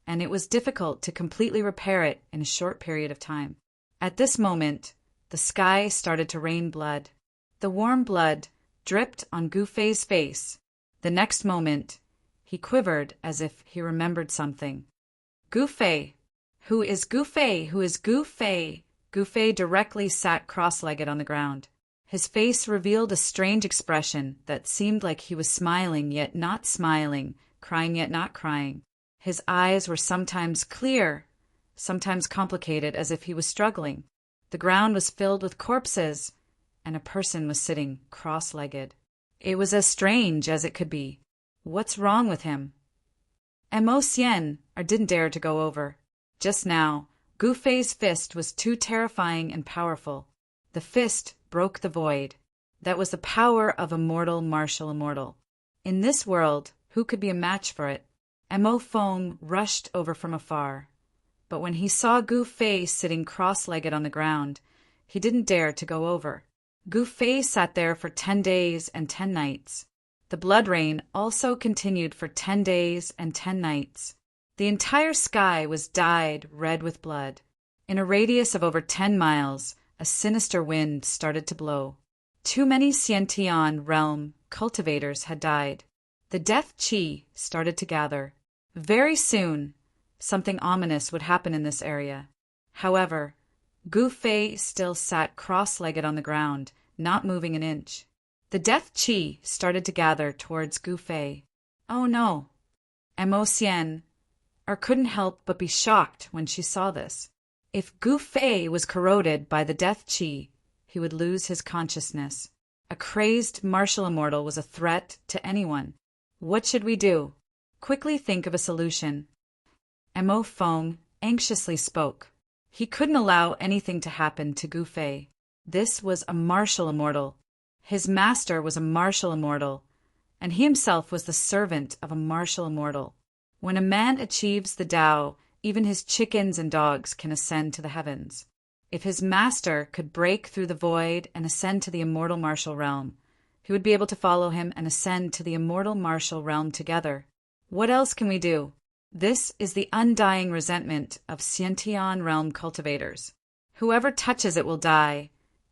and it was difficult to completely repair it in a short period of time. At this moment, the sky started to rain blood. The warm blood dripped on Gu Fei's face. The next moment, he quivered as if he remembered something. Gu Fei! Who is Gu Fei? Who is Gu Fei? Gu Fei directly sat cross-legged on the ground. His face revealed a strange expression that seemed like he was smiling yet not smiling, crying yet not crying. His eyes were sometimes clear, sometimes complicated, as if he was struggling. The ground was filled with corpses, and a person was sitting cross-legged. It was as strange as it could be. What's wrong with him? Mo Xian didn't dare to go over. Just now, Gu Fei's fist was too terrifying and powerful. The fist broke the void. That was the power of a mortal martial immortal. In this world, who could be a match for it? Mo Feng rushed over from afar. But when he saw Gu Fei sitting cross-legged on the ground, he didn't dare to go over. Gu Fei sat there for 10 days and 10 nights. The blood rain also continued for 10 days and 10 nights. The entire sky was dyed red with blood. In a radius of over 10 miles, a sinister wind started to blow. Too many Xiantian realm cultivators had died. The death qi started to gather. Very soon, something ominous would happen in this area. However, Gu Fei still sat cross-legged on the ground, not moving an inch. The death qi started to gather towards Gu Fei. Oh no! Mo Xian couldn't help but be shocked when she saw this. If Gu Fei was corroded by the death qi, he would lose his consciousness. A crazed martial immortal was a threat to anyone. What should we do? Quickly think of a solution. Mo Feng anxiously spoke. He couldn't allow anything to happen to Gu Fei. This was a martial immortal. His master was a martial immortal, and he himself was the servant of a martial immortal. When a man achieves the Tao, even his chickens and dogs can ascend to the heavens. If his master could break through the void and ascend to the immortal martial realm, he would be able to follow him and ascend to the immortal martial realm together. What else can we do? This is the undying resentment of Xiantian realm cultivators. Whoever touches it will die,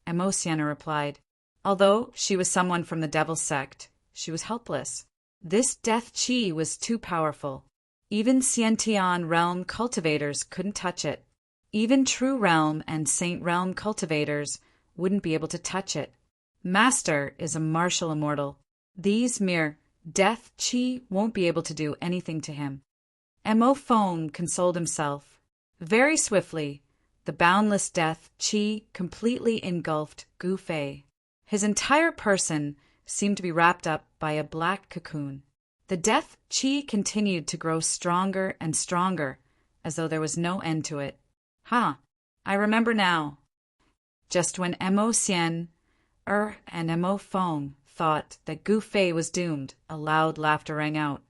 Mo Xian replied. Although she was someone from the devil sect, she was helpless. This death qi was too powerful. Even Xiantian realm cultivators couldn't touch it. Even true realm and saint realm cultivators wouldn't be able to touch it. Master is a martial immortal. These mere death qi won't be able to do anything to him. Mo Feng consoled himself. Very swiftly, the boundless death qi completely engulfed Gu Fei. His entire person seemed to be wrapped up by a black cocoon. The death qi continued to grow stronger and stronger, as though there was no end to it. I remember now. Just when Mo Xian and Mo Feng thought that Gu Fei was doomed, a loud laughter rang out.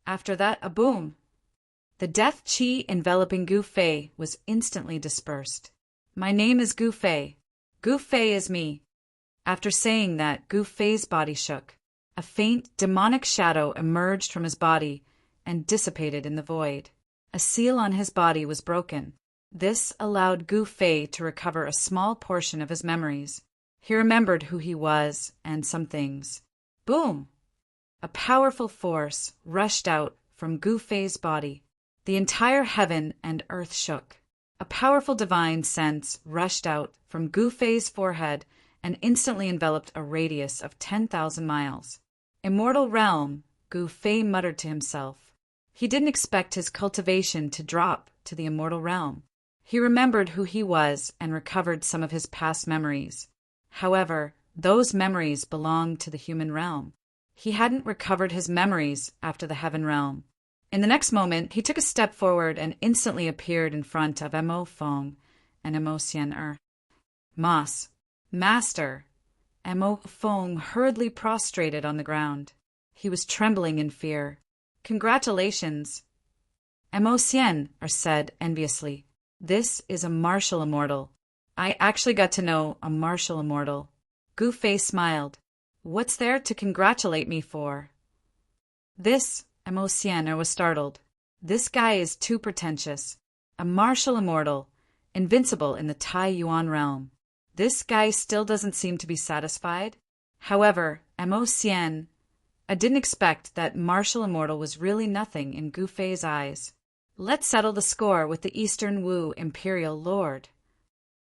After that, a boom. The death qi enveloping Gu Fei was instantly dispersed. My name is Gu Fei. Gu Fei is me. After saying that, Gu Fei's body shook. A faint, demonic shadow emerged from his body, and dissipated in the void. A seal on his body was broken. This allowed Gu Fei to recover a small portion of his memories. He remembered who he was and some things. Boom! A powerful force rushed out from Gu Fei's body. The entire heaven and earth shook. A powerful divine sense rushed out from Gu Fei's forehead and instantly enveloped a radius of 10,000 miles. Immortal realm, Gu Fei muttered to himself. He didn't expect his cultivation to drop to the immortal realm. He remembered who he was and recovered some of his past memories. However, those memories belonged to the human realm. He hadn't recovered his memories after the heaven realm. In the next moment, he took a step forward and instantly appeared in front of Mo Feng and Mo Xian. Moss, Master! Mo Feng hurriedly prostrated on the ground. He was trembling in fear. Congratulations! Mo Xian said enviously. This is a martial immortal. I actually got to know a martial immortal. Gu Fei smiled. What's there to congratulate me for? This, Mo Xian was startled. This guy is too pretentious. A martial immortal, invincible in the Tai Yuan realm. This guy still doesn't seem to be satisfied. However, Mo Xian, I didn't expect that martial immortal was really nothing in Gu Fei's eyes. Let's settle the score with the Eastern Wu Imperial Lord.